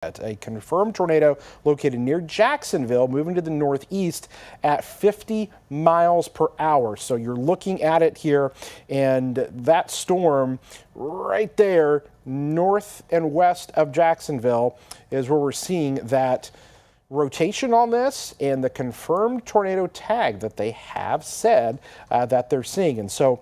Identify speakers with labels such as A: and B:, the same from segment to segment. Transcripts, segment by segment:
A: A confirmed tornado located near Jacksonville, moving to the northeast at 50 miles per hour. So you're looking at it here, and that storm right there, north and west of Jacksonville, is where we're seeing that rotation on this and the confirmed tornado tag that they have said that they're seeing. And so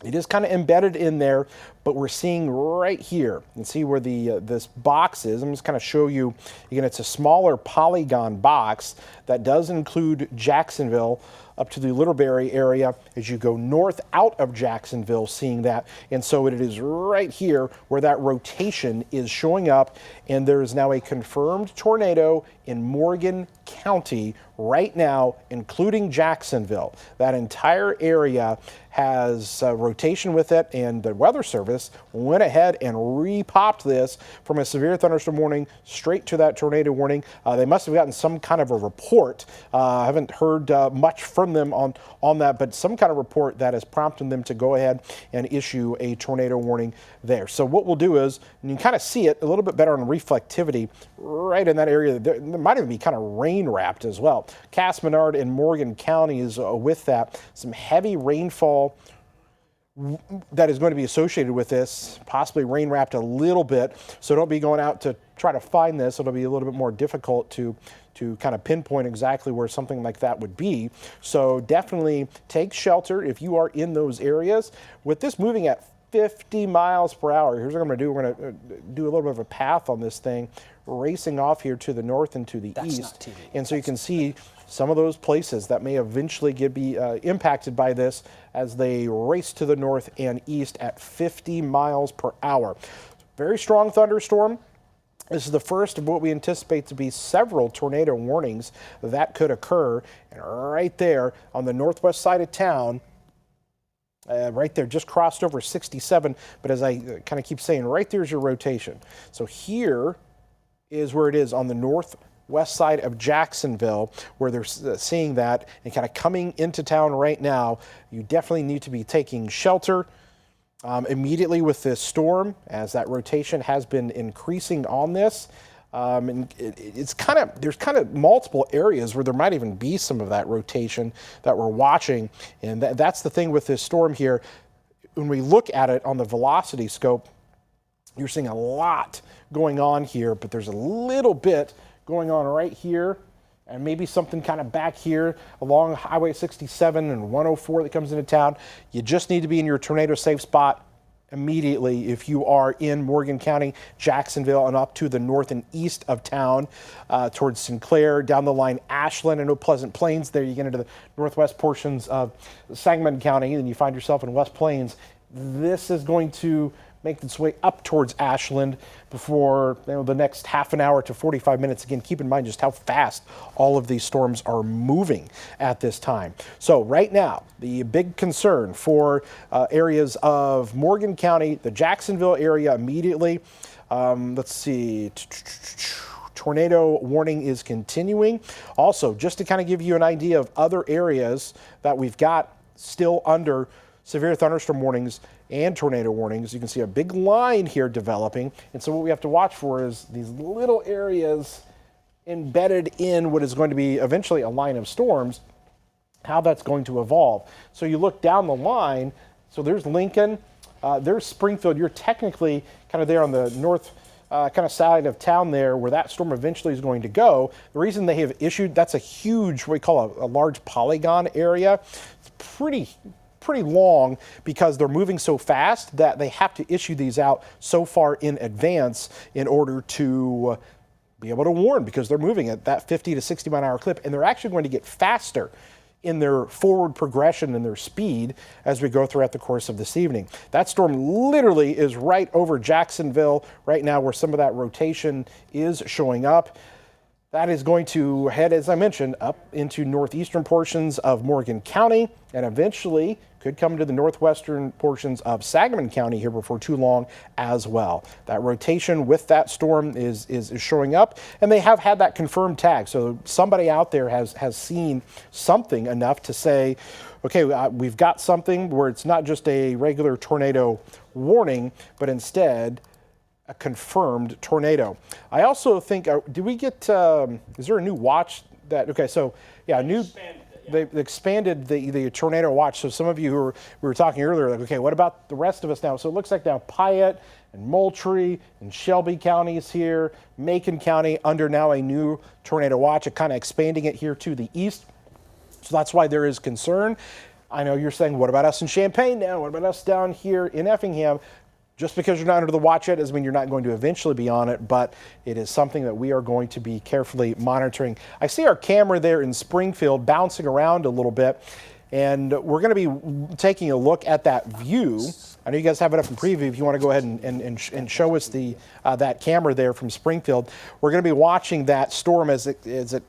A: it is kind of embedded in there, but we're seeing right here. You can see where the this box is. I'm just kind of show you. Again, it's a smaller polygon box that does include Jacksonville up to the Littleberry area as you go north out of Jacksonville, seeing that. And so it is right here where that rotation is showing up, and there is now a confirmed tornado in Morgan County right now, including Jacksonville. That entire area has rotation with it, and the Weather Service went ahead and re-popped this from a severe thunderstorm warning straight to that tornado warning. They must have gotten some kind of a report. I haven't heard much from them on that, but some kind of report that has prompted them to go ahead and issue a tornado warning there. So what we'll do is, and you can kind of see it a little bit better on reflectivity right in that area. There might even be kind of rain wrapped as well. Cass, Menard, and Morgan counties with that. Some heavy rainfall that is going to be associated with this, possibly rain wrapped a little bit. So don't be going out to try to find this. It'll be a little bit more difficult to kind of pinpoint exactly where something like that would be. So definitely take shelter if you are in those areas. With this moving at 50 miles per hour, here's what I'm going to do. We're going to do a little bit of a path on this thing, racing off here to the north and to the east. And so you can see some of those places that may eventually be impacted by this as they race to the north and east at 50 miles per hour. Very strong thunderstorm. This is the first of what we anticipate to be several tornado warnings that could occur. And right there on the northwest side of town, right there, just crossed over 67. But as I kind of keep saying, right there's your rotation. So here is where it is on the northwest side of Jacksonville, where they're seeing that and kind of coming into town right now. You definitely need to be taking shelter immediately with this storm, as that rotation has been increasing on this. And there's kind of multiple areas where there might even be some of that rotation that we're watching. And that's the thing with this storm here. When we look at it on the velocity scope, you're seeing a lot going on here, but there's a little bit going on right here, and maybe something kind of back here along Highway 67 and 104 that comes into town. You just need to be in your tornado safe spot immediately if you are in Morgan County, Jacksonville, and up to the north and east of town towards Sinclair, down the line Ashland and Pleasant Plains. There you get into the northwest portions of Sangamon County, and you find yourself in West Plains. This is going to make its way up towards Ashland before the next half an hour to 45 minutes. Again, keep in mind just how fast all of these storms are moving at this time. So right now, the big concern for areas of Morgan County, the Jacksonville area immediately. Let's see. Tornado warning is continuing. Also, just to kind of give you an idea of other areas that we've got still under severe thunderstorm warnings and tornado warnings. You can see a big line here developing. And so what we have to watch for is these little areas embedded in what is going to be eventually a line of storms, how that's going to evolve. So you look down the line, so there's Lincoln, there's Springfield. You're technically kind of there on the north kind of side of town there where that storm eventually is going to go. The reason they have issued, that's a huge, what we call a large polygon area. It's pretty long because they're moving so fast that they have to issue these out so far in advance in order to be able to warn, because they're moving at that 50 to 60 mile an hour clip, and they're actually going to get faster in their forward progression and their speed as we go throughout the course of this evening. That storm literally is right over Jacksonville right now, where some of that rotation is showing up. That is going to head, as I mentioned, up into northeastern portions of Morgan County and eventually could come to the northwestern portions of Sangamon County here before too long as well. That rotation with that storm is showing up, and they have had that confirmed tag. So somebody out there has seen something enough to say, okay, we've got something where it's not just a regular tornado warning, but instead a confirmed tornado. I also think, did we get, is there a new watch that, okay, so yeah, they expanded the tornado watch. So some of you we were talking earlier, like, okay, what about the rest of us now? So it looks like now Piatt and Moultrie and Shelby counties here, Macon County under now a new tornado watch, kind of expanding it here to the east. So that's why there is concern. I know you're saying, what about us in Champaign now? What about us down here in Effingham? Just because you're not under the watch yet doesn't mean you're not going to eventually be on it, but it is something that we are going to be carefully monitoring. I see our camera there in Springfield bouncing around a little bit, and we're going to be taking a look at that view. I know you guys have it up in preview if you want to go ahead and show us that camera there from Springfield. We're going to be watching that storm as it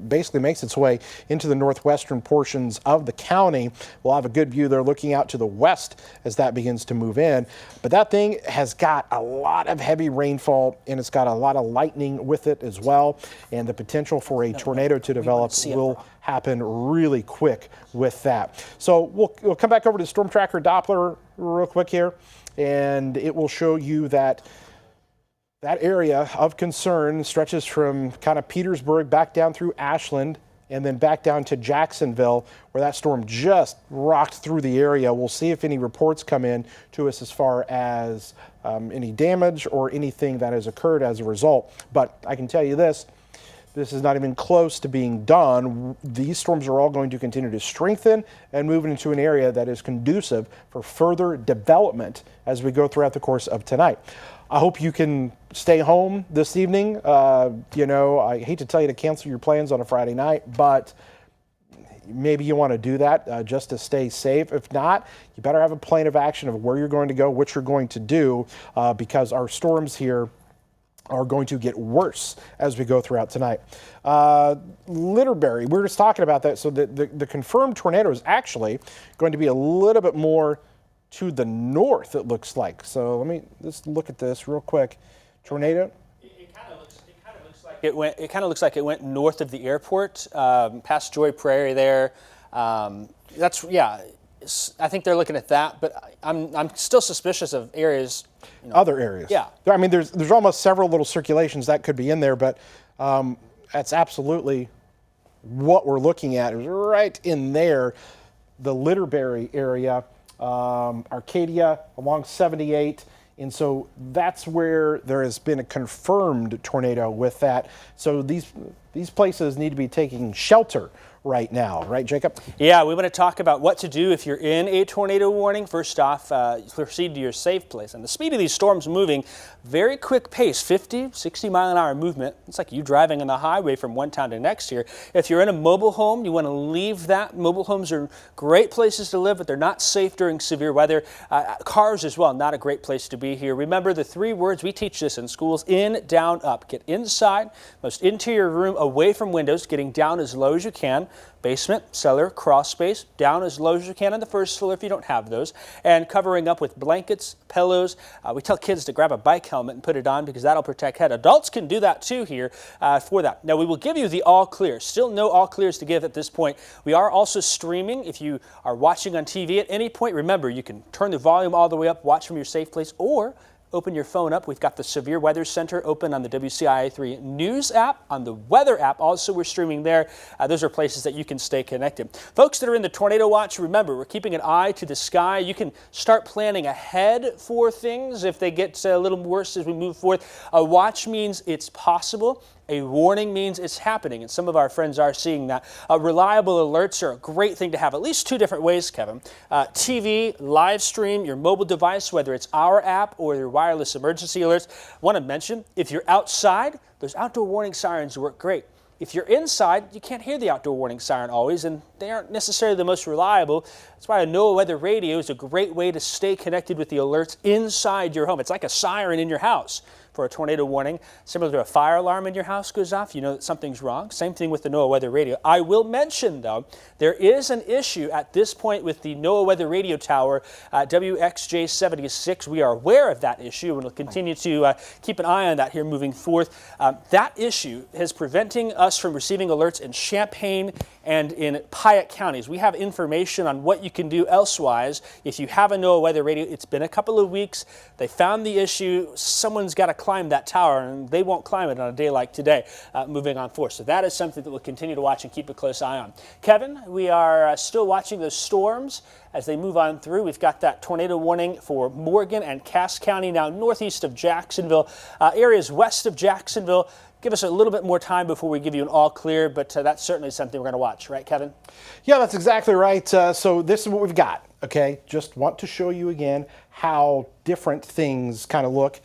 A: basically makes its way into the northwestern portions of the county. We'll have a good view there looking out to the west as that begins to move in. But that thing has got a lot of heavy rainfall, and it's got a lot of lightning with it as well. And the potential for a tornado to develop will happen really quick with that. So we'll come back over to Storm Tracker Doppler real quick here, and it will show you that area of concern stretches from kind of Petersburg back down through Ashland and then back down to Jacksonville, where that storm just rocked through the area. We'll see if any reports come in to us as far as any damage or anything that has occurred as a result. But I can tell you this is not even close to being done. These storms are all going to continue to strengthen and move into an area that is conducive for further development as we go throughout the course of tonight. I hope you can stay home this evening. I hate to tell you to cancel your plans on a Friday night, but maybe you want to do that just to stay safe. If not, you better have a plan of action of where you're going to go, what you're going to do, because our storms here are going to get worse as we go throughout tonight. Litterberry, we were just talking about that. So the confirmed tornado is actually going to be a little bit more to the north, it looks like. So let me just look at this real quick. Tornado.
B: It kind of looks like it went north of the airport, past Joy Prairie there. I think they're looking at that, but I'm still suspicious of areas.
A: Other areas.
B: Yeah.
A: I mean, there's almost several little circulations that could be in there, but that's absolutely what we're looking at is right in there, the Litterberry area. Arcadia along 78, and so that's where there has been a confirmed tornado with that. So these places need to be taking shelter right now, right, Jacob?
B: Yeah, we want to talk about what to do if you're in a tornado warning. First off, proceed to your safe place. And the speed of these storms moving, very quick pace, 50, 60 mile an hour movement. It's like you driving on the highway from one town to next here. If you're in a mobile home, you want to leave that. Mobile homes are great places to live, but they're not safe during severe weather. Cars as well, not a great place to be here. Remember the 3 words, we teach this in schools, in, down, up. Get inside, most interior room, away from windows, getting down as low as you can. Basement, cellar, crawl space, down as low as you can on the first floor if you don't have those, and covering up with blankets, pillows. We tell kids to grab a bike helmet and put it on because that'll protect head. Adults can do that too here for that. Now we will give you the all clear. Still no all clears to give at this point. We are also streaming. If you are watching on TV at any point, remember you can turn the volume all the way up, watch from your safe place, or open your phone up. We've got the Severe Weather Center open on the WCIA3 News app, on the Weather app. Also, we're streaming there. Those are places that you can stay connected. Folks that are in the tornado watch, remember, we're keeping an eye to the sky. You can start planning ahead for things if they get a little worse as we move forth. A watch means it's possible. A warning means it's happening, and some of our friends are seeing that. Reliable alerts are a great thing to have, at least 2 different ways, Kevin. TV, live stream, your mobile device, whether it's our app or your wireless emergency alerts. I want to mention, if you're outside, those outdoor warning sirens work great. If you're inside, you can't hear the outdoor warning siren always, and they aren't necessarily the most reliable. That's why a NOAA weather radio is a great way to stay connected with the alerts inside your home. It's like a siren in your house. for a tornado warning. Similar to a fire alarm in your house goes off, you know that something's wrong. Same thing with the NOAA weather radio. I will mention, though, there is an issue at this point with the NOAA weather radio tower, WXJ76. We are aware of that issue and will continue to keep an eye on that here moving forth. That issue is preventing us from receiving alerts in Champaign and in Piatt counties. We have information on what you can do elsewise if you have a NOAA weather radio. It's been a couple of weeks. They found the issue. Someone's got to climb that tower, and they won't climb it on a day like today moving on forth. So that is something that we'll continue to watch and keep a close eye on. Kevin, we are still watching those storms as they move on through. We've got that tornado warning for Morgan and Cass County, now northeast of Jacksonville, areas west of Jacksonville. Give us a little bit more time before we give you an all clear, but that's certainly something we're going to watch, right, Kevin?
A: Yeah, that's exactly right. So this is what we've got, okay? Just want to show you again how different things kind of look.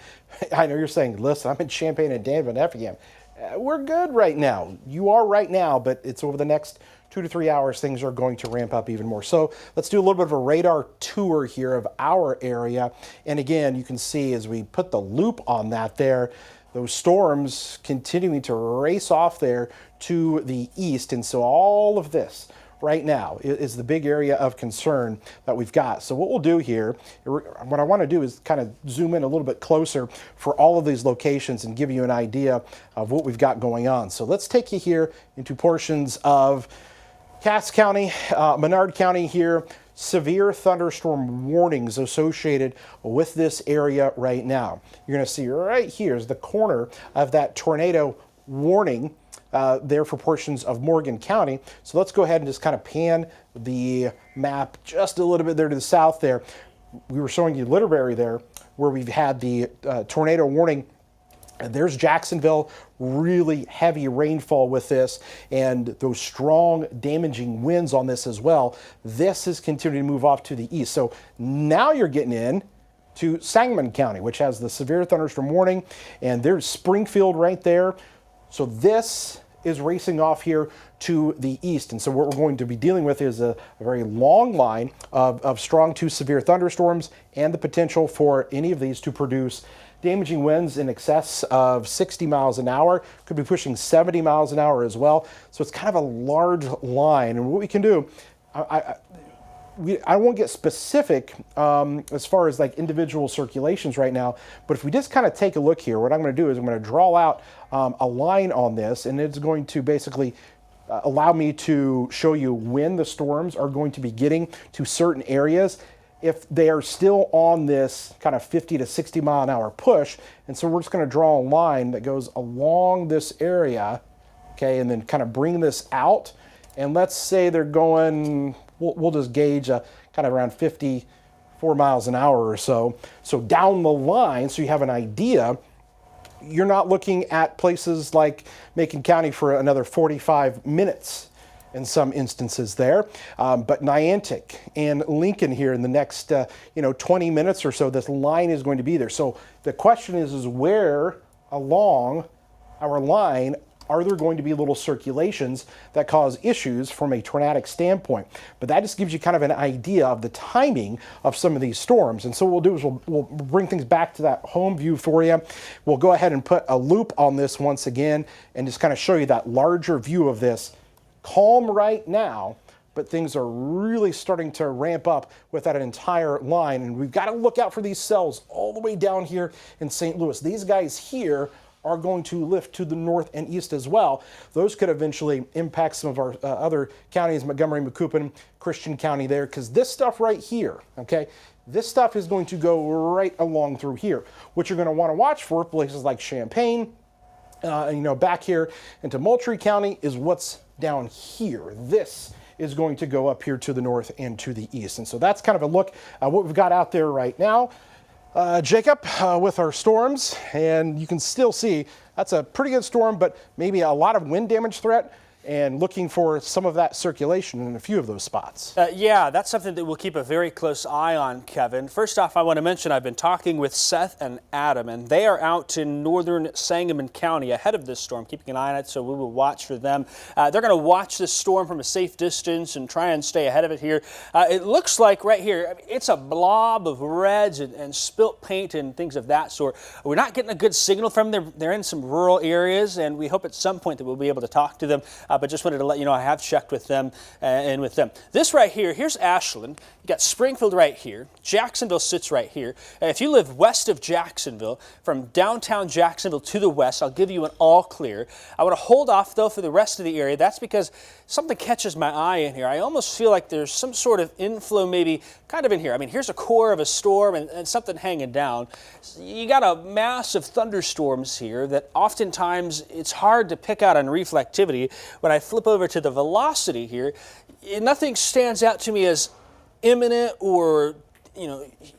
A: I know you're saying, listen, I'm in Champaign and Danville and Effingham. We're good right now. You are right now, but it's over the next 2 to 3 hours, things are going to ramp up even more. So let's do a little bit of a radar tour here of our area. And again, you can see as we put the loop on that there, those storms continuing to race off there to the east. And so all of this right now is the big area of concern that we've got. So what we'll do here, what I want to do is kind of zoom in a little bit closer for all of these locations and give you an idea of what we've got going on. So let's take you here into portions of Cass County, Menard County here. Severe thunderstorm warnings associated with this area right now. You're going to see right here is the corner of that tornado warning there for portions of Morgan County. So let's go ahead and just kind of pan the map just a little bit there to the south there. We were showing you Litterbury there where we've had the tornado warning. And there's Jacksonville, really heavy rainfall with this and those strong damaging winds on this as well. This is continuing to move off to the east. So now you're getting in to Sangamon County, which has the severe thunderstorm warning, and there's Springfield right there. So this is racing off here to the east. And so what we're going to be dealing with is a very long line of strong to severe thunderstorms and the potential for any of these to produce damaging winds in excess of 60 miles an hour, could be pushing 70 miles an hour as well. So it's kind of a large line. And what we can do, I won't get specific as far as like individual circulations right now, but if we just kind of take a look here, what I'm going to do is I'm going to draw out a line on this, and it's going to basically allow me to show you when the storms are going to be getting to certain areas if they are still on this kind of 50 to 60 mile an hour push. And so we're just going to draw a line that goes along this area, okay, and then kind of bring this out. And let's say they're going, we'll just gauge kind of around 54 miles an hour or so. So down the line, so you have an idea, you're not looking at places like Macon County for another 45 minutes in some instances there, but Niantic and Lincoln here in the next 20 minutes or so, this line is going to be there. So the question is where along our line are there going to be little circulations that cause issues from a tornadic standpoint? But that just gives you kind of an idea of the timing of some of these storms. And so what we'll do is we'll bring things back to that home view for you. We'll go ahead and put a loop on this once again and just kind of show you that larger view of this. Calm right now, but things are really starting to ramp up with that entire line. And we've got to look out for these cells all the way down here in St. Louis. These guys here are going to lift to the north and east as well. Those could eventually impact some of our other counties, Montgomery, Macoupin, Christian County there, because this stuff right here, okay, this stuff is going to go right along through here. What you're going to want to watch for places like Champaign, back here into Moultrie County is what's down here. This is going to go up here to the north and to the east. And so that's kind of a look at what we've got out there right now. Jacob, with our storms, and you can still see that's a pretty good storm, but maybe a lot of wind damage threat. and looking for some of that circulation in a few of those spots.
B: Yeah, that's something that we'll keep a very close eye on, Kevin. First off, I want to mention I've been talking with Seth and Adam, and they are out in northern Sangamon County ahead of this storm, keeping an eye on it, so we will watch for them. They're going to watch this storm from a safe distance and try and stay ahead of it here. It looks like right here, it's a blob of reds and spilt paint and things of that sort. We're not getting a good signal from them. They're in some rural areas, and we hope at some point that we'll be able to talk to them. But just wanted to let you know I have checked with them and with them. This right here, here's Ashland. You got Springfield right here. Jacksonville sits right here. If you live west of Jacksonville, from downtown Jacksonville to the west, I'll give you an all clear. I want to hold off though for the rest of the area. That's because something catches my eye in here. I almost feel like there's some sort of inflow maybe kind of in here. I mean, here's a core of a storm and something hanging down. You got a mass of thunderstorms here that oftentimes it's hard to pick out on reflectivity. When I flip over to the velocity here, nothing stands out to me as imminent or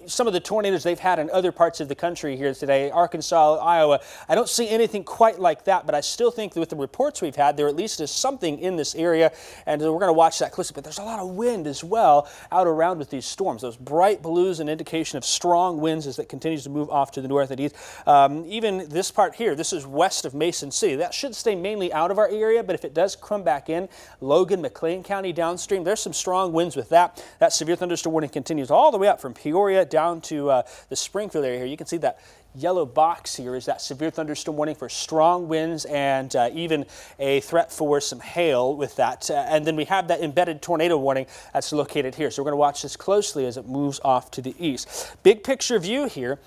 B: some of the tornadoes they've had in other parts of the country here today, Arkansas, Iowa. I don't see anything quite like that, but I still think that with the reports we've had, there at least is something in this area, and we're going to watch that closely. But there's a lot of wind as well out around with these storms. Those bright blues, an indication of strong winds as it continues to move off to the north and east. Even this part here, this is west of Mason City. That should stay mainly out of our area, but if it does come back in, Logan, McLean County downstream, there's some strong winds with that. That severe thunderstorm warning continues all the way up from Peoria down to the Springfield area here. You can see that yellow box here is that severe thunderstorm warning for strong winds and even a threat for some hail with that. And then we have that embedded tornado warning that's located here. So we're going to watch this closely as it moves off to the east. Big picture view here.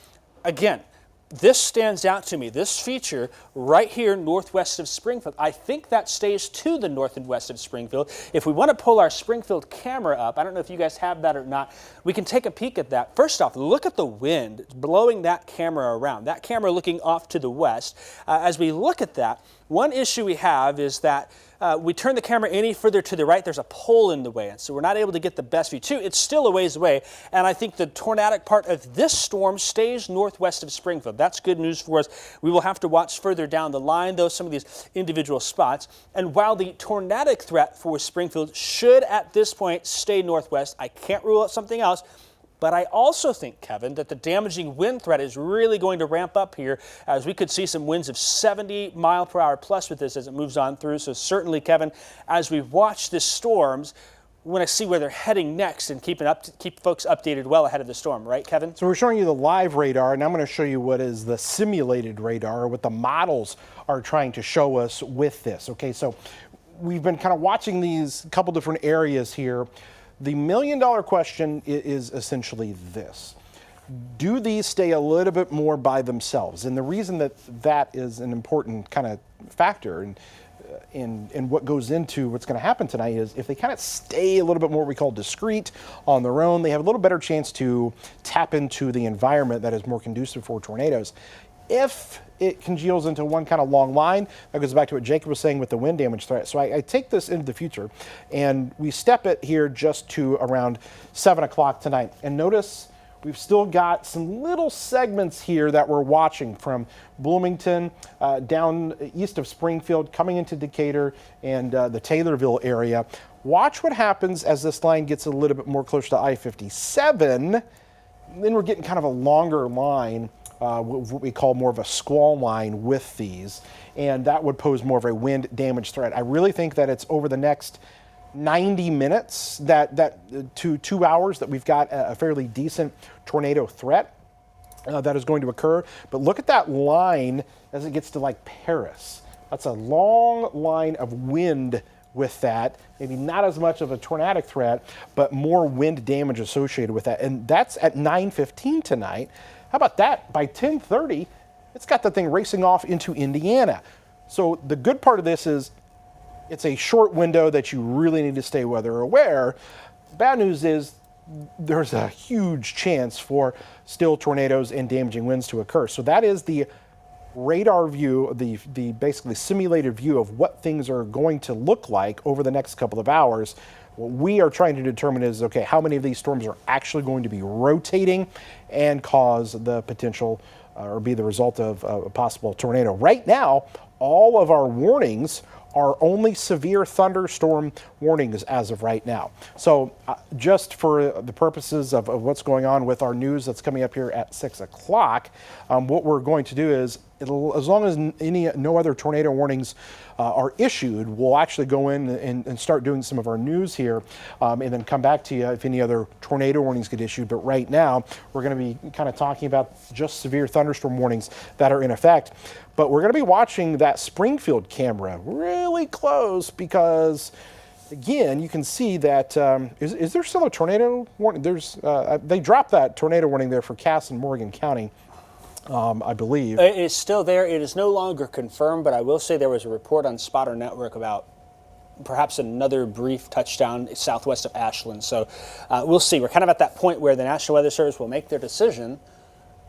B: Again, this stands out to me, this feature right here northwest of Springfield. I think that stays to the north and west of Springfield. If we want to pull our Springfield camera up, I don't know if you guys have that or not, we can take a peek at that. First off, look at the wind blowing that camera around, that camera looking off to the west. As we look at that, one issue we have is that we turn the camera any further to the right, there's a pole in the way, and so we're not able to get the best view. Two, it's still a ways away, and I think the tornadic part of this storm stays northwest of Springfield. That's good news for us. We will have to watch further down the line, though, some of these individual spots. And while the tornadic threat for Springfield should at this point stay northwest, I can't rule out something else. But I also think, Kevin, that the damaging wind threat is really going to ramp up here as we could see some winds of 70 mile per hour plus with this as it moves on through. So certainly, Kevin, as we watch the storms, we want to see where they're heading next and keep folks updated well ahead of the storm, right, Kevin?
A: So we're showing you the live radar, and I'm going to show you what is the simulated radar, or what the models are trying to show us with this. Okay, so we've been kind of watching these couple different areas here. The million-dollar question is essentially this. Do these stay a little bit more by themselves? And the reason that is an important kind of factor in what goes into what's going to happen tonight is if they kind of stay a little bit more what we call discrete on their own, they have a little better chance to tap into the environment that is more conducive for tornadoes. If it congeals into one kind of long line, that goes back to what Jacob was saying with the wind damage threat. So I take this into the future, and we step it here just to around 7 o'clock tonight. And notice we've still got some little segments here that we're watching from Bloomington down east of Springfield, coming into Decatur and the Taylorville area. Watch what happens as this line gets a little bit more close to I-57. Then we're getting kind of a longer line, what we call more of a squall line with these, and that would pose more of a wind damage threat. I really think that it's over the next 90 minutes, to 2 hours, that we've got a fairly decent tornado threat that is going to occur. But look at that line as it gets to like Paris. That's a long line of wind with that. Maybe not as much of a tornadic threat, but more wind damage associated with that. And that's at 9:15 tonight. How about that? By 10:30, it's got the thing racing off into Indiana. So the good part of this is it's a short window that you really need to stay weather aware. Bad news is there's a huge chance for still tornadoes and damaging winds to occur. So that is the radar view, the basically simulated view of what things are going to look like over the next couple of hours. What we are trying to determine is, okay, how many of these storms are actually going to be rotating and cause the potential or be the result of a possible tornado. Right now, all of our warnings our only severe thunderstorm warnings as of right now. So just for the purposes of what's going on with our news that's coming up here at 6 o'clock, what we're going to do is, as long as no other tornado warnings are issued, we'll actually go in and start doing some of our news here, and then come back to you if any other tornado warnings get issued. But right now, we're going to be kind of talking about just severe thunderstorm warnings that are in effect. But we're going to be watching that Springfield camera really close because, again, you can see that, is there still a tornado warning? They dropped that tornado warning there for Cass and Morgan County. I believe.
B: It is still there. It is no longer confirmed, but I will say there was a report on Spotter Network about perhaps another brief touchdown southwest of Ashland. So we'll see. We're kind of at that point where the National Weather Service will make their decision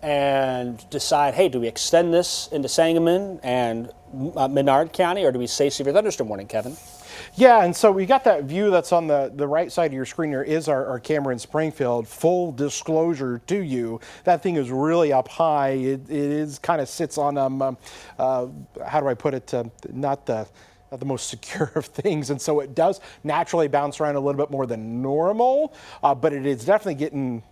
B: and decide, hey, do we extend this into Sangamon and Menard County, or do we say severe thunderstorm warning, Kevin?
A: Yeah, and so we got that view that's on the right side of your screen here is our camera in Springfield. Full disclosure to you, that thing is really up high. It is kind of sits on, how do I put it, not the most secure of things, and so it does naturally bounce around a little bit more than normal, but it is definitely getting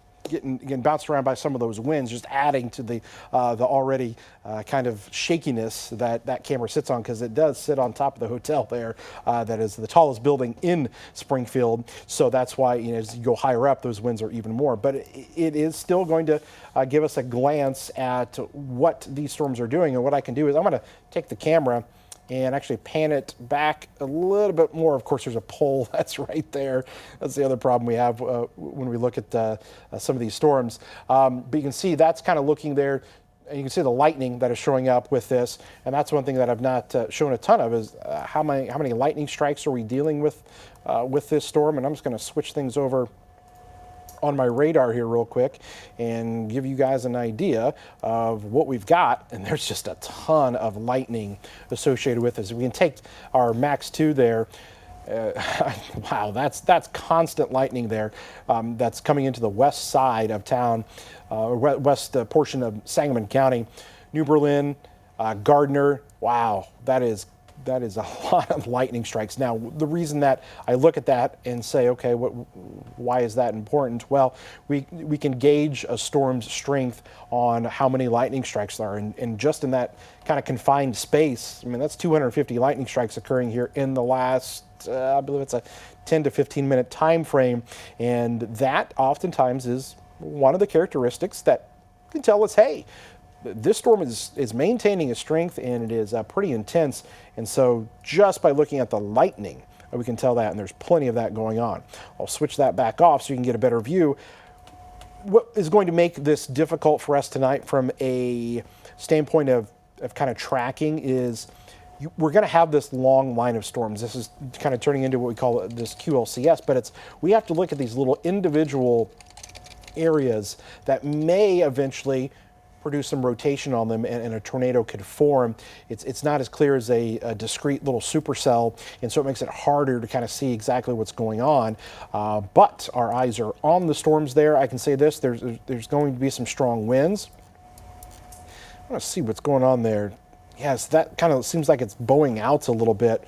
A: bounced around by some of those winds, just adding to the already kind of shakiness that camera sits on, because it does sit on top of the hotel there. That is the tallest building in Springfield, so that's why, as you go higher up, those winds are even more. But it is still going to give us a glance at what these storms are doing, and what I can do is I'm going to take the camera and actually pan it back a little bit more. Of course, there's a pole that's right there. That's the other problem we have when we look at some of these storms. But you can see that's kind of looking there, and you can see the lightning that is showing up with this. And that's one thing that I've not shown a ton of is how many lightning strikes are we dealing with this storm. And I'm just going to switch things over on my radar here real quick and give you guys an idea of what we've got. And there's just a ton of lightning associated with this. We can take our Max 2 there. Wow, that's constant lightning there. That's coming into the west side of town, west portion of Sangamon County. New Berlin, Gardner. Wow, that is a lot of lightning strikes. Now, the reason that I look at that and say, okay, why is that important? Well, we can gauge a storm's strength on how many lightning strikes there are. And just in that kind of confined space, I mean, that's 250 lightning strikes occurring here in the last, I believe it's a 10 to 15 minute time frame. And that oftentimes is one of the characteristics that can tell us, hey, this storm is maintaining its strength, and it is pretty intense. And so just by looking at the lightning, we can tell that, and there's plenty of that going on. I'll switch that back off so you can get a better view. What is going to make this difficult for us tonight from a standpoint of kind of tracking is we're going to have this long line of storms. This is kind of turning into what we call this QLCS, but we have to look at these little individual areas that may eventually produce some rotation on them, and a tornado could form. It's not as clear as a discrete little supercell, and so it makes it harder to kind of see exactly what's going on. But our eyes are on the storms there. I can say this, there's going to be some strong winds. I want to see what's going on there. Yes, that kind of seems like it's bowing out a little bit.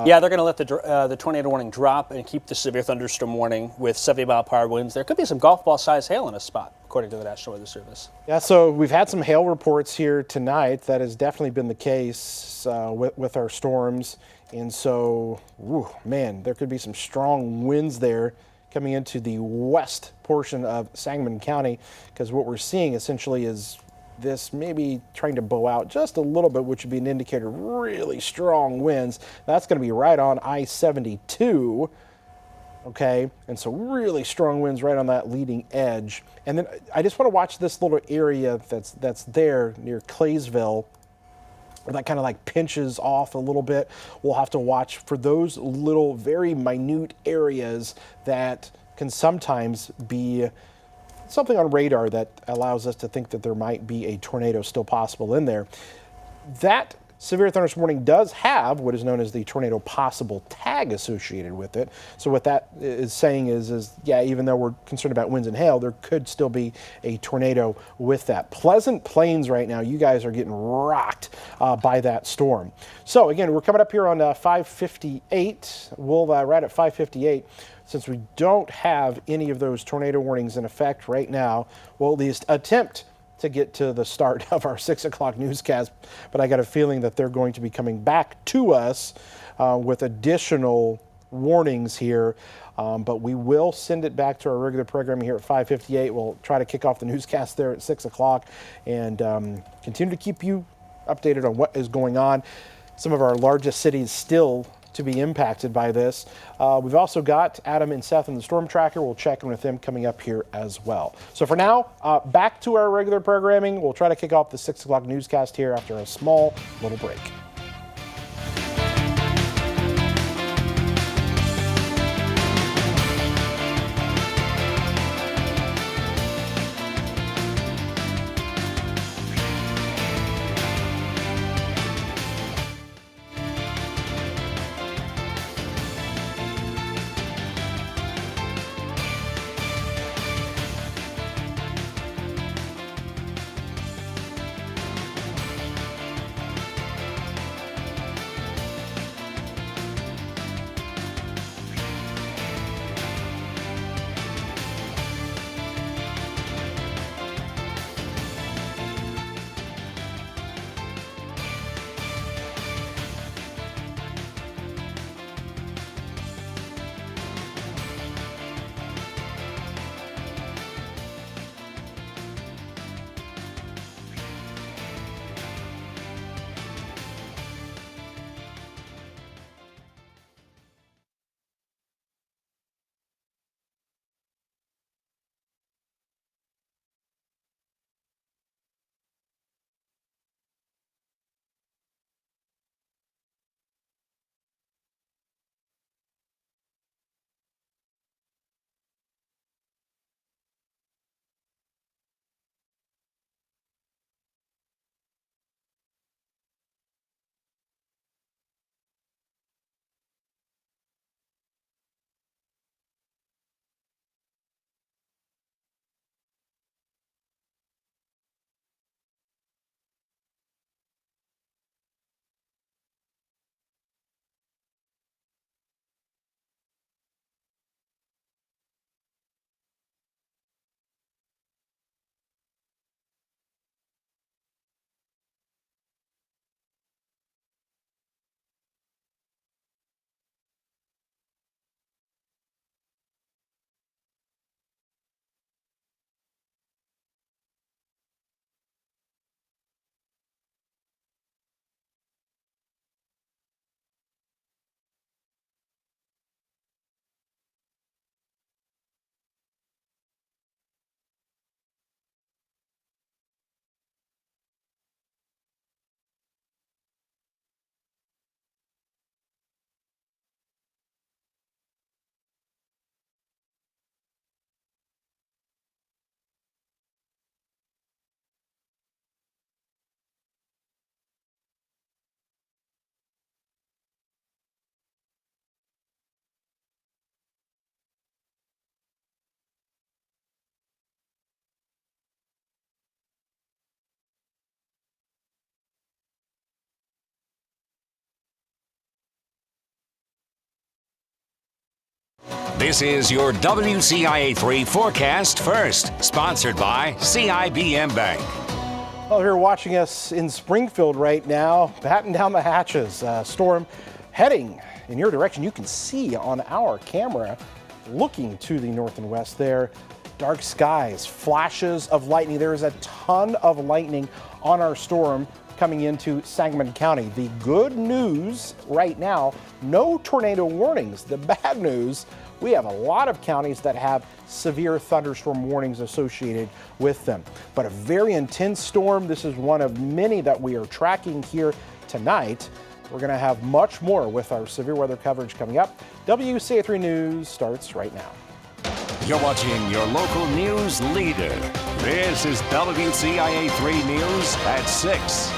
B: Yeah, they're going to let the tornado warning drop and keep the severe thunderstorm warning with 70-mile-per-hour winds. There could be some golf ball-sized hail in a spot, according to the National Weather Service.
A: Yeah, so we've had some hail reports here tonight. That has definitely been the case with our storms. And so, man, there could be some strong winds there coming into the west portion of Sangamon County, because what we're seeing essentially is this maybe trying to bow out just a little bit, which would be an indicator of really strong winds. That's going to be right on I-72, okay? And so really strong winds right on that leading edge. And then I just want to watch this little area that's there near Claysville, where that kind of like pinches off a little bit. We'll have to watch for those little very minute areas that can sometimes be something on radar that allows us to think that there might be a tornado still possible in there. That severe thunderstorm warning does have what is known as the tornado possible tag associated with it. So what that is saying is yeah, even though we're concerned about winds and hail, there could still be a tornado with that. Pleasant Plains right now, you guys are getting rocked by that storm. So again, we're coming up here on 5:58. We'll right at 5:58. Since we don't have any of those tornado warnings in effect right now, we'll at least attempt to get to the start of our 6 o'clock newscast, but I got a feeling that they're going to be coming back to us with additional warnings here. But we will send it back to our regular programming here at 5:58. We'll try to kick off the newscast there at 6 o'clock and continue to keep you updated on what is going on. Some of our largest cities still to be impacted by this. We've also got Adam and Seth in the Storm Tracker. We'll check in with them coming up here as well. So for now, back to our regular programming. We'll try to kick off the 6 o'clock newscast here after a small little break.
C: This is your WCIA3 Forecast First, sponsored by CIBM Bank.
A: Well, here watching us in Springfield right now, batten down the hatches. Storm heading in your direction. You can see on our camera, looking to the north and west there, dark skies, flashes of lightning. There is a ton of lightning on our storm coming into Sangamon County. The good news right now, no tornado warnings. The bad news, we have a lot of counties that have severe thunderstorm warnings associated with them. But a very intense storm. This is one of many that we are tracking here tonight. We're going to have much more with our severe weather coverage coming up. WCIA3 News starts right now.
C: You're watching your local news leader. This is WCIA3 News at 6.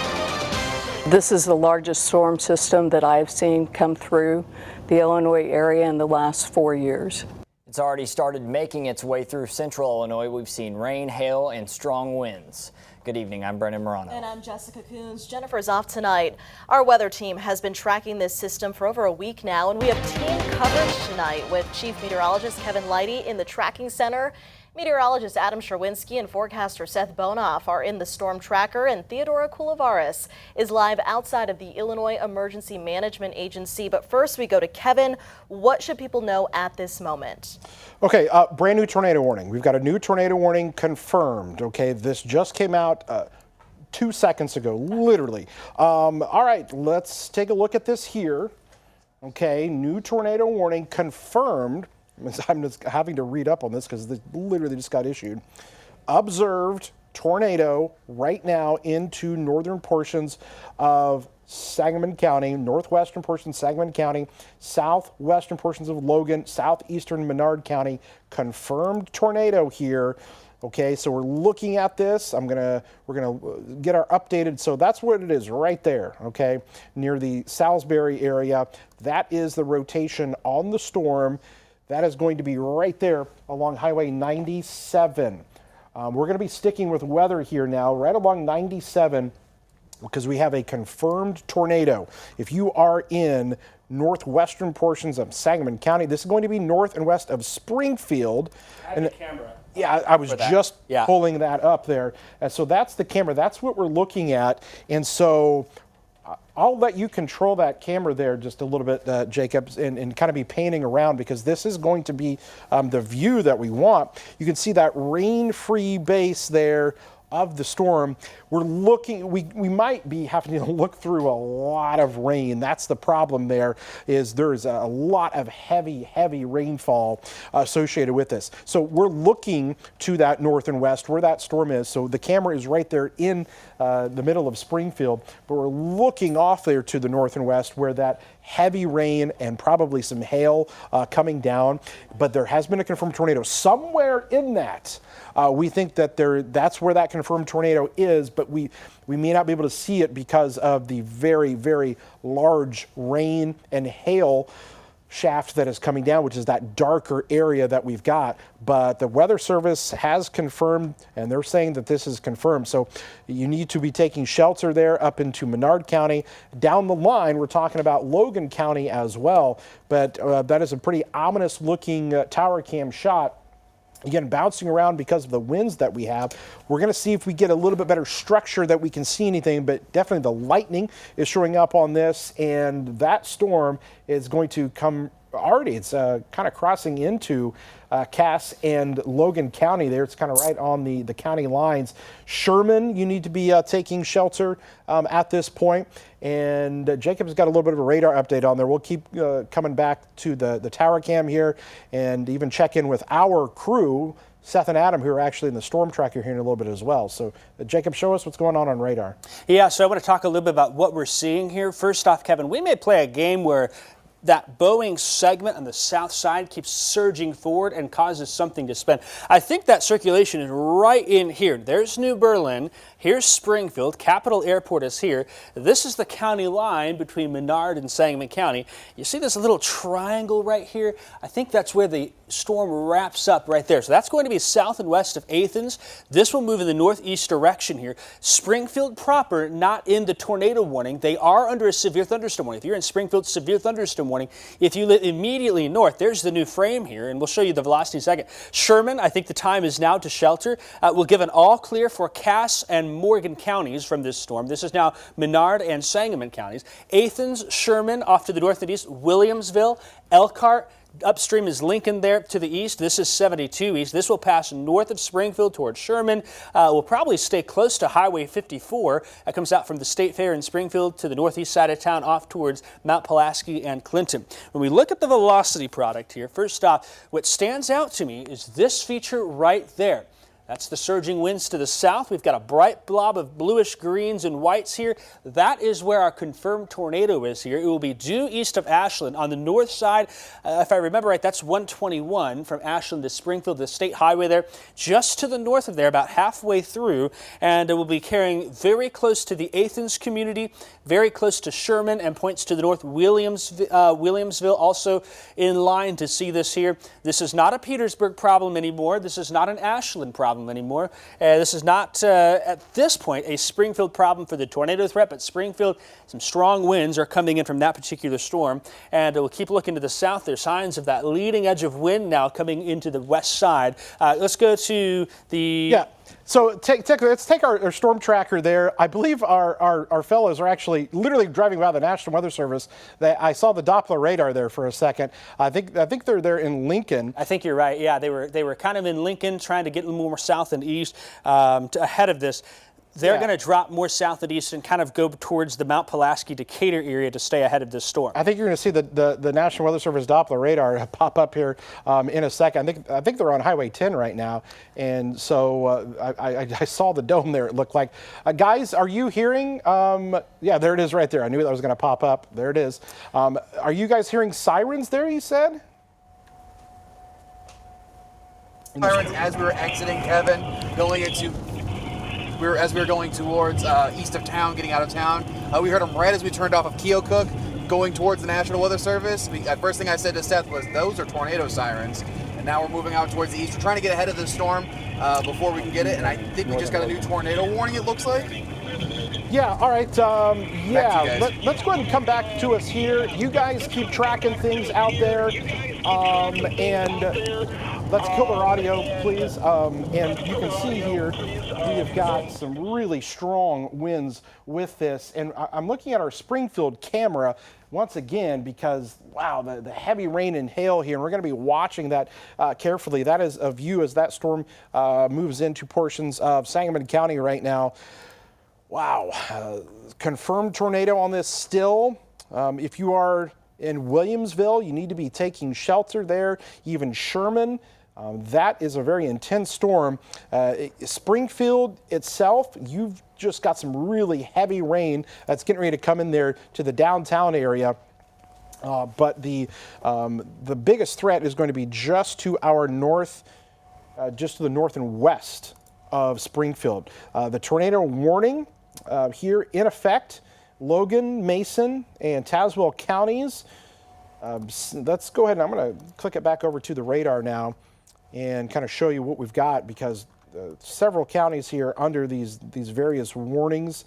D: This is the largest storm system that I've seen come through the Illinois area in the last 4 years.
E: It's already started making its way through central Illinois. We've seen rain, hail, and strong winds. Good evening, I'm Brendan Morano.
F: And I'm Jessica Coons. Jennifer's off tonight. Our weather team has been tracking this system for over a week now, and we have team coverage tonight with Chief Meteorologist Kevin Leidy in the tracking center. Meteorologist Adam Sherwinski and forecaster Seth Bonoff are in the storm tracker, and Theodora Coulivaris is live outside of the Illinois Emergency Management Agency. But first we go to Kevin. What should people know at this moment?
A: Okay, brand new tornado warning. We've got a new tornado warning confirmed. Okay, this just came out 2 seconds ago, literally. All right, let's take a look at this here. Okay, new tornado warning confirmed. I'm just having to read up on this because this literally just got issued. Observed tornado right now into northern portions of Sangamon County, northwestern portions of Sangamon County, southwestern portions of Logan, southeastern Menard County. Confirmed tornado here. Okay, so we're looking at this. We're gonna get our updated. So that's what it is right there. Okay, near the Salisbury area. That is the rotation on the storm. That is going to be right there along Highway 97. We're going to be sticking with weather here now, right along 97, because we have a confirmed tornado. If you are in northwestern portions of Sangamon County, this is going to be north and west of Springfield.
B: And the camera.
A: Yeah, I was just pulling that up there. And so that's the camera. That's what we're looking at. And so I'll let you control that camera there just a little bit, Jacob, and kind of be painting around, because this is going to be the view that we want. You can see that rain-free base there of the storm. We're looking, we might be having to look through a lot of rain. That's the problem there, is there's a lot of heavy rainfall associated with this. So we're looking to that north and west where that storm is. So the camera is right there in the middle of Springfield, but we're looking off there to the north and west where that heavy rain and probably some hail coming down. But there has been a confirmed tornado somewhere in that. We think that that's where that confirmed tornado is, but we may not be able to see it because of the very large rain and hail shaft that is coming down, which is that darker area that we've got. But the Weather Service has confirmed, and they're saying that this is confirmed. So you need to be taking shelter there up into Menard County. Down the line, we're talking about Logan County as well. But that is a pretty ominous looking tower cam shot. Again, bouncing around because of the winds that we have. We're going to see if we get a little bit better structure that we can see anything, but definitely the lightning is showing up on this, and that storm is going to come already. It's kind of crossing into Cass and Logan County there. It's kind of right on the county lines. Sherman, you need to be taking shelter at this point. And Jacob's got a little bit of a radar update on there. We'll keep coming back to the tower cam here and even check in with our crew, Seth and Adam, who are actually in the storm tracker here in a little bit as well. So Jacob, show us what's going on radar.
B: Yeah, so I want to talk a little bit about what we're seeing here. First off, Kevin, we may play a game where that Boeing segment on the south side keeps surging forward and causes something to spin. I think that circulation is right in here. There's New Berlin. Here's Springfield. Capital Airport is here. This is the county line between Menard and Sangamon County. You see this little triangle right here? I think that's where the storm wraps up right there. So that's going to be south and west of Athens. This will move in the northeast direction here. Springfield proper, not in the tornado warning. They are under a severe thunderstorm warning. If you're in Springfield, severe thunderstorm warning. If you live immediately north, there's the new frame here, and we'll show you the velocity in a second. Sherman, I think the time is now to shelter. We'll give an all clear for Cass and Morgan counties from this storm. This is now Menard and Sangamon counties. Athens, Sherman off to the north and east, Williamsville, Elkhart. Upstream is Lincoln there to the east. This is 72 east. This will pass north of Springfield towards Sherman. Will probably stay close to Highway 54. That comes out from the State Fair in Springfield to the northeast side of town off towards Mount Pulaski and Clinton. When we look at the velocity product here, first off, what stands out to me is this feature right there. That's the surging winds to the south. We've got a bright blob of bluish greens and whites here. That is where our confirmed tornado is here. It will be due east of Ashland. On the north side, if I remember right, that's 121 from Ashland to Springfield, the state highway there. Just to the north of there, about halfway through, and it will be carrying very close to the Athens community, very close to Sherman, and points to the north. Williamsville also in line to see this here. This is not a Petersburg problem anymore. This is not an Ashland problem anymore. This is not, at this point, a Springfield problem for the tornado threat, but Springfield, some strong winds are coming in from that particular storm. And we'll keep looking to the south. There's signs of that leading edge of wind now coming into the west side. Let's go to the...
A: Yeah. So let's take our storm tracker there. I believe our fellows are actually literally driving by the National Weather Service. I saw the Doppler radar there for a second. I think they're there in Lincoln.
B: I think you're right. Yeah, they were kind of in Lincoln, trying to get a little more south and east ahead of this. They're going to drop more south and east and kind of go towards the Mount Pulaski, Decatur area to stay ahead of this storm.
A: I think you're going to see the National Weather Service Doppler radar pop up here in a second. I think they're on Highway 10 right now, and so I saw the dome there. It looked like, guys, are you hearing? Yeah, there it is right there. I knew that was going to pop up. There it is. Are you guys hearing sirens there? You said.
G: Sirens as we were exiting, Kevin, going into. As we were going towards east of town, getting out of town, we heard them right as we turned off of Keokuk, going towards the National Weather Service. First thing I said to Seth was, those are tornado sirens. And now we're moving out towards the east. We're trying to get ahead of this storm before we can get it. And I think we just got a new tornado warning, it looks like.
A: Yeah, all right. Let's go ahead and come back to us here. You guys keep tracking things out there. And let's kill their audio, please. And you can see here, we have got some really strong winds with this. And I'm looking at our Springfield camera once again because, wow, the heavy rain and hail here. And we're going to be watching that carefully. That is a view as that storm moves into portions of Sangamon County right now. Wow. Confirmed tornado on this still. If you are in Williamsville, you need to be taking shelter there. Even Sherman. That is a very intense storm. Springfield itself, you've just got some really heavy rain that's getting ready to come in there to the downtown area. But the biggest threat is going to be just to our north, just to the north and west of Springfield. The tornado warning here in effect, Logan, Mason, and Tazewell counties. Let's go ahead and I'm going to click it back over to the radar now and kind of show you what we've got because several counties here under these various warnings.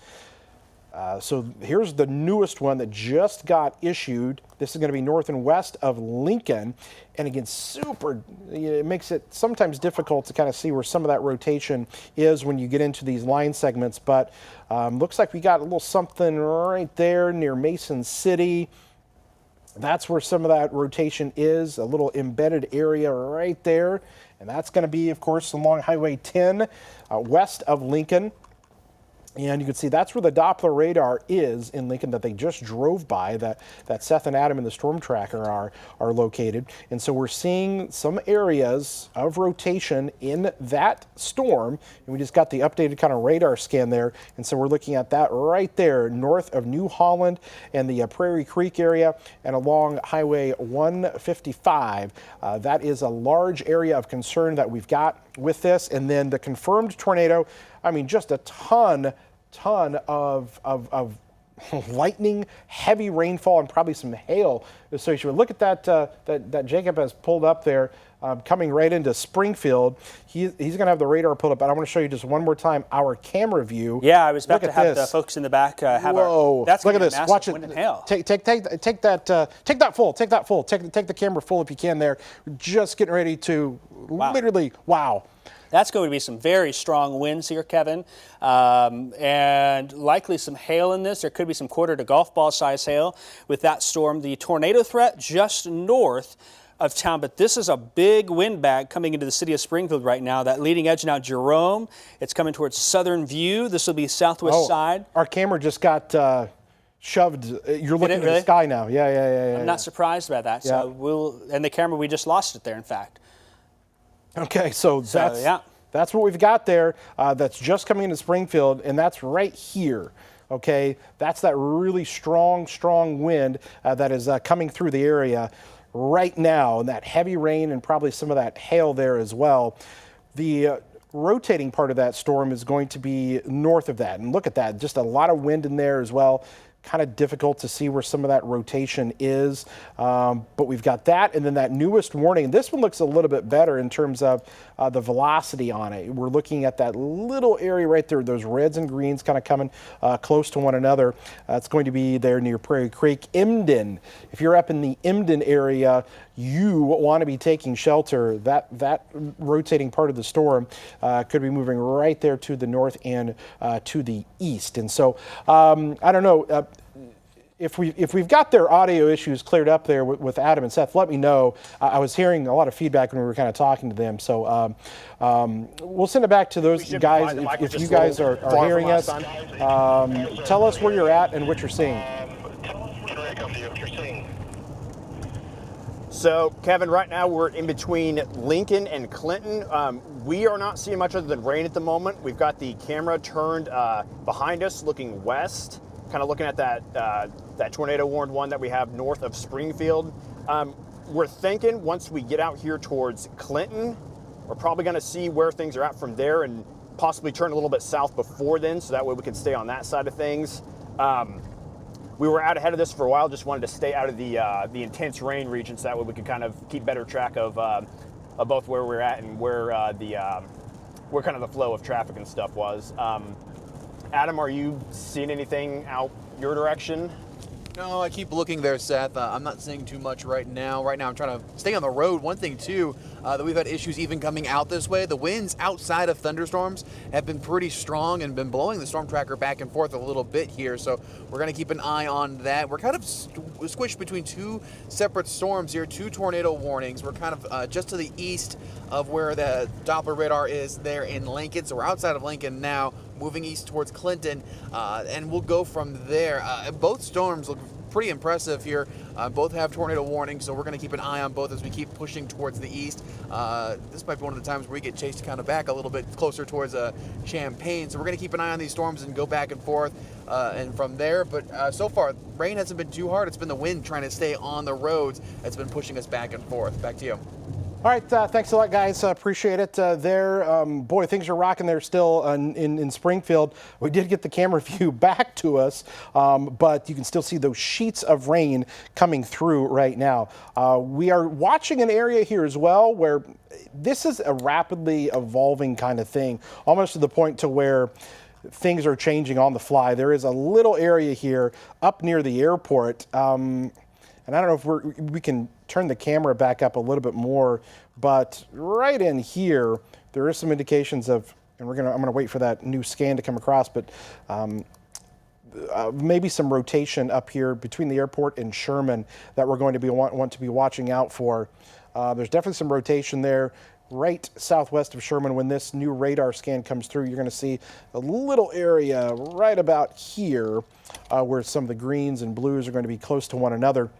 A: So here's the newest one that just got issued. This is going to be north and west of Lincoln. And again, it makes it sometimes difficult to kind of see where some of that rotation is when you get into these line segments. But looks like we got a little something right there near Mason City. That's where some of that rotation is, a little embedded area right there. And that's going to be, of course, along Highway 10 west of Lincoln. And you can see that's where the Doppler radar is in Lincoln that they just drove by, that Seth and Adam in the storm tracker are located. And so we're seeing some areas of rotation in that storm. And we just got the updated kind of radar scan there. And so we're looking at that right there north of New Holland and the Prairie Creek area and along Highway 155. That is a large area of concern that we've got with this. And then the confirmed tornado, I mean, just a ton of lightning, heavy rainfall, and probably some hail associated. Look at that Jacob has pulled up there, coming right into Springfield. He's going to have the radar pulled up, but I want to show you just one more time our camera view.
B: Yeah, I was about to have the folks in the back have
A: Whoa!
B: That's
A: look at this. Watch it.
B: Wind and hail.
A: Take that full. Take that full. Take the camera full if you can. There, we're just getting ready to literally. Wow.
B: That's going to be some very strong winds here, Kevin, and likely some hail in this. There could be some quarter to golf ball size hail with that storm. The tornado threat just north of town, but this is a big wind bag coming into the city of Springfield right now. That leading edge now, Jerome, it's coming towards Southern View. This will be southwest side.
A: Our camera just got shoved. You're looking at the sky now. Yeah.
B: I'm not surprised by that. So and the camera, we just lost it there, in fact.
A: Okay, so That's what we've got there. That's just coming into Springfield, and that's right here. Okay, that's that really strong wind that is coming through the area right now, and that heavy rain and probably some of that hail there as well. The rotating part of that storm is going to be north of that, and look at that, just a lot of wind in there as well. Kind of difficult to see where some of that rotation is, but we've got that, and then that newest warning. This one looks a little bit better in terms of the velocity on it. We're looking at that little area right there, those reds and greens kind of coming close to one another. It's going to be there near Prairie Creek, Emden. If you're up in the Emden area, you want to be taking shelter. That rotating part of the storm could be moving right there to the north and to the east. And so I don't know. If we've got their audio issues cleared up there with Adam and Seth, let me know. I was hearing a lot of feedback when we were kind of talking to them, so we'll send it back to those guys. If you guys are hearing us, tell us where you're at and what you're seeing.
H: So, Kevin, right now we're in between Lincoln and Clinton. We are not seeing much other than rain at the moment. We've got the camera turned behind us, looking west, kind of looking at that tornado warned one that we have north of Springfield. We're thinking once we get out here towards Clinton, we're probably going to see where things are at from there and possibly turn a little bit south before then, so that way we can stay on that side of things. We were out ahead of this for a while, just wanted to stay out of the intense rain region, so that way we could kind of keep better track of both where we're at and where where kind of the flow of traffic and stuff was. Adam, are you seeing anything out your direction?
G: No, I keep looking there, Seth. I'm not seeing too much right now. Right now, I'm trying to stay on the road. One thing, too, that we've had issues even coming out this way. The winds outside of thunderstorms have been pretty strong and been blowing the storm tracker back and forth a little bit here. So we're going to keep an eye on that. We're kind of squished between two separate storms here, two tornado warnings. We're kind of just to the east of where the Doppler radar is there in Lincoln. So we're outside of Lincoln now, moving east towards Clinton, and we'll go from there. Both storms look pretty impressive here. Both have tornado warnings, so we're going to keep an eye on both as we keep pushing towards the east. This might be one of the times where we get chased kind of back a little bit closer towards Champaign, so we're going to keep an eye on these storms and go back and forth and from there. But so far, rain hasn't been too hard. It's been the wind trying to stay on the roads that's been pushing us back and forth. Back to you.
A: All right, thanks a lot, guys. Appreciate it. Boy, things are rocking there still in Springfield. We did get the camera view back to us, but you can still see those sheets of rain coming through right now. We are watching an area here as well where this is a rapidly evolving kind of thing, almost to the point to where things are changing on the fly. There is a little area here up near the airport, and I don't know if we can turn the camera back up a little bit more, but right in here, there is some indications of, and I'm gonna wait for that new scan to come across, but maybe some rotation up here between the airport and Sherman that we're going to want to be watching out for. There's definitely some rotation there. Right southwest of Sherman, when this new radar scan comes through, you're going to see a little area right about here where some of the greens and blues are going to be close to one another,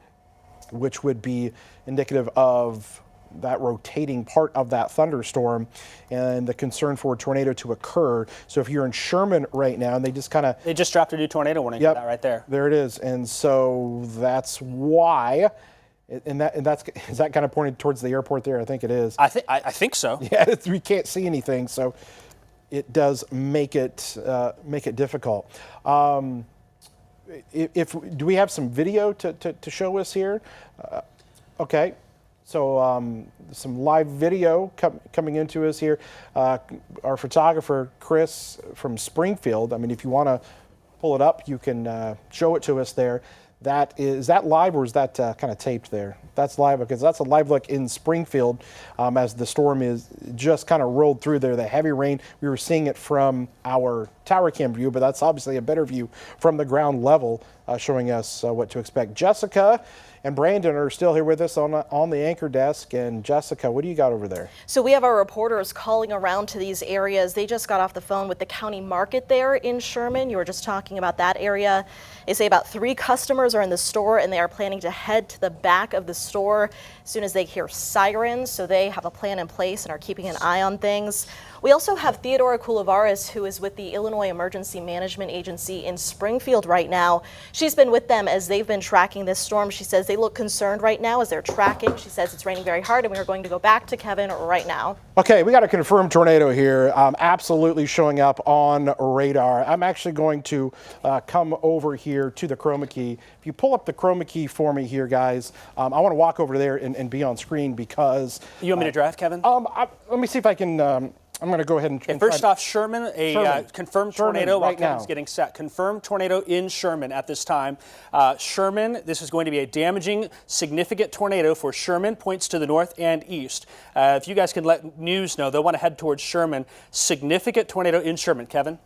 A: which would be indicative of that rotating part of that thunderstorm and the concern for a tornado to occur. So if you're in Sherman right now, and they just
B: dropped a new tornado warning for that right there.
A: There it is. And so that's why, is that kind of pointed towards the airport there? I think it is.
B: I think so.
A: Yeah, we can't see anything, so it does make it difficult. Do we have some video to show us here? Okay, so some live video coming into us here. Our photographer, Chris from Springfield, I mean, if you want to pull it up, you can show it to us there. Is that live or is that kind of taped there? That's live because that's a live look in Springfield as the storm is just kind of rolled through there. The heavy rain, we were seeing it from our tower cam view, but that's obviously a better view from the ground level showing us what to expect. Jessica and Brandon are still here with us on the anchor desk. And Jessica, what do you got over there?
F: So we have our reporters calling around to these areas. They just got off the phone with the county market there in Sherman. You were just talking about that area. They say about 3 customers are in the store, and they are planning to head to the back of the store as soon as they hear sirens. So they have a plan in place and are keeping an eye on things. We also have Theodora Coulivaris, who is with the Illinois Emergency Management Agency in Springfield right now. She's been with them as they've been tracking this storm. She says they look concerned right now as they're tracking. She says it's raining very hard, and we are going to go back to Kevin right now.
A: Okay, we got a confirmed tornado here, absolutely showing up on radar. I'm actually going to come over here to the chroma key. If you pull up the chroma key for me here, guys, I want to walk over there and be on screen because...
B: You want me to drive, Kevin?
A: Let me see if I can... I'm going to go ahead and
B: first off, Sherman, confirmed tornado
A: right
B: while
A: now.
B: Kevin's getting set. Confirmed tornado in Sherman at this time. Sherman, this is going to be a damaging, significant tornado for Sherman, points to the north and east. If you guys can let news know, they'll want to head towards Sherman. Significant tornado in Sherman. Kevin?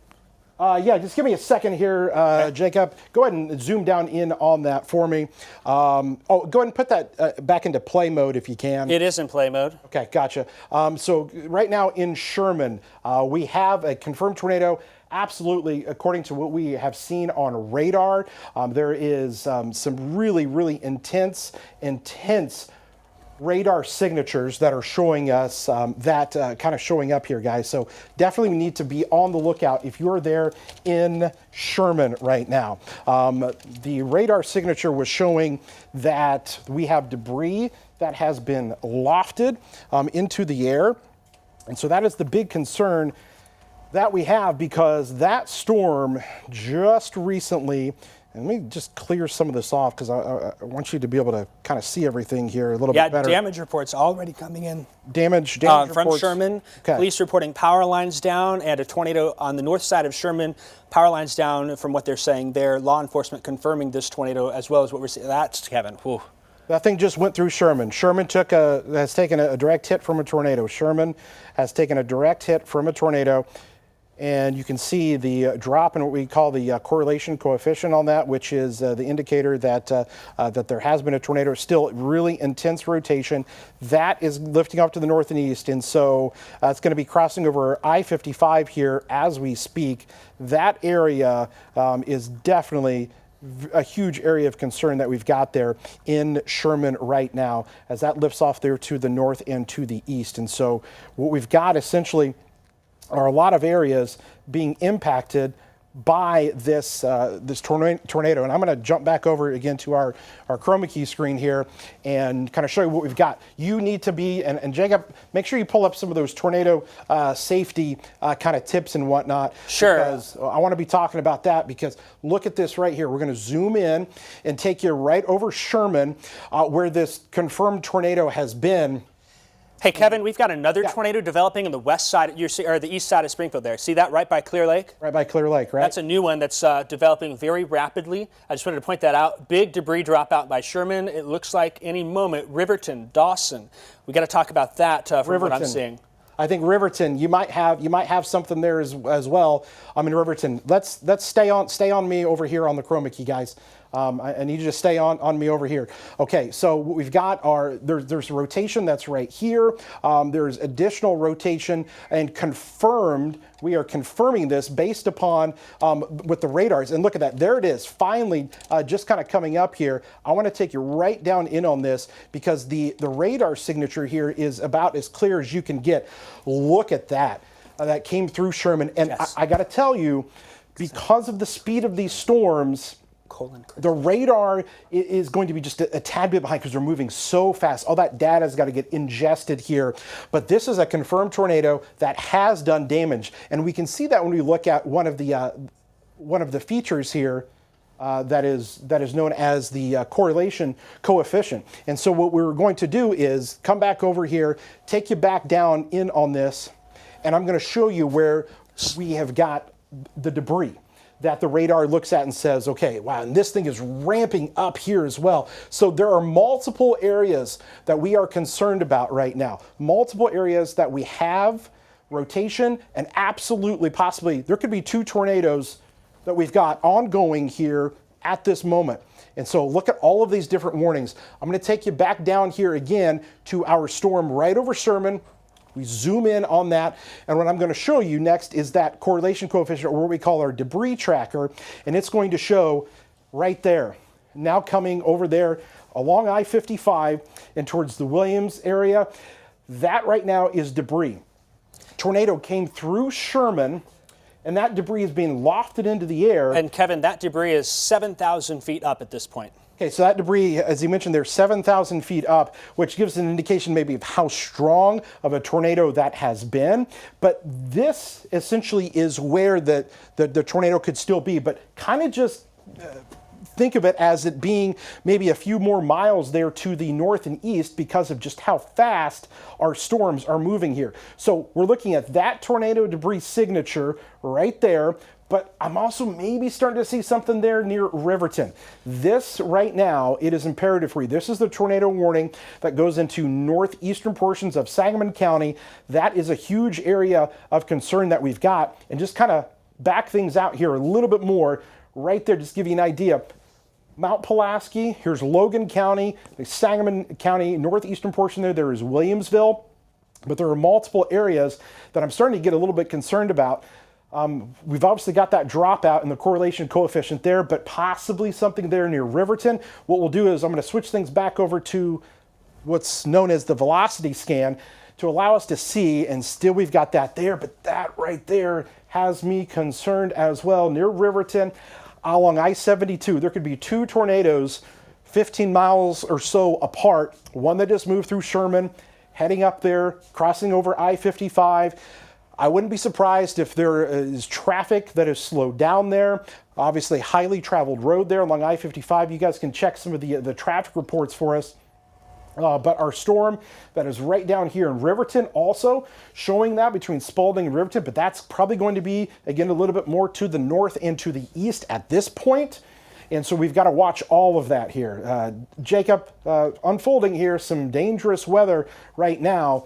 A: Yeah, just give me a second here, okay. Jacob. Go ahead and zoom down in on that for me. Go ahead and put that back into play mode if you can.
B: It is in play mode.
A: Okay, gotcha. So right now in Sherman, we have a confirmed tornado. Absolutely, according to what we have seen on radar, there is some really, really intense radar signatures that are showing us kind of showing up here, guys. So definitely we need to be on the lookout if you're there in Sherman right now. The radar signature was showing that we have debris that has been lofted into the air. And so that is the big concern that we have, because that storm just recently, and let me just clear some of this off because I want you to be able to kind of see everything here a little bit better.
B: Yeah, damage reports already coming in.
A: Damage
B: from
A: reports.
B: Sherman.
A: Okay.
B: Police reporting power lines down and a tornado on the north side of Sherman. Power lines down from what they're saying there. Law enforcement confirming this tornado as well as what we're seeing. That's Kevin. Whew.
A: That thing just went through Sherman. Sherman has taken a direct hit from a tornado. Sherman has taken a direct hit from a tornado. And you can see the drop in what we call the correlation coefficient on that, which is the indicator that that there has been a tornado. Still really intense rotation. That is lifting up to the north and east, and so it's going to be crossing over I-55 here as we speak. That area is definitely a huge area of concern that we've got there in Sherman right now, as that lifts off there to the north and to the east. And so what we've got essentially are a lot of areas being impacted by this tornado. And I'm going to jump back over again to our chroma key screen here and kind of show you what we've got. You need to be, and Jacob, make sure you pull up some of those tornado safety kind of tips and whatnot.
B: Sure.
A: Because I want to be talking about that, because look at this right here. We're going to zoom in and take you right over Sherman, where this confirmed tornado has been.
B: Hey, Kevin, we've got another tornado developing on the west side, or the east side of Springfield there. See that right by Clear Lake?
A: Right by Clear Lake, right?
B: That's a new one that's developing very rapidly. I just wanted to point that out. Big debris drop out by Sherman. It looks like any moment. Riverton, Dawson. We got to talk about that from what I'm seeing.
A: I think Riverton, you might have something there as well. I'm in Riverton. Let's stay on me over here on the chroma key, guys. I need you to stay on me over here. Okay, so what we've got are there's rotation that's right here. There's additional rotation and confirmed. We are confirming this based upon with the radars. And look at that. There it is. Finally, just kind of coming up here. I want to take you right down in on this, because the radar signature here is about as clear as you can get. Look at that. That came through Sherman. And yes. I got to tell you, because of the speed of these storms, the radar is going to be just a tad bit behind because they're moving so fast. All that data has got to get ingested here. But this is a confirmed tornado that has done damage. And we can see that when we look at one of the features here that is known as the correlation coefficient. And so what we're going to do is come back over here, take you back down in on this, and I'm going to show you where we have got the debris that the radar looks at and says, okay, wow, and this thing is ramping up here as well. So there are multiple areas that we are concerned about right now. Multiple areas that we have rotation, and absolutely, possibly, there could be 2 tornadoes that we've got ongoing here at this moment. And so look at all of these different warnings. I'm going to take you back down here again to our storm right over Sherman. We zoom in on that, and what I'm going to show you next is that correlation coefficient, or what we call our debris tracker, and it's going to show right there, now coming over there along I-55 and towards the Williams area. That right now is debris. Tornado came through Sherman, and that debris is being lofted into the air.
B: And Kevin, that debris is 7,000 feet up at this point.
A: Okay, so that debris, as you mentioned, there's 7,000 feet up, which gives an indication maybe of how strong of a tornado that has been. But this essentially is where the tornado could still be. But kind of just think of it as it being maybe a few more miles there to the north and east because of just how fast our storms are moving here. So we're looking at that tornado debris signature right there. But I'm also maybe starting to see something there near Riverton. This right now, it is imperative for you. This is the tornado warning that goes into northeastern portions of Sangamon County. That is a huge area of concern that we've got. And just kind of back things out here a little bit more right there, just give you an idea. Mount Pulaski, here's Logan County, the Sangamon County, northeastern portion there is Williamsville. But there are multiple areas that I'm starting to get a little bit concerned about. We've obviously got that dropout in the correlation coefficient there, but possibly something there near Riverton. What we'll do is I'm going to switch things back over to what's known as the velocity scan to allow us to see, and still we've got that there, but that right there has me concerned as well. Near Riverton, along I-72, there could be two tornadoes 15 miles or so apart, one that just moved through Sherman, heading up there, crossing over I-55. I wouldn't be surprised if there is traffic that is slowed down there. Obviously, highly traveled road there along I-55. You guys can check some of the traffic reports for us. But our storm that is right down here in Riverton also showing that between Spalding and Riverton, but that's probably going to be, again, a little bit more to the north and to the east at this point. And so we've got to watch all of that here. Jacob, unfolding here, some dangerous weather right now.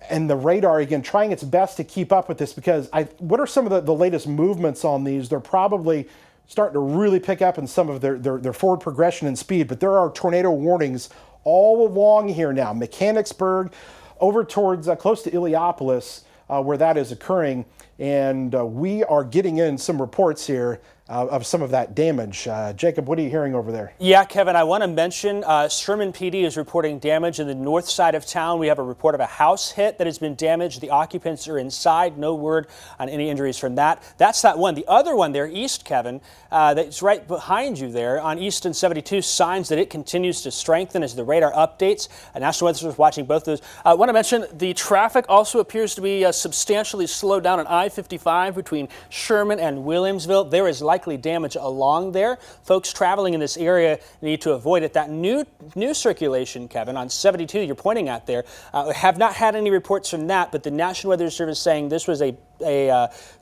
A: And the radar, again, trying its best to keep up with this because what are some of the latest movements on these? They're probably starting to really pick up in some of their forward progression and speed, but there are tornado warnings all along here now. Mechanicsburg, over towards close to Illiopolis, where that is occurring. And we are getting in some reports here of some of that damage. Jacob, what are you hearing over there?
B: Yeah, Kevin, I want to mention Sherman PD is reporting damage in the north side of town. We have a report of a house hit that has been damaged. The occupants are inside. No word on any injuries from that. That's that one. The other one there, east, Kevin, that's right behind you there on East and 72, signs that it continues to strengthen as the radar updates. National Weather Service is watching both those. I want to mention the traffic also appears to be substantially slowed down on I-55 between Sherman and Williamsville. There is likely damage along there. Folks traveling in this area need to avoid it. That new circulation, Kevin, on 72 you're pointing at there, have not had any reports from that, but the National Weather Service saying this was a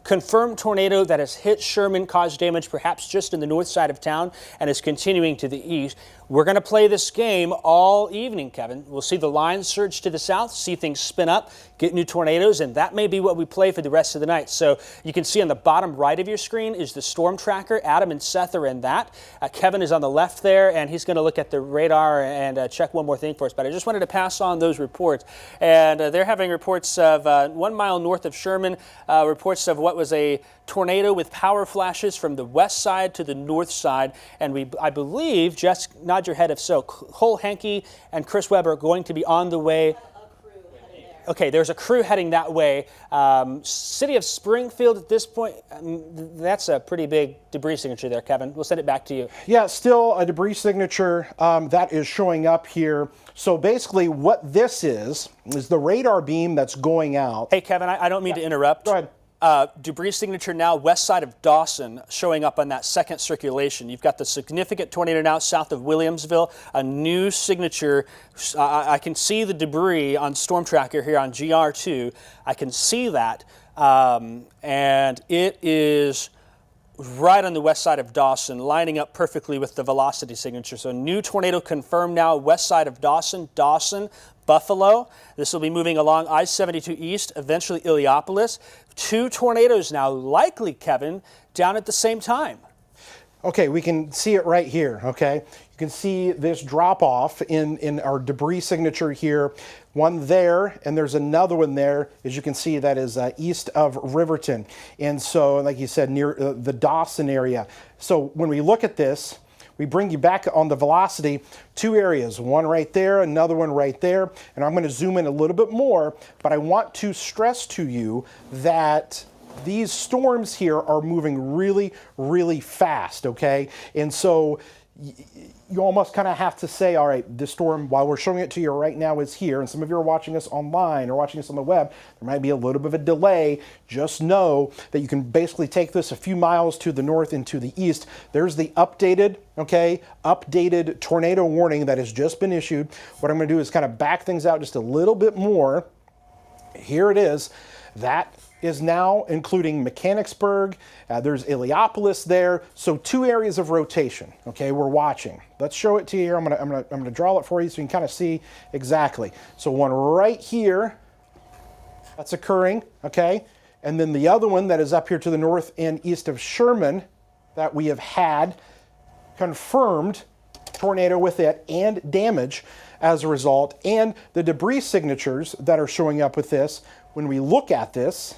B: confirmed tornado that has hit Sherman, caused damage perhaps just in the north side of town, and is continuing to the east. We're going to play this game all evening, Kevin. We'll see the lines surge to the south, see things spin up, get new tornadoes, and that may be what we play for the rest of the night. So you can see on the bottom right of your screen is the storm tracker. Adam and Seth are in that. Kevin is on the left there, and he's going to look at the radar and check one more thing for us. But I just wanted to pass on those reports. And they're having reports of 1 mile north of Sherman, reports of what was a tornado with power flashes from the west side to the north side. And I believe, Jess, nod your head if so, Cole Henke and Chris Webber are going to be on the way. Okay, there's a crew heading that way. City of Springfield at this point, that's a pretty big debris signature there, Kevin. We'll send it back to you.
A: Yeah, still a debris signature that is showing up here. So basically what this is the radar beam that's going out.
B: Hey, Kevin, I don't mean to interrupt.
A: Go ahead.
B: Debris signature now west side of Dawson showing up on that second circulation. You've got the significant tornado now south of Williamsville, a new signature. I can see the debris on Storm Tracker here on GR2. I can see that, and it is right on the west side of Dawson, lining up perfectly with the velocity signature. So new tornado confirmed now west side of Dawson, Buffalo. This will be moving along I-72 east, eventually Illiopolis. Two tornadoes now likely, Kevin, down at the same time.
A: Okay, we can see it right here, okay? You can see this drop off in our debris signature here. One there, and there's another one there, as you can see, that is east of Riverton. And so, like you said, near the Dawson area. So when we look at this, we bring you back on the velocity, two areas, one right there, another one right there. And I'm going to zoom in a little bit more, but I want to stress to you that these storms here are moving really, really fast, okay? And so you almost kind of have to say, all right, this storm, while we're showing it to you right now, is here. And some of you are watching us online or watching us on the web. There might be a little bit of a delay. Just know that you can basically take this a few miles to the north and to the east. There's the updated tornado warning that has just been issued. What I'm going to do is kind of back things out just a little bit more. Here it is. That is now including Mechanicsburg. There's Illiopolis there. So two areas of rotation. Okay, we're watching. Let's show it to you here. I'm gonna draw it for you so you can kind of see exactly. So one right here, that's occurring. Okay, and then the other one that is up here to the north and east of Sherman, that we have had confirmed tornado with it and damage as a result, and the debris signatures that are showing up with this. When we look at this,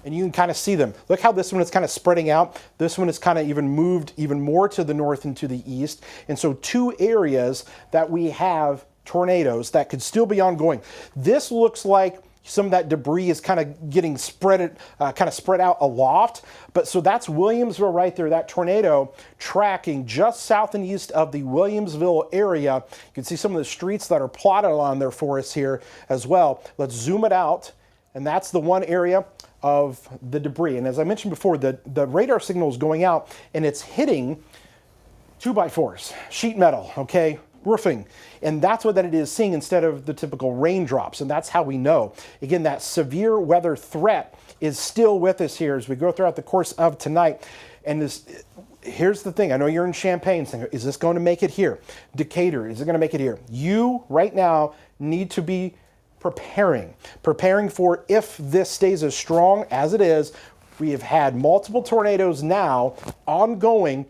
A: and you can kind of see them. Look how this one is kind of spreading out. This one is kind of even moved even more to the north and to the east. And so two areas that we have tornadoes that could still be ongoing. This looks like some of that debris is kind of getting spread out aloft. But so that's Williamsville right there, that tornado tracking just south and east of the Williamsville area. You can see some of the streets that are plotted on there for us here as well. Let's zoom it out. And that's the one area of the debris. And as I mentioned before, the radar signal is going out and it's hitting 2x4s, sheet metal, okay, roofing. And that's what that it is seeing instead of the typical raindrops. And that's how we know. Again, that severe weather threat is still with us here as we go throughout the course of tonight. And here's the thing. I know you're in Champaign saying, is this going to make it here? Decatur, is it going to make it here? You right now need to be preparing for if this stays as strong as it is. We have had multiple tornadoes now ongoing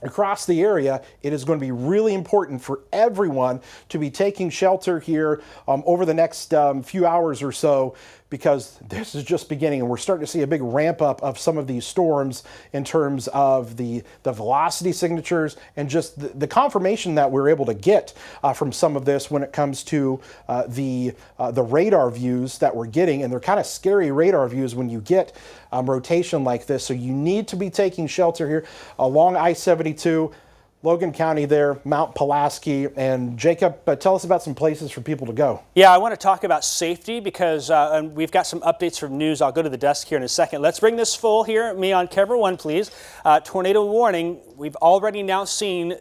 A: across the area. It is going to be really important for everyone to be taking shelter here over the next few hours or so, because this is just beginning and we're starting to see a big ramp up of some of these storms in terms of the velocity signatures and just the confirmation that we're able to get from some of this when it comes to the radar views that we're getting. And they're kind of scary radar views when you get rotation like this. So you need to be taking shelter here along I-72. Logan County there, Mount Pulaski. And Jacob, tell us about some places for people to go.
B: Yeah, I want to talk about safety because we've got some updates from news. I'll go to the desk here in a second. Let's bring this full here. Me on camera one, please. Tornado warning. We've already now seen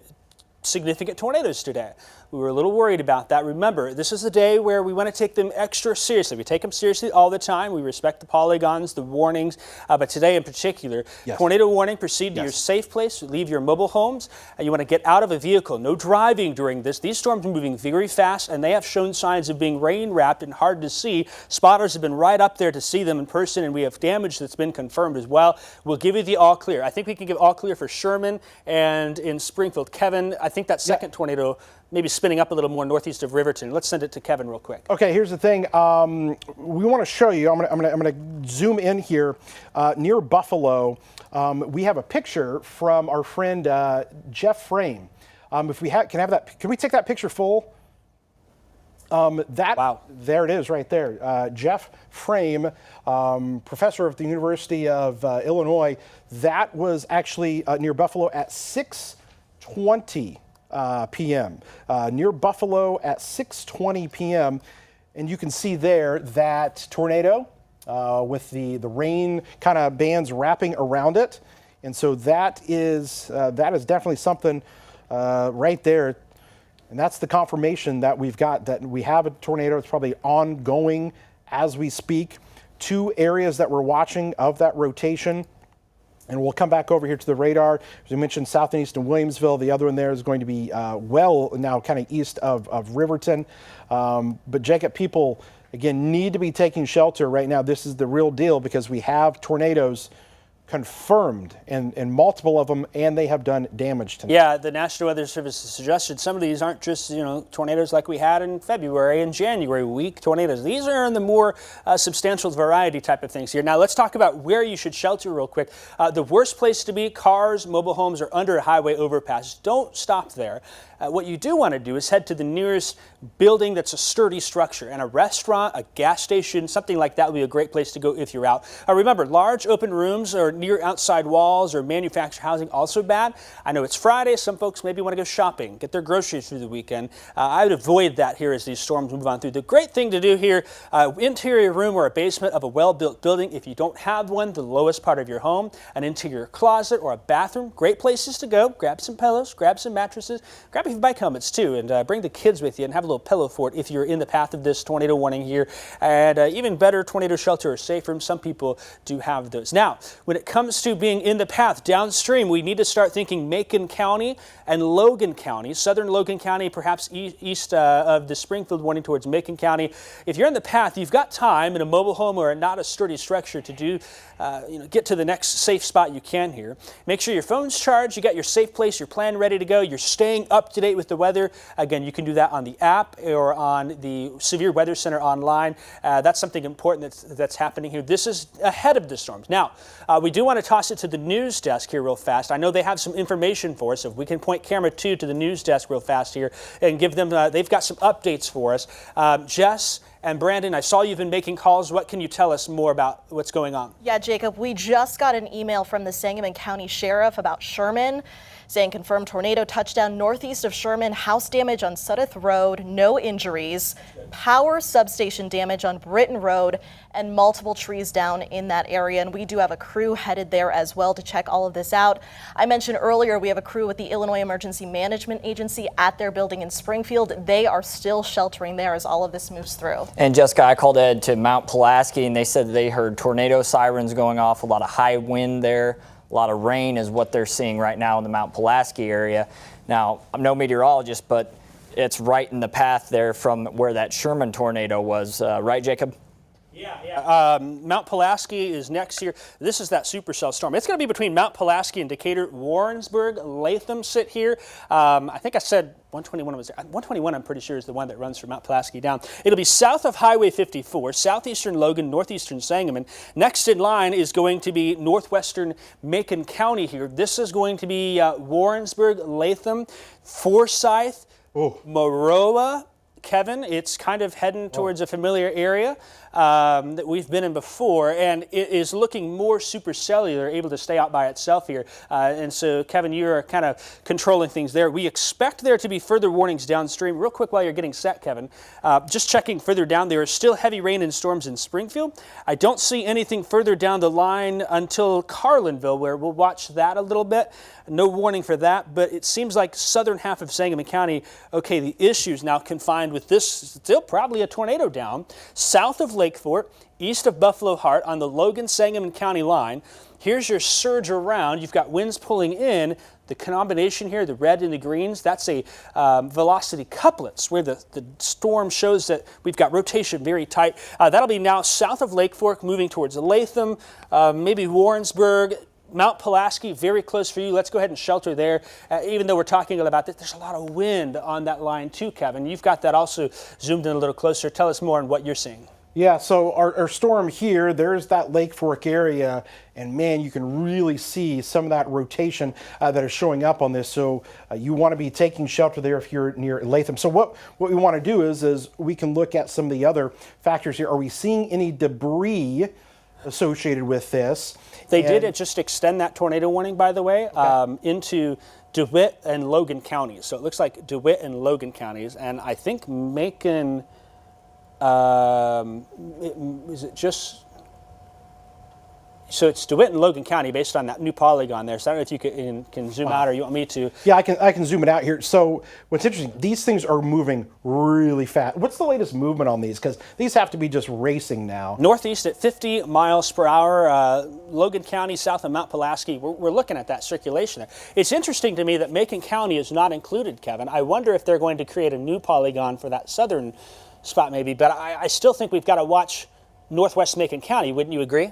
B: significant tornadoes today. We were a little worried about that. Remember, this is the day where we want to take them extra seriously. We take them seriously all the time. We respect the polygons, the warnings, but today in particular, yes. Tornado warning, proceed to your safe place, leave your mobile homes. You want to get out of a vehicle. No driving during this. These storms are moving very fast, and they have shown signs of being rain-wrapped and hard to see. Spotters have been right up there to see them in person, and we have damage that's been confirmed as well. We'll give you the all clear. I think we can give all clear for Sherman and in Springfield. Kevin, I think that second tornado maybe spinning up a little more northeast of Riverton. Let's send it to Kevin real quick.
A: Okay, here's the thing. We want to show you. I'm gonna zoom in here near Buffalo. We have a picture from our friend Jeff Frame. If we can have that, can we take that picture full? Wow. There it is right there. Jeff Frame, professor of the University of Illinois. That was actually near Buffalo at 6:20 p.m. Near Buffalo at 6:20 p.m. And you can see there that tornado with the rain kind of bands wrapping around it. And so that is definitely something right there. And that's the confirmation that we've got that we have a tornado. It's probably ongoing as we speak. Two areas that we're watching of that rotation. And we'll come back over here to the radar. As we mentioned, south and east in Williamsville. The other one there is going to be well now kind of east of Riverton. But Jacob, people, again, need to be taking shelter right now. This is the real deal because we have tornadoes confirmed and multiple of them, and they have done damage tonight.
B: Yeah, the National Weather Service has suggested some of these aren't just, tornadoes like we had in February and January, weak tornadoes. These are in the more substantial variety type of things here. Now, let's talk about where you should shelter real quick. The worst place to be, cars, mobile homes, or under a highway overpass. Don't stop there. What you do want to do is head to the nearest building that's a sturdy structure, and a restaurant, a gas station, something like that would be a great place to go if you're out. Remember, large open rooms or near outside walls or manufactured housing also bad. I know it's Friday. Some folks maybe want to go shopping, get their groceries through the weekend. I would avoid that here as these storms move on through. The great thing to do here, interior room or a basement of a well-built building. If you don't have one, the lowest part of your home, an interior closet or a bathroom, great places to go. Grab some pillows, grab some mattresses, grab your bike helmets too, and bring the kids with you and have a little pillow fort if you're in the path of this tornado warning here. And even better, tornado shelter or safe room. Some people do have those. Now, when it comes to being in the path downstream, we need to start thinking Macon County and Logan County, southern Logan County, perhaps east of the Springfield warning towards Macon County. If you're in the path, you've got time in a mobile home or not a sturdy structure to do, get to the next safe spot you can here. Make sure your phone's charged, you got your safe place, your plan ready to go, you're staying up to date with the weather. Again, you can do that on the app or on the Severe Weather Center online. That's something important that's happening here. This is ahead of the storms. Now, we do want to toss it to the news desk here real fast. I know they have some information for us. If we can point camera 2 to the news desk real fast here and give them, they've got some updates for us. Jess and Brandon, I saw you've been making calls. What can you tell us more about what's going on?
F: Yeah, Jacob, we just got an email from the Sangamon County Sheriff about Sherman, saying confirmed tornado touchdown northeast of Sherman, house damage on Sudeth Road, no injuries, power substation damage on Britton Road, and multiple trees down in that area. And we do have a crew headed there as well to check all of this out. I mentioned earlier we have a crew with the Illinois Emergency Management Agency at their building in Springfield. They are still sheltering there as all of this moves through.
E: And Jessica, I called Ed to Mount Pulaski, and they said they heard tornado sirens going off, a lot of high wind there. A lot of rain is what they're seeing right now in the Mount Pulaski area. Now, I'm no meteorologist, but it's right in the path there from where that Sherman tornado was, right, Jacob?
B: Yeah. Mount Pulaski is next here. This is that supercell storm. It's going to be between Mount Pulaski and Decatur. Warrensburg, Latham sit here. I think I said 121 was there. 121, I'm pretty sure, is the one that runs from Mount Pulaski down. It'll be south of Highway 54, southeastern Logan, northeastern Sangamon. Next in line is going to be northwestern Macon County here. This is going to be Warrensburg, Latham, Forsyth, Maroa. Kevin, it's kind of heading towards a familiar area that we've been in before, and it is looking more supercellular, able to stay out by itself here. And so, Kevin, you're kind of controlling things there. We expect there to be further warnings downstream. Real quick while you're getting set, Kevin, just checking further down, there is still heavy rain and storms in Springfield. I don't see anything further down the line until Carlinville, where we'll watch that a little bit. No warning for that, but it seems like southern half of Sangamon County, okay, the issue's now confined with this, still probably a tornado down, south of Lake Fort, east of Buffalo Heart on the Logan-Sangamon County line. Here's your surge around. You've got winds pulling in. The combination here, the red and the greens, that's a velocity couplets where the storm shows that we've got rotation very tight. That'll be now south of Lake Fork, moving towards Latham, maybe Warrensburg, Mount Pulaski, very close for you. Let's go ahead and shelter there. Even though we're talking about this, there's a lot of wind on that line too, Kevin. You've got that also zoomed in a little closer. Tell us more on what you're seeing.
A: Yeah, so our storm here, there's that Lake Fork area, and man, you can really see some of that rotation that is showing up on this. So you want to be taking shelter there if you're near Latham. So what we want to do is we can look at some of the other factors here. Are we seeing any debris associated with this?
B: They did just extend that tornado warning, by the way, into DeWitt and Logan counties. So it looks like DeWitt and Logan counties, and I think Macon, is it just, so it's DeWitt and Logan County based on that new polygon there. So I don't know if you can zoom out or you want me to.
A: Yeah, I can zoom it out here. So what's interesting, these things are moving really fast. What's the latest movement on these? Because these have to be just racing now.
B: Northeast at 50 miles per hour, Logan County, south of Mount Pulaski. We're looking at that circulation there. It's interesting to me that Macon County is not included, Kevin. I wonder if they're going to create a new polygon for that southern spot maybe, but I still think we've got to watch northwest Macon County. Wouldn't you agree?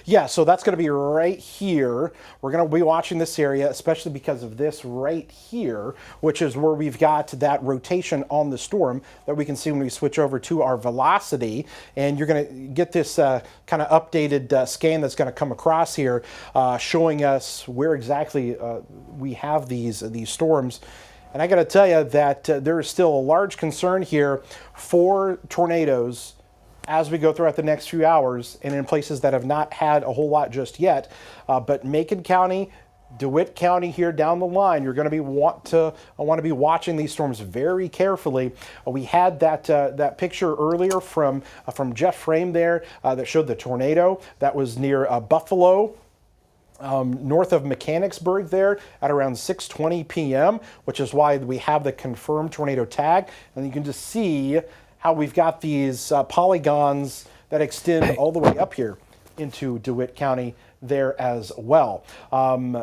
A: Yeah, so that's going to be right here. We're going to be watching this area, especially because of this right here, which is where we've got that rotation on the storm that we can see when we switch over to our velocity. And you're going to get this kind of updated scan that's going to come across here, showing us where exactly we have these storms. And I got to tell you that there is still a large concern here for tornadoes as we go throughout the next few hours, and in places that have not had a whole lot just yet. But Macon County, DeWitt County here down the line, you're going to want to be watching these storms very carefully. We had that picture earlier from Jeff Frame there that showed the tornado that was near Buffalo. North of Mechanicsburg there at around 6:20 p.m., which is why we have the confirmed tornado tag. And you can just see how we've got these polygons that extend all the way up here into DeWitt County there as well. I'm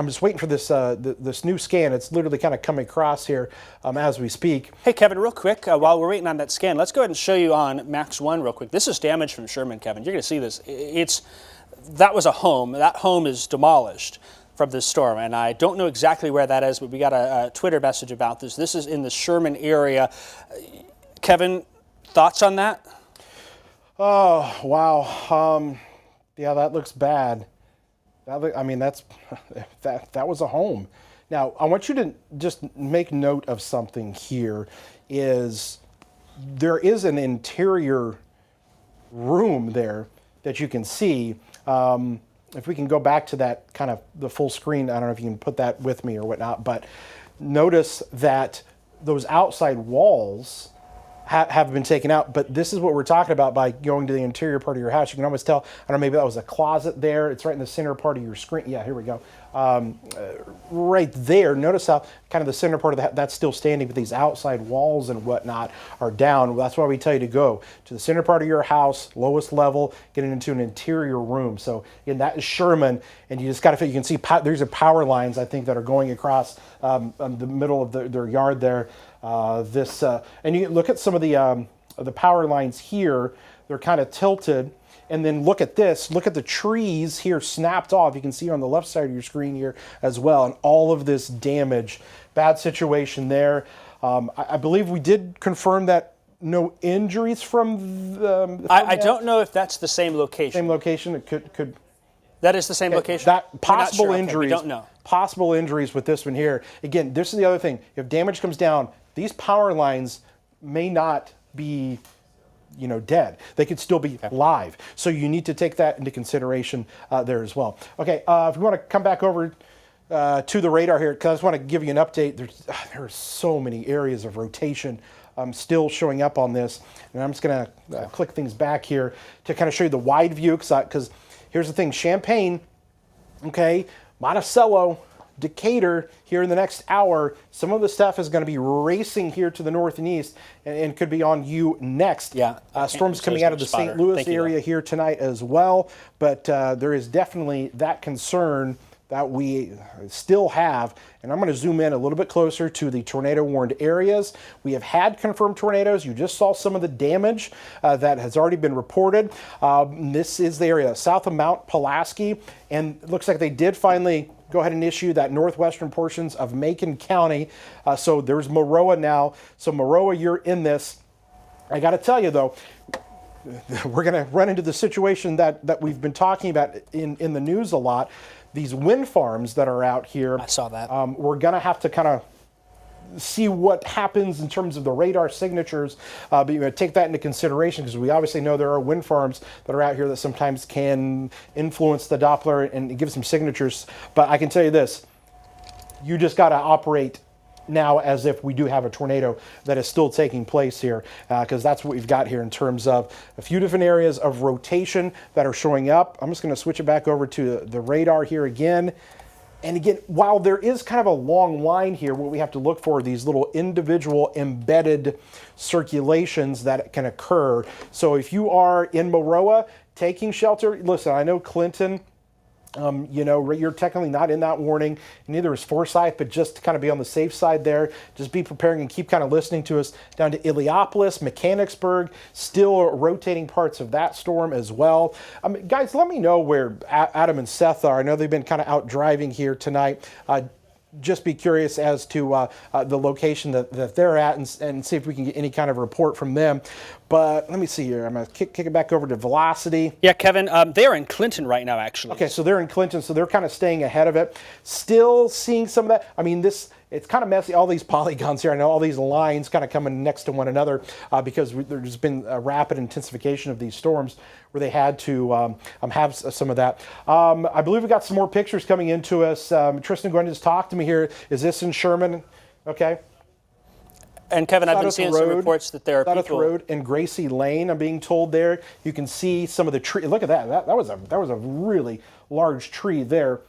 A: just waiting for this this new scan. It's literally kind of coming across here as we speak.
B: Hey, Kevin, real quick, while we're waiting on that scan, let's go ahead and show you on Max 1 real quick. This is damage from Sherman, Kevin. You're going to see this. That was a home. That home is demolished from this storm, and I don't know exactly where that is, but we got a Twitter message about this. This is in the Sherman area. Kevin, thoughts on that?
A: Oh, wow. Yeah, that looks bad. That was a home. Now, I want you to just make note of something here. There is an interior room there that you can see. If we can go back to that kind of the full screen, I don't know if you can put that with me or whatnot, but notice that those outside walls have been taken out, but this is what we're talking about by going to the interior part of your house. You can almost tell, I don't know, maybe that was a closet there. It's right in the center part of your screen. Yeah, here we go. Right there, notice how kind of the center part of that's still standing, but these outside walls and whatnot are down. That's why we tell you to go to the center part of your house, lowest level, getting into an interior room. So again, that is Sherman, and you just got to, you can see there's a power lines, I think, that are going across the middle of their yard there. And you look at some of the power lines here, they're kind of tilted. And then look at this, look at the trees here snapped off. You can see on the left side of your screen here as well. And all of this damage, bad situation there. I believe we did confirm that no injuries from the...
B: I don't know if that's the same location.
A: Same location, it could...
B: That is the same location?
A: That possible
B: sure.
A: injuries.
B: Okay, we don't know.
A: Possible injuries with this one here. Again, this is the other thing. If damage comes down, these power lines may not be, dead. They could still be live. So you need to take that into consideration there as well. Okay, if we want to come back over to the radar here, because I just want to give you an update. There are so many areas of rotation still showing up on this. And I'm just going to click things back here to kind of show you the wide view, because here's the thing, Champaign, okay, Monticello, Decatur here in the next hour. Some of the stuff is going to be racing here to the north and east and could be on you next.
B: Yeah.
A: Storms coming out of the St. Louis area here tonight as well. But there is definitely that concern that we still have. And I'm going to zoom in a little bit closer to the tornado warned areas. We have had confirmed tornadoes. You just saw some of the damage that has already been reported. This is the area south of Mount Pulaski, and it looks like they did finally go ahead and issue that northwestern portions of Macon County. So there's Maroa now. So Maroa, you're in this. I got to tell you though, we're going to run into the situation that we've been talking about in the news a lot. These wind farms that are out here.
B: I saw that.
A: We're going to have to kind of see what happens in terms of the radar signatures, but you take that into consideration, because we obviously know there are wind farms that are out here that sometimes can influence the Doppler and give some signatures. But I can tell you this, you just got to operate now as if we do have a tornado that is still taking place here, because that's what we've got here in terms of a few different areas of rotation that are showing up. I'm just going to switch it back over to the radar here again. And again, while there is kind of a long line here, what we have to look for are these little individual embedded circulations that can occur. So if you are in Maroa taking shelter, listen, I know Clinton You know, you're technically not in that warning, neither is Forsyth, but just to kind of be on the safe side there, just be preparing and keep kind of listening to us down to Illiopolis, Mechanicsburg, still rotating parts of that storm as well. Guys, let me know where Adam and Seth are. I know they've been kind of out driving here tonight. Just be curious as to the location that they're at and see if we can get any kind of report from them. But let me see here. I'm going to kick it back over to Velocity.
B: Yeah, Kevin, they're in Clinton right now, actually.
A: Okay, so they're in Clinton, so they're kind of staying ahead of it. Still seeing some of that. I mean, it's kind of messy, all these polygons here. I know all these lines kind of coming next to one another because there's been a rapid intensification of these storms where they had to have some of that. I believe we got some more pictures coming into us. Tristan, go ahead and just talk to me here. Is this in Sherman? Okay.
B: And Kevin, I've been seeing some reports that there are people.
A: Road and Gracie Lane, I'm being told there. You can see some of the tree. Look at that. That was a really large tree there.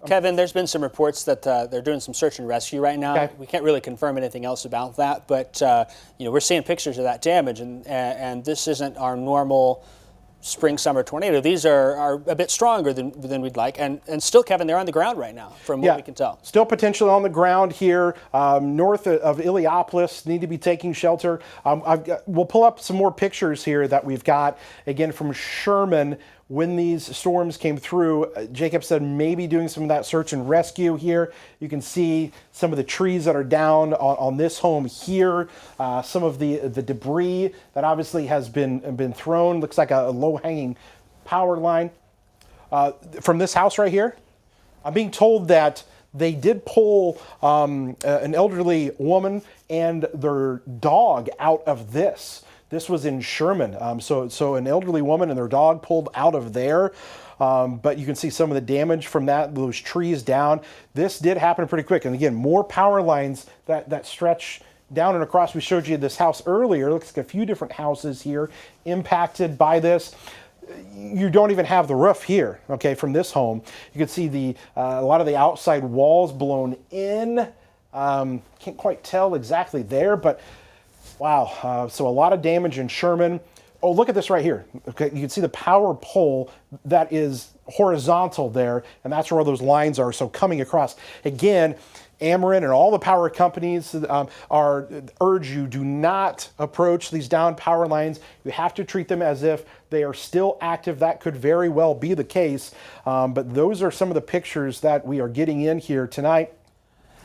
B: Kevin, there's been some reports that they're doing some search and rescue right now.
A: Okay.
B: We can't really confirm anything else about that, but we're seeing pictures of that damage, and this isn't our normal spring summer tornado. These are a bit stronger than we'd like, and still, Kevin, they're on the ground right now, from what we can tell.
A: Still potentially on the ground here, north of Illiopolis. Need to be taking shelter. We'll pull up some more pictures here that we've got again from Sherman. When these storms came through, Jacob said maybe doing some of that search and rescue here. You can see some of the trees that are down on this home here. Some of the debris that obviously has been thrown. Looks like a low-hanging power line. From this house right here, I'm being told that they did pull an elderly woman and their dog out of this. This was in Sherman. So an elderly woman and their dog pulled out of there. But you can see some of the damage from those trees down. This did happen pretty quick. And again, more power lines that stretch down and across. We showed you this house earlier. It looks like a few different houses here impacted by this. You don't even have the roof here, okay, from this home. You can see a lot of the outside walls blown in. Can't quite tell exactly there, but wow, so a lot of damage in Sherman. Oh, look at this right here. Okay, you can see the power pole that is horizontal there, and that's where those lines are. So coming across. Again, Ameren and all the power companies urge you, do not approach these down power lines. You have to treat them as if they are still active. That could very well be the case. But those are some of the pictures that we are getting in here tonight.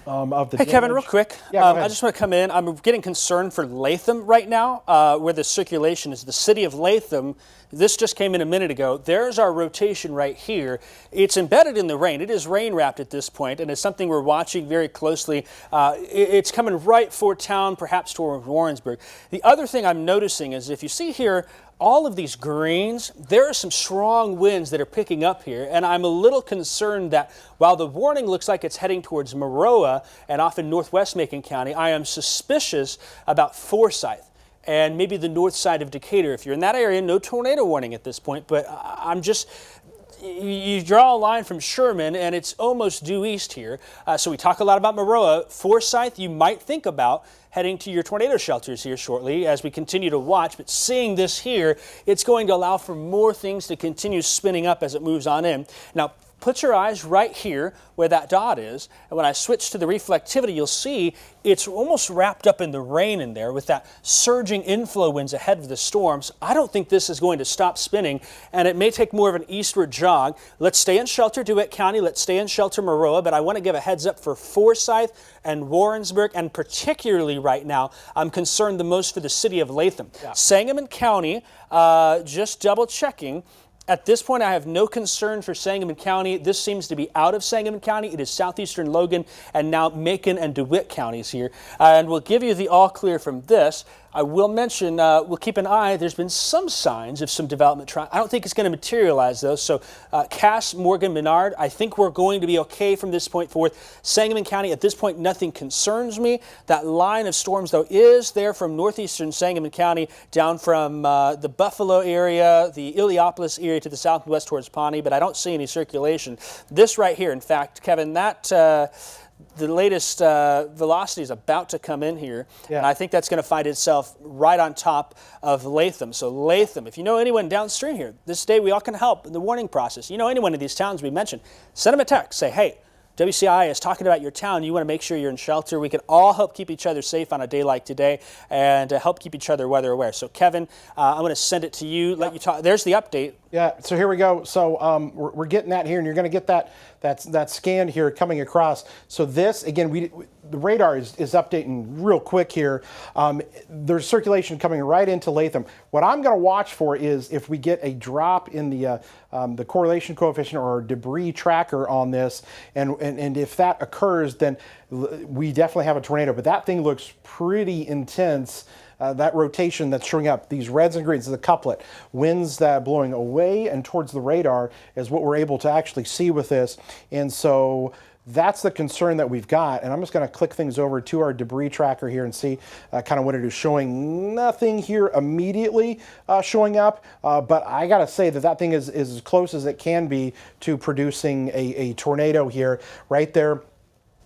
A: Hey,
B: Kevin, real quick.
A: Yeah,
B: I just want to come in. I'm getting concerned for Latham right now, where the circulation is. The city of Latham, this just came in a minute ago. There's our rotation right here. It's embedded in the rain. It is rain wrapped at this point, and it's something we're watching very closely. It's coming right for town, perhaps toward Warrensburg. The other thing I'm noticing is if you see here, all of these greens, there are some strong winds that are picking up here, and I'm a little concerned that while the warning looks like it's heading towards Maroa and off in northwest Macon County, I am suspicious about Forsyth and maybe the north side of Decatur. If you're in that area, no tornado warning at this point, but I'm just... You draw a line from Sherman, and it's almost due east here. So we talk a lot about Maroa. Forsyth, you might think about heading to your tornado shelters here shortly as we continue to watch. But seeing this here, it's going to allow for more things to continue spinning up as it moves on in. Now, put your eyes right here where that dot is, and when I switch to the reflectivity, you'll see it's almost wrapped up in the rain in there with that surging inflow winds ahead of the storms. I don't think this is going to stop spinning, and it may take more of an eastward jog. Let's stay in shelter DeWitt County, let's stay in shelter Maroa, but I want to give a heads up for Forsyth and Warrensburg, and particularly right now, I'm concerned the most for the city of Latham. Yeah. Sangamon County, just double checking, at this point, I have no concern for Sangamon County. This seems to be out of Sangamon County. It is southeastern Logan and now Macon and DeWitt counties here. And we'll give you the all clear from this. I will mention, we'll keep an eye. There's been some signs of some development. I don't think it's going to materialize, though. So Cass, Morgan, Menard, I think we're going to be okay from this point forth. Sangamon County, at this point, nothing concerns me. That line of storms, though, is there from northeastern Sangamon County down from the Buffalo area, the Illiopolis area to the southwest towards Pawnee, but I don't see any circulation. This right here, in fact, Kevin, the latest velocity is about to come in here, and I think that's going to find itself right on top of Latham. So Latham, if you know anyone downstream here, this day we all can help in the warning process. You know anyone in these towns we mentioned, send them a text. Say, hey, WCI is talking about your town. You want to make sure you're in shelter. We can all help keep each other safe on a day like today and help keep each other weather aware. So, Kevin, I'm going to send it to you, let you talk. There's the update.
A: Yeah, so here we go. So we're getting that here, and you're going to get that scan here coming across. So this, again, the radar is updating real quick here. There's circulation coming right into Latham. What I'm going to watch for is if we get a drop in the correlation coefficient or debris tracker on this, and if that occurs, then we definitely have a tornado. But that thing looks pretty intense. That rotation that's showing up, these reds and greens, the couplet, winds that blowing away and towards the radar is what we're able to actually see with this. And so that's the concern that we've got. And I'm just going to click things over to our debris tracker here and see kind of what it is showing. Nothing here immediately showing up, but I got to say that thing is as close as it can be to producing a tornado here, right there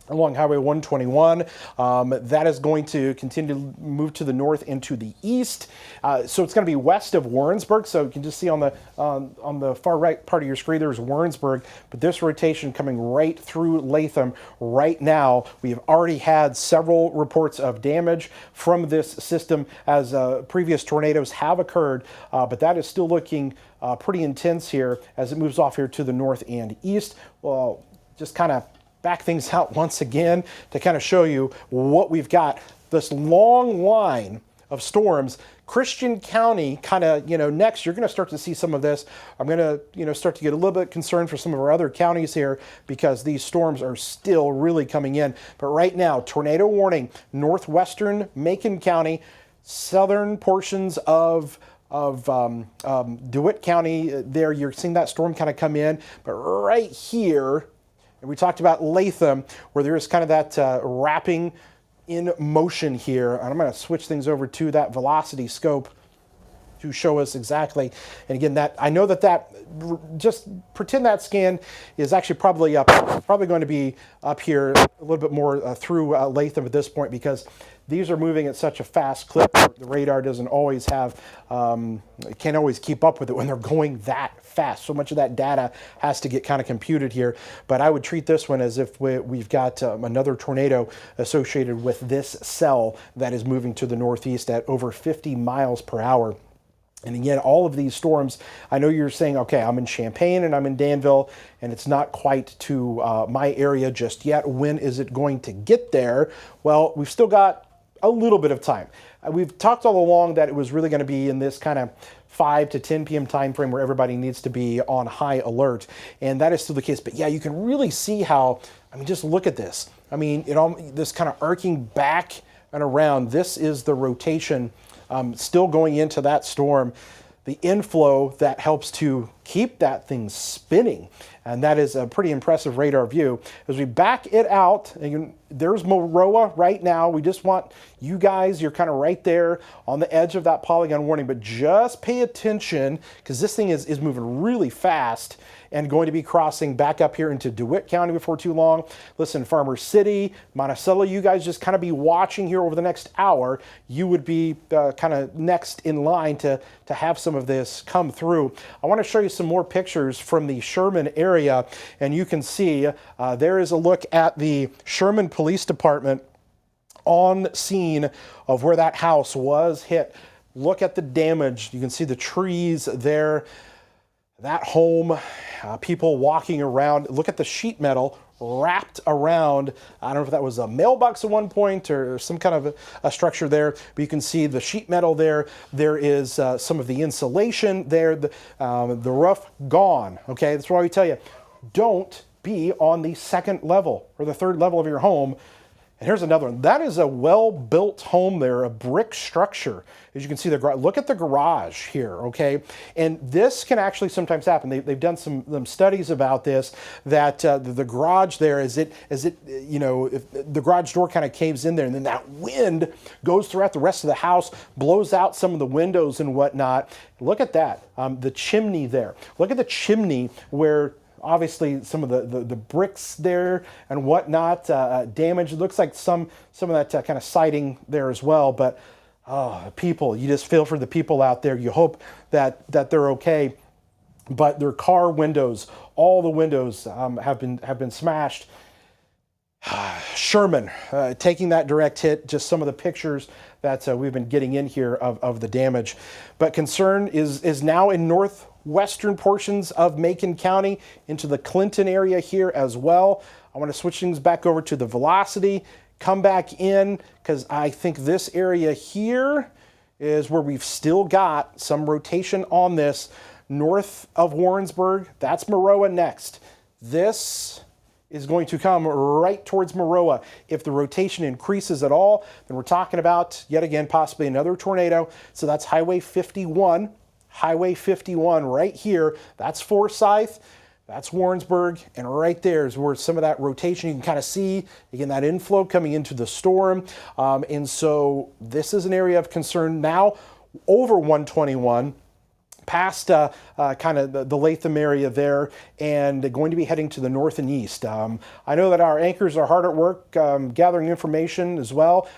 A: along Highway 121. That is going to continue to move to the north and to the east. So it's going to be west of Warrensburg. So you can just see on the far right part of your screen, there's Warrensburg. But this rotation coming right through Latham right now. We've already had several reports of damage from this system as previous tornadoes have occurred. But that is still looking pretty intense here as it moves off here to the north and east. Well, just kind of back things out once again to kind of show you what we've got. This long line of storms. Christian County kind of, next you're going to start to see some of this. I'm going to, start to get a little bit concerned for some of our other counties here because these storms are still really coming in. But right now, tornado warning, northwestern Macon County, southern portions of DeWitt County. There you're seeing that storm kind of come in. But right here, and we talked about Latham, where there is kind of that wrapping in motion here. And I'm going to switch things over to that velocity scope to show us exactly. And again, I know that just pretend that scan is actually probably going to be up here a little bit more through Latham at this point because these are moving at such a fast clip. The radar doesn't always have, it can't always keep up with it when they're going that fast. So much of that data has to get kind of computed here. But I would treat this one as if we've got another tornado associated with this cell that is moving to the northeast at over 50 miles per hour. And again, all of these storms, I know you're saying, okay, I'm in Champaign and I'm in Danville, and it's not quite to my area just yet. When is it going to get there? Well, we've still got a little bit of time. We've talked all along that it was really going to be in this kind of 5 to 10 p.m. time frame where everybody needs to be on high alert, and that is still the case. But yeah, you can really see how, just look at this. This kind of arcing back and around, this is the rotation still going into that storm. The inflow that helps to keep that thing spinning. And that is a pretty impressive radar view. As we back it out, there's Maroa right now. We just want you guys, you're kind of right there on the edge of that polygon warning, but just pay attention because this thing is moving really fast and going to be crossing back up here into DeWitt County before too long. Listen, Farmer City, Monticello, you guys just kind of be watching here over the next hour. You would be kind of next in line to have some of this come through. I want to show you some more pictures from the Sherman area, and you can see there is a look at the Sherman Police Department on scene of where that house was hit. Look at the damage. You can see the trees there. That home, people walking around. Look at the sheet metal wrapped around. I don't know if that was a mailbox at one point or some kind of a structure there, but you can see the sheet metal there. There is some of the insulation there. The roof gone. Okay, that's why we tell you, don't be on the second level or the third level of your home. And here's another one. That is a well-built home there, a brick structure. As you can see, look at the garage here, okay? And this can actually sometimes happen. They've done some studies about this, that the garage there, if the garage door kind of caves in there, and then that wind goes throughout the rest of the house, blows out some of the windows and whatnot. Look at that, the chimney there. Look at the chimney where obviously some of the bricks there and whatnot damaged. It looks like some of that kind of siding there as well. But people, you just feel for the people out there. You hope that they're okay. But their car windows, all the windows have been smashed. Sherman taking that direct hit, just some of the pictures that we've been getting in here of the damage. But concern is now in northwestern portions of Macon County into the Clinton area here as well. I want to switch things back over to the velocity, come back in, because I think this area here is where we've still got some rotation on this. North of Warrensburg, that's Maroa next. This is going to come right towards Maroa. If the rotation increases at all, then we're talking about, yet again, possibly another tornado. So that's Highway 51. Highway 51 right here. That's Forsyth. That's Warrensburg. And right there is where some of that rotation, you can kind of see, again, that inflow coming into the storm. And so this is an area of concern now over 121. Past kind of the Latham area there, and going to be heading to the north and east. I know that our anchors are hard at work gathering information as well.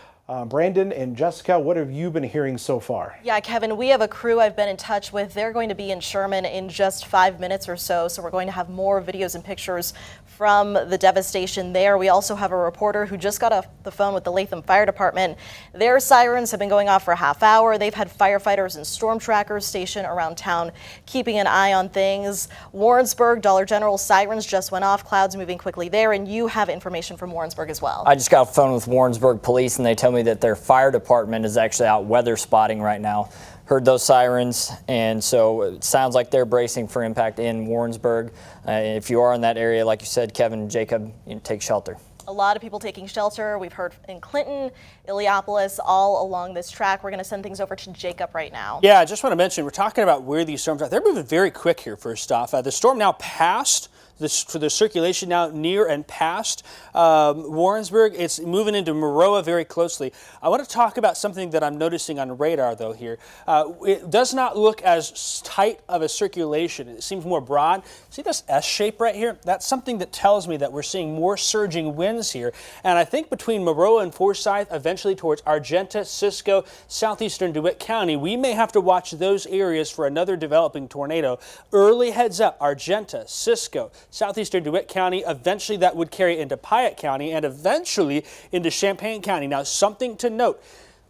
A: Brandon and Jessica, what have you been hearing so far?
F: Yeah, Kevin, we have a crew I've been in touch with. They're going to be in Sherman in just 5 minutes or so, so we're going to have more videos and pictures from the devastation there. We also have a reporter who just got off the phone with the Latham Fire Department. Their sirens have been going off for a half hour. They've had firefighters and storm trackers stationed around town, keeping an eye on things. Warrensburg, Dollar General sirens just went off, clouds moving quickly there, and you have information from Warrensburg as well.
E: I just got off the phone with Warrensburg Police, and they tell me that their fire department is actually out weather spotting right now. Heard those sirens, and so it sounds like they're bracing for impact in Warrensburg. If you are in that area, like you said, Kevin, Jacob, take shelter.
F: A lot of people taking shelter. We've heard in Clinton, Illiopolis, all along this track. We're going to send things over to Jacob right now.
B: Yeah, I just want to mention, we're talking about where these storms are. They're moving very quick here, first off. The storm now passed. For the circulation now near and past Warrensburg. It's moving into Maroa very closely. I want to talk about something that I'm noticing on radar, though, here. It does not look as tight of a circulation. It seems more broad. See this S shape right here? That's something that tells me that we're seeing more surging winds here. And I think between Maroa and Forsyth, eventually towards Argenta, Cisco, southeastern DeWitt County, we may have to watch those areas for another developing tornado. Early heads up, Argenta, Cisco, southeastern DeWitt County. Eventually that would carry into Piatt County and eventually into Champaign County. Now, something to note,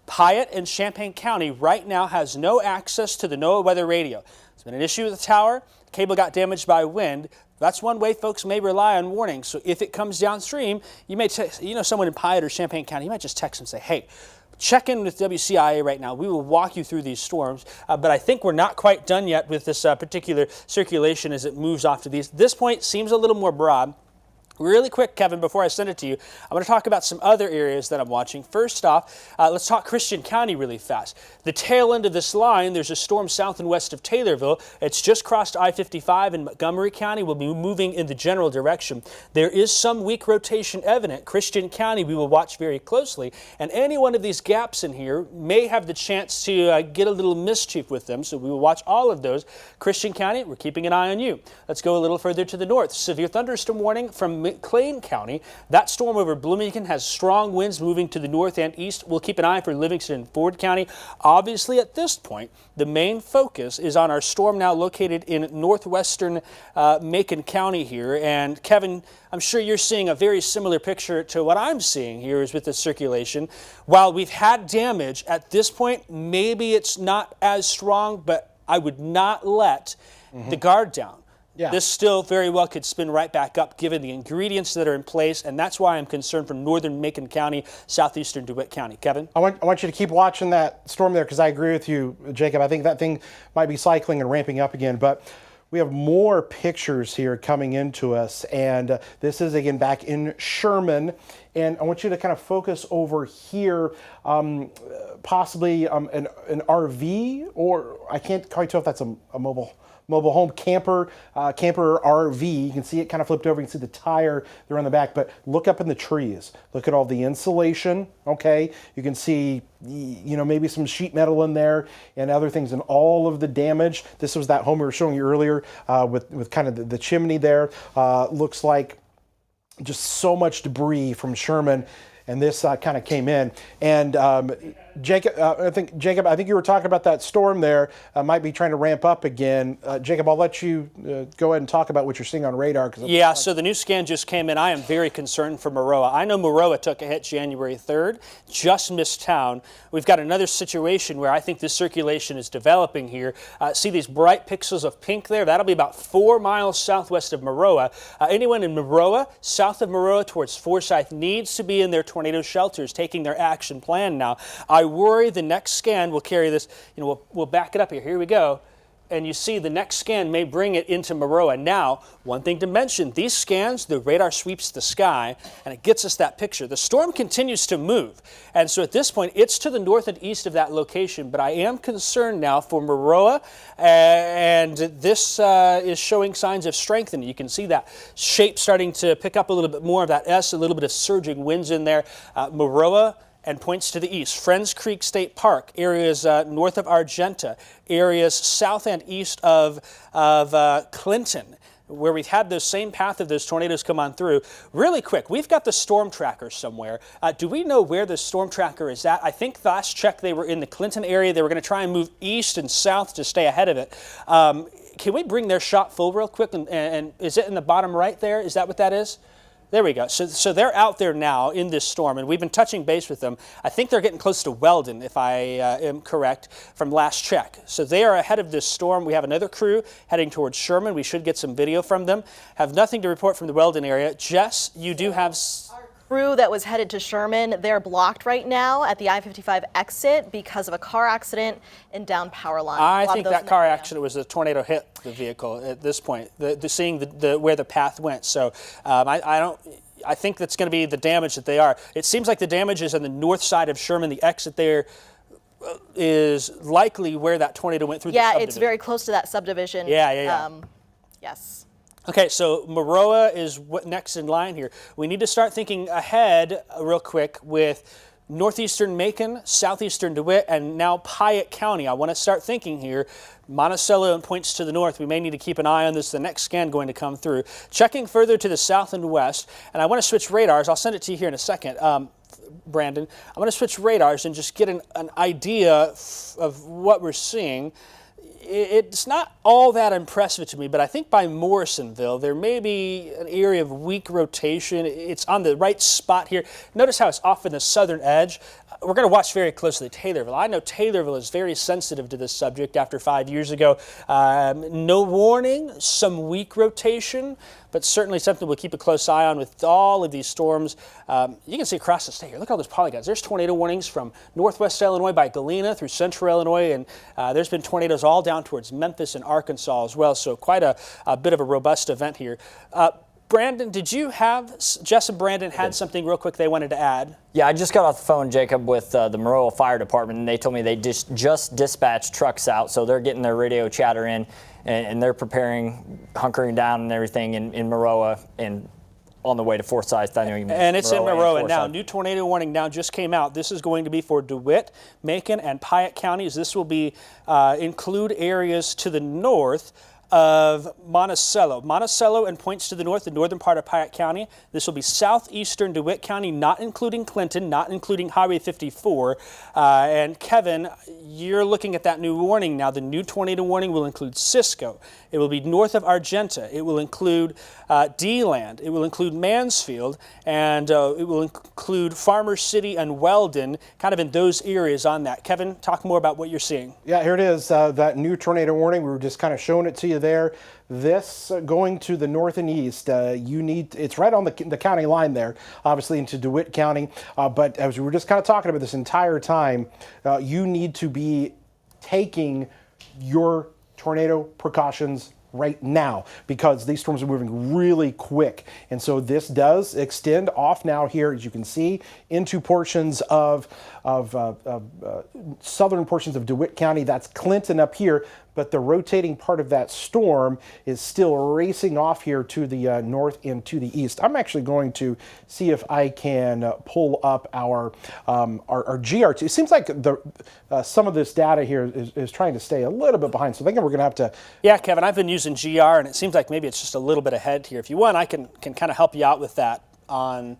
B: Piatt and Champaign County right now has no access to the NOAA weather radio. It's been an issue with the tower. The cable got damaged by wind. That's one way folks may rely on warnings. So if it comes downstream, you may someone in Piatt or Champaign County, you might just text and say, hey, check in with WCIA right now. We will walk you through these storms, but I think we're not quite done yet with this particular circulation as it moves off to these. This point seems a little more broad. Really quick, Kevin, before I send it to you, I'm going to talk about some other areas that I'm watching. First off, let's talk Christian County really fast. The tail end of this line, there's a storm south and west of Taylorville. It's just crossed I-55 in Montgomery County. Will be moving in the general direction. There is some weak rotation evident. Christian County, we will watch very closely. And any one of these gaps in here may have the chance to get a little mischief with them. So we will watch all of those. Christian County, we're keeping an eye on you. Let's go a little further to the north. Severe thunderstorm warning from McLean County. That storm over Bloomington has strong winds moving to the north and east. We'll keep an eye for Livingston and Ford County. Obviously, at this point, the main focus is on our storm now located in northwestern Macon County here. And Kevin, I'm sure you're seeing a very similar picture to what I'm seeing here is with the circulation. While we've had damage at this point, maybe it's not as strong, but I would not let the guard down. Yeah. This still very well could spin right back up given the ingredients that are in place, and that's why I'm concerned from northern Macon County, southeastern DeWitt County. Kevin?
A: I want you to keep watching that storm there because I agree with you, Jacob. I think that thing might be cycling and ramping up again, but we have more pictures here coming into us, and this is again back in Sherman, and I want you to kind of focus over here, possibly an RV, or I can't quite tell if that's a mobile home, camper RV. You can see it kind of flipped over. You can see the tire there on the back, but look up in the trees. Look at all the insulation, okay? You can see, maybe some sheet metal in there and other things, and all of the damage. This was that home we were showing you earlier with kind of the chimney there. Looks like just so much debris from Sherman, and this kind of came in. And Jacob, I think you were talking about that storm there. Might be trying to ramp up again. Jacob, I'll let you go ahead and talk about what you're seeing on radar.
B: Yeah, so the new scan just came in. I am very concerned for Maroa. I know Maroa took a hit January 3rd, just missed town. We've got another situation where I think this circulation is developing here. See these bright pixels of pink there? That'll be about 4 miles southwest of Maroa. Anyone in Maroa, south of Maroa towards Forsyth, needs to be in their tornado shelters, taking their action plan now. I worry the next scan will carry this, we'll back it up here. Here we go. And you see the next scan may bring it into Maroa. Now, one thing to mention, these scans, the radar sweeps the sky and it gets us that picture. The storm continues to move. And so at this point, it's to the north and east of that location, but I am concerned now for Maroa, and this is showing signs of strengthening. You can see that shape starting to pick up a little bit more of that S, a little bit of surging winds in there. Maroa, and points to the east. Friends Creek State Park, areas north of Argenta, areas south and east of Clinton, where we've had the same path of those tornadoes come on through. Really quick, we've got the storm tracker somewhere. Do we know where the storm tracker is at? I think last check they were in the Clinton area. They were going to try and move east and south to stay ahead of it. Can we bring their shot full real quick? And is it in the bottom right there? Is that what that is? There we go. So they're out there now in this storm, and we've been touching base with them. I think they're getting close to Weldon, if I am correct, from last check. So they are ahead of this storm. We have another crew heading towards Sherman. We should get some video from them. Have nothing to report from the Weldon area. Jess, you do have...
F: Crew that was headed to Sherman, they're blocked right now at the I-55 exit because of a car accident and down power line.
B: I think that car accident was a tornado hit the vehicle at this point, seeing where the path went. So I think that's going to be the damage that they are. It seems like the damage is on the north side of Sherman. The exit there is likely where that tornado went through.
F: Yeah, it's very close to that subdivision.
B: Yeah.
F: Yes.
B: Okay, so Maroa is what next in line here. We need to start thinking ahead real quick with northeastern Macon, southeastern DeWitt, and now Piatt County. I want to start thinking here. Monticello and points to the north. We may need to keep an eye on this. The next scan going to come through. Checking further to the south and west, and I want to switch radars. I'll send it to you here in a second. Brandon, I'm going to switch radars and just get an idea of what we're seeing. It's not all that impressive to me, but I think by Morrisonville, there may be an area of weak rotation. It's on the right spot here. Notice how it's off in the southern edge. We're going to watch very closely Taylorville. I know Taylorville is very sensitive to this subject after 5 years ago. No warning, some weak rotation, but certainly something we'll keep a close eye on with all of these storms. You can see across the state here. Look at all those polygons. There's tornado warnings from northwest Illinois by Galena through central Illinois, and there's been tornadoes all down towards Memphis and Arkansas as well, so quite a bit of a robust event here. Brandon, did you have, Jess and Brandon had something real quick they wanted to add?
E: Yeah, I just got off the phone, Jacob, with the Maroa Fire Department, and they told me they just dispatched trucks out, so they're getting their radio chatter in, and they're preparing, hunkering down and everything in Maroa and on the way to Forsyth.
B: And it's in Maroa now. New tornado warning now just came out. This is going to be for DeWitt, Macon, and Piatt counties. This will be include areas to the north of Monticello. Monticello and points to the north, the northern part of Piatt County. This will be southeastern DeWitt County, not including Clinton, not including Highway 54. And Kevin, you're looking at that new warning now. The new tornado warning will include Cisco. It will be north of Argenta. It will include D-Land. It will include Mansfield. And it will include Farmer City and Weldon, kind of in those areas on that. Kevin, talk more about what you're seeing.
A: Yeah, here it is, that new tornado warning. We were just kind of showing it to you there. This going to the north and east, it's right on the county line there, obviously into DeWitt County. But as we were just kind of talking about this entire time, you need to be taking your tornado precautions right now because these storms are moving really quick. And so this does extend off now here, as you can see, into portions of southern portions of DeWitt County. That's Clinton up here, but the rotating part of that storm is still racing off here to the north and to the east. I'm actually going to see if I can pull up our GR2. It seems like some of this data here is trying to stay a little bit behind, so I think we're going to have to...
B: Yeah, Kevin, I've been using GR, and it seems like maybe it's just a little bit ahead here. If you want, I can kind of help you out with that on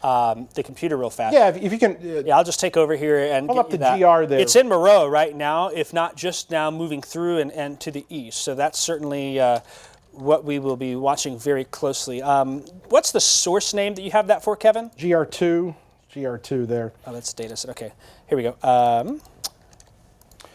B: the computer real fast.
A: Yeah, if you can...
B: yeah, I'll just take over here and
A: pull up the
B: that.
A: GR there.
B: It's in Moreau right now, if not just now moving through and to the east. So that's certainly what we will be watching very closely. What's the source name that you have that for, Kevin?
A: GR2 there.
B: Oh, that's data set. Okay, here we go.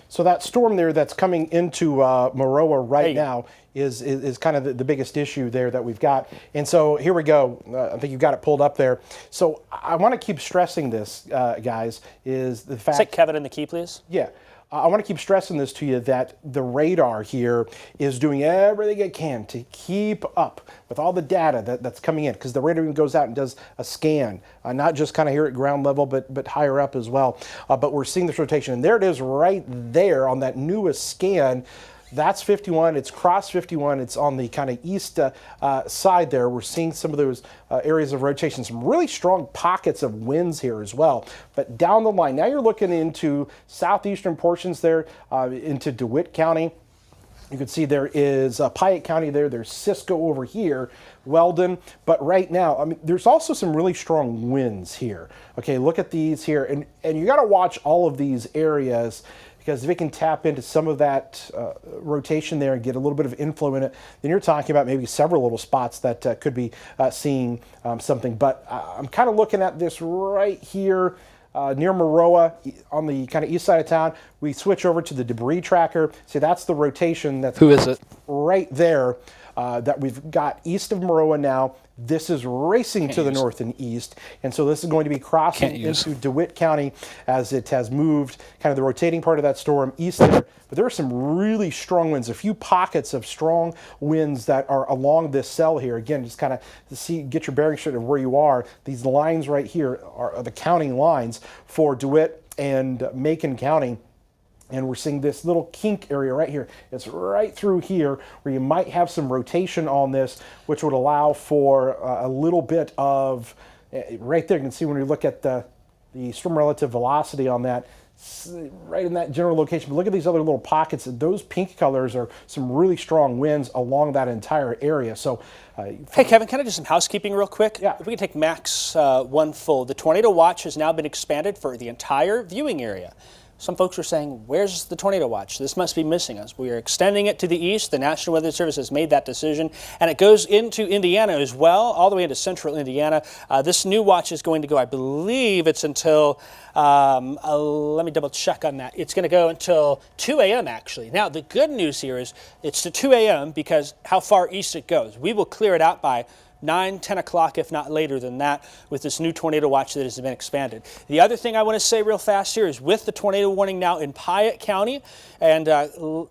A: So that storm there that's coming into Maroa right now is kind of the biggest issue there that we've got. And so here we go. I think you've got it pulled up there. So I want to keep stressing this, guys, is the fact...
B: Say Kevin in the key, please.
A: Yeah. I want to keep stressing this to you that the radar here is doing everything it can to keep up with all the data that's coming in, because the radar even goes out and does a scan, not just kind of here at ground level, but higher up as well. But we're seeing this rotation, and there it is right there on that newest scan. That's 51. It's cross 51. It's on the kind of east side there. We're seeing some of those areas of rotation, some really strong pockets of winds here as well. But down the line, now you're looking into southeastern portions there, into DeWitt County. You can see there is Piatt County there. There's Cisco over here, Weldon. But right now, I mean, there's also some really strong winds here. Okay, look at these here. And you got to watch all of these areas, because if it can tap into some of that rotation there and get a little bit of inflow in it, then you're talking about maybe several little spots that could be seeing something. But I'm kind of looking at this right here near Maroa on the kind of east side of town. We switch over to the debris tracker. See, that's the rotation that's
B: Who is it?
A: right there that we've got east of Maroa now. This is racing to the north and east, and so this is going to be crossing into DeWitt County as it has moved kind of the rotating part of that storm east there. But there are some really strong winds, a few pockets of strong winds that are along this cell here. Again, just kind of to get your bearing straight of where you are. These lines right here are the counting lines for DeWitt and Macon County. And we're seeing this little kink area right here. It's right through here where you might have some rotation on this, which would allow for a little bit of, right there you can see when you look at the storm relative velocity on that, right in that general location. But look at these other little pockets. Those pink colors are some really strong winds along that entire area. So,
B: hey, Kevin, can I do some housekeeping real quick?
A: Yeah.
B: If we can take max one full. The tornado watch has now been expanded for the entire viewing area. Some folks are saying, where's the tornado watch? This must be missing us. We are extending it to the east. The National Weather Service has made that decision, and it goes into Indiana as well, all the way into central Indiana. This new watch is going to go, I believe it's until, let me double check on that. It's going to go until 2 a.m. actually. Now, the good news here is it's to 2 a.m. because how far east it goes. We will clear it out by 9, 10 o'clock, if not later than that, with this new tornado watch that has been expanded. The other thing I want to say real fast here is with the tornado warning now in Piatt County and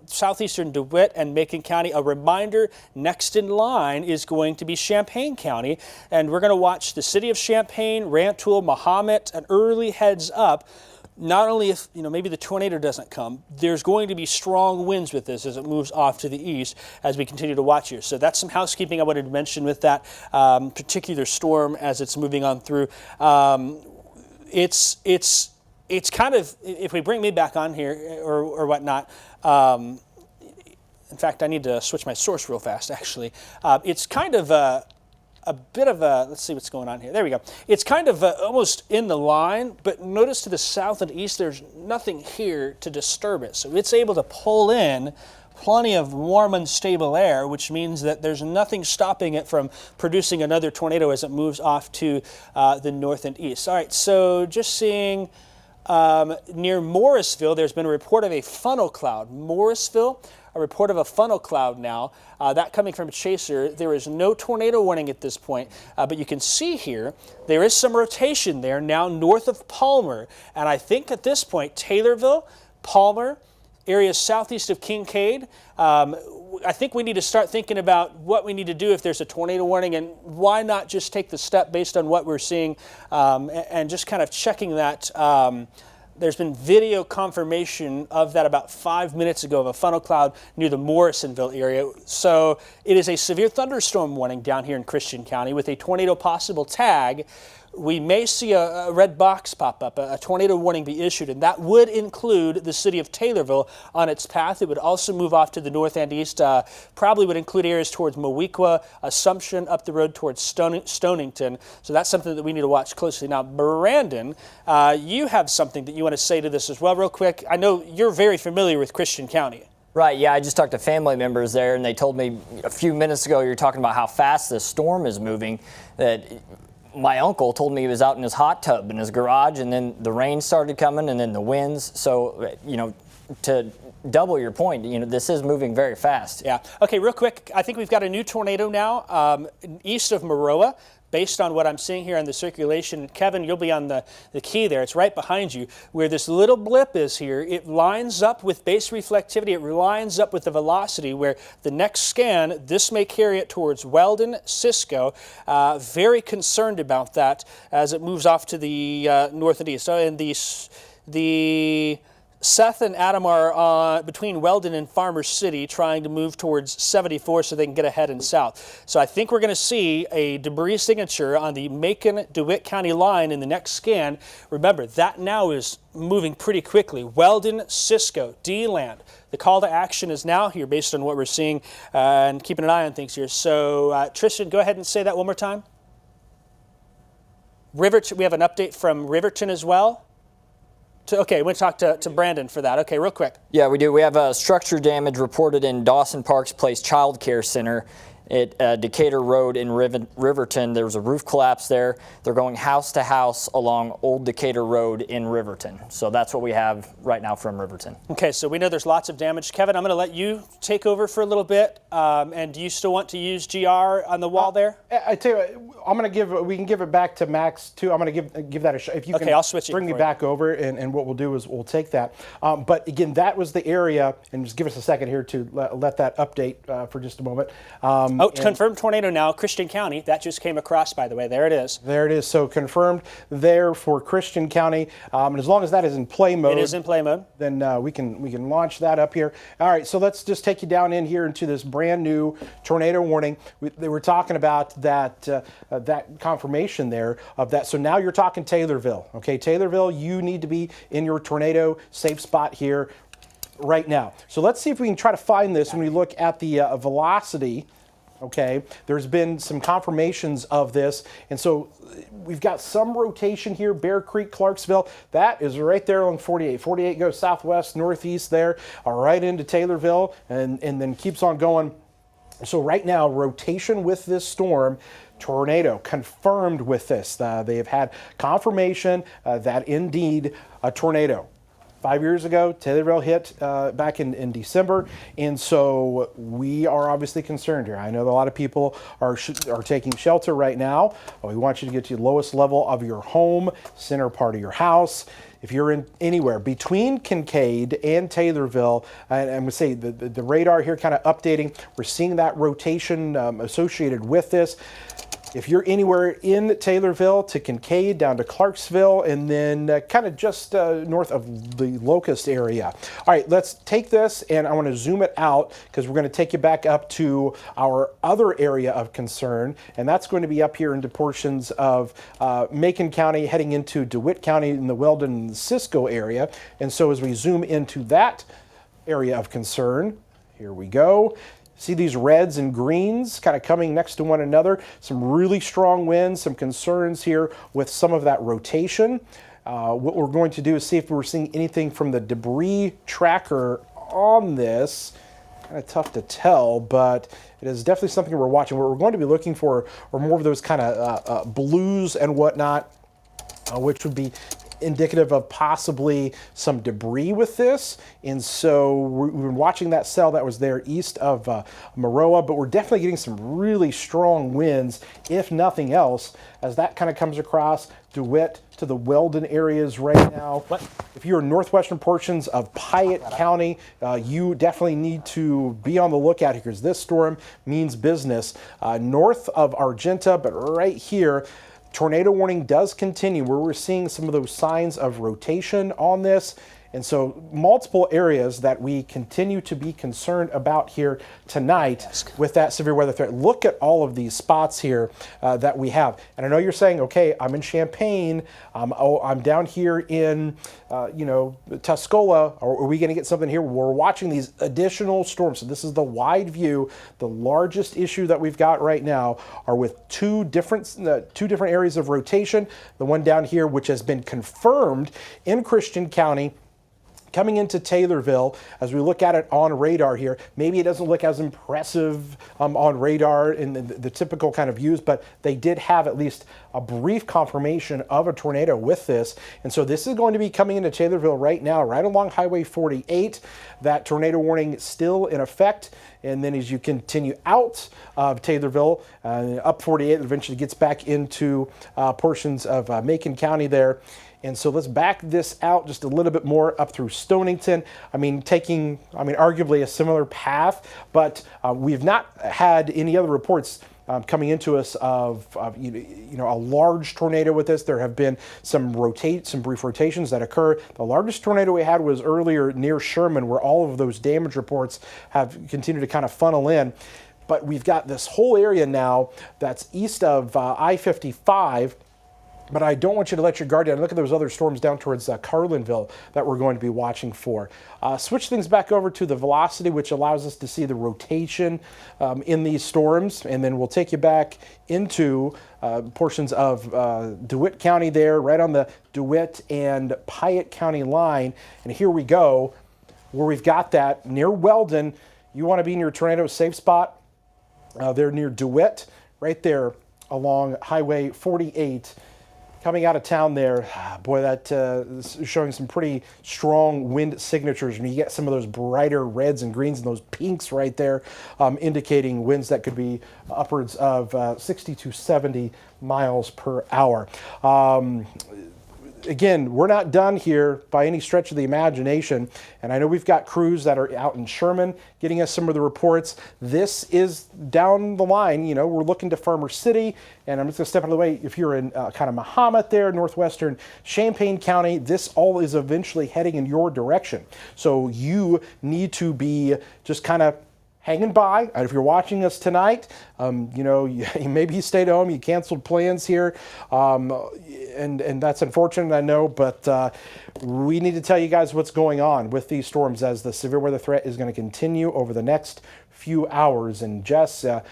B: southeastern DeWitt and Macon County, a reminder next in line is going to be Champaign County, and we're going to watch the city of Champaign, Rantoul, Mahomet, an early heads up. Not only if, maybe the tornado doesn't come, there's going to be strong winds with this as it moves off to the east as we continue to watch here. So that's some housekeeping I wanted to mention with that particular storm as it's moving on through. It's kind of, if we bring me back on here or whatnot, in fact, I need to switch my source real fast, actually. It's kind of a bit of a, let's see what's going on here. There we go. It's kind of almost in the line, but notice to the south and east, there's nothing here to disturb it. So it's able to pull in plenty of warm and stable air, which means that there's nothing stopping it from producing another tornado as it moves off to the north and east. All right, so just seeing near Morrisville, there's been a report of a funnel cloud. Morrisville, a report of a funnel cloud now, that coming from Chaser. There is no tornado warning at this point, but you can see here, there is some rotation there now north of Palmer. And I think at this point, Taylorville, Palmer, areas southeast of Kincaid. I think we need to start thinking about what we need to do if there's a tornado warning, and why not just take the step based on what we're seeing and just kind of checking that. There's been video confirmation of that about 5 minutes ago of a funnel cloud near the Morrisonville area. So it is a severe thunderstorm warning down here in Christian County with a tornado possible tag. We may see a red box pop up, a tornado warning be issued, and that would include the city of Taylorville on its path. It would also move off to the north and east, probably would include areas towards Moweaqua, Assumption, up the road towards Stonington. So that's something that we need to watch closely. Now, Brandon, you have something that you want to say to this as well real quick. I know you're very familiar with Christian County.
E: Right, yeah, I just talked to family members there, and they told me a few minutes ago, you're talking about how fast this storm is moving, that my uncle told me he was out in his hot tub in his garage, and then the rain started coming, and then the winds. So, to double your point, this is moving very fast.
B: Yeah. Okay, real quick, I think we've got a new tornado now east of Maroa. Based on what I'm seeing here on the circulation. Kevin, you'll be on the key there. It's right behind you. Where this little blip is here, it lines up with base reflectivity. It lines up with the velocity, where the next scan, this may carry it towards Weldon, Cisco. Very concerned about that as it moves off to the north and east. So in the Seth and Adam are between Weldon and Farmers City, trying to move towards 74 so they can get ahead and south. So I think we're going to see a debris signature on the Macon-DeWitt County line in the next scan. Remember, that now is moving pretty quickly. Weldon, Cisco, D-Land. The call to action is now here based on what we're seeing and keeping an eye on things here. So Tristan, go ahead and say that one more time. Riverton, we have an update from Riverton as well. Okay, we'll talk to Brandon for that. Okay, real quick.
E: Yeah, we do. We have structure damage reported in Dawson Parks Place Child Care Center at Decatur Road in Riverton. There was a roof collapse there. They're going house to house along Old Decatur Road in Riverton. So that's what we have right now from Riverton.
B: Okay, so we know there's lots of damage. Kevin, I'm going to let you take over for a little bit. And do you still want to use GR on the wall there?
A: I tell you, we can give it back to Max too. I'm going to give that a shot. If you can
B: I'll switch
A: bring me back over, and what we'll do is we'll take that. But again, that was the area, and just give us a second here to let that update for just a moment.
B: Confirmed tornado now, Christian County. That just came across, by the way. There it is.
A: There it is. So confirmed there for Christian County. And as long as that is in play mode.
B: It is in play mode.
A: Then we can launch that up here. All right, so let's just take you down in here into this brand new tornado warning. They were talking about that confirmation there of that. So now you're talking Taylorville. Okay, Taylorville, you need to be in your tornado safe spot here right now. So let's see if we can try to find this when we look at the velocity. Okay, there's been some confirmations of this, and so we've got some rotation here. Bear Creek, Clarksville, that is right there along 48. 48 goes southwest, northeast there, right into Taylorville, and then keeps on going. So right now, rotation with this storm. Tornado confirmed with this. They have had confirmation that indeed a tornado. 5 years ago, Taylorville hit back in December, and so we are obviously concerned here. I know that a lot of people are taking shelter right now. We want you to get to the lowest level of your home, center part of your house. If you're in anywhere between Kincaid and Taylorville, and I'm going to say the radar here kind of updating, we're seeing that rotation associated with this. If you're anywhere in Taylorville to Kincaid, down to Clarksville, and then kind of just north of the Locust area. All right, let's take this, and I want to zoom it out because we're going to take you back up to our other area of concern, and that's going to be up here into portions of Macon County, heading into DeWitt County in the Weldon and Cisco area. And so as we zoom into that area of concern, here we go. See these reds and greens kind of coming next to one another. Some really strong winds, some concerns here with some of that rotation. What we're going to do is see if we're seeing anything from the debris tracker on this. Kind of tough to tell, but it is definitely something we're watching. What we're going to be looking for are more of those kind of blues and whatnot, which would be indicative of possibly some debris with this. And so we've been watching that cell that was there east of Maroa, but we're definitely getting some really strong winds, if nothing else, as that kind of comes across DeWitt to the Weldon areas right now. If you're in northwestern portions of Piatt County, you definitely need to be on the lookout here, because this storm means business. North of Argenta, but right here, tornado warning does continue, where we're seeing some of those signs of rotation on this. And so multiple areas that we continue to be concerned about here tonight with that severe weather threat. Look at all of these spots here that we have. And I know you're saying, okay, I'm in Champaign, I'm down here in, Tuscola. Are we going to get something here? We're watching these additional storms. So this is the wide view. The largest issue that we've got right now are with two different areas of rotation. The one down here, which has been confirmed in Christian County, coming into Taylorville. As we look at it on radar here, maybe it doesn't look as impressive on radar in the typical kind of views, but they did have at least a brief confirmation of a tornado with this. And so this is going to be coming into Taylorville right now, right along Highway 48. That tornado warning still in effect. And then as you continue out of Taylorville, up 48, it eventually gets back into portions of Macon County there. And so let's back this out just a little bit more up through Stonington. Taking arguably a similar path, but we've not had any other reports coming into us of a large tornado with this. There have been some brief rotations that occur. The largest tornado we had was earlier near Sherman, where all of those damage reports have continued to kind of funnel in. But we've got this whole area now that's east of I-55. But I don't want you to let your guard down. Look at those other storms down towards Carlinville that we're going to be watching for. Switch things back over to the velocity, which allows us to see the rotation in these storms. And then we'll take you back into portions of DeWitt County there, right on the DeWitt and Piatt County line. And here we go, where we've got that near Weldon. You want to be in your tornado safe spot. They're near DeWitt, right there along Highway 48. Coming out of town there, boy, that is showing some pretty strong wind signatures. And you get some of those brighter reds and greens and those pinks right there, indicating winds that could be upwards of 60 to 70 miles per hour. Again, we're not done here by any stretch of the imagination. And I know we've got crews that are out in Sherman getting us some of the reports. This is down the line. We're looking to Farmer City. And I'm just going to step out of the way. If you're in kind of Mahomet there, northwestern Champaign County, this all is eventually heading in your direction. So you need to be just kind of hanging by. If you're watching us tonight, maybe you stayed home, you canceled plans here, and that's unfortunate, I know, but we need to tell you guys what's going on with these storms, as the severe weather threat is going to continue over the next few hours. And Jess, there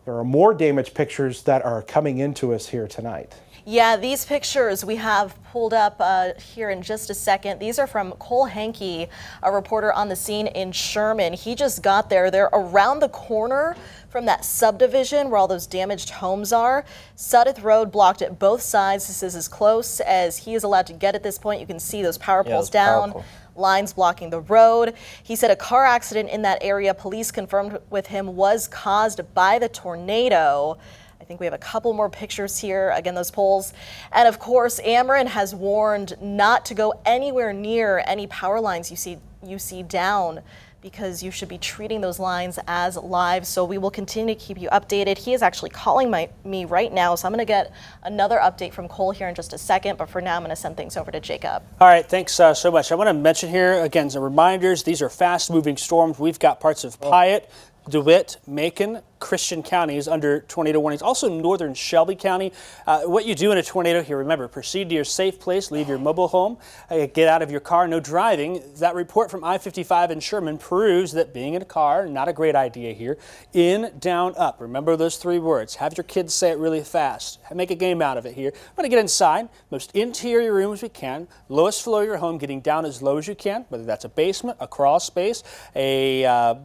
A: are more damage pictures that are coming into us here tonight.
F: Yeah, these pictures we have pulled up here in just a second. These are from Cole Hankey, a reporter on the scene in Sherman. He just got there. They're around the corner from that subdivision where all those damaged homes are. Sudeth Road blocked at both sides. This is as close as he is allowed to get at this point. You can see those power poles down. Lines blocking the road. He said a car accident in that area, police confirmed with him, was caused by the tornado. I think we have a couple more pictures here. Again, those poles. And of course, Ameren has warned not to go anywhere near any power lines you see down, because you should be treating those lines as live. So we will continue to keep you updated. He is actually calling me right now, so I'm going to get another update from Cole here in just a second. But for now, I'm going to send things over to Jacob.
B: All right, thanks so much. I want to mention here, again, some reminders. These are fast-moving storms. We've got parts of Piatt, DeWitt, Macon, Christian counties under tornado warnings. Also northern Shelby County. What you do in a tornado here, remember, proceed to your safe place, leave your mobile home, get out of your car, no driving. That report from I-55 in Sherman proves that being in a car, not a great idea here. In, down, up. Remember those three words. Have your kids say it really fast. Make a game out of it here. I'm going to get inside, most interior room as we can, lowest floor of your home, getting down as low as you can, whether that's a basement, a crawl space, a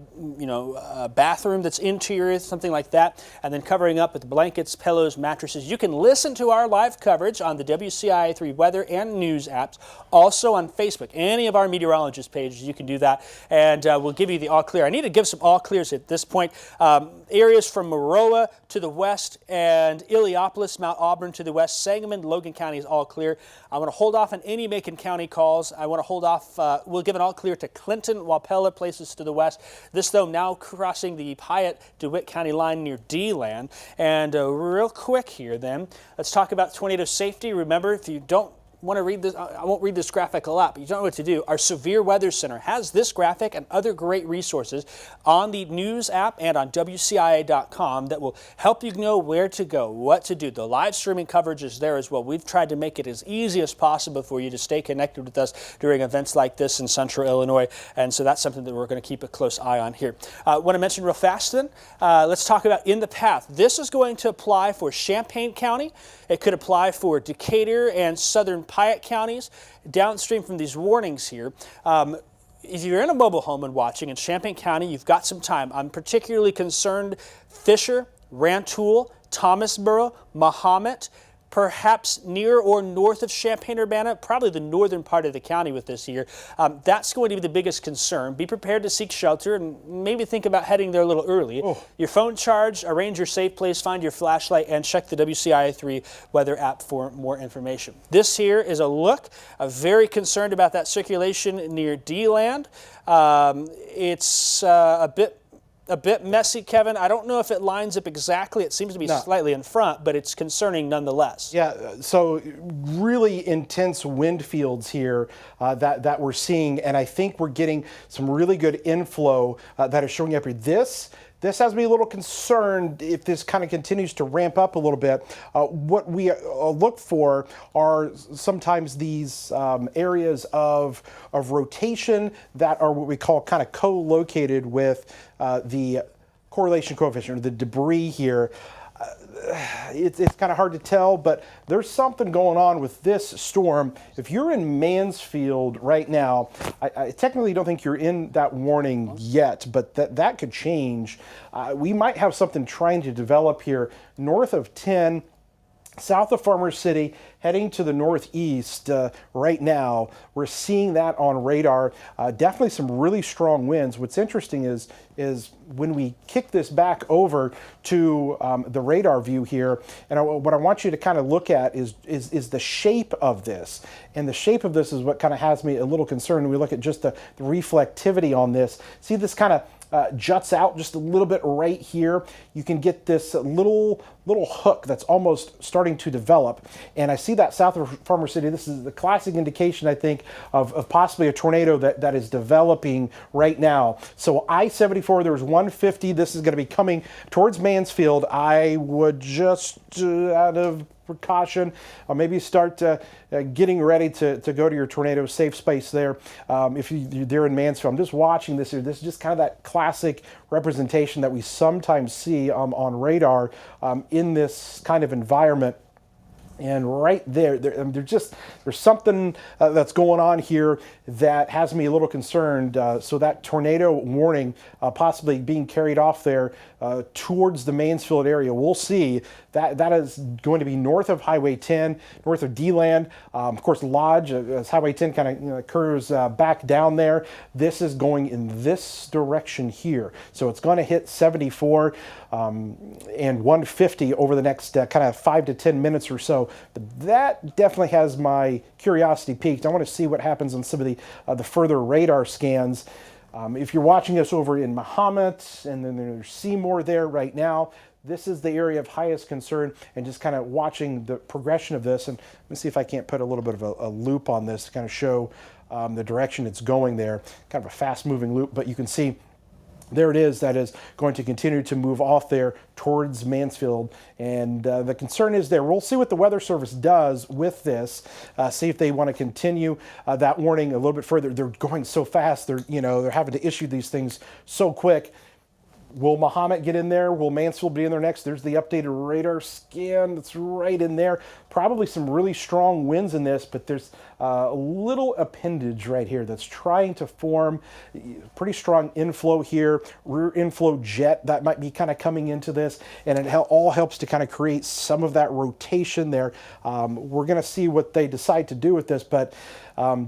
B: bathroom that's interior something like that, and then covering up with blankets, pillows, mattresses. You can listen to our live coverage on the WCIA3 weather and news apps, also on Facebook. Any of our meteorologist pages, you can do that, and we'll give you the all clear. I need to give some all clears at this point. Areas from Maroa to the west and Illiopolis, Mount Auburn to the west, Sangamon, Logan County is all clear. I want to hold off on any Macon County calls. I want to hold off, we'll give an all clear to Clinton, Wapella, places to the west. This, though, now crossing the Piatt-DeWitt County line near D-Land. And real quick here, then, let's talk about tornado safety. Remember, if you don't want to read this, I won't read this graphic a lot, but you don't know what to do. Our Severe Weather Center has this graphic and other great resources on the news app and on WCIA.com that will help you know where to go, what to do. The live streaming coverage is there as well. We've tried to make it as easy as possible for you to stay connected with us during events like this in Central Illinois, and so that's something that we're going to keep a close eye on here. I want to mention real fast then, let's talk about in the path. This is going to apply for Champaign County. It could apply for Decatur and Southern Piatt counties. Downstream from these warnings here, if you're in a mobile home and watching in Champaign County, you've got some time. I'm particularly concerned Fisher, Rantoul, Thomasboro, Mahomet, perhaps near or north of Champaign-Urbana, probably the northern part of the county with this here. That's going to be the biggest concern. Be prepared to seek shelter and maybe think about heading there a little early. Oh. Your phone charge, arrange your safe place, find your flashlight, and check the WCIA3 weather app for more information. This here is a look. I'm very concerned about that circulation near D-Land. It's a bit messy, Kevin. I don't know if it lines up exactly. It seems to be slightly in front, but it's concerning nonetheless.
A: Yeah, so really intense wind fields here that we're seeing, and I think we're getting some really good inflow that is showing up here. This has me a little concerned if this kind of continues to ramp up a little bit. What we look for are sometimes these areas of rotation that are what we call kind of co-located with the correlation coefficient, or the debris here. It's kind of hard to tell, but there's something going on with this storm. If you're in Mansfield right now, I technically don't think you're in that warning yet, but that could change. We might have something trying to develop here north of 10, south of Farmers City, heading to the northeast right now. We're seeing that on radar. Definitely some really strong winds. What's interesting is when we kick this back over to the radar view here, and what I want you to kind of look at is the shape of this. And the shape of this is what kind of has me a little concerned. When we look at just the reflectivity on this. See, this kind of juts out just a little bit right here. You can get this little hook that's almost starting to develop. And I see that south of Farmer City. This is the classic indication, I think, of possibly a tornado that is developing right now. So I-74, there's 150. This is going to be coming towards Mansfield. I would just, out of precaution, maybe start getting ready to go to your tornado safe space there. If you're there in Mansfield, I'm just watching this here. This is just kind of that classic representation that we sometimes see on radar in this kind of environment. And right there's something that's going on here that has me a little concerned. So that tornado warning possibly being carried off there towards the Mansfield area. We'll see. That is going to be north of Highway 10, north of D-Land. Of course, Lodge, as Highway 10 kind of curves back down there. This is going in this direction here. So it's going to hit 74 and 150 over the next kind of 5 to 10 minutes or so. But that definitely has my curiosity piqued. I want to see what happens on some of the further radar scans. If you're watching us over in Mahomet, and then there's Seymour there right now, this is the area of highest concern, and just kind of watching the progression of this. And let me see if I can't put a little bit of a loop on this to kind of show the direction it's going there. Kind of a fast moving loop, but you can see there it is. That is going to continue to move off there towards Mansfield. And the concern is there. We'll see what the Weather Service does with this. See if they want to continue that warning a little bit further. They're going so fast. They're having to issue these things so quick. Will Mahomet get in there? Will Mansfield be in there next? There's the updated radar scan that's right in there. probably some really strong winds in this, but there's a little appendage right here that's trying to form pretty strong inflow here, rear inflow jet that might be kind of coming into this, and it all helps to kind of create some of that rotation there. We're going to see what they decide to do with this, but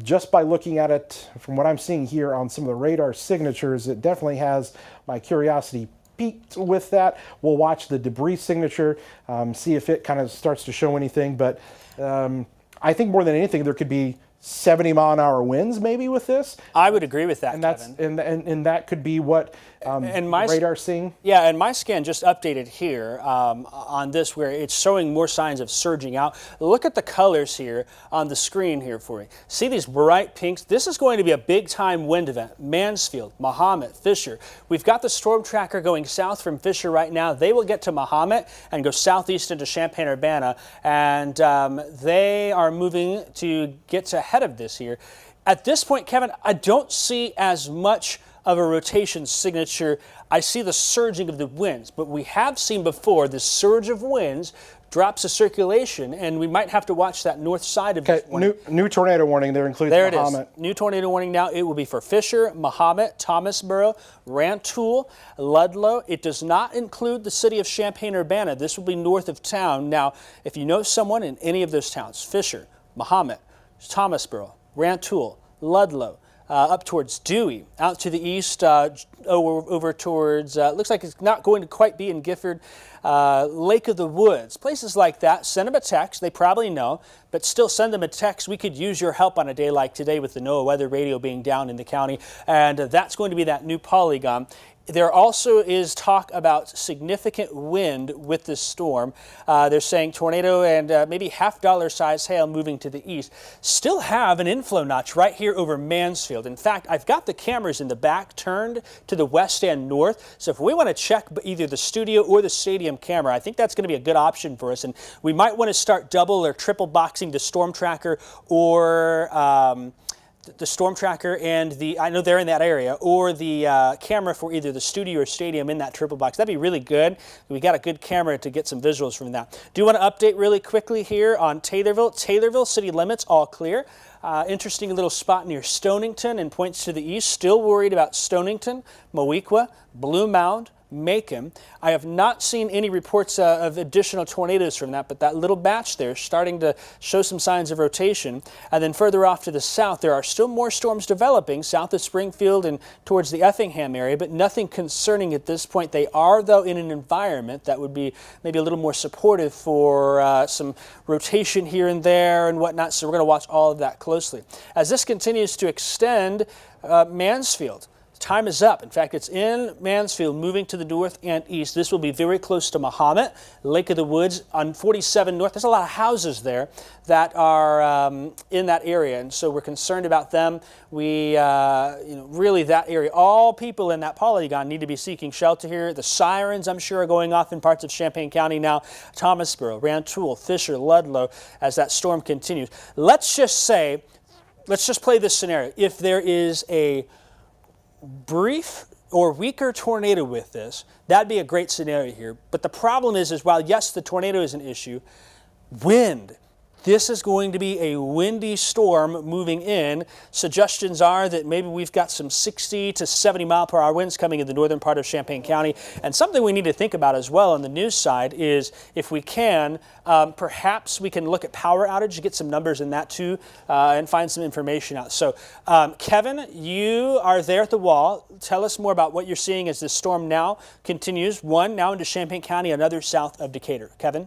A: just by looking at it, from what I'm seeing here on some of the radar signatures, it definitely has my curiosity peaked with that. We'll watch the debris signature, see if it kind of starts to show anything, but I think more than anything, there could be 70-mile-an-hour winds maybe with this.
B: I would agree with that,
A: and that's
B: Kevin.
A: and that could be what the radar's seeing.
B: Yeah, and my scan just updated here on this where it's showing more signs of surging out. Look at the colors here on the screen here for you. See these bright pinks? This is going to be a big-time wind event. Mansfield, Mahomet, Fisher. We've got the storm tracker going south from Fisher right now. They will get to Mahomet and go southeast into Champaign-Urbana, and they are moving to get ahead of this here. At this point, Kevin, I don't see as much of a rotation signature. I see the surging of the winds, but we have seen before the surge of winds drops of circulation, and we might have to watch that north side of this one.
A: New tornado warning there includes
B: there
A: Mahomet.
B: It is. New tornado warning now. It will be for Fisher, Mahomet, Thomasboro, Rantoul, Ludlow. It does not include the city of Champaign-Urbana. This will be north of town. Now, if you know someone in any of those towns, Fisher, Mahomet, Thomasboro, Rantoul, Ludlow, up towards Dewey, out to the east, over towards, looks like it's not going to quite be in Gifford, Lake of the Woods, places like that. Send them a text. They probably know, but still send them a text. We could use your help on a day like today with the NOAA weather radio being down in the county, and that's going to be that new polygon. There also is talk about significant wind with this storm. They're saying tornado and maybe $half size hail moving to the east. Still have an inflow notch right here over Mansfield. In fact, I've got the cameras in the back turned to the west and north. So if we want to check either the studio or the stadium camera, I think that's going to be a good option for us. And we might want to start double or triple boxing the storm tracker or the storm tracker and I know they're in that area, or the camera for either the studio or stadium in that triple box. That'd be really good. We got a good camera to get some visuals from that. Do you want to update really quickly here on Taylorville? Taylorville city limits all clear. Interesting little spot near Stonington and points to the east. Still worried about Stonington, Moweaqua, Blue Mound, Macon. I have not seen any reports of additional tornadoes from that, but that little batch there is starting to show some signs of rotation. And then further off to the south, there are still more storms developing south of Springfield and towards the Effingham area, but nothing concerning at this point. They are, though, in an environment that would be maybe a little more supportive for some rotation here and there and whatnot, so we're going to watch all of that closely. As this continues to extend, Mansfield. Time is up. In fact, it's in Mansfield, moving to the north and east. This will be very close to Mahomet, Lake of the Woods on 47 North. There's a lot of houses there that are in that area, and so we're concerned about them. We, really that area. All people in that polygon need to be seeking shelter here. The sirens, I'm sure, are going off in parts of Champaign County now. Thomasboro, Rantoul, Fisher, Ludlow, as that storm continues. Let's just play this scenario. If there is a brief or weaker tornado with this, that'd be a great scenario here. But the problem is while yes, the tornado is an issue, wind. This is going to be a windy storm moving in. Suggestions are that maybe we've got some 60 to 70 mile per hour winds coming in the northern part of Champaign County. And something we need to think about as well on the news side is if we can, perhaps we can look at power outage, get some numbers in that too, and find some information out. So Kevin, you are there at the wall. Tell us more about what you're seeing as this storm now continues. One now into Champaign County, another south of Decatur. Kevin?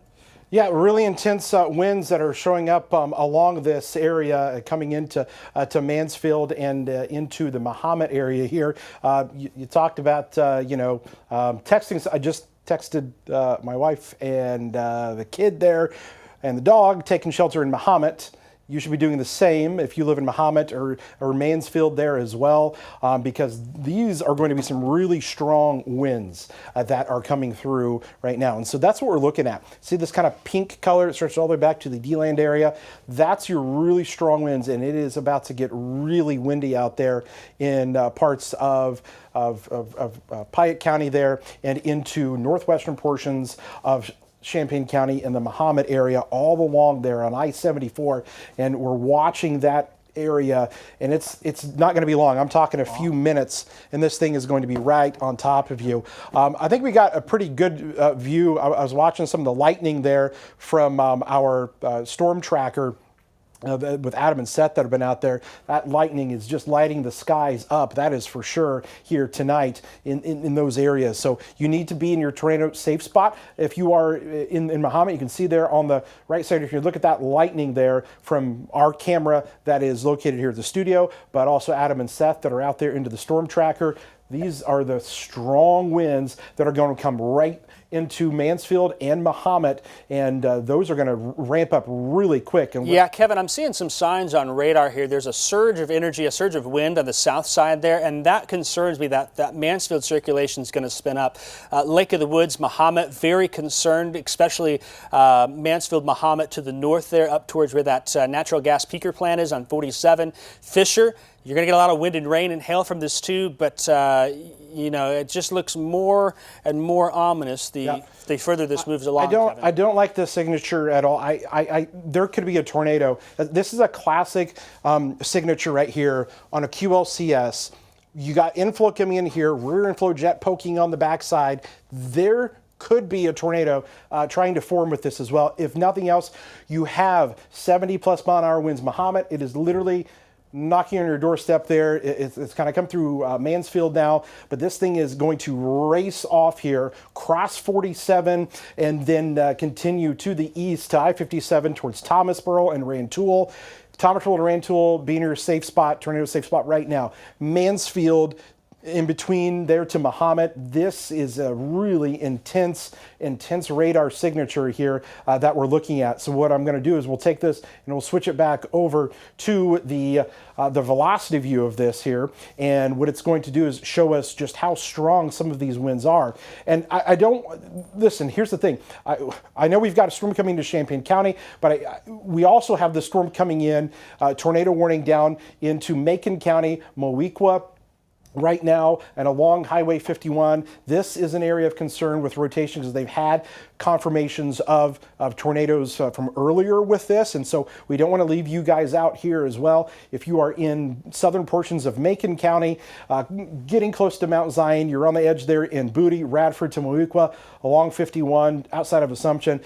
A: Yeah, really intense winds that are showing up along this area, coming into to Mansfield and into the Mahomet area here. You talked about, texting. I just texted my wife and the kid there and the dog taking shelter in Mahomet. You should be doing the same if you live in Mahomet or Mansfield there as well, because these are going to be some really strong winds that are coming through right now. And so that's what we're looking at. See this kind of pink color? It stretches all the way back to the D-land area. That's your really strong winds, and it is about to get really windy out there in parts of Piatt County there and into northwestern portions of Champaign County and the Mahomet area all along there on I-74, and we're watching that area, and it's not going to be long. I'm talking a few minutes, and this thing is going to be right on top of you. I think we got a pretty good view. I was watching some of the lightning there from our storm tracker with Adam and Seth that have been out there. That lightning is just lighting the skies up. That is for sure here tonight in those areas. So you need to be in your tornado safe spot. If you are in Mahomet, you can see there on the right side, if you look at that lightning there from our camera that is located here at the studio, but also Adam and Seth that are out there into the storm tracker. These are the strong winds that are going to come right into Mansfield and Mahomet, and those are going to ramp up really quick. And
B: yeah, Kevin, I'm seeing some signs on radar here. There's a surge of energy, a surge of wind on the south side there, and that concerns me that Mansfield circulation is going to spin up. Lake of the Woods, Mahomet, very concerned, especially Mansfield, Mahomet to the north there, up towards where that natural gas peaker plant is on 47. Fisher, you're going to get a lot of wind and rain and hail from this too, but you know, it just looks more and more ominous the further this moves along.
A: I don't like the signature at all. There could be a tornado. This is a classic signature right here on a QLCS. You got inflow coming in here, rear inflow jet poking on the backside. There could be a tornado trying to form with this as well. If nothing else, you have 70+ mile an hour winds. Mahomet, it is literally knocking on your doorstep there. It's kind of come through Mansfield now, but this thing is going to race off here, cross 47, and then continue to the east to I-57 towards Thomasboro and Rantoul. Thomasboro and Rantoul being your safe spot, tornado safe spot right now. Mansfield in between there to Mahomet. This is a really intense radar signature here that we're looking at. So what I'm going to do is we'll take this and we'll switch it back over to the velocity view of this here. And what it's going to do is show us just how strong some of these winds are. And I don't, listen, here's the thing. I know we've got a storm coming to Champaign County, but we also have the storm coming in, tornado warning down into Macon County, Moweaqua, right now, and along Highway 51. This is an area of concern with rotation because they've had confirmations of tornadoes from earlier with this, and so we don't want to leave you guys out here as well. If you are in southern portions of Macon County, getting close to Mount Zion, you're on the edge there in Booty, Radford to Moweaqua, along 51, outside of Assumption,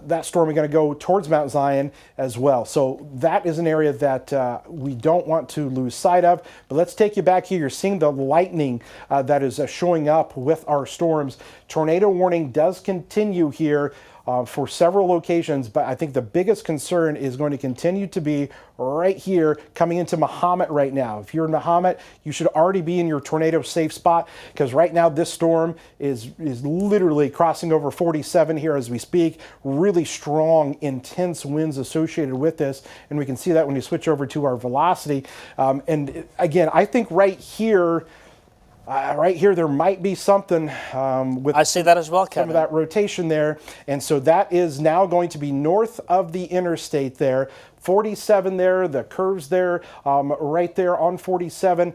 A: that storm is going to go towards Mount Zion as well. So that is an area that we don't want to lose sight of. But let's take you back here. You're seeing the lightning that is showing up with our storms. Tornado warning does continue here for several locations, but I think the biggest concern is going to continue to be right here coming into Mahomet right now. If you're in Mahomet, you should already be in your tornado safe spot, because right now this storm is literally crossing over 47 here as we speak. Really strong, intense winds associated with this, and we can see that when you switch over to our velocity. And again, I think right here, there might be something with
B: I see that as well, Kevin.
A: some of that rotation there. And so that is now going to be north of the interstate there. 47 there, the curves there, right there on 47.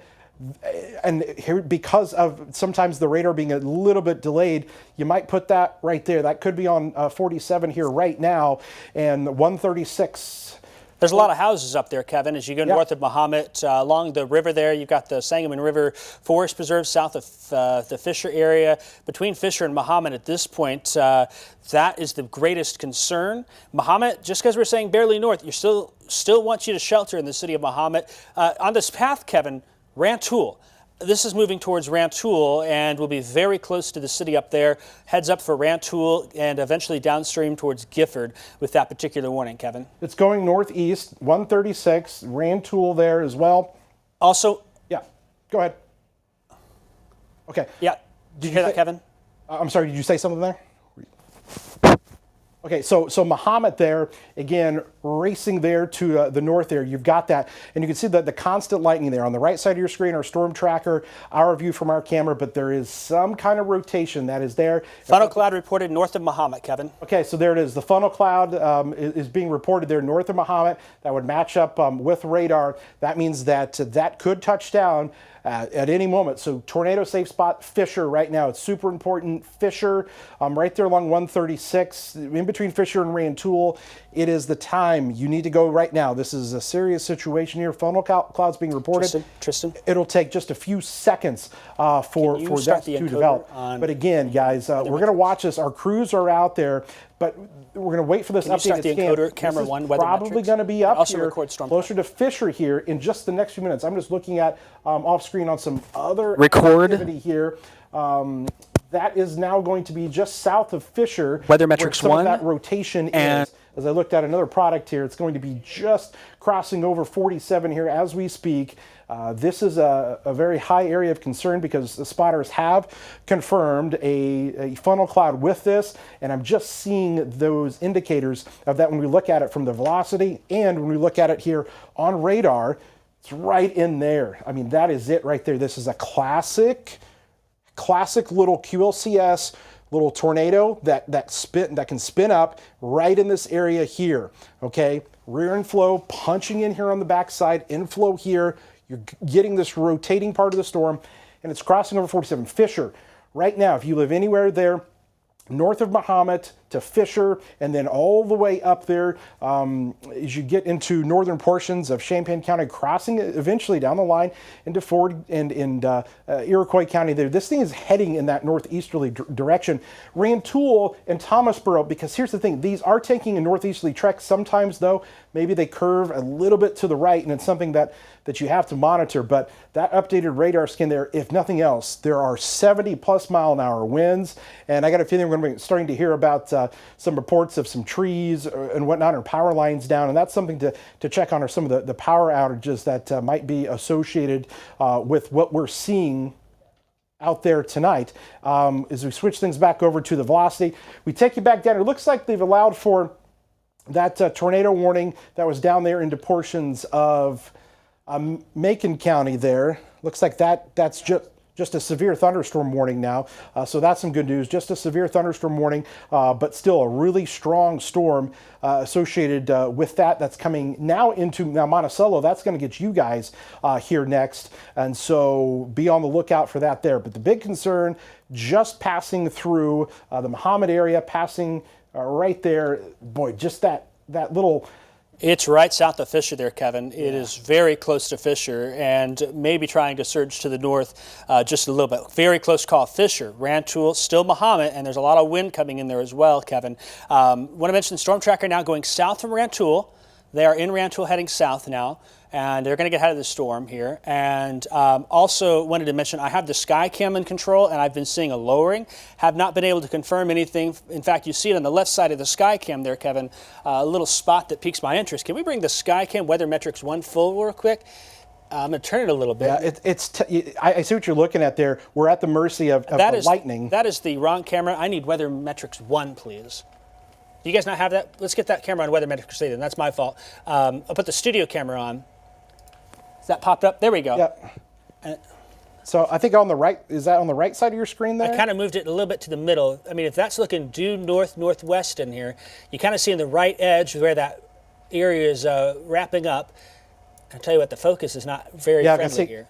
A: And here, because of sometimes the radar being a little bit delayed, you might put that right there. That could be on 47 here right now, and 136.
B: There's a lot of houses up there, Kevin, as you go north of Mahomet. Along the river there, you've got the Sangamon River Forest Preserve south of the Fisher area. Between Fisher and Mahomet at this point, that is the greatest concern. Mahomet, just because we're saying barely north, you still want you to shelter in the city of Mahomet. On this path, Kevin, Rantoul. This is moving towards Rantoul and will be very close to the city up there. Heads up for Rantoul and eventually downstream towards Gifford with that particular warning, Kevin.
A: It's going northeast, 136, Rantoul there as well.
B: Also,
A: yeah, go ahead. Okay.
B: Yeah, did you hear that, Kevin?
A: I'm sorry, did you say something there? Okay, so Mahomet there, again, racing there to the north there. You've got that, and you can see the constant lightning there. On the right side of your screen, our storm tracker, our view from our camera, but there is some kind of rotation that is there.
B: Funnel cloud reported north of Mahomet, Kevin. Okay,
A: so there it is. The funnel cloud is being reported there north of Mahomet. That would match up with radar. That means that that could touch down at any moment. So tornado safe spot, Fisher right now. It's super important. Fisher, right there along 136, in between Fisher and Rantoul. It is the time. You need to go right now. This is a serious situation here. Funnel clouds being reported.
B: Tristan?
A: It'll take just a few seconds for that to develop. But again, guys, we're going to watch this. Our crews are out there, but we're going to wait for this update.
B: Start the encoder, camera
A: this
B: 1,
A: is
B: weather
A: probably
B: metrics.
A: going to be up
B: Also
A: here
B: record storm
A: closer to Fisher here in just the next few minutes. I'm just looking at off screen on some other
B: Record.
A: activity here. That is now going to be just south of Fisher.
B: Weather metrics
A: where some
B: 1
A: of that rotation
B: and
A: is. As I looked at another product here, it's going to be just crossing over 47 here as we speak. This is a very high area of concern because the spotters have confirmed a funnel cloud with this, and I'm just seeing those indicators of that when we look at it from the velocity and when we look at it here on radar. It's right in there. I mean, that is it right there. This is a classic little QLCS, little tornado that can spin up right in this area here. Okay, rear inflow punching in here on the backside, inflow here. You're getting this rotating part of the storm, and it's crossing over 47. Fisher, right now, if you live anywhere there, north of Mahomet to Fisher, and then all the way up there as you get into northern portions of Champaign County, crossing eventually down the line into Ford and Iroquois County there. This thing is heading in that northeasterly direction. Rantoul and Thomasboro, because here's the thing, these are taking a northeasterly trek. Sometimes, though, maybe they curve a little bit to the right, and it's something that you have to monitor. But that updated radar scan there, if nothing else, there are 70+ mile-an-hour winds, and I got a feeling we're going to be starting to hear about some reports of some trees and whatnot, or power lines down, and that's something to check on, are some of the power outages that might be associated with what we're seeing out there tonight. As we switch things back over to the velocity, we take you back down. It looks like they've allowed for that tornado warning that was down there into portions of Macon County there. Looks like that's just a severe thunderstorm warning now. So that's some good news. Just a severe thunderstorm warning, but still a really strong storm associated with that. That's coming now into Monticello. That's going to get you guys here next. And so be on the lookout for that there. But the big concern, just passing through the Mahomet area, passing right there. Boy, just that little...
B: It's right south of Fisher there, Kevin. It is very close to Fisher and maybe trying to surge to the north just a little bit. Very close call. Fisher, Rantoul, still Mahomet, and there's a lot of wind coming in there as well, Kevin. Want to mention the storm tracker now going south from Rantoul. They are in Rantoul heading south now, and they're going to get ahead of the storm here. And also wanted to mention, I have the sky cam in control, and I've been seeing a lowering. Have not been able to confirm anything. In fact, you see it on the left side of the sky cam there, Kevin, a little spot that piques my interest. Can we bring the sky cam weather metrics 1 full real quick? I'm going to turn it a little bit.
A: Yeah, I see what you're looking at there. We're at the mercy of the lightning.
B: That is the wrong camera. I need weather metrics 1, please. Do you guys not have that? Let's get that camera on weather metrics 3 then. That's my fault. I'll put the studio camera on. Is that popped up? There we go.
A: Yep. So I think on the right, is that on the right side of your screen there?
B: I kind of moved it a little bit to the middle. I mean, if that's looking due northwest in here, you kind of see in the right edge where that area is wrapping up. I'll tell you what, the focus is not very friendly here.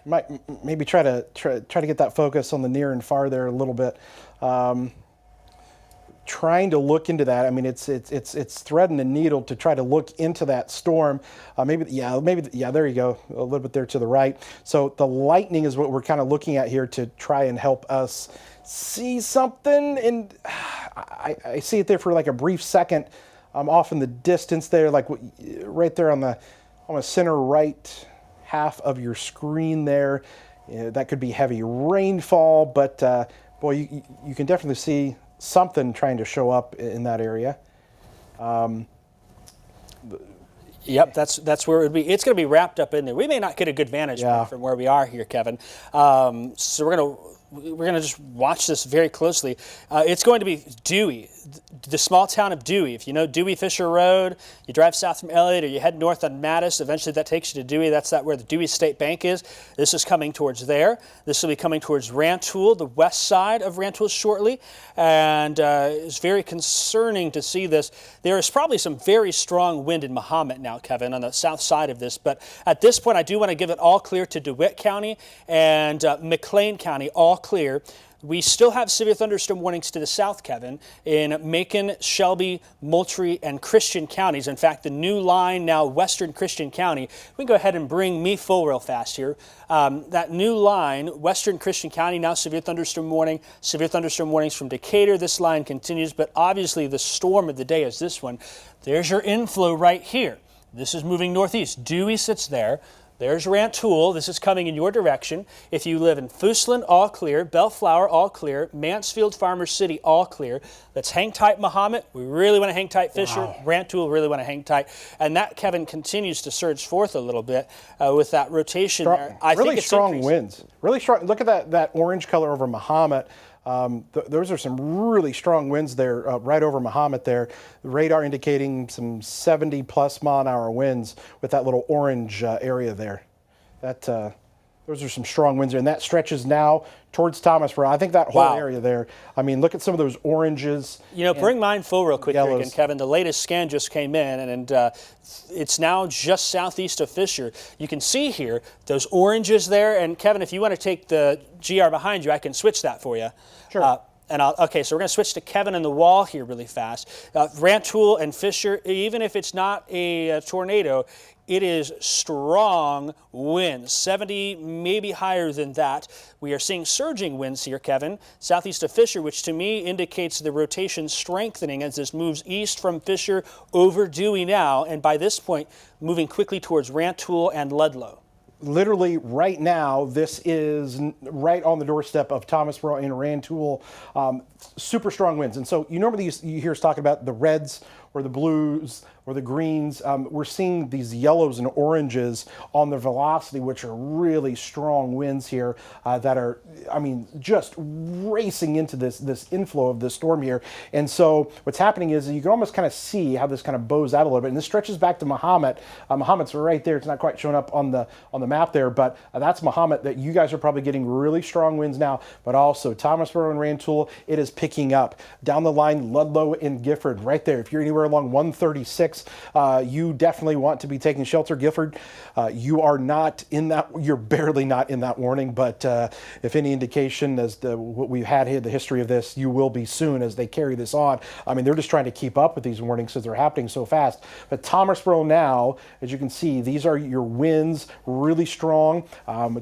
A: Maybe try to get that focus on the near and far there a little bit. Trying to look into that. I mean, it's threading the needle to try to look into that storm. Maybe there you go, a little bit there to the right. So the lightning is what we're kind of looking at here to try and help us see something. And I see it there for like a brief second. Off in the distance there, like right there on the center right half of your screen there. That could be heavy rainfall, but boy, you can definitely see something trying to show up in that area.
B: Yep, that's where it would be. It's going to be wrapped up in there. We may not get a good vantage point from where we are here, Kevin. So we're going to we're going to just watch this very closely. It's going to be Dewey, the small town of Dewey. If you know Dewey Fisher Road, you drive south from Elliott or you head north on Mattis, eventually that takes you to Dewey. That's where the Dewey State Bank is. This is coming towards there. This will be coming towards Rantoul, the west side of Rantoul shortly. And it's very concerning to see this. There is probably some very strong wind in Mahomet now, Kevin, on the south side of this. But at this point, I do want to give it all clear to DeWitt County and McLean County, all clear. We still have severe thunderstorm warnings to the south, Kevin, in Macon, Shelby, Moultrie, and Christian counties. In fact, the new line now, Western Christian County. We can go ahead and bring me full real fast here. That new line, Western Christian County, now severe thunderstorm warning. Severe thunderstorm warnings from Decatur. This line continues, but obviously the storm of the day is this one. There's your inflow right here. This is moving northeast. Dewey sits there. There's Rantoul. This is coming in your direction. If you live in Footsland, all clear. Bellflower, all clear. Mansfield, Farmers City, all clear. Let's hang tight, Mahomet. We really want to hang tight, Fisher. Wow. Rantoul, really want to hang tight. And that, Kevin, continues to surge forth a little bit with that rotation there. I
A: really
B: think it's
A: strong
B: increasing.
A: winds. Really strong. Look at that orange color over Mahomet. Those are some really strong winds there, right over Mahomet there. The radar indicating some 70+ mile-an-hour winds with that little orange area there. Those are some strong winds there, and that stretches now towards Thomasboro. I think that whole area there, I mean, look at some of those oranges.
B: You know, bring mine full real quick here
A: yellows.
B: again, Kevin. The latest scan just came in, and it's now just southeast of Fisher. You can see here those oranges there, and Kevin, if you want to take the GR behind you, I can switch that for you.
A: Sure.
B: Okay, so we're going to switch to Kevin and the wall here really fast. Rantoul and Fisher, even if it's not a tornado, it is strong winds, 70, maybe higher than that. We are seeing surging winds here, Kevin, southeast of Fisher, which to me indicates the rotation strengthening as this moves east from Fisher over Dewey now, and by this point, moving quickly towards Rantoul and Ludlow.
A: Literally right now, this is right on the doorstep of Thomasboro and Rantoul. Super strong winds. And so you normally you hear us talking about the reds or the blues or the greens. We're seeing these yellows and oranges on the velocity, which are really strong winds here that are, I mean, just racing into this inflow of this storm here. And so what's happening is you can almost kind of see how this kind of bows out a little bit. And this stretches back to Mahomet. Mahomet's right there. It's not quite showing up on the map there, but that's Mahomet that you guys are probably getting really strong winds now, but also Thomasboro and Rantoul, it is picking up. Down the line, Ludlow and Gifford right there. If you're anywhere along 136, you definitely want to be taking shelter. Gifford, you are not in that, you're barely not in that warning, but if any indication as to what we've had here, the history of this, you will be soon as they carry this on. I mean, they're just trying to keep up with these warnings because they're happening so fast. But Thomasboro now, as you can see, these are your winds, really strong,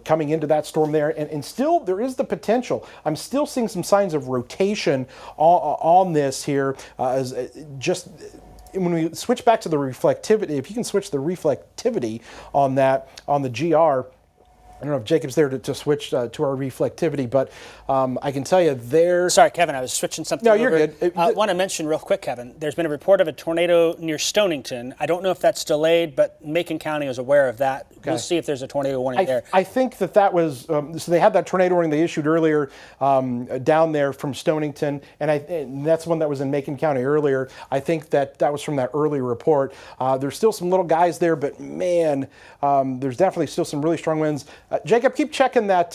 A: coming into that storm there. And still, there is the potential. I'm still seeing some signs of rotation on this here, just when we switch back to the reflectivity, if you can switch the reflectivity on that, on the GR, I don't know if Jacob's there to switch to our reflectivity, but I can tell you there.
B: Sorry, Kevin, I was switching something.
A: No, you're good.
B: I want to mention real quick, Kevin, there's been a report of a tornado near Stonington. I don't know if that's delayed, but Macon County is aware of that. Okay. We'll see if there's a tornado warning there.
A: I think that was, so they had that tornado warning they issued earlier down there from Stonington, and that's one that was in Macon County earlier. I think that was from that early report. There's still some little guys there, but man, there's definitely still some really strong winds. Jacob, keep checking that.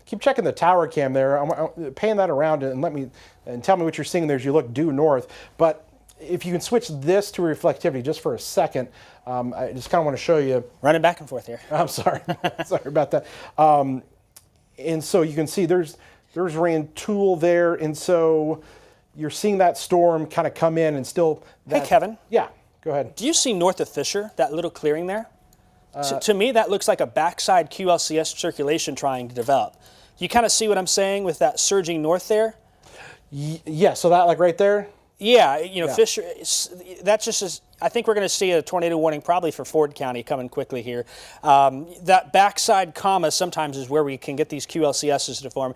A: Keep checking the tower cam there. I'm pan that around and tell me what you're seeing there as you look due north. But if you can switch this to reflectivity just for a second, I just kind of want to show you.
B: Running back and forth here.
A: I'm sorry. Sorry about that. And so you can see there's Rantoul there, and so you're seeing that storm kind of come in and still.
B: Hey, Kevin.
A: Yeah, go ahead.
B: Do you see north of Fisher, that little clearing there? To me, that looks like a backside QLCS circulation trying to develop. You kind of see what I'm saying with that surging north there?
A: Yeah, so that like right there?
B: Yeah, you know, Fisher, that's just, I think we're going to see a tornado warning probably for Ford County coming quickly here. That backside comma sometimes is where we can get these QLCSs to form.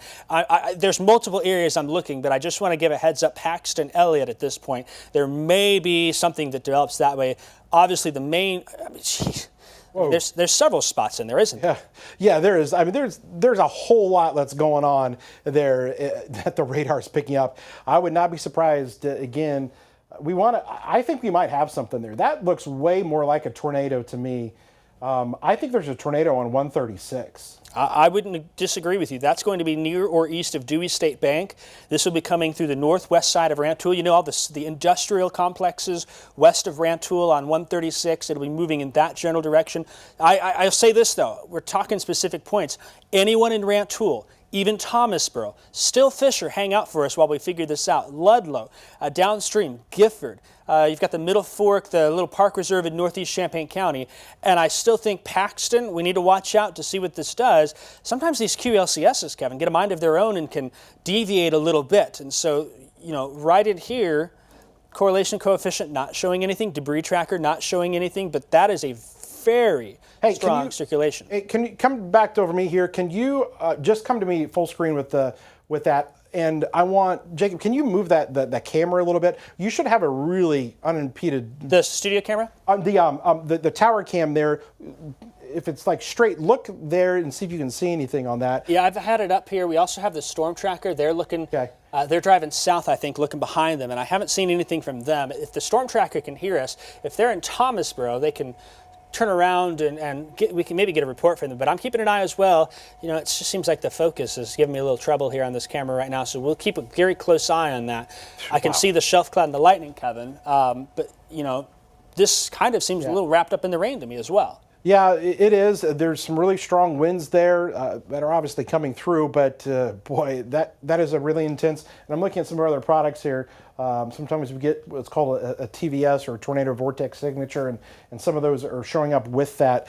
B: There's multiple areas I'm looking, but I just want to give a heads up, Paxton, Elliott at this point. There may be something that develops that way. Obviously the main, There's several spots in there, isn't there?
A: Yeah, there is. I mean, there's a whole lot that's going on there that the radar's picking up. I would not be surprised. Again, I think we might have something there. That looks way more like a tornado to me. I think there's a tornado on 136.
B: I wouldn't disagree with you. That's going to be near or east of Dewey State Bank. This will be coming through the northwest side of Rantoul. You know, all the industrial complexes west of Rantoul on 136. It'll be moving in that general direction. I'll say this, though. We're talking specific points. Anyone in Rantoul, even Thomasboro, Still Fisher, hang out for us while we figure this out. Ludlow, downstream, Gifford. You've got the Middle Fork, the little park reserve in northeast Champaign County. And I still think Paxton, we need to watch out to see what this does. Sometimes these QLCSs, Kevin, get a mind of their own and can deviate a little bit. And so, you know, right in here, correlation coefficient not showing anything, debris tracker not showing anything, but that is a very strong circulation.
A: Hey, can you come back over me here? Can you just come to me full screen with that? And I want, Jacob, can you move that camera a little bit? You should have a really unimpeded.
B: The studio camera?
A: The tower cam there. If it's like straight, look there and see if you can see anything on that.
B: Yeah, I've had it up here. We also have the storm tracker. They're looking.
A: Okay.
B: They're driving south, I think, looking behind them, and I haven't seen anything from them. If the storm tracker can hear us, if they're in Thomasboro, they can turn around and we can maybe get a report from them. But I'm keeping an eye as well. You know, it just seems like the focus is giving me a little trouble here on this camera right now, so we'll keep a very close eye on that. I can see the shelf cloud and the lightning, Kevin, but, you know, this kind of seems a little wrapped up in the rain to me as well.
A: Yeah, it is. There's some really strong winds there that are obviously coming through, but boy, that is a really intense. And I'm looking at some of our other products here. Sometimes we get what's called a TVS or tornado vortex signature, and some of those are showing up with that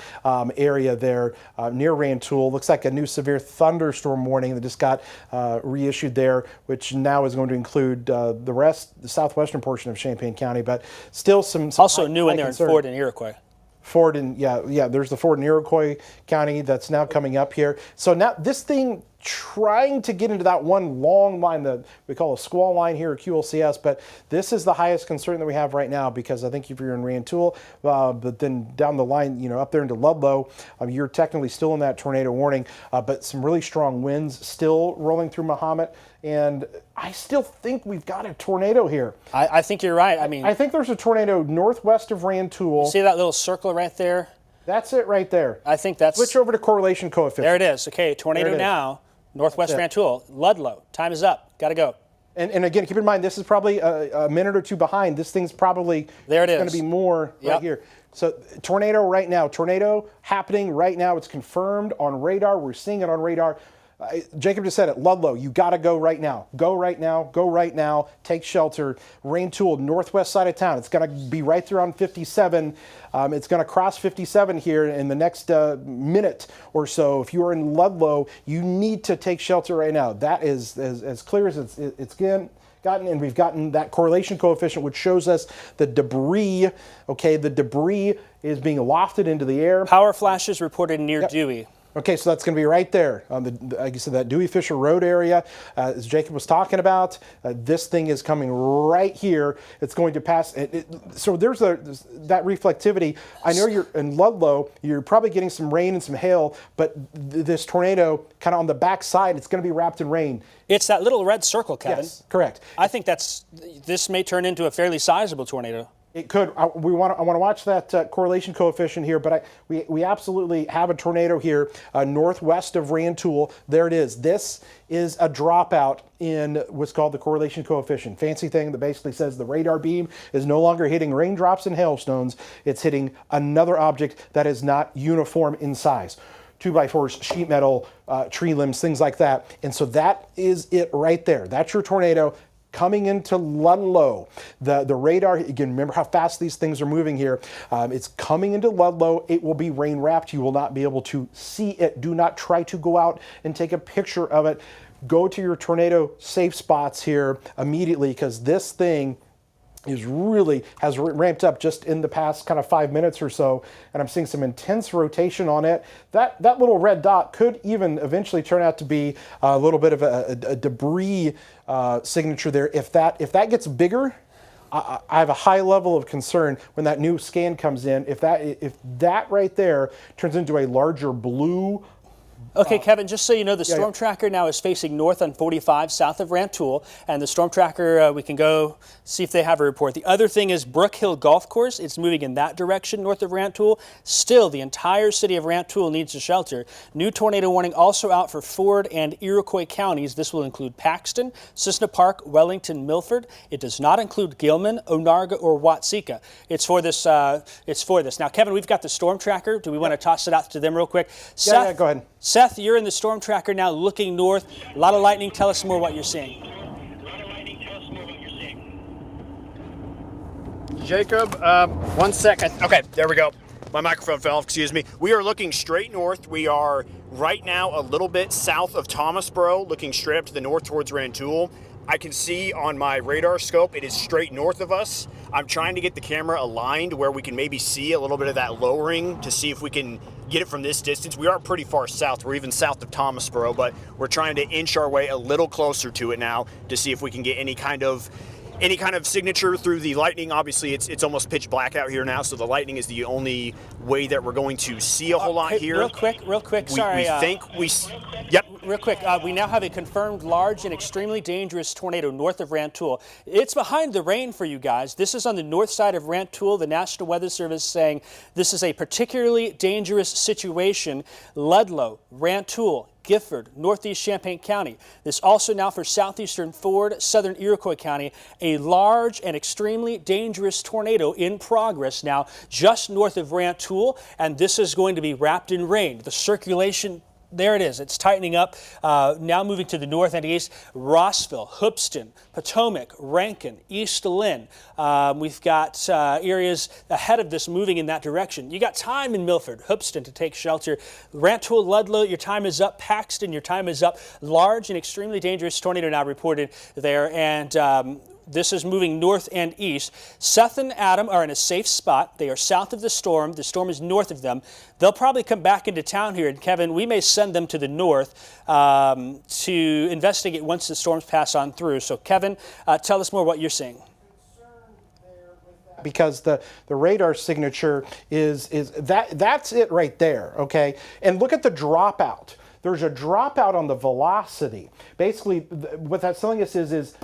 A: area there near Rantoul. Looks like a new severe thunderstorm warning that just got reissued there, which now is going to include the southwestern portion of Champaign County, but still some
B: also new in there concern. In Ford and Iroquois.
A: Ford and there's the Ford and Iroquois County that's now coming up here. So now this thing trying to get into that one long line that we call a squall line here at QLCS, but this is the highest concern that we have right now, because I think if you're in Rantoul, but then down the line, you know, up there into Ludlow, you're technically still in that tornado warning, but some really strong winds still rolling through Mahomet. And I still think we've got a tornado here.
B: I think you're right. I mean,
A: I think there's a tornado northwest of Rantoul.
B: You see that little circle right there?
A: That's it right there.
B: I think that's...
A: Switch over to correlation coefficient.
B: There it is. Okay, tornado now, northwest Rantoul. Ludlow, time is up. Got to go.
A: And again, keep in mind, this is probably a minute or two behind. This thing's probably going to be more right here. So tornado right now. Tornado happening right now. It's confirmed on radar. We're seeing it on radar. Jacob just said it. Ludlow, you got to go right now. Go right now. Go right now. Take shelter. Rantoul, northwest side of town. It's going to be right there on 57. It's going to cross 57 here in the next minute or so. If you are in Ludlow, you need to take shelter right now. That is as clear as it's gotten, and we've gotten that correlation coefficient, which shows us the debris. Okay, the debris is being lofted into the air.
B: Power flashes reported near Dewey.
A: Okay, so that's going to be right there on like you said, that Dewey Fisher Road area, as Jacob was talking about. This thing is coming right here. It's going to pass. So there's that reflectivity. I know you're in Ludlow. You're probably getting some rain and some hail, but this tornado, kind of on the back side, it's going to be wrapped in rain.
B: It's that little red circle, Kevin.
A: Yes, correct.
B: I think this may turn into a fairly sizable tornado.
A: It could. I want to watch that correlation coefficient here, but we absolutely have a tornado here northwest of Rantoul. There it is. This is a dropout in what's called the correlation coefficient. Fancy thing that basically says the radar beam is no longer hitting raindrops and hailstones. It's hitting another object that is not uniform in size. 2x4s, sheet metal, tree limbs, things like that. And so that is it right there. That's your tornado coming into Ludlow. The radar, again, remember how fast these things are moving here. It's coming into Ludlow. It will be rain wrapped. You will not be able to see it. Do not try to go out and take a picture of it. Go to your tornado safe spots here immediately, because this thing has ramped up just in the past kind of 5 minutes or so, and I'm seeing some intense rotation on it. That little red dot could even eventually turn out to be a little bit of a debris signature there. If that gets bigger, I have a high level of concern when that new scan comes in. If that right there turns into a larger blue.
B: Okay, Kevin, just so you know, the storm tracker now is facing north on 45 south of Rantoul, and the storm tracker, we can go see if they have a report. The other thing is Brook Hill Golf Course. It's moving in that direction north of Rantoul. Still, the entire city of Rantoul needs a shelter. New tornado warning also out for Ford and Iroquois counties. This will include Paxton, Cissna Park, Wellington, Milford. It does not include Gilman, Onarga, or Watseka. It's for this. Now, Kevin, we've got the storm tracker. Do we want to toss it out to them real quick?
A: Yeah, go ahead.
B: Seth, you're in the storm tracker now looking north. A lot of lightning. Tell us more what you're seeing.
H: Jacob, 1 second. Okay, there we go. My microphone fell off, excuse me. We are looking straight north. We are right now a little bit south of Thomasboro, looking straight up to the north towards Rantoul. I can see on my radar scope it is straight north of us. I'm trying to get the camera aligned where we can maybe see a little bit of that lowering to see if we can get it from this distance. We are pretty far south. We're even south of Thomasboro, but we're trying to inch our way a little closer to it now to see if we can get any kind of signature through the lightning. Obviously, it's almost pitch black out here now, so the lightning is the only way that we're going to see a whole lot here.
B: Real quick. Sorry.
H: Yep.
B: Real quick, we now have a confirmed large and extremely dangerous tornado north of Rantoul. It's behind the rain for you guys. This is on the north side of Rantoul. The National Weather Service saying this is a particularly dangerous situation. Ludlow, Rantoul, Gifford, northeast Champaign County. This also now for southeastern Ford, southern Iroquois County, a large and extremely dangerous tornado in progress now just north of Rantoul, and this is going to be wrapped in rain. The circulation, there it is. It's tightening up. Now moving to the north and east. Rossville, Hoopeston, Potomac, Rankin, East Lynn. We've got areas ahead of this moving in that direction. You got time in Milford, Hoopeston to take shelter. Rantoul, Ludlow, your time is up. Paxton, your time is up. Large and extremely dangerous tornado now reported there. And this is moving north and east. Seth and Adam are in a safe spot. They are south of the storm. The storm is north of them. They'll probably come back into town here. And Kevin, we may send them to the north to investigate once the storms pass on through. So Kevin, tell us more what you're seeing.
A: Because the radar signature is that's it right there, okay? And look at the dropout. There's a dropout on the velocity. Basically, what that's telling us is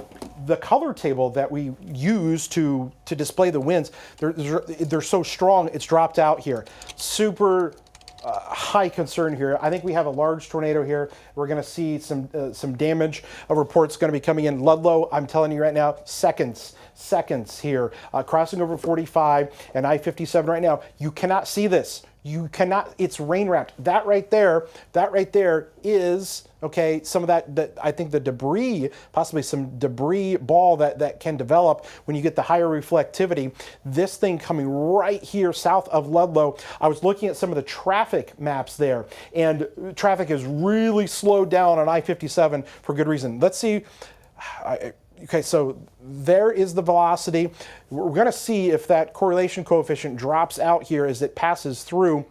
A: the color table that we use to display the winds, they're so strong, it's dropped out here. Super high concern here. I think we have a large tornado here. We're going to see some damage. A report's going to be coming in. Ludlow, I'm telling you right now, seconds here. Crossing over 45 and I-57 right now. You cannot see this. You cannot, it's rain wrapped. That right there is, okay, some of that I think the debris, possibly some debris ball that can develop when you get the higher reflectivity. This thing coming right here south of Ludlow. I was looking at some of the traffic maps there, and traffic is really slowed down on I-57 for good reason. Let's see. Okay, so there is the velocity. We're going to see if that correlation coefficient drops out here as it passes through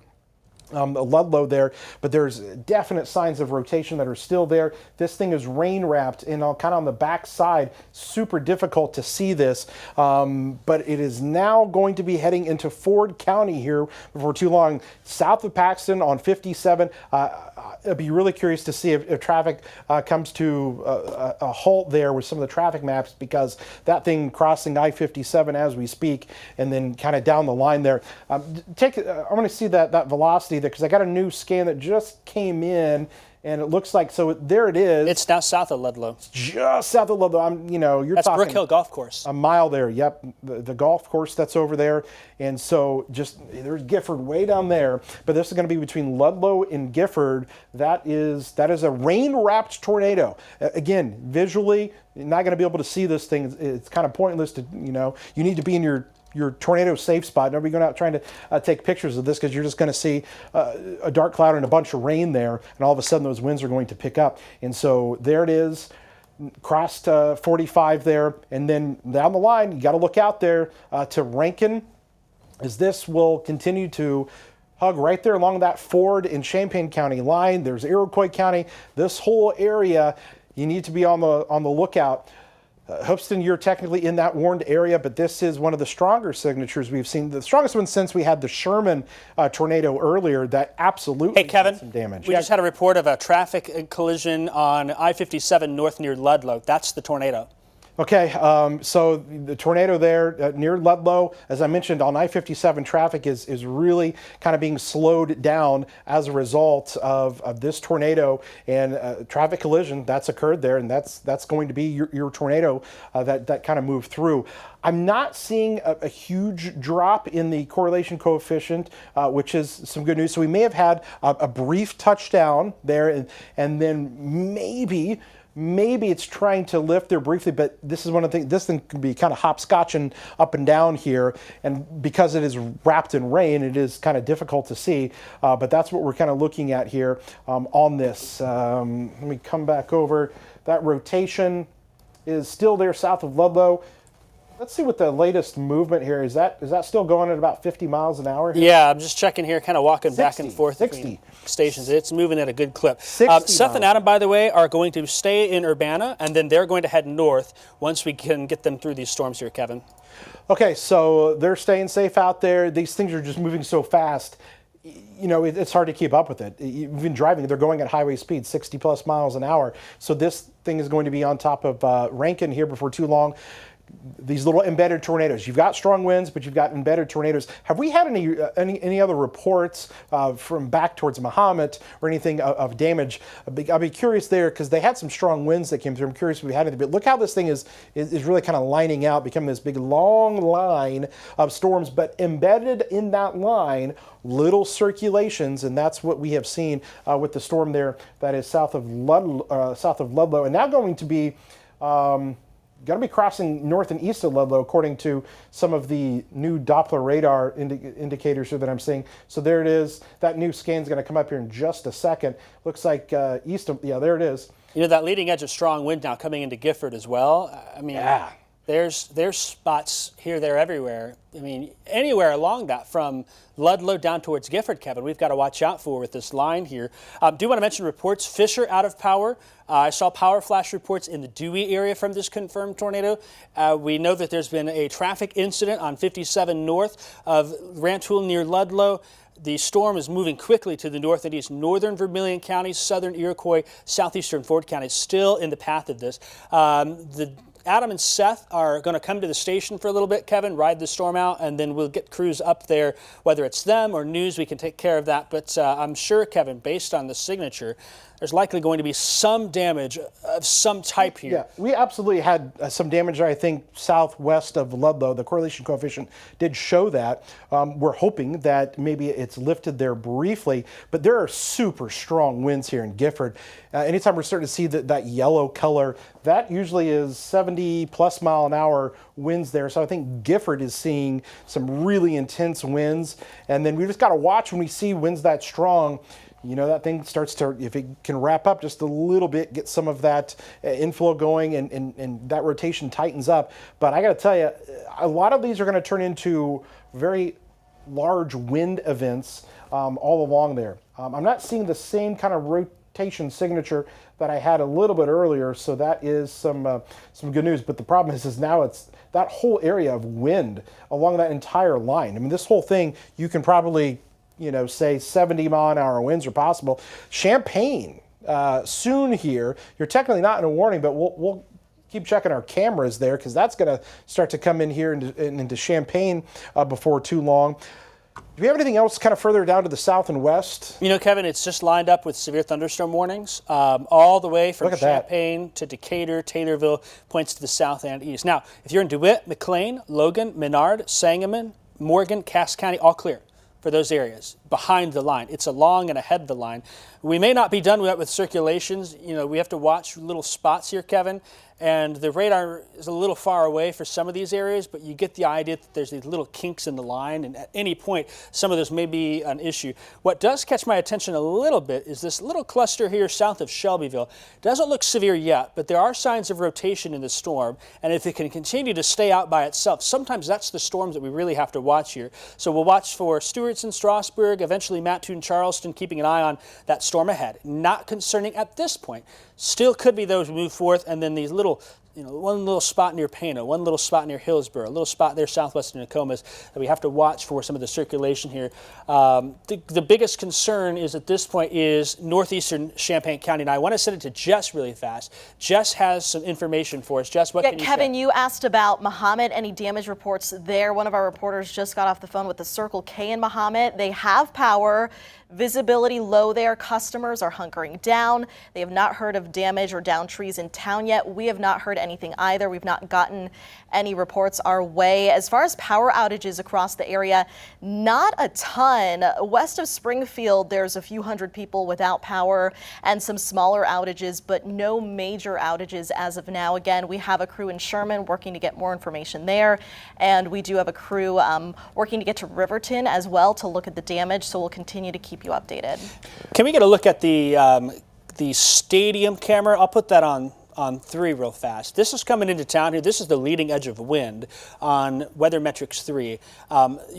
A: Ludlow there, but there's definite signs of rotation that are still there. This thing is rain wrapped and kind of on the back side. Super difficult to see this, but it is now going to be heading into Ford County here before too long. South of Paxton on 57. I'd be really curious to see if traffic comes to a halt there with some of the traffic maps, because that thing crossing I-57 as we speak, and then kind of down the line there. I want to see that velocity there, because I got a new scan that just came in, and it looks like, so there it is.
B: It's now south of Ludlow.
A: Just south of Ludlow. You're
B: that's
A: talking
B: Brook Hill Golf Course.
A: A mile there. Yep, the golf course that's over there. And so there's Gifford way down there, but this is going to be between Ludlow and Gifford. That is a rain-wrapped tornado. Again, visually, you're not going to be able to see this thing. It's kind of pointless to, you need to be in your tornado safe spot. Nobody going out trying to take pictures of this, because you're just going to see a dark cloud and a bunch of rain there, and all of a sudden those winds are going to pick up. And so there it is, crossed 45 there, and then down the line you got to look out there to Rankin, as this will continue to hug right there along that Ford and Champaign County line. There's Iroquois County. This whole area, you need to be on the lookout. Hoopston, you're technically in that warned area, but this is one of the stronger signatures we've seen. The strongest one since we had the Sherman tornado earlier that absolutely
B: Hey, Kevin,
A: did some damage.
B: we just had a report of a traffic collision on I-57 north near Ludlow. That's the tornado.
A: Okay, so the tornado there near Ludlow, as I mentioned, on I-57 traffic is really kind of being slowed down as a result of this tornado and traffic collision that's occurred there, and that's going to be your tornado that kind of moved through. I'm not seeing a huge drop in the correlation coefficient, which is some good news. So we may have had a brief touchdown there, and then maybe it's trying to lift there briefly, but this is one of the things, this thing can be kind of hopscotching up and down here, and because it is wrapped in rain, it is kind of difficult to see, but that's what we're kind of looking at here on this. Let me come back over. That rotation is still there south of Ludlow. Let's see what the latest movement here is. That still going at about 50 miles an hour here?
B: Yeah, I'm just checking here, kind of walking
A: 60,
B: back and forth
A: 60.
B: between stations. It's moving at a good clip.
A: 60
B: Seth and
A: miles.
B: Adam, by the way, are going to stay in Urbana, and then they're going to head north once we can get them through these storms here, Kevin.
A: Okay, so they're staying safe out there. These things are just moving so fast. You know, it's hard to keep up with it. You've been driving, they're going at highway speed, 60 plus miles an hour. So this thing is going to be on top of Rankin here before too long. These little embedded tornadoes. You've got strong winds, but you've got embedded tornadoes. Have we had any other reports from back towards Mahomet or anything of damage? I'll be curious there because they had some strong winds that came through. I'm curious if we had anything. But look how this thing is really kind of lining out, becoming this big long line of storms. But embedded in that line, little circulations, and that's what we have seen with the storm there that is south of Ludlow, and now going to be. Going to be crossing north and east of Ludlow, according to some of the new Doppler radar indicators here that I'm seeing. So there it is. That new scan is going to come up here in just a second. Looks like east of, yeah, there it is.
B: You know, that leading edge of strong wind now coming into Gifford as well. I mean,
A: Yeah.
B: There's spots here, there, everywhere. I mean, anywhere along that from Ludlow down towards Gifford, Kevin, we've got to watch out for with this line here. Do want to mention reports. Fisher out of power. I saw power flash reports in the Dewey area from this confirmed tornado. We know that there's been a traffic incident on 57 north of Rantoul near Ludlow. The storm is moving quickly to the north and east. Northern Vermilion counties, southern Iroquois, southeastern Ford County still in the path of this. Adam and Seth are going to come to the station for a little bit, Kevin, ride the storm out, and then we'll get crews up there. Whether it's them or news, we can take care of that. But I'm sure, Kevin, based on the signature, there's likely going to be some damage of some type here.
A: Yeah, we absolutely had some damage, I think, southwest of Ludlow. The correlation coefficient did show that. We're hoping that maybe it's lifted there briefly, but there are super strong winds here in Gifford. Anytime we're starting to see that yellow color, that usually is 70 plus mile an hour winds there. So I think Gifford is seeing some really intense winds. And then we just got to watch when we see winds that strong. You know, that thing starts to, if it can wrap up just a little bit, get some of that inflow going and that rotation tightens up. But I got to tell you, a lot of these are going to turn into very large wind events all along there. I'm not seeing the same kind of rotation signature that I had a little bit earlier, so that is some good news. But the problem is now it's that whole area of wind along that entire line. I mean, this whole thing, you can probably, say 70 mile an hour winds are possible. Champaign, soon here. You're technically not in a warning, but we'll keep checking our cameras there because that's going to start to come in here into Champaign before too long. Do we have anything else kind of further down to the south and west?
B: You know, Kevin, it's just lined up with severe thunderstorm warnings all the way from
A: Look at that.
B: Champaign to Decatur, Taylorville, points to the south and east. Now, if you're in DeWitt, McLean, Logan, Menard, Sangamon, Morgan, Cass County, all clear for those areas behind the line. It's along and ahead of the line. We may not be done with circulations. You know, we have to watch little spots here, Kevin, and the radar is a little far away for some of these areas, but you get the idea that there's these little kinks in the line, and at any point, some of those may be an issue. What does catch my attention a little bit is this little cluster here south of Shelbyville. Doesn't look severe yet, but there are signs of rotation in the storm, and if it can continue to stay out by itself, sometimes that's the storms that we really have to watch here. So we'll watch for Stewartson, Strasburg, eventually Mattoon, Charleston, keeping an eye on that storm ahead. Not concerning at this point. Still could be those who move forth, and then these little one little spot near Pana, one little spot near Hillsborough, a little spot there southwest of Nokomis that we have to watch for some of the circulation here. The biggest concern is at this point is northeastern Champaign County. Now I want to send it to Jess really fast. Jess has some information for us. Jess, what can you
F: Kevin,
B: say?
F: you asked about Mahomet. Any damage reports there? One of our reporters just got off the phone with the Circle K in Mahomet. They have power. Visibility low there. Customers are hunkering down. They have not heard of damage or downed trees in town yet. We have not heard anything either. We've not gotten any reports our way. As far as power outages across the area, not a ton. West of Springfield, there's a few hundred people without power and some smaller outages, but no major outages as of now. Again, we have a crew in Sherman working to get more information there, and we do have a crew working to get to Riverton as well to look at the damage, so we'll continue to keep you updated.
B: Can we get a look at the stadium camera? I'll put that on 3 real fast. This is coming into town here. This is the leading edge of wind on Weather Metrics 3. You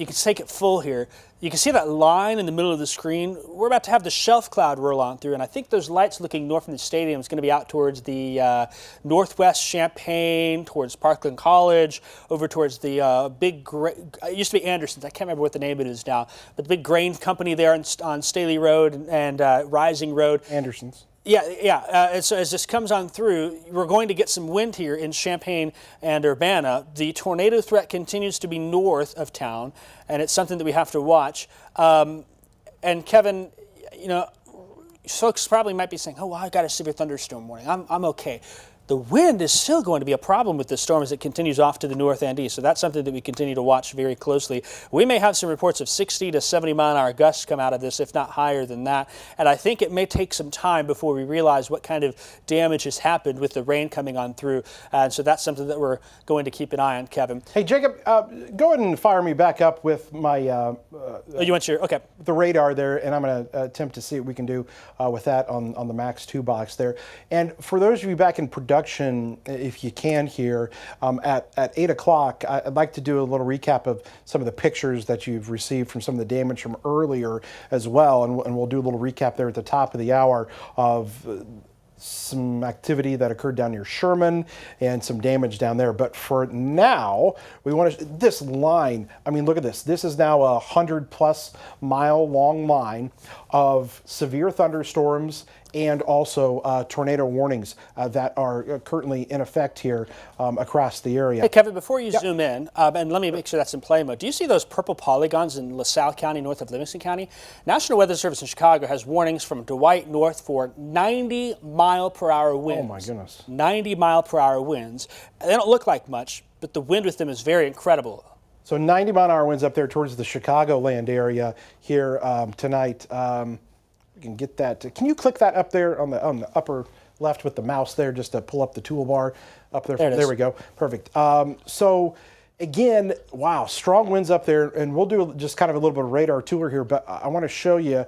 B: can take it full here. You can see that line in the middle of the screen. We're about to have the shelf cloud roll on through, and I think those lights looking north from the stadium is going to be out towards the northwest Champaign, towards Parkland College, over towards the it used to be Anderson's. I can't remember what the name of it is now, but the big grain company there on Staley Road and Rising Road.
A: Anderson's.
B: Yeah. So as this comes on through, we're going to get some wind here in Champaign and Urbana. The tornado threat continues to be north of town, and it's something that we have to watch. And Kevin, folks probably might be saying, "Oh, well, I got a severe thunderstorm warning. I'm okay." The wind is still going to be a problem with this storm as it continues off to the north and east. So that's something that we continue to watch very closely. We may have some reports of 60 to 70 mile an hour gusts come out of this, if not higher than that. And I think it may take some time before we realize what kind of damage has happened with the rain coming on through. And so that's something that we're going to keep an eye on, Kevin.
A: Hey, Jacob, go ahead and fire me back up with my
B: you want your, okay.
A: the radar there, and I'm going to attempt to see what we can do with that on the Max 2 box there. And for those of you back in production, if you can here, at 8 o'clock, I'd like to do a little recap of some of the pictures that you've received from some of the damage from earlier as well, and we'll do a little recap there at the top of the hour of some activity that occurred down near Sherman and some damage down there. But for now, we want to, this line, I mean, look at this. This is now a 100+ mile long line of severe thunderstorms and also tornado warnings that are currently in effect here across the area.
B: Hey, Kevin, before you zoom in, and let me make sure that's in play mode, do you see those purple polygons in LaSalle County, north of Livingston County? National Weather Service in Chicago has warnings from Dwight north for 90-mile-per-hour winds.
A: Oh, my goodness.
B: 90-mile-per-hour winds. They don't look like much, but the wind with them is very incredible.
A: So 90-mile-an-hour winds up there towards the Chicagoland area here tonight. We can get that. Can you click that up there on the upper left with the mouse there, just to pull up the toolbar up there? There we go. Perfect. So again, wow, strong winds up there, and we'll do just kind of a little bit of radar tour here, but I want to show you.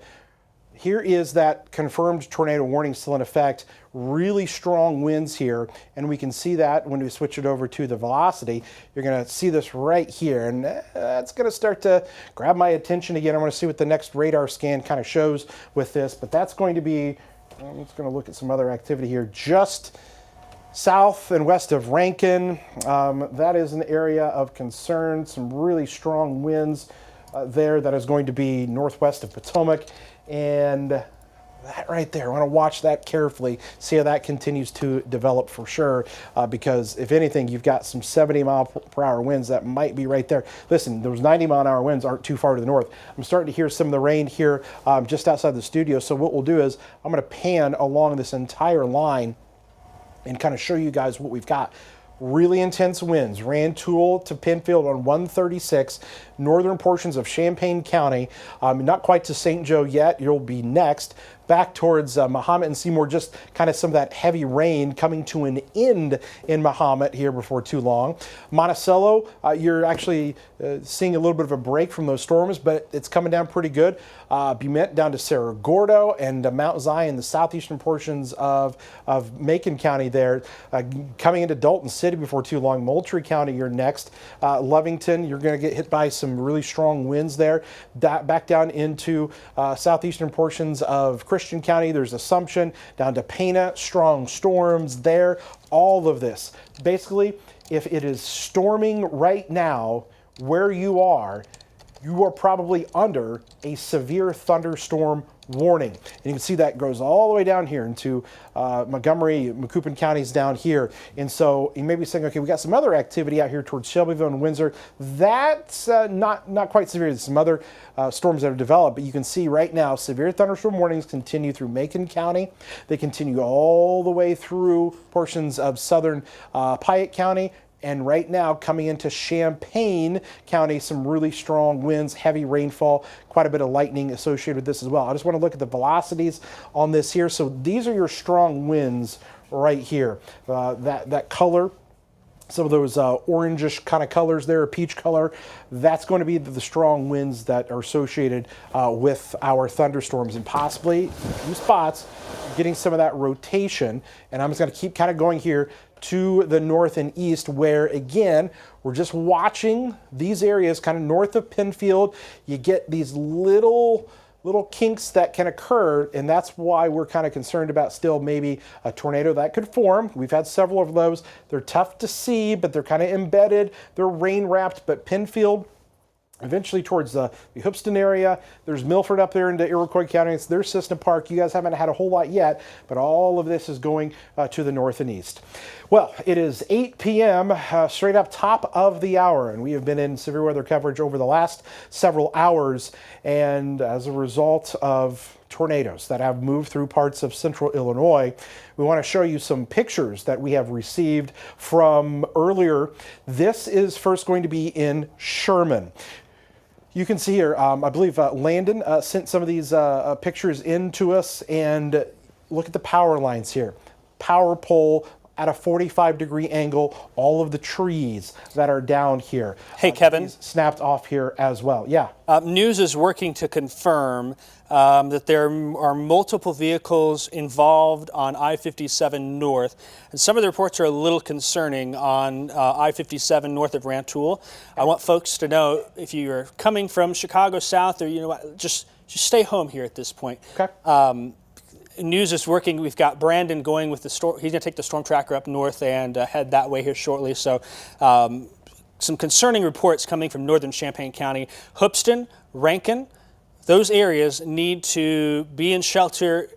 A: Here is that confirmed tornado warning still in effect. Really strong winds here, and we can see that when we switch it over to the velocity. You're going to see this right here, and that's going to start to grab my attention again. I want to see what the next radar scan kind of shows with this, but that's going to be, I'm just going to look at some other activity here just south and west of Rankin. That is an area of concern. Some really strong winds there. That is going to be northwest of Potomac. And that right there, I want to watch that carefully, see how that continues to develop for sure, because if anything, you've got some 70-mile-per-hour winds that might be right there. Listen, those 90-mile-an-hour winds aren't too far to the north. I'm starting to hear some of the rain here just outside the studio, so what we'll do is I'm going to pan along this entire line and kind of show you guys what we've got. Really intense winds, Rantoul to Penfield on 136, northern portions of Champaign County, not quite to St. Joe yet, you'll be next. Back towards Mahomet and Seymour, just kind of some of that heavy rain coming to an end in Mahomet here before too long. Monticello, you're actually seeing a little bit of a break from those storms, but it's coming down pretty good. Bumet down to Cerro Gordo and Mount Zion, the southeastern portions of Macon County there. Coming into Dalton City before too long. Moultrie County, you're next. Lovington, you're going to get hit by some really strong winds there. Back down into southeastern portions of Christian County, there's Assumption, down to Pana, strong storms there, all of this. Basically, if it is storming right now where you are probably under a severe thunderstorm warning. And you can see that goes all the way down here into Montgomery, Macoupin counties down here. And so you may be saying, okay, we got some other activity out here towards Shelbyville and Windsor. That's not quite severe. There's some other storms that are developed, but you can see right now severe thunderstorm warnings continue through Macon County. They continue all the way through portions of southern Piatt County. And right now, coming into Champaign County, some really strong winds, heavy rainfall, quite a bit of lightning associated with this as well. I just want to look at the velocities on this here. So these are your strong winds right here. That color, some of those orangish kind of colors there, peach color, that's going to be the strong winds that are associated with our thunderstorms, and possibly a few spots getting some of that rotation. And I'm just going to keep kind of going here to the north and east, where again, we're just watching these areas kind of north of Penfield. You get these little kinks that can occur, and that's why we're kind of concerned about still maybe a tornado that could form. We've had several of those. They're tough to see, but they're kind of embedded. They're rain wrapped, but Penfield, eventually towards the Hoopeston area. There's Milford up there into Iroquois County. It's their system park. You guys haven't had a whole lot yet, but all of this is going to the north and east. Well, it is 8 p.m. Straight up top of the hour, and we have been in severe weather coverage over the last several hours, and as a result of tornadoes that have moved through parts of central Illinois, we want to show you some pictures that we have received from earlier. This is first going to be in Sherman. You can see here, I believe Landon sent some of these pictures in to us, and look at the power lines here. Power pole at a 45-degree angle, all of the trees that are down here.
B: Hey, Kevin.
A: Snapped off here as well. Yeah.
B: News is working to confirm that there are multiple vehicles involved on I-57 North, and some of the reports are a little concerning on I-57 north of Rantoul. I want folks to know, if you're coming from Chicago south, or just stay home here at this point.
A: Okay.
B: News is working. We've got Brandon going with the storm. He's going to take the storm tracker up north and head that way here shortly. So some concerning reports coming from northern Champaign County. Hoopeston, Rankin, those areas need to be in shelter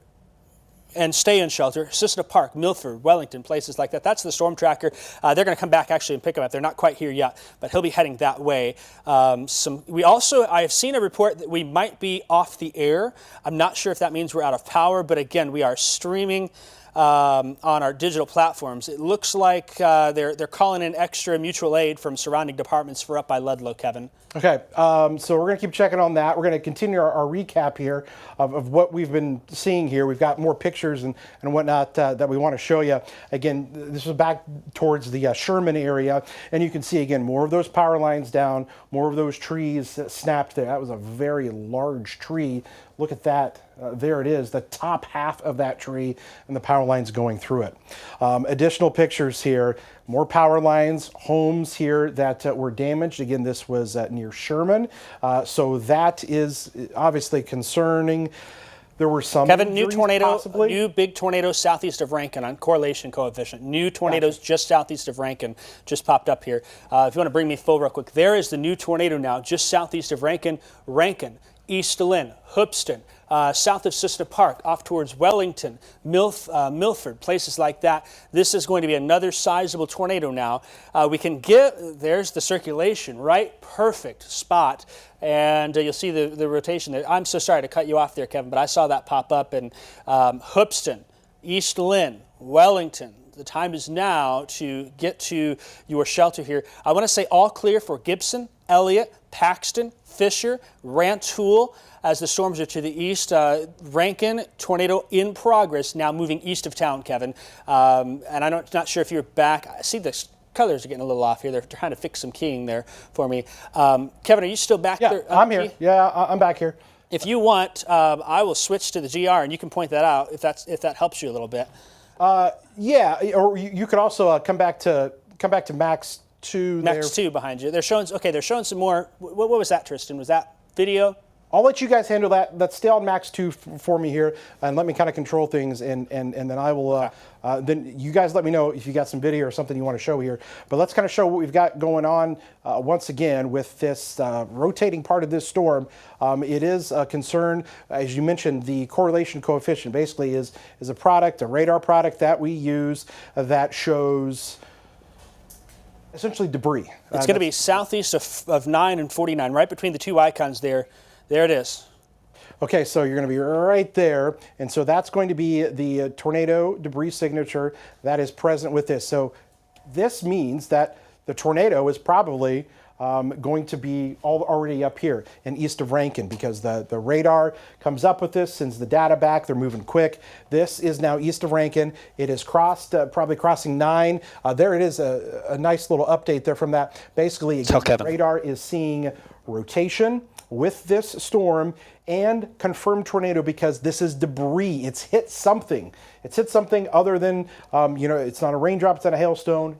B: and stay in shelter. Cicita Park, Milford, Wellington, places like that. That's the storm tracker. They're going to come back actually and pick them up. They're not quite here yet, but he'll be heading that way. I have seen a report that we might be off the air. I'm not sure if that means we're out of power, but again, we are streaming on our digital platforms. It looks like they're calling in extra mutual aid from surrounding departments for up by Ludlow, Kevin.
A: Okay, so we're going to keep checking on that. We're going to continue our recap here of what we've been seeing here. We've got more pictures and whatnot that we want to show you. Again, this is back towards the Sherman area, and you can see, again, more of those power lines down, more of those trees that snapped there. That was a very large tree. Look at that. There it is, the top half of that tree and the power lines going through it. Additional pictures here, more power lines, homes here that were damaged. Again, this was near Sherman. So that is obviously concerning. There were some
B: Kevin, new big tornado southeast of Rankin on correlation coefficient. New tornadoes just southeast of Rankin just popped up here. If you want to bring me full real quick, there is the new tornado now just southeast of Rankin. Rankin, East Lynn, Hoopeston, south of Cicita Park, off towards Wellington, Milford, places like that. This is going to be another sizable tornado now. There's the circulation, right? Perfect spot. And you'll see the rotation there. I'm so sorry to cut you off there, Kevin, but I saw that pop up in Hoopeston, East Lynn, Wellington. The time is now to get to your shelter here. I want to say all clear for Gibson, Elliott, Paxton, Fisher, Rantoul, as the storms are to the east. Rankin, tornado in progress, now moving east of town, Kevin. And I'm not sure if you're back. I see the colors are getting a little off here. They're trying to fix some keying there for me. Kevin, are you still back there?
A: Yeah, I'm here. Yeah, I'm back here.
B: If you want, I will switch to the GR, and you can point that out if that helps you a little bit.
A: Yeah, or you could also come back to Max 2 there.
B: Max 2 behind you. They're showing some more. What was that, Tristan? Was that video?
A: I'll let you guys handle that. Let's stay on max 2 for me here, and let me kind of control things, and then I will. Then you guys let me know if you got some video or something you want to show here. But let's kind of show what we've got going on once again with this rotating part of this storm. It is a concern, as you mentioned, the correlation coefficient basically is a product, a radar product that we use that shows essentially debris.
B: It's going to be southeast of 9 and 49, right between the two icons there. There it is.
A: Okay, so you're going to be right there, and so that's going to be the tornado debris signature that is present with this. So this means that the tornado is probably going to be already up here and east of Rankin, because the radar comes up with this, sends the data back, they're moving quick. This is now east of Rankin. It is crossed, probably crossing 9. There it is, a nice little update there from that. Basically, the radar is seeing rotation with this storm and confirmed tornado because this is debris. It's hit something. It's hit something other than, it's not a raindrop, it's not a hailstone.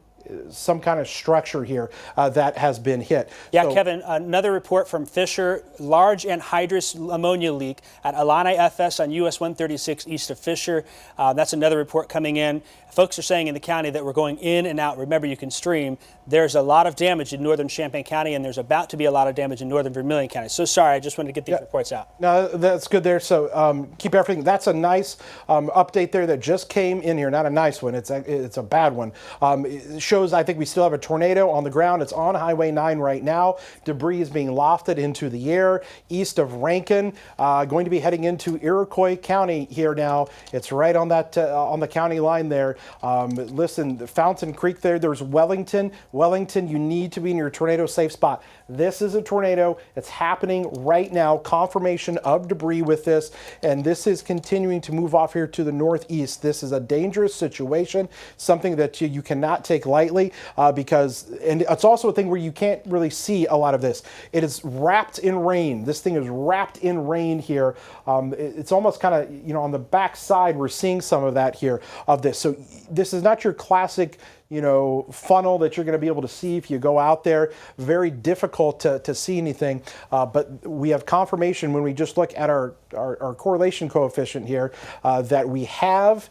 A: Some kind of structure here that has been hit.
B: Yeah, so, Kevin, another report from Fisher, large anhydrous ammonia leak at Illini FS on US 136 east of Fisher. That's another report coming in. Folks are saying in the county that we're going in and out. Remember, you can stream. There's a lot of damage in northern Champaign County, and there's about to be a lot of damage in northern Vermilion County. So sorry, I just wanted to get these reports out.
A: No, that's good there. So keep everything. That's a nice update there that just came in here. Not a nice one. It's a bad one. It shows, I think we still have a tornado on the ground. It's on Highway 9 right now. Debris is being lofted into the air east of Rankin, going to be heading into Iroquois County here now. It's right on that on the county line there. Listen, Fountain Creek there's Wellington. Wellington, you need to be in your tornado safe spot. This is a tornado. It's happening right now. Confirmation of debris with this, and this is continuing to move off here to the northeast. This is a dangerous situation, something that you cannot take lightly because it's also a thing where you can't really see a lot of this. It is wrapped in rain. This thing is wrapped in rain here. It's almost kind of, on the back side, we're seeing some of that here of this. So this is not your classic, funnel that you're going to be able to see if you go out there. Very difficult to see anything. But we have confirmation when we just look at our correlation coefficient here that we have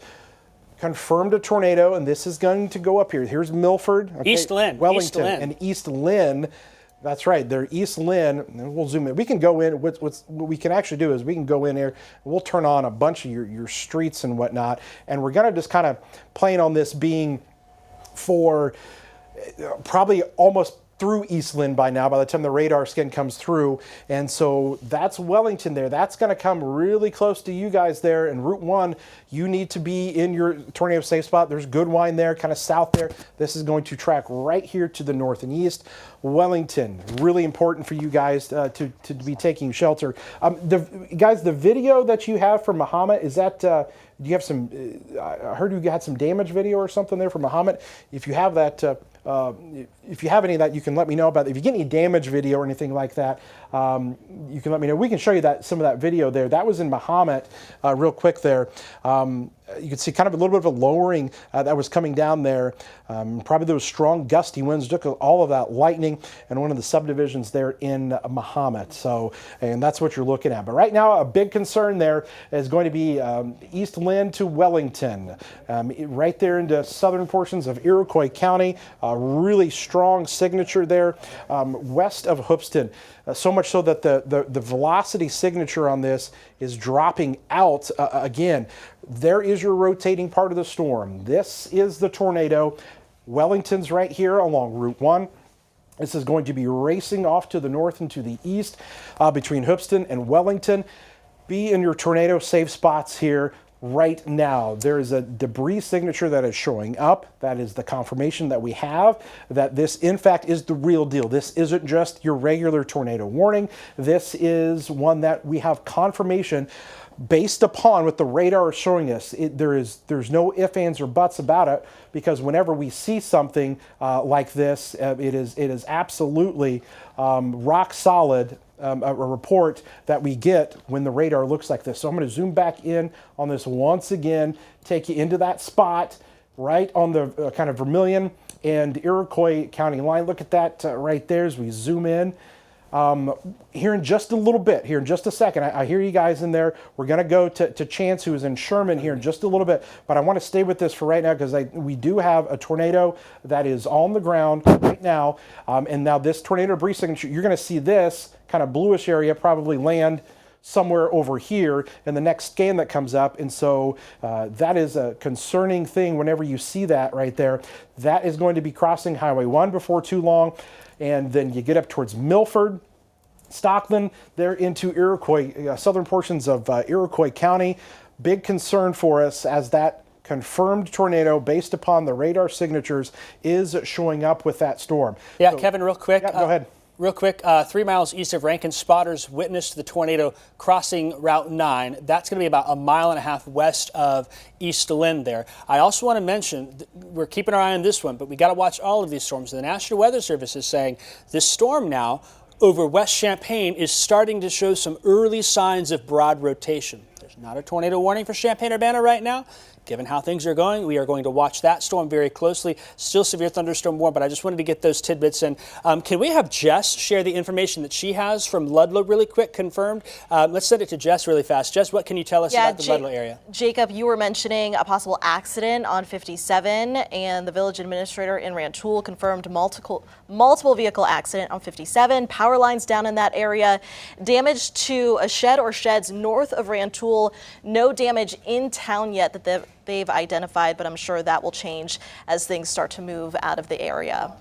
A: confirmed a tornado, and this is going to go up here. Here's Milford,
B: East Lynn,
A: Wellington, and East Lynn. That's right. They're East Lynn. And we'll zoom in. We can go in. What we can actually do is we can go in here. We'll turn on a bunch of your streets and whatnot, and we're going to just kind of plan on this being for probably almost through East Lynn by now, by the time the radar scan comes through. And so that's Wellington there. That's going to come really close to you guys there. And Route 1, you need to be in your tornado safe spot. There's Goodwine there, kind of south there. This is going to track right here to the north and east. Wellington, really important for you guys to be taking shelter. The video that you have from Mahomet, is that, do you have some, I heard you had some damage video or something there from Mahomet. If you have that, if you have any of that, you can let me know about it. If you get any damage video or anything like that, you can let me know. We can show you some of that video there. That was in Mahomet, real quick there. You can see kind of a little bit of a lowering that was coming down there. Probably those strong gusty winds took all of that lightning in one of the subdivisions there in Mahomet. So, and that's what you're looking at. But right now, a big concern there is going to be East Lynn to Wellington, right there into southern portions of Iroquois County. Really strong signature there west of Hoopeston. So much so that the velocity signature on this is dropping out again. There is your rotating part of the storm. This is the tornado. Wellington's right here along Route 1. This is going to be racing off to the north and to the east between Hoopeston and Wellington. Be in your tornado safe spots here right now. There is a debris signature that is showing up. That is the confirmation that we have that this, in fact, is the real deal. This isn't just your regular tornado warning. This is one that we have confirmation based upon what the radar is showing us. There's no ifs, ands, or buts about it, because whenever we see something like this, it is absolutely rock solid. A report that we get when the radar looks like this. So I'm going to zoom back in on this once again, take you into that spot right on the kind of Vermilion and Iroquois County line. Look at that right there as we zoom in. Here in just a little bit, here in just a second, I hear you guys in there. We're going to go to Chance, who is in Sherman, here in just a little bit. But I want to stay with this for right now because we do have a tornado that is on the ground right now. And now this tornado debris signature, you're going to see this kind of bluish area probably land somewhere over here in the next scan that comes up. And so that is a concerning thing whenever you see that right there. That is going to be crossing Highway 1 before too long. And then you get up towards Milford, Stockton, they're into Iroquois, southern portions of Iroquois County. Big concern for us as that confirmed tornado, based upon the radar signatures, is showing up with that storm.
B: Yeah,
A: So,
B: Kevin, real quick.
A: Yeah, go ahead.
B: Real quick, 3 miles east of Rankin, spotters witnessed the tornado crossing Route 9. That's going to be about 1.5 miles west of East Lynn there. I also want to mention, we're keeping our eye on this one, but we got to watch all of these storms. The National Weather Service is saying this storm now over West Champaign is starting to show some early signs of broad rotation. There's not a tornado warning for Champaign-Urbana right now. Given how things are going, we are going to watch that storm very closely. Still severe thunderstorm warning, but I just wanted to get those tidbits in. Can we have Jess share the information that she has from Ludlow really quick, confirmed? Let's send it to Jess really fast. Jess, what can you tell us about the Ludlow area?
F: Jacob, you were mentioning a possible accident on 57, and the village administrator in Rantoul confirmed multiple vehicle accident on 57. Power lines down in that area. Damage to a shed or sheds north of Rantoul. No damage in town yet that they've identified, but I'm sure that will change as things start to move out of the area.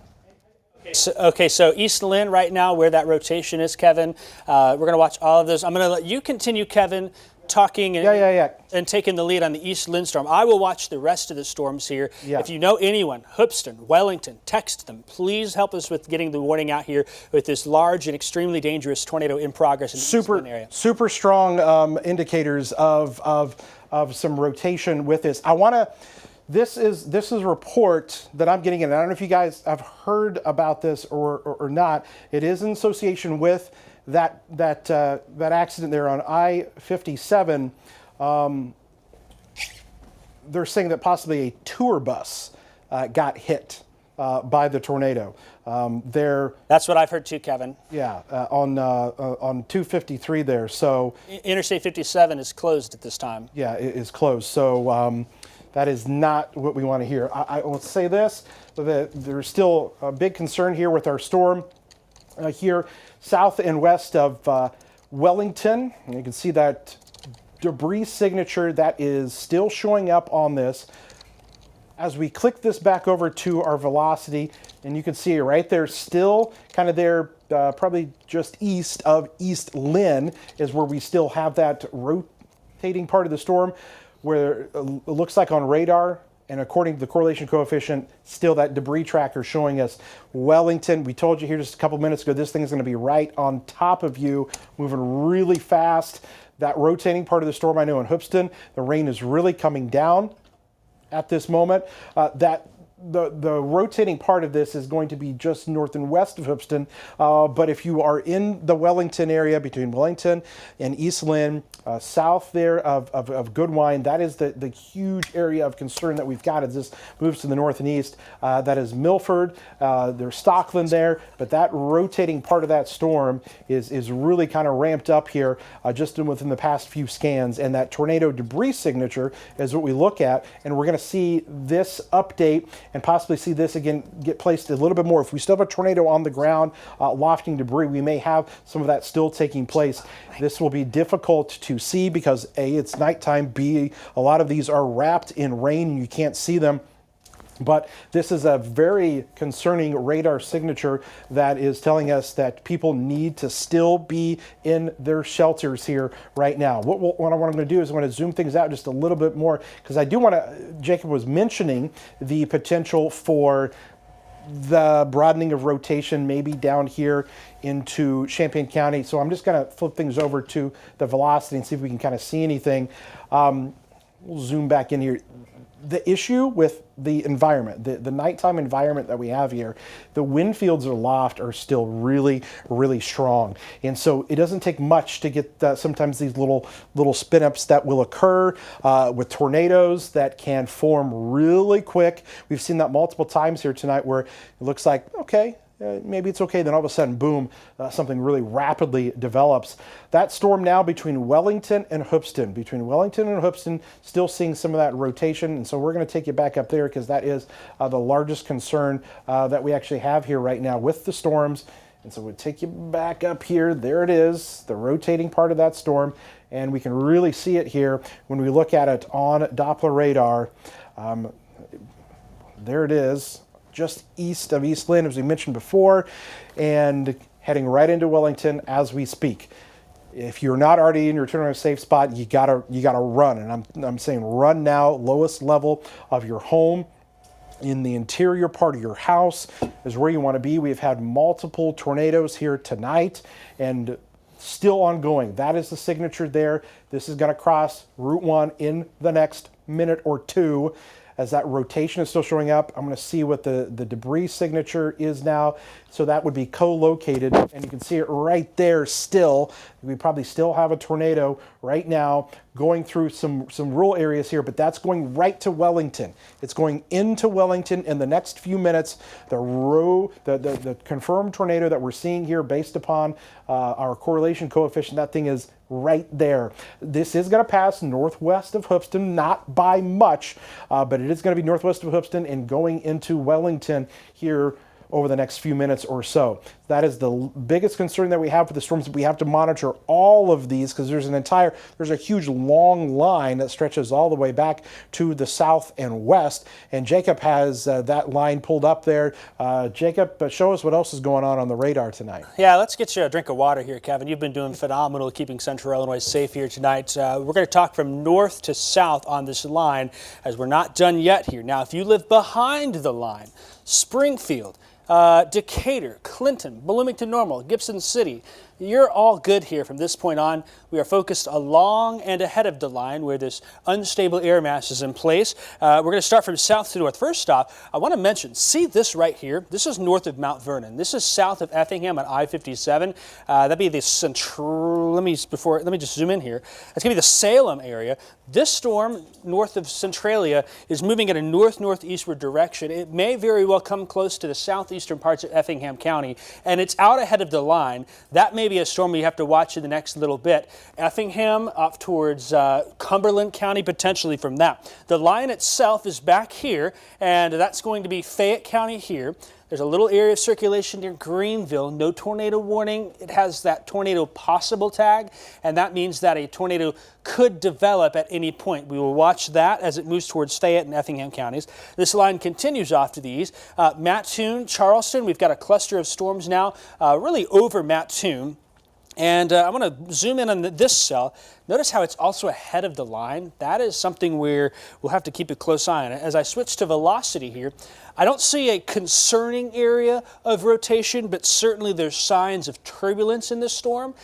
B: So East Lynn right now, where that rotation is, Kevin, we're going to watch all of those. I'm going to let you continue, Kevin, talking and taking the lead on the East Lynn storm. I will watch the rest of the storms here. Yeah. If you know anyone, Hoopeston, Wellington, text them. Please help us with getting the warning out here with this large and extremely dangerous tornado in progress in the East Lynn area. Super
A: strong indicators of some rotation with this. This is a report that I'm getting in. I don't know if you guys have heard about this or not. It is in association with that accident there on I-57. They're saying that possibly a tour bus got hit by the tornado.
B: That's what I've heard too, Kevin.
A: Yeah, on 253 there. So
B: Interstate 57 is closed at this time.
A: Yeah, it is closed. So that is not what we want to hear. I will say this: that there's still a big concern here with our storm here south and west of Wellington. And you can see that debris signature that is still showing up on this. As we click this back over to our velocity, and you can see right there, still kind of there, probably just east of East Lynn is where we still have that rotating part of the storm, where it looks like on radar, and according to the correlation coefficient, still that debris tracker showing us Wellington. We told you here just a couple minutes ago, this thing is going to be right on top of you, moving really fast. That rotating part of the storm, I know in Hoopeston, the rain is really coming down at this moment. The rotating part of this is going to be just north and west of Hoopeston, but if you are in the Wellington area, between Wellington and East Lynn, south there of Goodwine, that is the huge area of concern that we've got as this moves to the north and east. That is Milford, there's Stockton there, but that rotating part of that storm is really kind of ramped up here just within the past few scans, and that tornado debris signature is what we look at, and we're going to see this update and possibly see this again get placed a little bit more. If we still have a tornado on the ground, lofting debris, we may have some of that still taking place. This will be difficult to see because A, it's nighttime, B, a lot of these are wrapped in rain and you can't see them. But this is a very concerning radar signature that is telling us that people need to still be in their shelters here right now. What I'm going to do is I'm going to zoom things out just a little bit more, because I do want to, Jacob was mentioning the potential for the broadening of rotation maybe down here into Champaign County. So I'm just going to flip things over to the velocity and see if we can kind of see anything. We'll zoom back in here. The issue with the environment, the nighttime environment that we have here, the wind fields aloft are still really, really strong. And so it doesn't take much to get sometimes these little spin ups that will occur with tornadoes that can form really quick. We've seen that multiple times here tonight where it looks like, okay, maybe it's okay. Then all of a sudden, boom, something really rapidly develops. That storm now between Wellington and Hoopeston. Between Wellington and Hoopeston, still seeing some of that rotation. And so we're going to take you back up there because that is the largest concern that we actually have here right now with the storms. And so we'll take you back up here. There it is, the rotating part of that storm. And we can really see it here when we look at it on Doppler radar. There it is, just east of East Lynn, as we mentioned before, and heading right into Wellington as we speak. If you're not already in your return on a safe spot, you gotta run. And I'm saying run now. Lowest level of your home, in the interior part of your house, is where you want to be. We've had multiple tornadoes here tonight, and still ongoing. That is the signature there. This is going to cross Route 1 in the next minute or two. As that rotation is still showing up, I'm going to see what the debris signature is now. So that would be co-located, and you can see it right there still. We probably still have a tornado right now going through some rural areas here, but that's going right to Wellington. It's going into Wellington in the next few minutes. The confirmed tornado that we're seeing here based upon our correlation coefficient, that thing is right there. This is going to pass northwest of Hoopeston, not by much, but it is going to be northwest of Hoopeston and going into Wellington here over the next few minutes or so. That is the biggest concern that we have for the storms. We have to monitor all of these because there's a huge long line that stretches all the way back to the south and west. And Jacob has that line pulled up there. Jacob, show us what else is going on the radar tonight.
B: Yeah, let's get you a drink of water here, Kevin. You've been doing phenomenal keeping Central Illinois safe here tonight. We're going to talk from north to south on this line as we're not done yet here. Now, if you live behind the line, Springfield, Decatur, Clinton, Bloomington Normal, Gibson City, you're all good here from this point on. We are focused along and ahead of the line where this unstable air mass is in place. We're going to start from south to north. First off, I want to mention, see this right here? This is north of Mount Vernon. This is south of Effingham on I-57. That'd be the central, let me just zoom in here. That's going to be the Salem area. This storm north of Centralia is moving in a north-northeastward direction. It may very well come close to the southeastern parts of Effingham County, and it's out ahead of the line. That may be a storm we have to watch in the next little bit. Effingham up towards Cumberland County, potentially from that. The line itself is back here, and that's going to be Fayette County here. There's a little area of circulation near Greenville. No tornado warning. It has that tornado possible tag, and that means that a tornado could develop at any point. We will watch that as it moves towards Fayette and Effingham counties. This line continues off to the east. Mattoon, Charleston, we've got a cluster of storms now really over Mattoon. And I want to zoom in on this cell. Notice how it's also ahead of the line. That is something where we'll have to keep a close eye on it. As I switch to velocity here, I don't see a concerning area of rotation, but certainly there's signs of turbulence in this storm.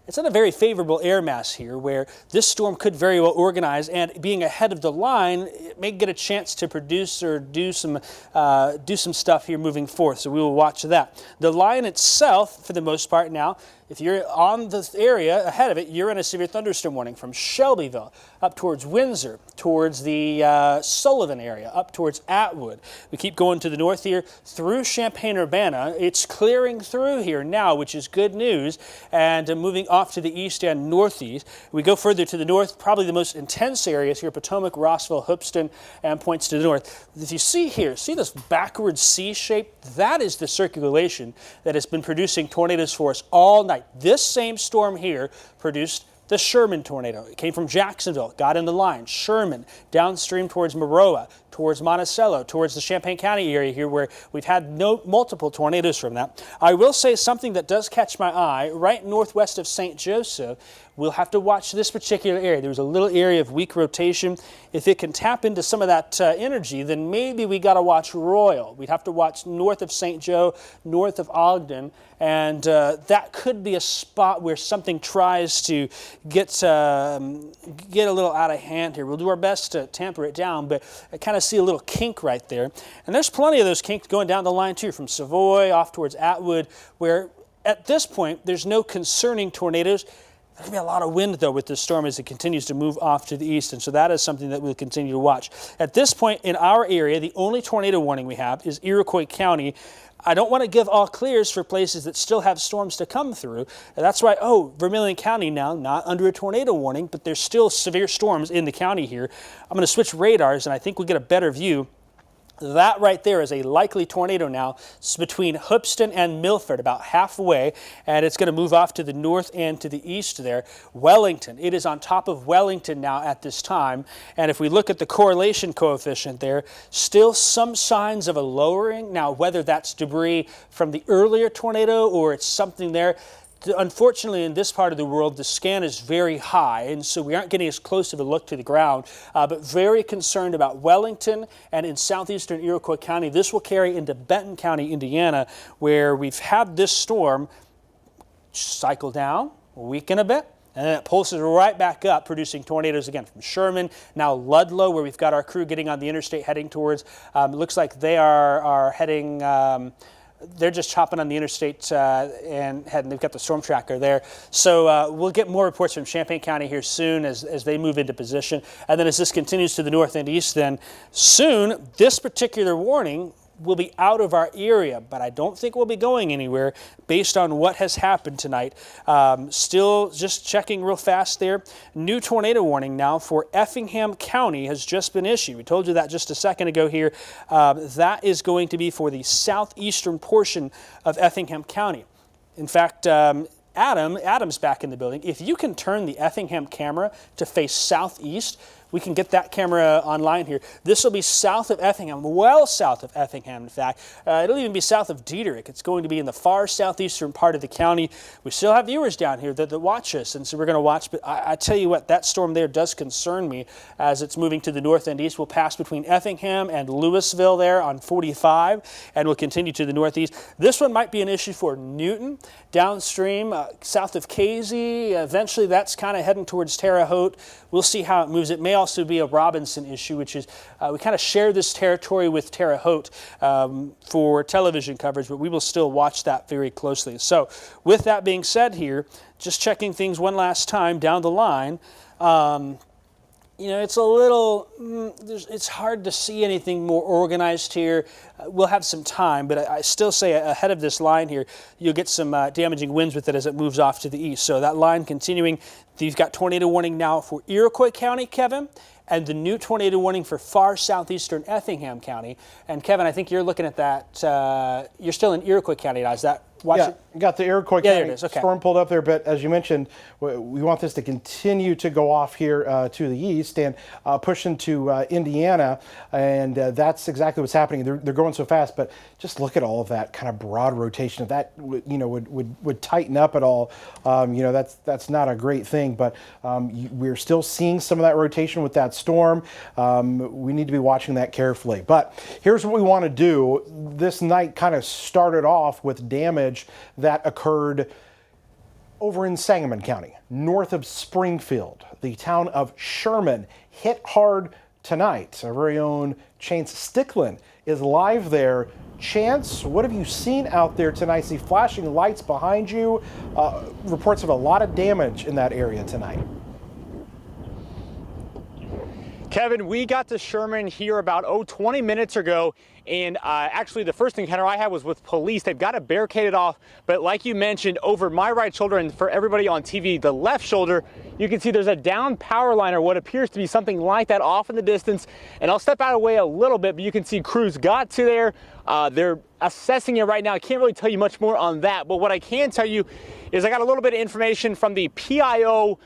B: It's not a very favorable air mass here where this storm could very well organize, and being ahead of the line, it may get a chance to produce or do some stuff here moving forth. So we will watch that. The line itself, for the most part now, if you're on the area ahead of it, you're in a severe thunderstorm warning from Shelbyville up towards Windsor, towards the Sullivan area, up towards Atwood. We keep going to the north here through Champaign-Urbana. It's clearing through here now, which is good news, and moving off to the east and northeast. We go further to the north, probably the most intense areas here, Potomac, Rossville, Hoopeston, and points to the north. If you see here, see this backward C shape? That is the circulation that has been producing tornadoes for us all night. This same storm here produced the Sherman tornado. It came from Jacksonville, got in the line. Sherman, downstream towards Maroa, towards Monticello, towards the Champaign County area here where we've had multiple tornadoes from that. I will say something that does catch my eye, right northwest of St. Joseph. We'll have to watch this particular area. There's a little area of weak rotation. If it can tap into some of that energy, then maybe we got to watch Royal. We'd have to watch north of St. Joe, north of Ogden, and that could be a spot where something tries to get a little out of hand here. We'll do our best to tamper it down, but I kind of see a little kink right there. And there's plenty of those kinks going down the line too, from Savoy off towards Atwood, where at this point there's no concerning tornadoes. There's going to be a lot of wind, though, with this storm as it continues to move off to the east, and so that is something that we'll continue to watch. At this point in our area, the only tornado warning we have is Iroquois County. I don't want to give all clears for places that still have storms to come through. And that's why, Vermilion County now, not under a tornado warning, but there's still severe storms in the county here. I'm going to switch radars, and I think we'll get a better view. That right there is a likely tornado now. It's between Hoopeston and Milford, about halfway, and it's going to move off to the north and to the east there. Wellington, it is on top of Wellington now at this time, and if we look at the correlation coefficient there, still some signs of a lowering. Now, whether that's debris from the earlier tornado or it's something there, unfortunately, in this part of the world, the scan is very high, and so we aren't getting as close of a look to the ground, but very concerned about Wellington and in southeastern Iroquois County. This will carry into Benton County, Indiana, where we've had this storm cycle down, weaken a bit, and then it pulses right back up, producing tornadoes again from Sherman, now Ludlow, where we've got our crew getting on the interstate heading towards. It looks like they are heading... they're just chopping on the interstate and heading. They've got the storm tracker there. So we'll get more reports from Champaign County here soon as they move into position. And then as this continues to the north and east, then soon this particular warning will be out of our area, but I don't think we'll be going anywhere based on what has happened tonight. Still just checking real fast there. New tornado warning now for Effingham County has just been issued. We told you that just a second ago here. That is going to be for the southeastern portion of Effingham County. In fact, Adam's back in the building. If you can turn the Effingham camera to face southeast, we can get that camera online here. This will be south of Effingham, well south of Effingham, in fact. It'll even be south of Diederich. It's going to be in the far southeastern part of the county. We still have viewers down here that watch us, and so we're going to watch. But I tell you what, that storm there does concern me as it's moving to the north and east. We'll pass between Effingham and Louisville there on 45, and we'll continue to the northeast. This one might be an issue for Newton, downstream, south of Casey. Eventually, that's kind of heading towards Terre Haute. We'll see how it moves. It may also be a Robinson issue, which is we kind of share this territory with Terre Haute for television coverage, but we will still watch that very closely. So with that being said here, just checking things one last time down the line. It's a little, it's hard to see anything more organized here. We'll have some time, but I still say ahead of this line here, you'll get some damaging winds with it as it moves off to the east. So that line continuing, you've got tornado warning now for Iroquois County, Kevin, and the new tornado warning for far southeastern Effingham County. And Kevin, I think you're looking at that, you're still in Iroquois County now, is that?
A: Yeah, got the Iroquois County
B: okay.
A: storm pulled up there, but as you mentioned, we want this to continue to go off here to the east and push into Indiana, and that's exactly what's happening. They're going so fast, but just look at all of that kind of broad rotation. If that would tighten up at all, that's not a great thing. But we're still seeing some of that rotation with that storm. We need to be watching that carefully. But here's what we want to do. This night kind of started off with damage that occurred over in Sangamon County, north of Springfield. The town of Sherman hit hard tonight. Our very own Chance Sticklin is live there. Chance, what have you seen out there tonight? See flashing lights behind you. Reports of a lot of damage in that area tonight.
H: Kevin, we got to Sherman here about 20 minutes ago, and actually the first encounter I had was with police. They've got it barricaded off, but like you mentioned, over my right shoulder, and for everybody on TV, the left shoulder, you can see there's a down power line or what appears to be something like that off in the distance. And I'll step out of the way a little bit, but you can see crews got to there. They're assessing it right now. I can't really tell you much more on that, but what I can tell you is I got a little bit of information from the PIO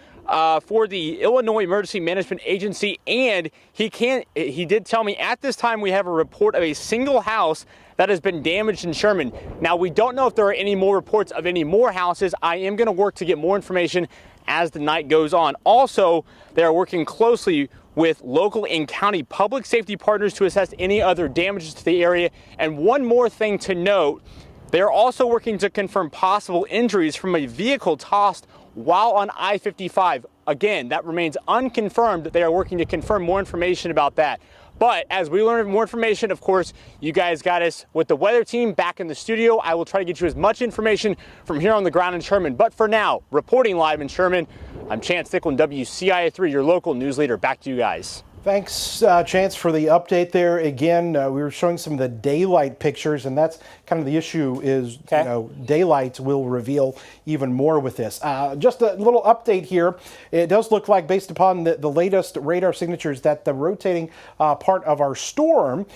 H: for the Illinois Emergency Management Agency, and he did tell me at this time we have a report of a single house that has been damaged in Sherman. Now, we don't know if there are any more reports of any more houses. I am going to work to get more information as the night goes on. Also, they are working closely with local and county public safety partners to assess any other damages to the area. And one more thing to note, they are also working to confirm possible injuries from a vehicle tossed while on I-55. Again, that remains unconfirmed. They are working to confirm more information about that. But as we learn more information, of course, you guys got us with the weather team back in the studio. I will try to get you as much information from here on the ground in Sherman. But for now, reporting live in Sherman, I'm Chance Thicklin, WCIA3, your local news leader. Back to you guys.
A: Thanks, Chance, for the update there. Again, we were showing some of the daylight pictures, and that's kind of the issue is, daylight will reveal even more with this. Just a little update here. It does look like, based upon the latest radar signatures, that the rotating part of our storm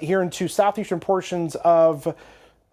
A: here into southeastern portions of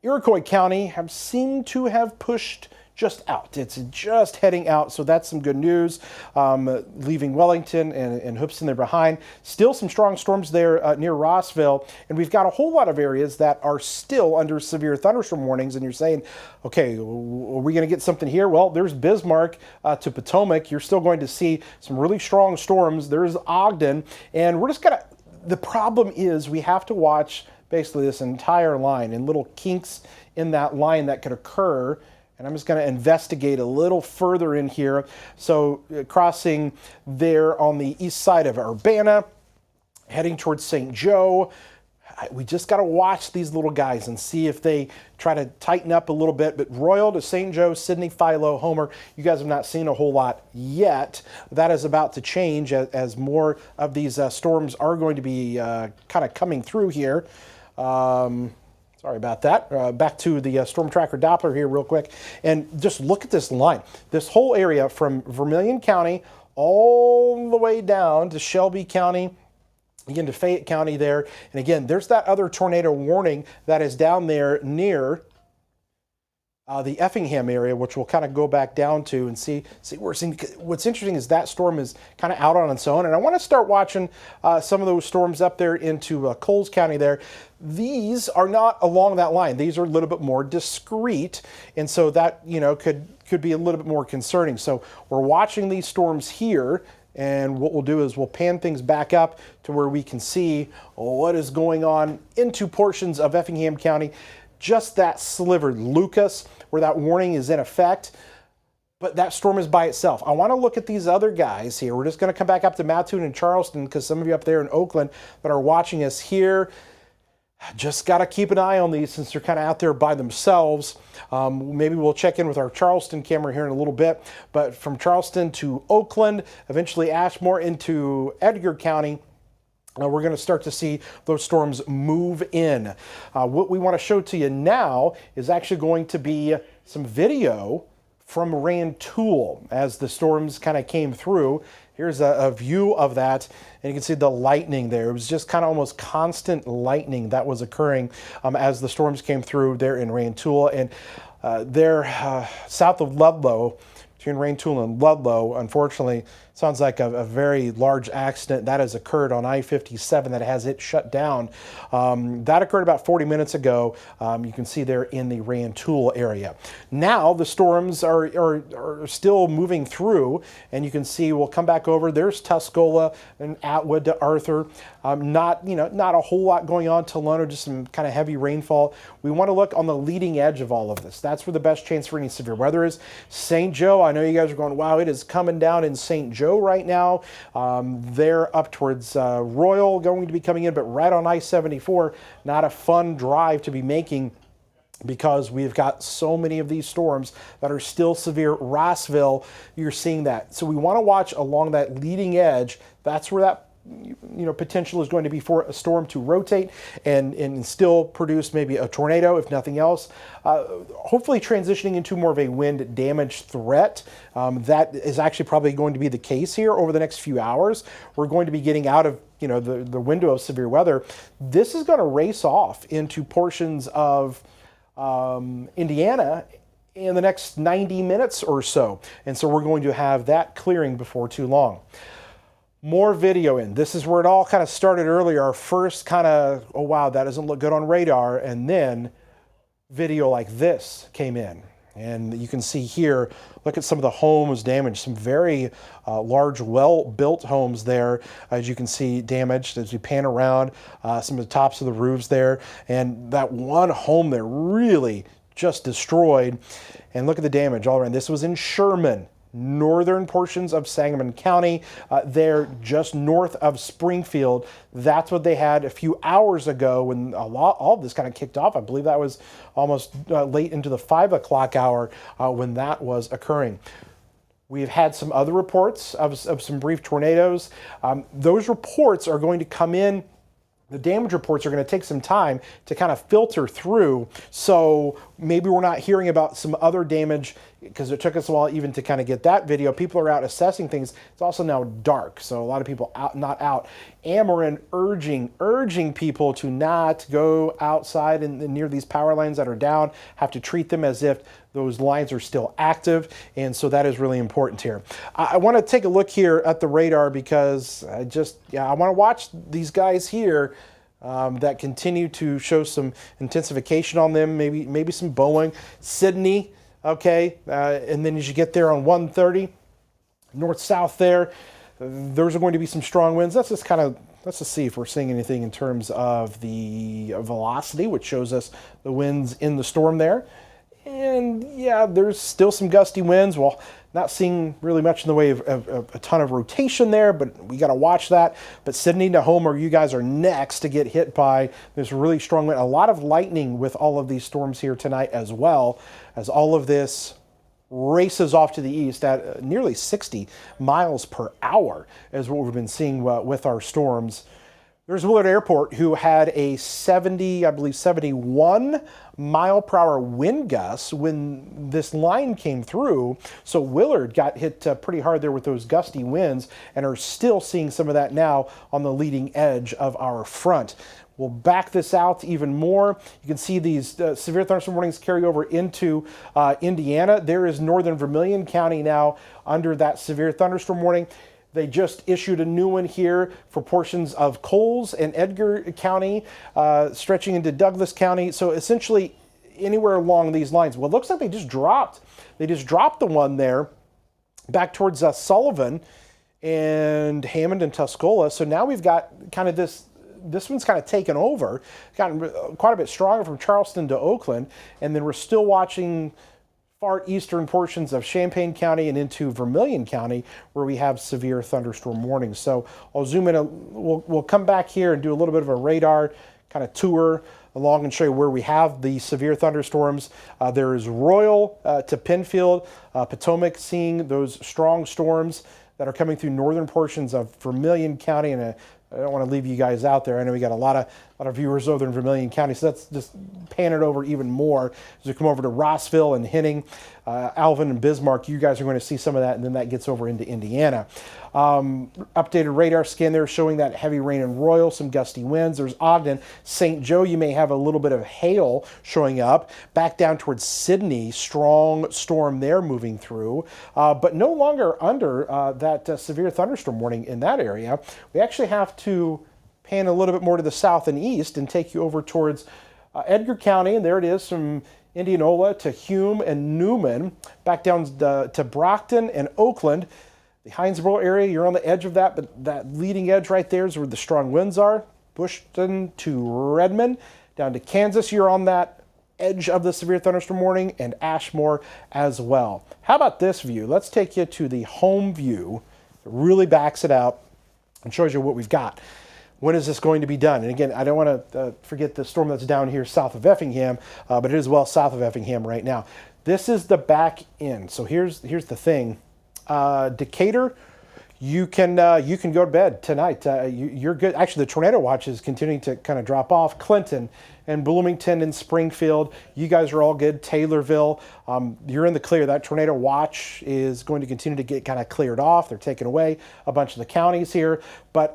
A: Iroquois County have seemed to have pushed just out. It's just heading out, so that's some good news. Leaving Wellington and Hoopeston there behind. Still some strong storms there near Rossville, and we've got a whole lot of areas that are still under severe thunderstorm warnings, and you're saying, okay, are we going to get something here? Well, there's Bismarck to Potomac. You're still going to see some really strong storms. There's Ogden, and we're just going to, the problem is we have to watch basically this entire line and little kinks in that line that could occur. And I'm just going to investigate a little further in here. So crossing there on the east side of Urbana, heading towards St. Joe. We just got to watch these little guys and see if they try to tighten up a little bit. But Royal to St. Joe, Sidney, Philo, Homer, you guys have not seen a whole lot yet. That is about to change as more of these storms are going to be kind of coming through here. Sorry about that. Back to the Storm Tracker Doppler here real quick. And just look at this line. This whole area from Vermilion County all the way down to Shelby County, again to Fayette County there. And again, there's that other tornado warning that is down there near the Effingham area, which we'll kind of go back down to and see where we're seeing. What's interesting is that storm is kind of out on its own, and I want to start watching some of those storms up there into Coles County there. These are not along that line. These are a little bit more discreet, and so that could be a little bit more concerning. So we're watching these storms here. And what we'll do is we'll pan things back up to where we can see what is going on into portions of Effingham County. Just that sliver, Lucas, where that warning is in effect. But that storm is by itself. I want to look at these other guys here. We're just going to come back up to Mattoon and Charleston because some of you up there in Oakland that are watching us here, just got to keep an eye on these since they're kind of out there by themselves. Maybe we'll check in with our Charleston camera here in a little bit. But from Charleston to Oakland, eventually Ashmore into Edgar County, we're going to start to see those storms move in. What we want to show to you now is actually going to be some video from Rantoul as the storms kind of came through. Here's a view of that, and you can see the lightning there. It was just kind of almost constant lightning that was occurring as the storms came through there in Rantoul. And there south of Ludlow, between Rantoul and Ludlow, unfortunately, sounds like a very large accident that has occurred on I-57 that has it shut down. That occurred about 40 minutes ago. You can see there in the Rantoul area. Now the storms are still moving through, and you can see we'll come back over. There's Tuscola and Atwood to Arthur. Not a whole lot going on. Tolono, just some kind of heavy rainfall. We want to look on the leading edge of all of this. That's where the best chance for any severe weather is. St. Joe, I know you guys are going, wow, it is coming down in St. Joe right now. They're up towards Royal going to be coming in, but right on I-74, not a fun drive to be making because we've got so many of these storms that are still severe. Rossville, you're seeing that. So we want to watch along that leading edge. That's where that potential is going to be for a storm to rotate and still produce maybe a tornado, if nothing else. Hopefully transitioning into more of a wind damage threat. That is actually probably going to be the case here over the next few hours. We're going to be getting out of the window of severe weather. This is going to race off into portions of Indiana in the next 90 minutes or so. And so we're going to have that clearing before too long. More video in. This is where it all kind of started earlier. Our first kind of, oh wow, that doesn't look good on radar. And then video like this came in. And you can see here, look at some of the homes damaged. Some very large, well-built homes there, as you can see, damaged as we pan around. Some of the tops of the roofs there. And that one home there really just destroyed. And look at the damage all around. This was in Sherman. northern portions of Sangamon County. They're just north of Springfield. That's what they had a few hours ago when all of this kind of kicked off. I believe that was almost late into the 5 o'clock hour when that was occurring. We've had some other reports of some brief tornadoes. Those reports are going to come in. The damage reports are going to take some time to kind of filter through. So maybe we're not hearing about some other damage because it took us a while even to kind of get that video. People are out assessing things. It's also now dark, so a lot of people not out. Ameren urging people to not go outside and near these power lines that are down, have to treat them as if those lines are still active, and so that is really important here. I want to take a look here at the radar because I want to watch these guys here that continue to show some intensification on them, maybe some bowing. Sydney, okay, and then as you get there on 130, north-south there, those are going to be some strong winds. Let's just see if we're seeing anything in terms of the velocity, which shows us the winds in the storm there. And yeah, there's still some gusty winds. Well, not seeing really much in the way of a ton of rotation there, but we got to watch that. But Sydney to Homer, you guys are next to get hit by this really strong wind. A lot of lightning with all of these storms here tonight as well, as all of this races off to the east at nearly 60 miles per hour is what we've been seeing with our storms. There's Willard Airport, who had a 71 mile per hour wind gust when this line came through. So Willard got hit pretty hard there with those gusty winds and are still seeing some of that now on the leading edge of our front. We'll back this out even more. You can see these severe thunderstorm warnings carry over into Indiana. There is northern Vermilion County now under that severe thunderstorm warning. They just issued a new one here for portions of Coles and Edgar County, stretching into Douglas County. So essentially anywhere along these lines. Well, it looks like they just dropped the one there back towards Sullivan and Hammond and Tuscola. So now we've got kind of this one's kind of taken over, gotten quite a bit stronger from Charleston to Oakland. And then we're still watching far eastern portions of Champaign County and into Vermilion County where we have severe thunderstorm warnings. So I'll zoom in, we'll come back here and do a little bit of a radar kind of tour along and show you where we have the severe thunderstorms. There is Royal to Penfield, Potomac seeing those strong storms that are coming through northern portions of Vermilion County, and I don't want to leave you guys out there. I know we got a lot of viewers over in Vermilion County, so let's just pan it over even more. As we come over to Rossville and Henning, Alvin and Bismarck, you guys are going to see some of that, and then that gets over into Indiana. Updated radar scan there showing that heavy rain in Royal, some gusty winds. There's Ogden. St. Joe, you may have a little bit of hail showing up. Back down towards Sydney, strong storm there moving through, but no longer under that severe thunderstorm warning in that area. We actually have to pan a little bit more to the south and east and take you over towards Edgar County, and there it is from Indianola to Hume and Newman, back down to Brockton and Oakland. The Hinesboro area, you're on the edge of that, but that leading edge right there is where the strong winds are. Bushton to Redmond, down to Kansas, you're on that edge of the severe thunderstorm warning, and Ashmore as well. How about this view? Let's take you to the home view. It really backs it out and shows you what we've got. When is this going to be done? And again, I don't want to forget the storm that's down here south of Effingham, but it is well south of Effingham right now. This is the back end. So here's the thing. Decatur, you can go to bed tonight. You're good. Actually, the tornado watch is continuing to kind of drop off. Clinton and Bloomington and Springfield, you guys are all good. Taylorville, you're in the clear. That tornado watch is going to continue to get kind of cleared off. They're taking away a bunch of the counties here. But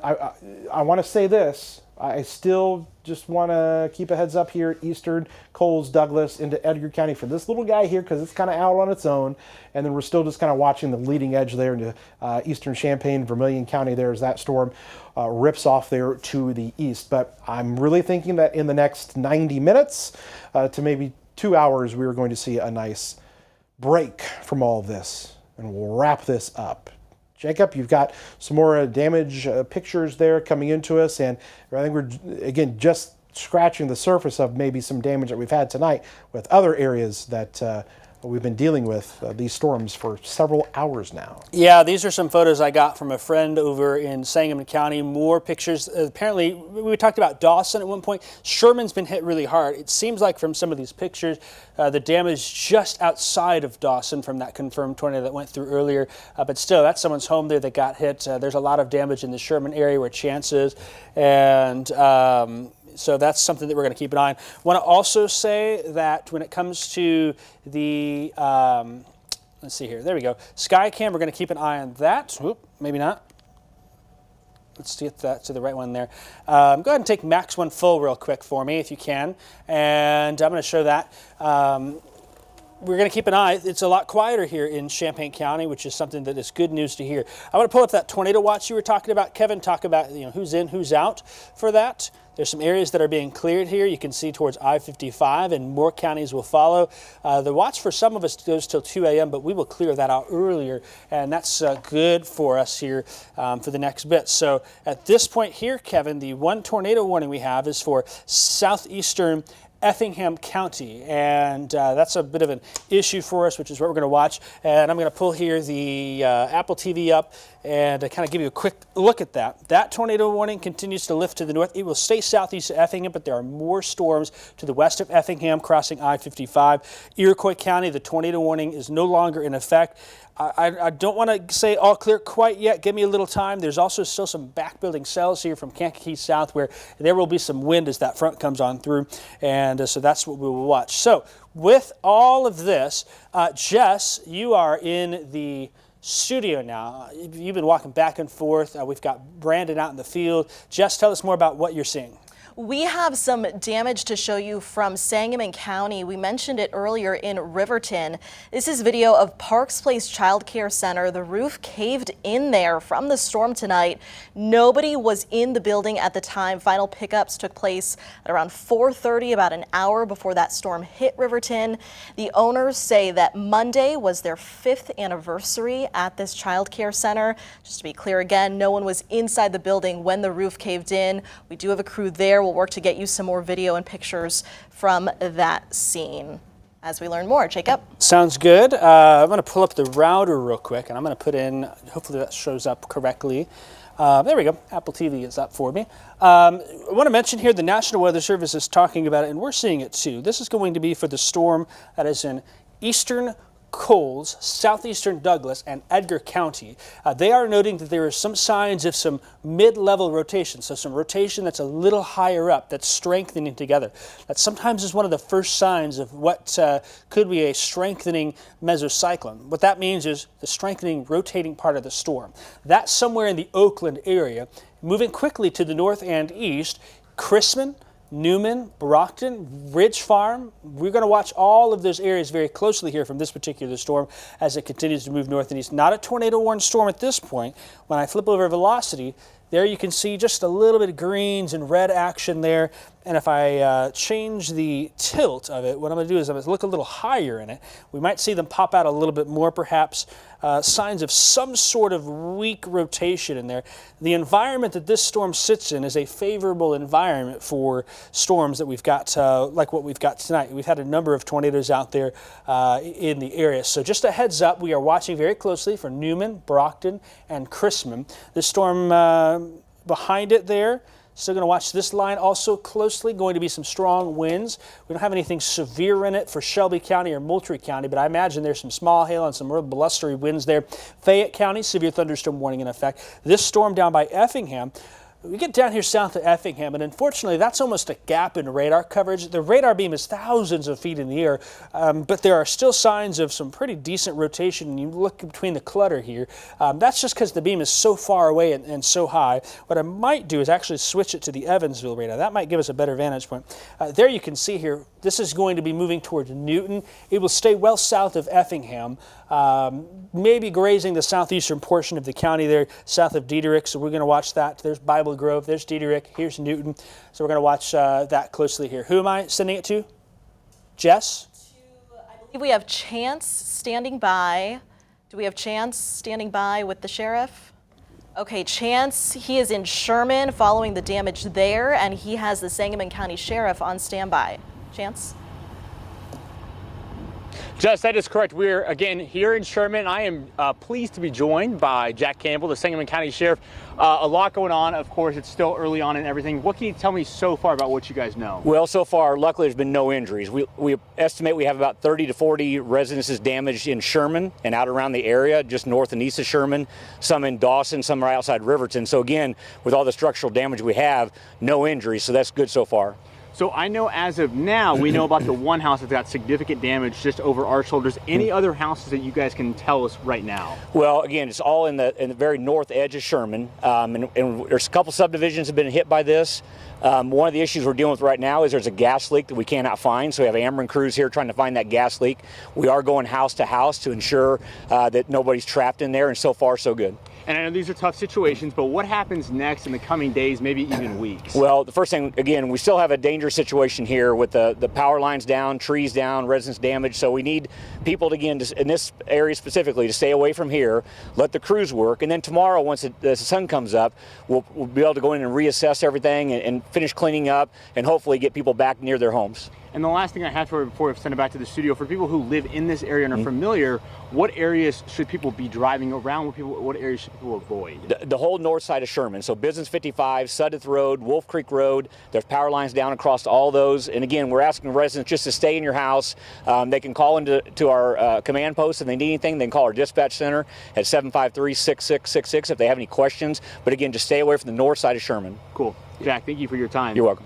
A: I want to say this. I still just want to keep a heads up here, Eastern, Coles, Douglas, into Edgar County for this little guy here because it's kind of out on its own. And then we're still just kind of watching the leading edge there into Eastern Champaign, Vermilion County there as that storm rips off there to the east. But I'm really thinking that in the next 90 minutes to maybe 2 hours, we are going to see a nice break from all of this. And we'll wrap this up. Jacob, you've got some more damage pictures there coming into us, and I think we're, again, just scratching the surface of maybe some damage that we've had tonight with other areas that we've been dealing with these storms for several hours now.
B: Yeah, these are some photos I got from a friend over in Sangamon County. More pictures. Apparently, we talked about Dawson at one point. Sherman's been hit really hard. It seems like from some of these pictures, the damage just outside of Dawson from that confirmed tornado that went through earlier. But still, that's someone's home there that got hit. There's a lot of damage in the Sherman area where Chance is. And so that's something that we're going to keep an eye on. I want to also say that when it comes to the, let's see here, there we go, Skycam, we're going to keep an eye on that. Whoop, maybe not. Let's get that to the right one there. Go ahead and take Max 1 full real quick for me if you can. And I'm going to show that. We're going to keep an eye. It's a lot quieter here in Champaign County, which is something that is good news to hear. I want to pull up that tornado watch you were talking about, Kevin. Talk about who's in, who's out for that. There's some areas that are being cleared here. You can see towards I-55, and more counties will follow. The watch for some of us goes till 2 a.m., but we will clear that out earlier, and that's good for us here for the next bit. So at this point here, Kevin, the one tornado warning we have is for southeastern Effingham County, and that's a bit of an issue for us, which is what we're going to watch. And I'm going to pull here the Apple TV up and kind of give you a quick look at that. That tornado warning continues to lift to the north. It will stay southeast of Effingham, but there are more storms to the west of Effingham crossing I-55. Iroquois County, the tornado warning is no longer in effect. I don't want to say all clear quite yet. Give me a little time. There's also still some back building cells here from Kankakee South where there will be some wind as that front comes on through. And so that's what we will watch. So with all of this, Jess, you are in the studio now. You've been walking back and forth. We've got Brandon out in the field. Jess, tell us more about what you're seeing.
F: We have some damage to show you from Sangamon County. We mentioned it earlier in Riverton. This is video of Parks Place Child Care Center. The roof caved in there from the storm tonight. Nobody was in the building at the time. Final pickups took place at around 4:30, about an hour before that storm hit Riverton. The owners say that Monday was their 5th anniversary at this child care center. Just to be clear again, no one was inside the building when the roof caved in. We do have a crew there. We'll work to get you some more video and pictures from that scene as we learn more. Jacob?
B: Sounds good. I'm going to pull up the router real quick, and I'm going to put in, hopefully that shows up correctly. There we go. Apple TV is up for me. I want to mention here the National Weather Service is talking about it, and we're seeing it too. This is going to be for the storm that is in eastern Coles, southeastern Douglas, and Edgar County. They are noting that there are some signs of some mid-level rotation, so some rotation that's a little higher up, that's strengthening together. That sometimes is one of the first signs of what could be a strengthening mesocyclone. What that means is the strengthening, rotating part of the storm. That's somewhere in the Oakland area, moving quickly to the north and east. Chrisman, Newman, Brockton, Ridge Farm. We're going to watch all of those areas very closely here from this particular storm as it continues to move north and east. Not a tornado-warned storm at this point. When I flip over velocity, there you can see just a little bit of greens and red action there. And if I change the tilt of it, what I'm going to do is I'm going to look a little higher in it. We might see them pop out a little bit more, perhaps. Signs of some sort of weak rotation in there. The environment that this storm sits in is a favorable environment for storms that we've got, like what we've got tonight. We've had a number of tornadoes out there in the area. So just a heads up, we are watching very closely for Newman, Brockton, and Chrisman. This storm behind it there. Still going to watch this line also closely. Going to be some strong winds. We don't have anything severe in it for Shelby County or Moultrie County, but I imagine there's some small hail and some real blustery winds there. Fayette County, severe thunderstorm warning in effect. This storm down by Effingham. We get down here south of Effingham, and unfortunately, that's almost a gap in radar coverage. The radar beam is thousands of feet in the air, but there are still signs of some pretty decent rotation. And you look between the clutter here. That's just because the beam is so far away and so high. What I might do is actually switch it to the Evansville radar. That might give us a better vantage point. There you can see here, this is going to be moving towards Newton. It will stay well south of Effingham, maybe grazing the southeastern portion of the county there, south of Diederich. So we're going to watch that. There's Bible Grove, there's Diederich, here's Newton. So we're going to watch that closely here. Who am I sending it to? Jess?
F: I believe we have Chance standing by. Do we have Chance standing by with the sheriff? Okay, Chance, he is in Sherman following the damage there, and he has the Sangamon County Sheriff on standby. Chance?
I: Jess, that is correct. We're again here in Sherman. I am pleased to be joined by Jack Campbell, the Sangamon County Sheriff. A lot going on. Of course, it's still early on and everything. What can you tell me so far about what you guys know?
J: Well, so far, luckily, there's been no injuries. We estimate we have about 30 to 40 residences damaged in Sherman and out around the area, just north and east of Sherman, some in Dawson, some right outside Riverton. So again, with all the structural damage we have, no injuries, so that's good so far.
I: So I know as of now, we know about the one house that's got significant damage just over our shoulders. Any other houses that you guys can tell us right now?
J: Well, again, it's all in the very north edge of Sherman, and there's a couple subdivisions have been hit by this. One of the issues we're dealing with right now is there's a gas leak that we cannot find, so we have Ameren crews here trying to find that gas leak. We are going house to house to ensure that nobody's trapped in there, and so far, so good.
I: And I know these are tough situations, but what happens next in the coming days, maybe even weeks?
J: Well, the first thing, again, we still have a dangerous situation here with the power lines down, trees down, residents damaged. So we need people to, again, in this area specifically, to stay away from here, let the crews work. And then tomorrow, once the sun comes up, we'll be able to go in and reassess everything and finish cleaning up and hopefully get people back near their homes.
I: And the last thing I have for before I send it back to the studio, for people who live in this area and are familiar, what areas should people be driving around? What areas should people avoid?
J: The whole north side of Sherman, so Business 55, Sudeth Road, Wolf Creek Road, there's power lines down across all those. And again, we're asking residents just to stay in your house. They can call into our command post if they need anything. They can call our dispatch center at 753-6666 if they have any questions. But again, just stay away from the north side of Sherman.
I: Cool. Jack, thank you for your time.
J: You're welcome.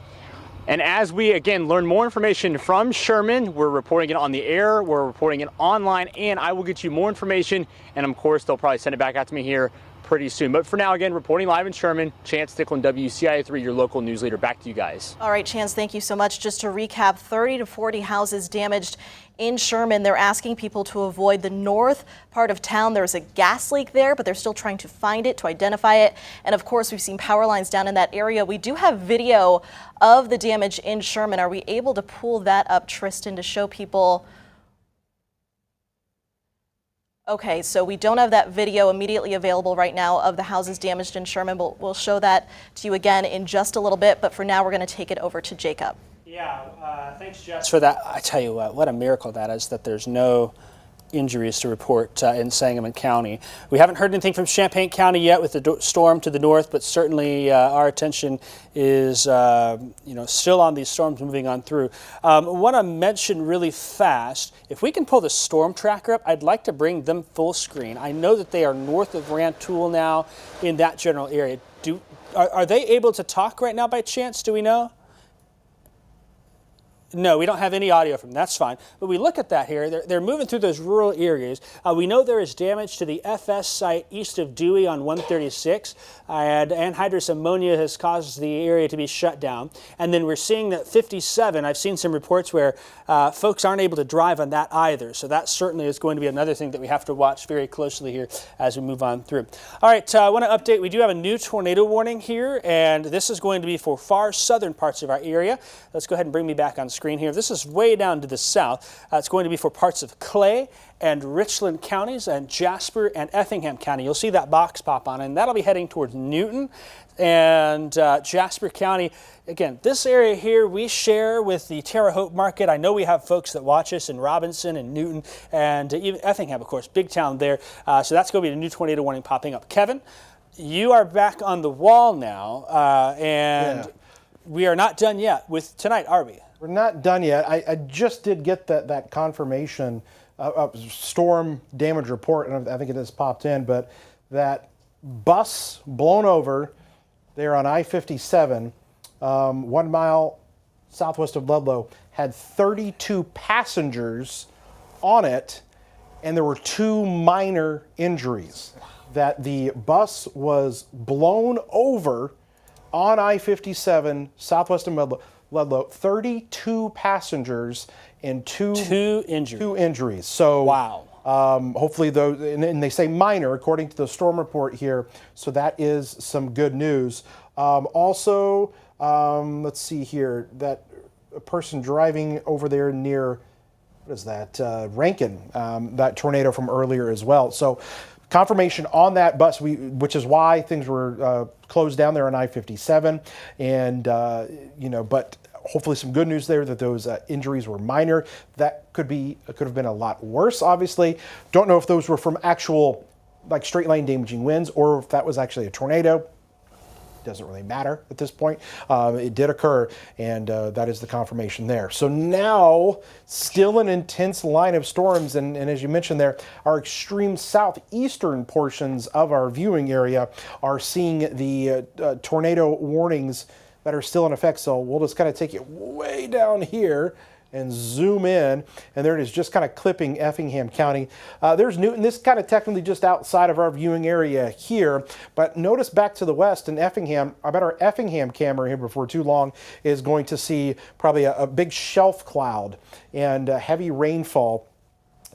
I: And as we, again, learn more information from Sherman, we're reporting it on the air, we're reporting it online, and I will get you more information. And, of course, they'll probably send it back out to me here pretty soon. But for now, again, reporting live in Sherman, Chance Sticklin, WCIA3, your local news leader. Back to you guys.
F: All right, Chance, thank you so much. Just to recap, 30 to 40 houses damaged in Sherman. They're asking people to avoid the north part of town. There's a gas leak there, but they're still trying to find it, to identify it. And of course, we've seen power lines down in that area. We do have video of the damage in Sherman. Are we able to pull that up, Tristan, to show people? Okay, so we don't have that video immediately available right now of the houses damaged in Sherman, but we'll show that to you again in just a little bit. But for now, we're going to take it over to Jacob.
B: Yeah, thanks, Jess, for that. I tell you what a miracle that is, that there's no injuries to report in Sangamon County. We haven't heard anything from Champaign County yet with the storm to the north, but certainly our attention is still on these storms moving on through. I want to mention really fast, if we can pull the storm tracker up, I'd like to bring them full screen. I know that they are north of Rantoul now in that general area. Are they able to talk right now by chance? Do we know? No, we don't have any audio from them. That's fine. But we look at that here. They're moving through those rural areas. We know there is damage to the FS site east of Dewey on 136. And anhydrous ammonia has caused the area to be shut down. And then we're seeing that 57, I've seen some reports where folks aren't able to drive on that either. So that certainly is going to be another thing that we have to watch very closely here as we move on through. All right, I want to update. We do have a new tornado warning here, and this is going to be for far southern parts of our area. Let's go ahead and bring me back on screen here. This is way down to the south. It's going to be for parts of Clay and Richland counties and Jasper and Effingham County. You'll see that box pop on, and that'll be heading towards Newton and Jasper County. Again, this area here we share with the Terre Haute market. I know we have folks that watch us in Robinson and Newton and even Effingham, of course, big town there. So that's going to be the new tornado warning popping up. Kevin, you are back on the wall now, and we are not done yet with tonight, are we?
A: We're not done yet. I just did get that confirmation storm damage report, and I think it has popped in, but that bus blown over there on I-57, 1 mile southwest of Ludlow, had 32 passengers on it, and there were 2 minor injuries. That the bus was blown over on I-57 southwest of Ludlow, 32 passengers and two injuries. So
B: wow.
A: Hopefully those, and they say minor according to the storm report here. So that is some good news. Also, let's see here, that a person driving over there near, what is that, Rankin, that tornado from earlier as well. So confirmation on that bus, which is why things were closed down there on I-57, and but hopefully some good news there that those injuries were minor. That could have been a lot worse, obviously. Don't know if those were from actual like straight line damaging winds or if that was actually a tornado. Doesn't really matter at this point. It did occur, and that is the confirmation there. So now, still an intense line of storms, and as you mentioned there, our extreme southeastern portions of our viewing area are seeing the tornado warnings that are still in effect. So we'll just kind of take it way down here and zoom in, and there it is, just kind of clipping Effingham County. There's Newton. This is kind of technically just outside of our viewing area here, but notice back to the west in Effingham, I bet our Effingham camera here before too long is going to see probably a big shelf cloud and heavy rainfall.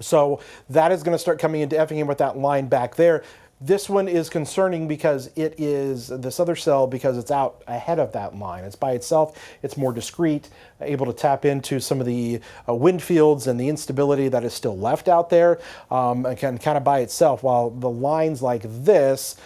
A: So that is going to start coming into Effingham with that line back there. This one is concerning because it is this other cell because it's out ahead of that line. It's by itself. It's more discreet, able to tap into some of the wind fields and the instability that is still left out there, and kind of by itself, while the lines like this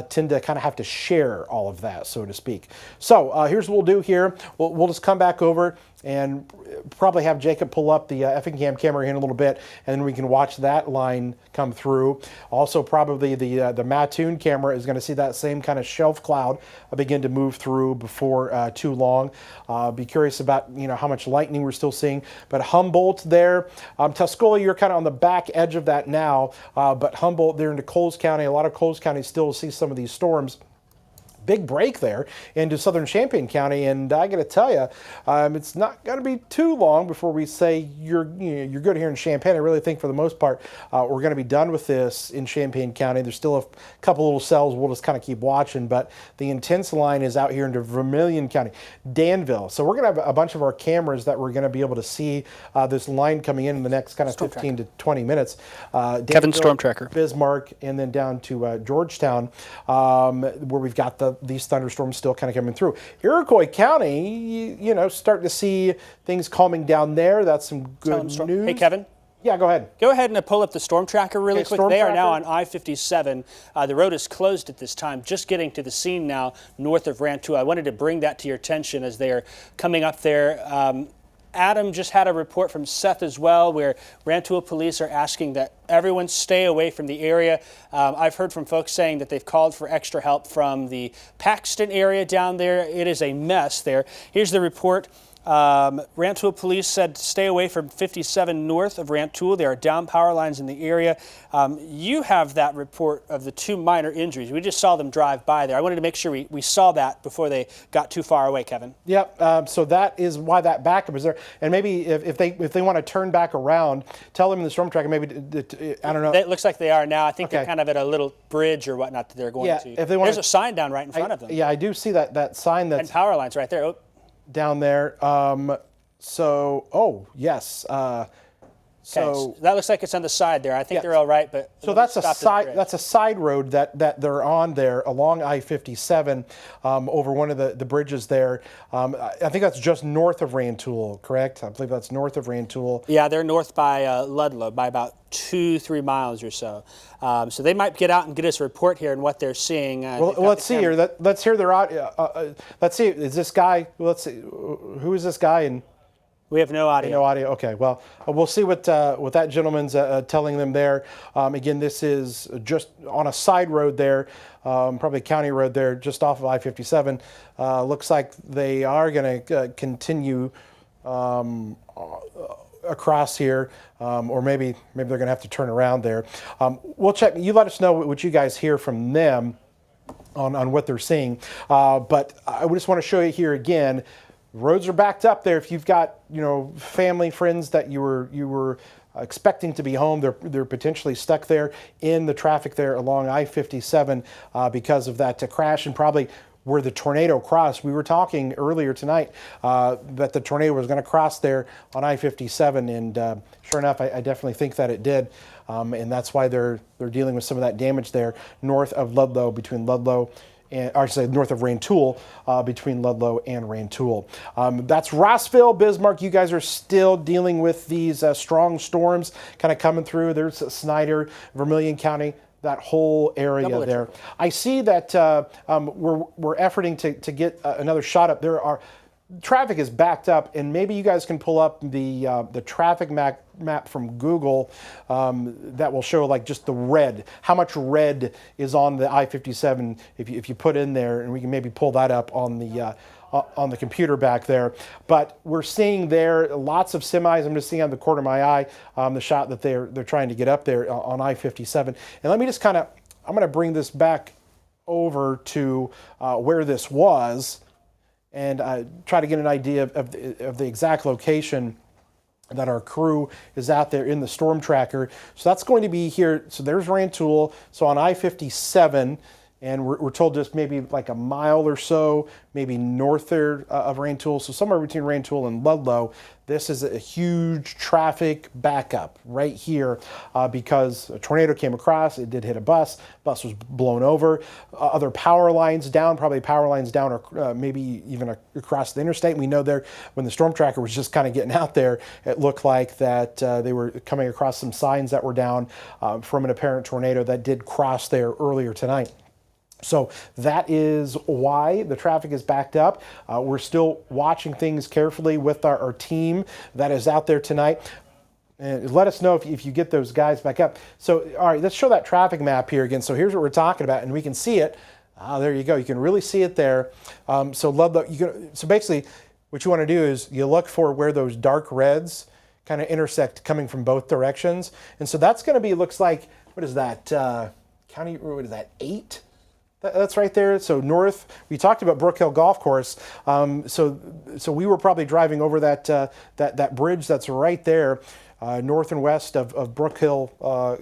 A: tend to kind of have to share all of that, so to speak. So here's what we'll do here. We'll just come back over and probably have Jacob pull up the Effingham camera here in a little bit, and then we can watch that line come through. Also, probably the Mattoon camera is going to see that same kind of shelf cloud begin to move through before too long. Be curious about how much lightning we're still seeing. But Humboldt there, Tuscola, you're kind of on the back edge of that now. But Humboldt there into Coles County, a lot of Coles County still see some of these storms. Big break there into southern Champaign County, and I got to tell you, it's not going to be too long before we say you're good here in Champaign. I really think for the most part we're going to be done with this in Champaign County. There's still a couple little cells we'll just kind of keep watching, but the intense line is out here into Vermilion County, Danville. So we're going to have a bunch of our cameras that we're going to be able to see this line coming in the next kind of 15 to 20 minutes.
B: Kevin, Storm Tracker.
A: Bismarck, and then down to Georgetown, where we've got these thunderstorms still kind of coming through. Iroquois County, starting to see things calming down there. That's some good news.
B: Hey, Kevin.
A: Yeah, go ahead.
B: Go ahead and pull up the storm tracker really quick. They are now on I-57. The road is closed at this time. Just getting to the scene now north of Rantoul. I wanted to bring that to your attention as they are coming up there. Adam just had a report from Seth as well, where Rantoul police are asking that everyone stay away from the area. I've heard from folks saying that they've called for extra help from the Paxton area down there. It is a mess there. Here's the report. Rantoul police said to stay away from 57 north of Rantoul. There are down power lines in the area. You have that report of the 2 minor injuries. We just saw them drive by there. I wanted to make sure we saw that before they got too far away, Kevin.
A: Yep. So that is why that backup is there. And maybe if they want to turn back around, tell them in the storm tracker. Maybe I don't know.
B: It looks like they are now. I think they're kind of at a little bridge or whatnot that they're going to.
A: If they want,
B: there's a sign down right in front of them.
A: Yeah, I do see that sign. That's
B: and power lines right there. Oh.
A: Down there. Yes. So
B: that looks like it's on the side there. I think they're all right, but
A: so that's a side. That's a side road that they're on there along I-57 over one of the bridges there. I think that's just north of Rantoul, correct? I believe that's north of Rantoul.
B: Yeah, they're north by Ludlow by about 2-3 miles or so. So they might get out and get us a report here on what they're seeing.
A: Well, let's see here. Let's hear their audio. Let's see. Is this guy? Let's see. Who is this guy? And
B: we have no audio.
A: No audio. Okay. Well, we'll see what that gentleman's telling them there. Again, this is just on a side road there, probably a county road there, just off of I-57. Looks like they are going to continue across here, or maybe they're going to have to turn around there. We'll check. You let us know what you guys hear from them on what they're seeing. But I just want to show you here again. Roads are backed up there. If you've got family, friends that you were expecting to be home, they're potentially stuck there in the traffic there along I-57 because of that crash, and probably where the tornado crossed. We were talking earlier tonight that the tornado was going to cross there on I-57, and sure enough, I definitely think that it did, and that's why they're dealing with some of that damage there north of Ludlow, between Ludlow. North of Rantoul, between Ludlow and Rantoul. That's Rossville, Bismarck. You guys are still dealing with these strong storms kind of coming through. There's Snyder, Vermilion County, that whole area there. I see that we're efforting to get another shot up. There are traffic is backed up, and maybe you guys can pull up the traffic map from Google that will show like just the red, how much red is on the I-57 if you put in there, and we can maybe pull that up on the computer back there. But we're seeing there lots of semis. I'm just seeing on the corner of my eye the shot that they're trying to get up there on I-57. And let me just I'm going to bring this back over to where this was and try to get an idea of the exact location that our crew is out there in the storm tracker. So that's going to be here. So there's Rantoul. So on I-57, and we're told just maybe like a mile or so, maybe north there of Rantoul. So somewhere between Rantoul and Ludlow, this is a huge traffic backup right here because a tornado came across. It did hit a bus. Bus was blown over. Other power lines down, probably power lines down, or maybe even across the interstate. We know there when the storm tracker was just kind of getting out there, it looked like that they were coming across some signs that were down from an apparent tornado that did cross there earlier tonight. So that is why the traffic is backed up. We're still watching things carefully with our team that is out there tonight. And let us know if you get those guys back up. So, all right, let's show that traffic map here again. So here's what we're talking about, and we can see it. There you go. You can really see it there. So basically, what you want to do is you look for where those dark reds kind of intersect coming from both directions. And so that's going to be, looks like, what is that, county, what is that, 8? That's right there. So north, we talked about Brook Hill Golf Course. So we were probably driving over that bridge that's right there, north and west of Brook Hill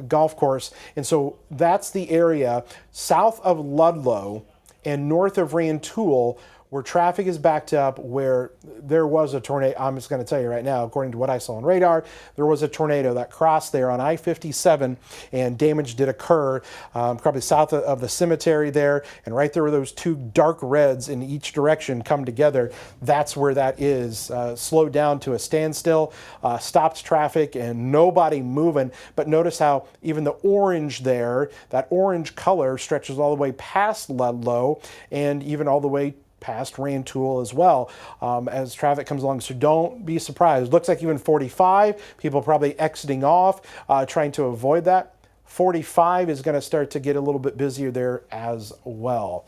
A: Golf Course. And so that's the area south of Ludlow and north of Rantoul where traffic is backed up, where there was a tornado. I'm just going to tell you right now, according to what I saw on radar, there was a tornado that crossed there on I-57, and damage did occur probably south of the cemetery there, and right there where those two dark reds in each direction come together, that's where that is. Slowed down to a standstill, stopped traffic, and nobody moving. But notice how even the orange there, that orange color stretches all the way past Ludlow and even all the way past Rantoul as well as traffic comes along. So don't be surprised. Looks like even 45, people probably exiting off, trying to avoid that. 45 is going to start to get a little bit busier there as well.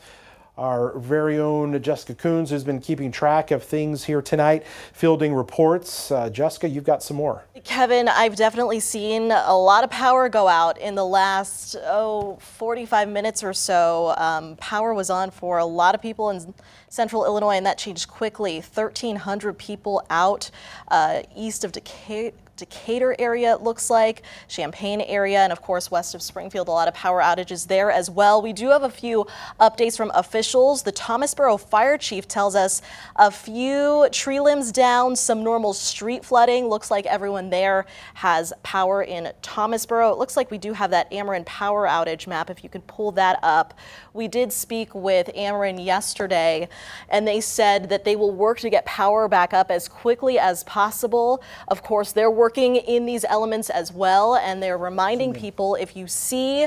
A: Our very own Jessica Coons has been keeping track of things here tonight, fielding reports. Jessica, you've got some more.
F: Kevin, I've definitely seen a lot of power go out in the last 45 minutes or so. Power was on for a lot of people in central Illinois, and that changed quickly. 1,300 people out east of Decatur area, it looks like, Champaign area, and of course west of Springfield, a lot of power outages there as well. We do have a few updates from officials. The Thomasboro fire chief tells us a few tree limbs down, some normal street flooding. Looks like everyone there has power in Thomasboro. It looks like we do have that Ameren power outage map, if you could pull that up. We did speak with Ameren yesterday, and they said that they will work to get power back up as quickly as possible. Of course, they're working in these elements as well, and they're reminding people, if you see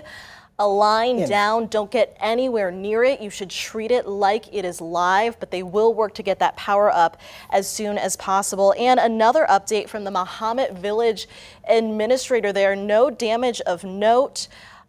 F: a line down, don't get anywhere near it. You should treat it like it is live, but they will work to get that power up as soon as possible. And another update from the Mahomet Village administrator there, no damage of note.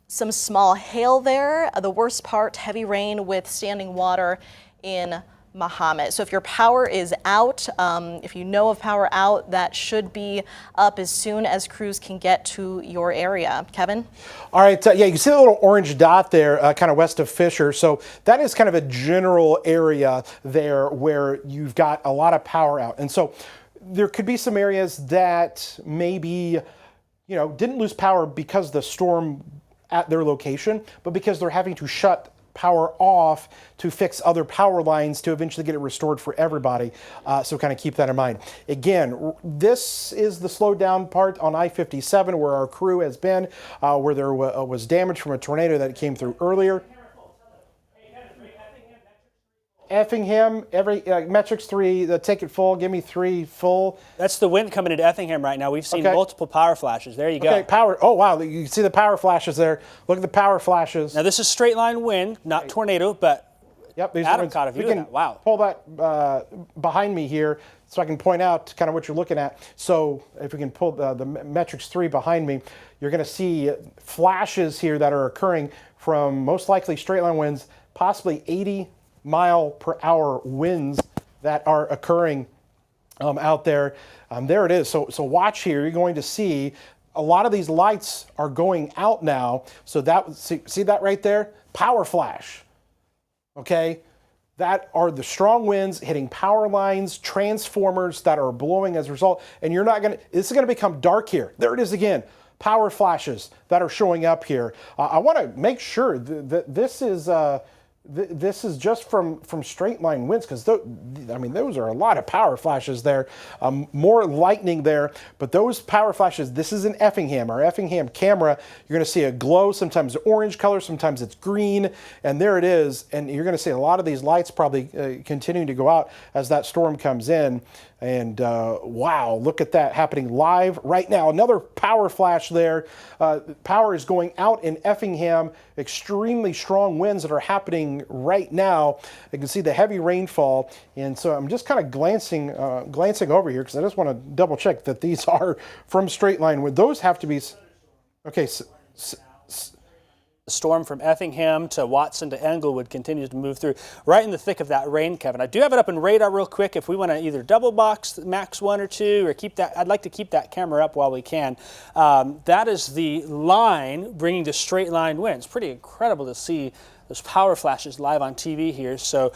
F: Some small hail there. The worst part, heavy rain with standing water in Mahomet. So if your power is out, if you know of power out, that should be up as soon as crews can get to your area. Kevin? All
A: right, yeah, you can see the little orange dot there, kind of west of Fisher. So that is kind of a general area there where you've got a lot of power out. And so there could be some areas that maybe, didn't lose power because the storm at their location, but because they're having to shut power off to fix other power lines to eventually get it restored for everybody. So kind of keep that in mind. Again, this is the slowed down part on I-57 where our crew has been, where there was damage from a tornado that came through earlier. Effingham, metrics 3, take it full, give me 3 full.
B: That's the wind coming into Effingham right now. We've seen multiple power flashes. There you go.
A: Okay, power. Oh, wow. You can see the power flashes there. Look at the power flashes.
B: Now, this is straight line wind, not tornado, but
A: Yep, these
B: Adam
A: ones,
B: caught a view
A: we
B: of
A: can
B: that. Wow.
A: Pull that behind me here so I can point out kind of what you're looking at. So if we can pull the Metrics 3 behind me, you're going to see flashes here that are occurring from most likely straight line winds, possibly 80-mile-per-hour winds that are occurring out there. There it is. So watch here. You're going to see a lot of these lights are going out now. So that see that right there? Power flash. Okay, that are the strong winds hitting power lines, transformers that are blowing as a result. And you're not going to, this is going to become dark here. There it is again, power flashes that are showing up here. I want to make sure that this is just from straight line winds, because I mean, those are a lot of power flashes there, more lightning there, but those power flashes, this is an Effingham, our Effingham camera. You're going to see a glow, sometimes orange color, sometimes it's green, and there it is. And you're going to see a lot of these lights probably continuing to go out as that storm comes in. And wow, look at that happening live right now. Another power flash there. Power is going out in Effingham. Extremely strong winds that are happening right now. You can see the heavy rainfall. And so I'm just kind of glancing over here because I just want to double check that these are from straight line wind. Those have to be, okay.
B: The storm from Effingham to Watson to Englewood continues to move through right in the thick of that rain, Kevin. I do have it up in radar real quick if we want to either double box max 1 or 2 or keep that. I'd like to keep that camera up while we can. That is the line bringing the straight line winds. Pretty incredible to see those power flashes live on TV here. So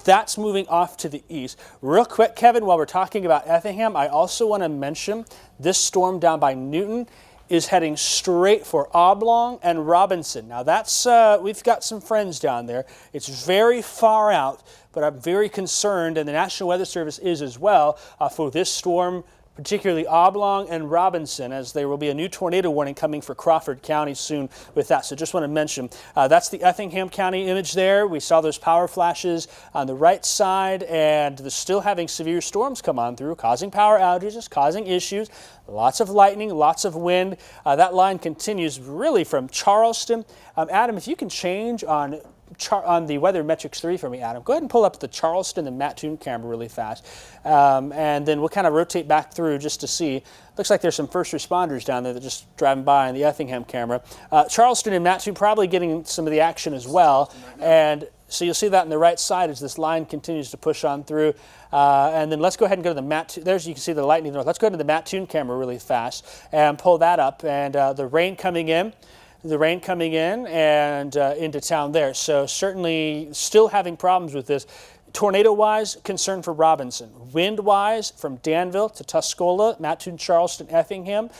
B: that's moving off to the east. Real quick, Kevin, while we're talking about Effingham, I also want to mention this storm down by Newton is heading straight for Oblong and Robinson. Now that's, we've got some friends down there. It's very far out, but I'm very concerned, and the National Weather Service is as well, for this storm, particularly Oblong and Robinson, as there will be a new tornado warning coming for Crawford County soon with that. So just want to mention, that's the Effingham County image there. We saw those power flashes on the right side, and they're still having severe storms come on through, causing power outages, causing issues, lots of lightning, lots of wind. That line continues really from Charleston. Adam, if you can change on the Weather Metrics 3 for me, Adam. Go ahead and pull up the Charleston and Mattoon camera really fast. And then we'll kind of rotate back through just to see. Looks like there's some first responders down there that just driving by on the Effingham camera. Charleston and Mattoon probably getting some of the action as well. And so you'll see that on the right side as this line continues to push on through. And then let's go ahead and go to the Mattoon. There's, you can see the lightning north. Let's go to the Mattoon camera really fast and pull that up. And the rain coming in. And into town there. So certainly still having problems with this. Tornado-wise, concern for Robinson. Wind-wise, from Danville to Tuscola, Mattoon, Charleston, Effingham,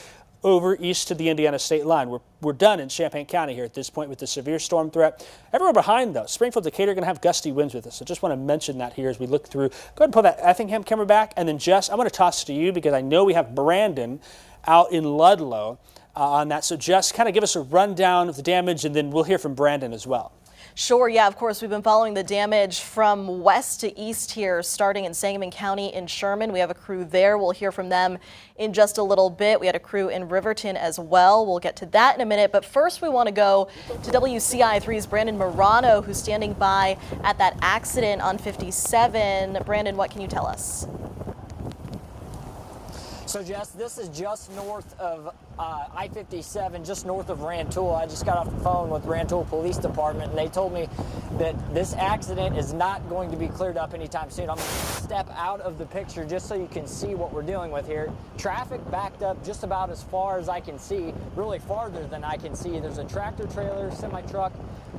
B: over east to the Indiana state line. We're done in Champaign County here at this point with the severe storm threat. Everywhere behind, though, Springfield, Decatur are going to have gusty winds with us. So just want to mention that here as we look through. Go ahead and pull that Effingham camera back. And then, Jess, I'm going to toss to you because I know we have Brandon out in Ludlow on that. So Jess, kind of give us a rundown of the damage, and then we'll hear from Brandon as well.
F: Sure, yeah, of course, we've been following the damage from west to east here, starting in Sangamon County in Sherman. We have a crew there. We'll hear from them in just a little bit. We had a crew in Riverton as well. We'll get to that in a minute. But first, we want to go to WCI3's Brandon Morano, who's standing by at that accident on 57. Brandon, what can you tell us?
E: So, Jess, this is just north of I-57, just north of Rantoul. I just got off the phone with Rantoul Police Department, and they told me that this accident is not going to be cleared up anytime soon. I'm going to step out of the picture just so you can see what we're dealing with here. Traffic backed up just about as far as I can see, really farther than I can see. There's a tractor trailer, semi-truck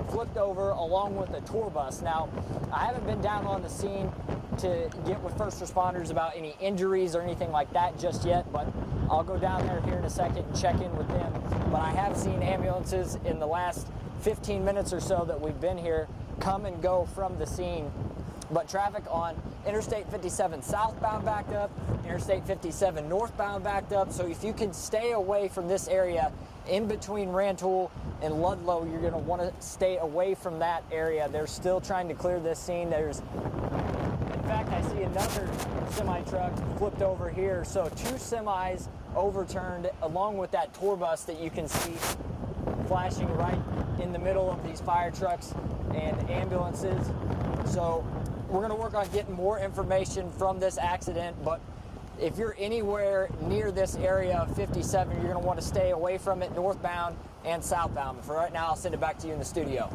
E: flipped over along with a tour bus. Now, I haven't been down on the scene to get with first responders about any injuries or anything like that just yet, but I'll go down there here in a second and check in with them. But I have seen ambulances in the last 15 minutes or so that we've been here come and go from the scene. But traffic on Interstate 57 southbound backed up, Interstate 57 northbound backed up. So if you can stay away from this area in between Rantoul and Ludlow, you're going to want to stay away from that area. They're still trying to clear this scene. In fact, I see another semi-truck flipped over here. So 2 semis overturned along with that tour bus that you can see flashing right in the middle of these fire trucks and ambulances. So we're going to work on getting more information from this accident, but if you're anywhere near this area of 57, you're going to want to stay away from it northbound and southbound. But for right now, I'll send it back to you in the studio.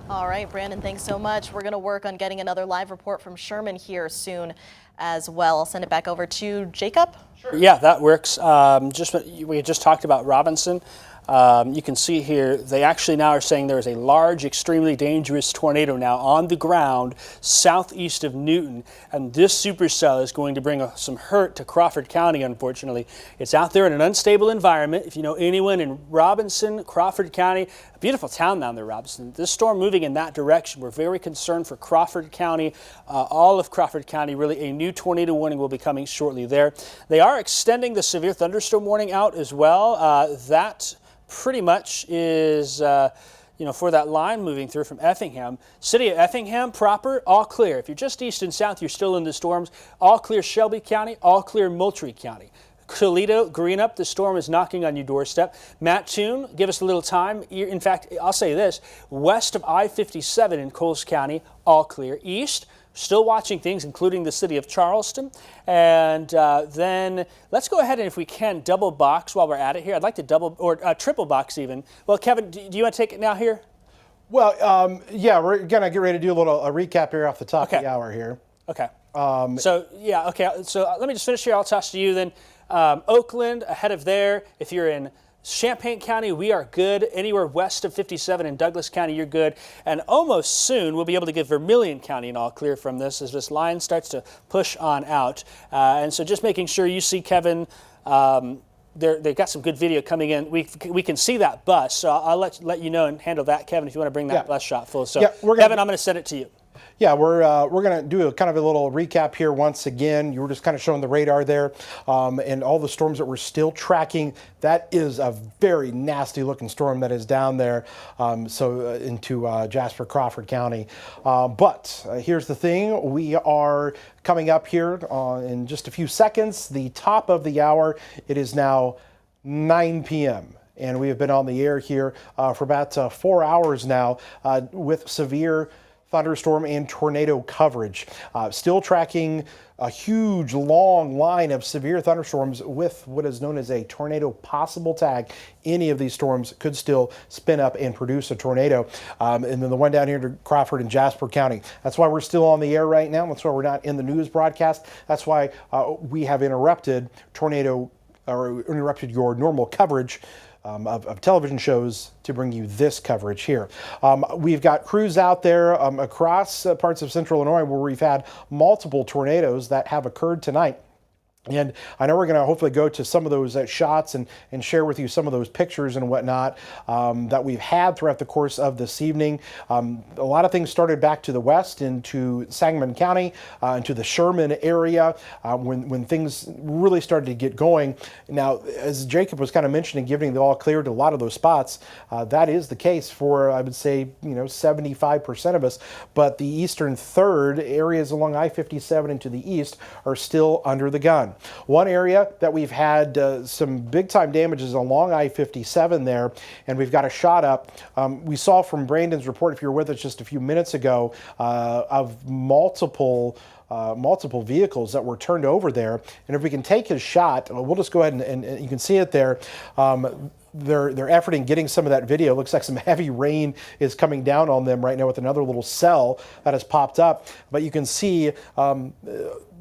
F: All right, Brandon, thanks so much. We're going to work on getting another live report from Sherman here soon as well. I'll send it back over to Jacob.
B: Sure. Yeah, that works. We just talked about Robinson. You can see here, they actually now are saying there is a large, extremely dangerous tornado now on the ground southeast of Newton. And this supercell is going to bring some hurt to Crawford County, unfortunately. It's out there in an unstable environment. If you know anyone in Robinson, Crawford County, a beautiful town down there, Robinson. This storm moving in that direction, we're very concerned for Crawford County, all of Crawford County. Really, a new tornado warning will be coming shortly there. They are extending the severe thunderstorm warning out as well. That pretty much is, for that line moving through from Effingham. City of Effingham proper, all clear. If you're just east and south, you're still in the storms. All clear Shelby County, all clear Moultrie County. Toledo, green up, the storm is knocking on your doorstep. Mattoon, give us a little time. In fact, I'll say this, west of I-57 in Coles County, all clear. East, still watching things, including the city of Charleston. And then let's go ahead and, if we can, double box while we're at it here. I'd like to double or triple box even. Well, Kevin, do you want to take it now here?
A: Well, yeah, we're going to get ready to do a recap here off the top of the hour here.
B: Okay. So let me just finish here. I'll toss to you then. Oakland, ahead of there. If you're in Champaign County, we are good. Anywhere west of 57 in Douglas County, you're good. And almost soon, we'll be able to give Vermilion County an all clear from this as this line starts to push on out. And so just making sure you see, Kevin, they've got some good video coming in. We can see that bus. So I'll let you know and handle that, Kevin, if you want to bring that bus shot full. So, Kevin, I'm going to send it to you.
A: Yeah, we're going to do a little recap here once again. You were just kind of showing the radar there and all the storms that we're still tracking. That is a very nasty looking storm that is down there, into Jasper, Crawford County. But here's the thing. We are coming up here in just a few seconds, the top of the hour. It is now 9 p.m. And we have been on the air here for about 4 hours now with severe thunderstorm and tornado coverage. Still tracking a huge long line of severe thunderstorms with what is known as a tornado possible tag. Any of these storms could still spin up and produce a tornado. And then the one down here to Crawford and Jasper County. That's why we're still on the air right now. That's why we're not in the news broadcast. That's why we have interrupted interrupted your normal coverage of television shows to bring you this coverage here. We've got crews out there across parts of central Illinois where we've had multiple tornadoes that have occurred tonight. And I know we're going to hopefully go to some of those shots and share with you some of those pictures and whatnot that we've had throughout the course of this evening. A lot of things started back to the west into Sangamon County, into the Sherman area when things really started to get going. Now, as Jacob was kind of mentioning, giving the all clear to a lot of those spots, that is the case for, I would say, 75% of us. But the eastern third, areas along I-57 and to the east, are still under the gun. One area that we've had some big time damages along I-57 there, and we've got a shot up. We saw from Brandon's report, if you were with us just a few minutes ago, of multiple vehicles that were turned over there. And if we can take his shot, we'll just go ahead and you can see it there. They're efforting getting some of that video. It looks like some heavy rain is coming down on them right now with another little cell that has popped up. But you can see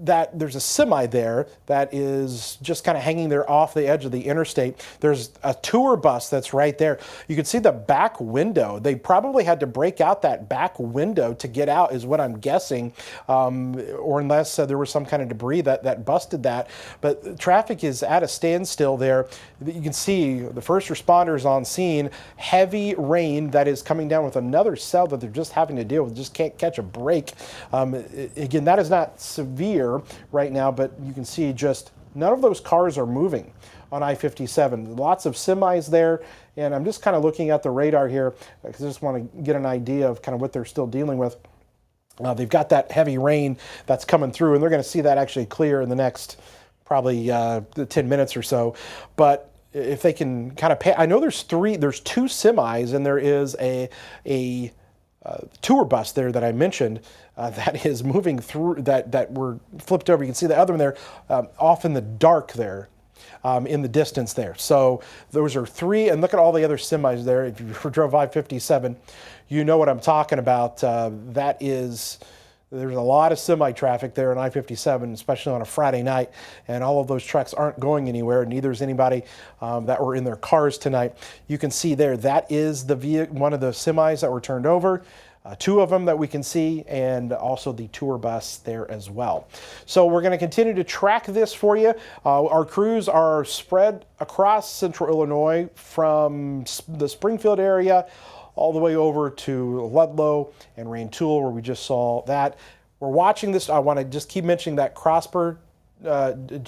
A: that there's a semi there that is just kind of hanging there off the edge of the interstate. There's a tour bus that's right there. You can see the back window. They probably had to break out that back window to get out, is what I'm guessing, or unless there was some kind of debris that busted that. But traffic is at a standstill there. You can see the first responders on scene, heavy rain that is coming down with another cell that they're just having to deal with, just can't catch a break. Again, that is not severe right now, but you can see just none of those cars are moving on I-57. Lots of semis there, and I'm just kind of looking at the radar here because I just want to get an idea of kind of what they're still dealing with. They've got that heavy rain that's coming through, and they're going to see that actually clear in the next probably 10 minutes or so. But if they can kind of pay, I know there's two semis, and there is a tour bus there that I mentioned that is moving through, that were flipped over. You can see the other one there off in the dark there. In the distance there. So those are 3, and look at all the other semis there. If you drove I-57, you know what I'm talking about. There's a lot of semi-traffic there in I-57, especially on a Friday night, and all of those trucks aren't going anywhere. Neither is anybody that were in their cars tonight. You can see there, that is one of the semis that were turned over. 2 of them that we can see, and also the tour bus there as well. So we're going to continue to track this for you. Our crews are spread across central Illinois from the Springfield area all the way over to Ludlow and Rantoul, where we just saw that. We're watching this. I want to just keep mentioning that Crawford and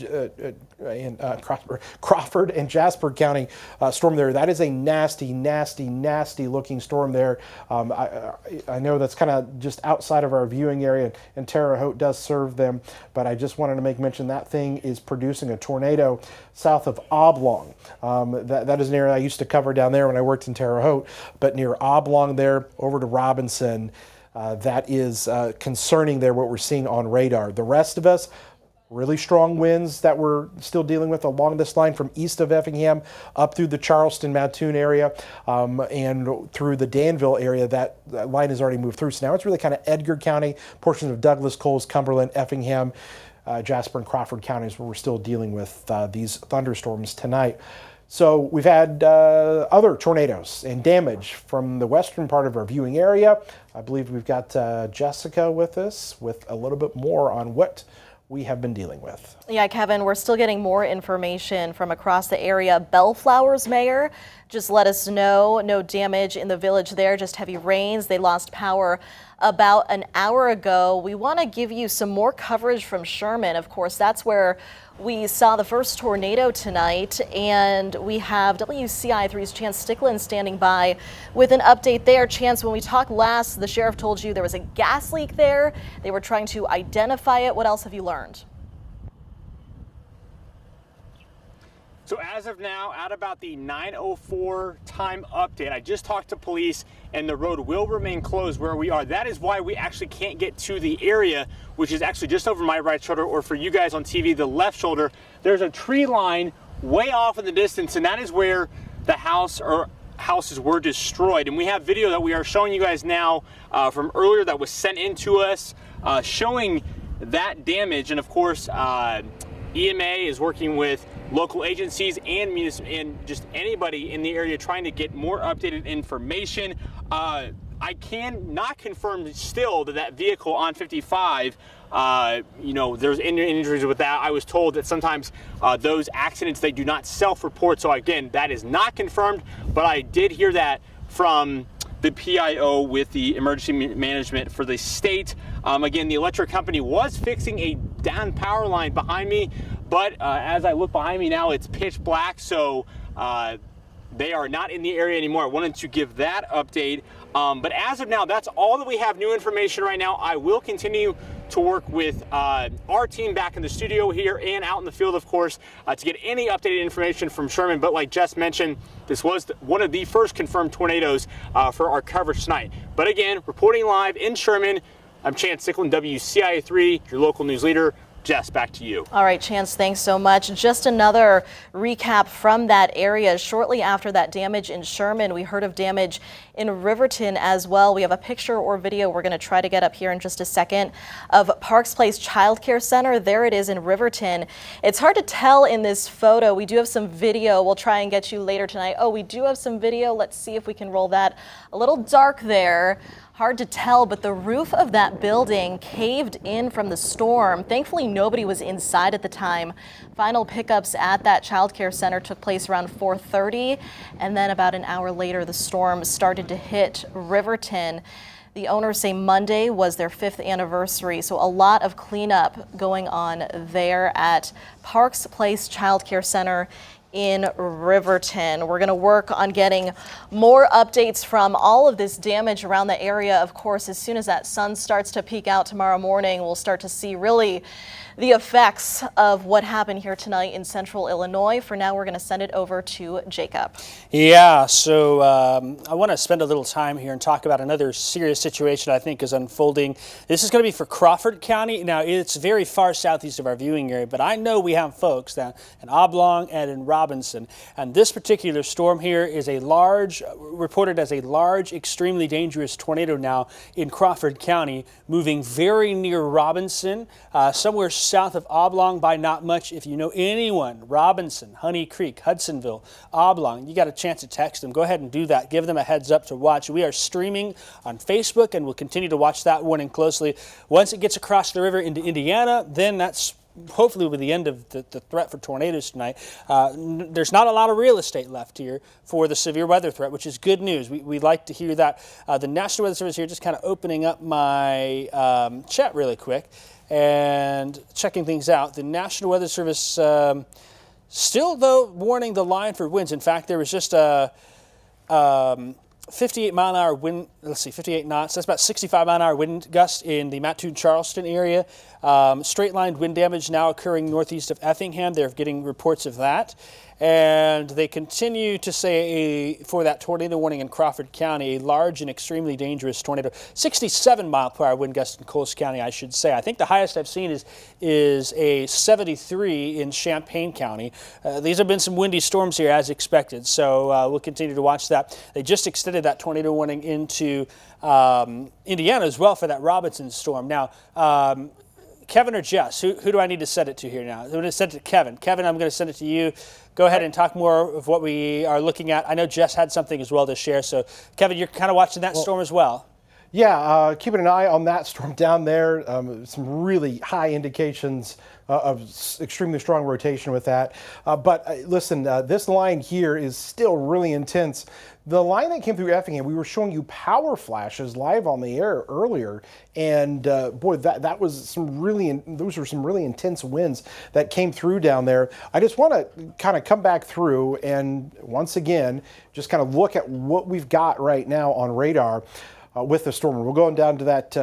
A: Jasper County storm there. That is a nasty, nasty, nasty looking storm there. I know that's kind of just outside of our viewing area, and Terre Haute does serve them, but I just wanted to make mention that thing is producing a tornado south of Oblong. That is an area I used to cover down there when I worked in Terre Haute, but near Oblong there over to Robinson, that is concerning there, what we're seeing on radar. The rest of us, really strong winds that we're still dealing with along this line from east of Effingham up through the Charleston, Mattoon area and through the Danville area. That line has already moved through. So now it's really kind of Edgar County, portions of Douglas, Coles, Cumberland, Effingham, Jasper, and Crawford counties where we're still dealing with these thunderstorms tonight. So we've had other tornadoes and damage from the western part of our viewing area. I believe we've got Jessica with us with a little bit more on what we have been dealing with.
F: Yeah, Kevin, we're still getting more information from across the area. Bellflower's mayor just let us know no damage in the village there, just heavy rains. They lost power about an hour ago. We want to give you some more coverage from Sherman. Of course, that's where we saw the first tornado tonight, and we have WCI3's Chance Sticklin standing by with an update there. Chance, when we talked last, the sheriff told you there was a gas leak there. They were trying to identify it. What else have you learned?
I: So as of now, at about the 9:04 time update, I just talked to police and the road will remain closed where we are. That is why we actually can't get to the area, which is actually just over my right shoulder, or for you guys on TV, the left shoulder. There's a tree line way off in the distance, and that is where the houses were destroyed. And we have video that we are showing you guys now from earlier that was sent in to us showing that damage. And of course, EMA is working with local agencies and just anybody in the area trying to get more updated information. I cannot confirm still that vehicle on 55, there's injuries with that. I was told that sometimes those accidents, they do not self-report. So again, that is not confirmed, but I did hear that from the PIO with the emergency management for the state. Again, the electric company was fixing a down power line behind me, but as I look behind me now, it's pitch black, so they are not in the area anymore. I wanted to give that update. But as of now, that's all that we have new information right now. I will continue to work with our team back in the studio here and out in the field, of course, to get any updated information from Sherman. But like Jess mentioned, this was one of the first confirmed tornadoes for our coverage tonight. But again, reporting live in Sherman, I'm Chance Sticklin, WCIA3, your local news leader. Jess, back to you.
F: All right, Chance, thanks so much. Just another recap from that area. Shortly after that damage in Sherman, we heard of damage in Riverton as well. We have a picture or video we're going to try to get up here in just a second of Parks Place Child Care Center. There it is in Riverton. It's hard to tell in this photo. We do have some video. We'll try and get you later tonight. Oh, we do have some video. Let's see if we can roll that. A little dark there. Hard to tell, but the roof of that building caved in from the storm. Thankfully, nobody was inside at the time. Final pickups at that child care center took place around 4:30, and then about an hour later, the storm started to hit Riverton. The owners say Monday was their 5th anniversary, so a lot of cleanup going on there at Parks Place Child Care Center in Riverton. We're going to work on getting more updates from all of this damage around the area. Of course, as soon as that sun starts to peek out tomorrow morning, we'll start to see really the effects of what happened here tonight in central Illinois. For now, we're going to send it over to Jacob.
B: Yeah, so I want to spend a little time here and talk about another serious situation I think is unfolding. This is going to be for Crawford County. Now, it's very far southeast of our viewing area, but I know we have folks down in Oblong and in Robinson. And this particular storm here is reported as a large, extremely dangerous tornado now in Crawford County, moving very near Robinson, somewhere south of Oblong by not much. If you know anyone, Robinson, Honey Creek, Hudsonville, Oblong, you got a chance to text them. Go ahead and do that. Give them a heads up to watch. We are streaming on Facebook and we'll continue to watch that warning closely. Once it gets across the river into Indiana, then that's hopefully with the end of the threat for tornadoes tonight. There's not a lot of real estate left here for the severe weather threat, which is good news. We like to hear that. The National Weather Service here, just kind of opening up my chat really quick and checking things out. The National Weather Service still, though, warning the line for winds. In fact, there was just a 58 mile an hour wind, 58 knots. That's about 65 mile an hour wind gust in the Mattoon-Charleston area. Straight line wind damage now occurring northeast of Effingham. They're getting reports of that. And they continue to say for that tornado warning in Crawford County, a large and extremely dangerous tornado. 67 mile per hour wind gust in Coles County, I should say. I think the highest I've seen is a 73 in Champaign County. These have been some windy storms here as expected, so we'll continue to watch that. They just extended that tornado warning into Indiana as well for that Robinson storm. Now, Kevin or Jess, who do I need to send it to here now? I'm going to send it to Kevin. Kevin, I'm going to send it to you. Go ahead and talk more of what we are looking at. I know Jess had something as well to share. So, Kevin, you're kind of watching that storm as well.
A: Yeah, keeping an eye on that storm down there. Some really high indications of extremely strong rotation with that. But listen, this line here is still really intense. The line that came through Effingham, we were showing you power flashes live on the air earlier, and boy, that was those were some really intense winds that came through down there. I just want to kind of come back through and once again just kind of look at what we've got right now on radar. With the storm. We'll go down to that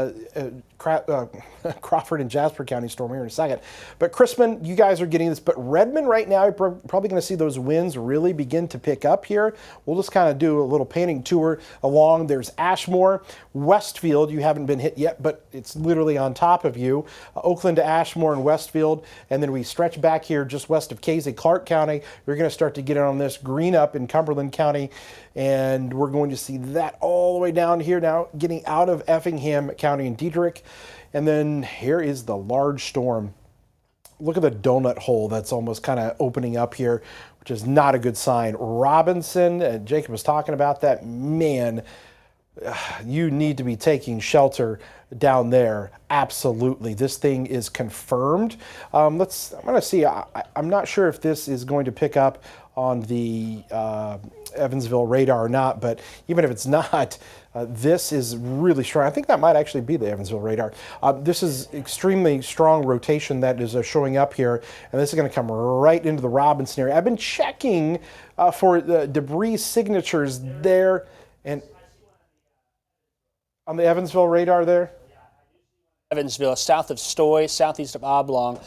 A: Crawford and Jasper County storm here in a second. But Crispin, you guys are getting this. But Redmond right now, you're probably going to see those winds really begin to pick up here. We'll just kind of do a little painting tour along. There's Ashmore. Westfield, you haven't been hit yet, but it's literally on top of you. Oakland to Ashmore and Westfield. And then we stretch back here just west of Casey, Clark County. You're going to start to get in on this green up in Cumberland County. And we're going to see that all the way down here now, getting out of Effingham County and Diedrich. And then here is the large storm. Look at the donut hole that's almost kind of opening up here, which is not a good sign. Robinson, Jacob was talking about that. Man, you need to be taking shelter down there. Absolutely. This thing is confirmed. I'm going to see. I'm not sure if this is going to pick up on the Evansville radar or not, but even if it's not, this is really strong. I think that might actually be the Evansville radar. This is extremely strong rotation that is showing up here, and this is going to come right into the Robinson area. I've been checking for the debris signatures there, and on the Evansville radar there.
B: Evansville, south of Stoy, southeast of Oblong.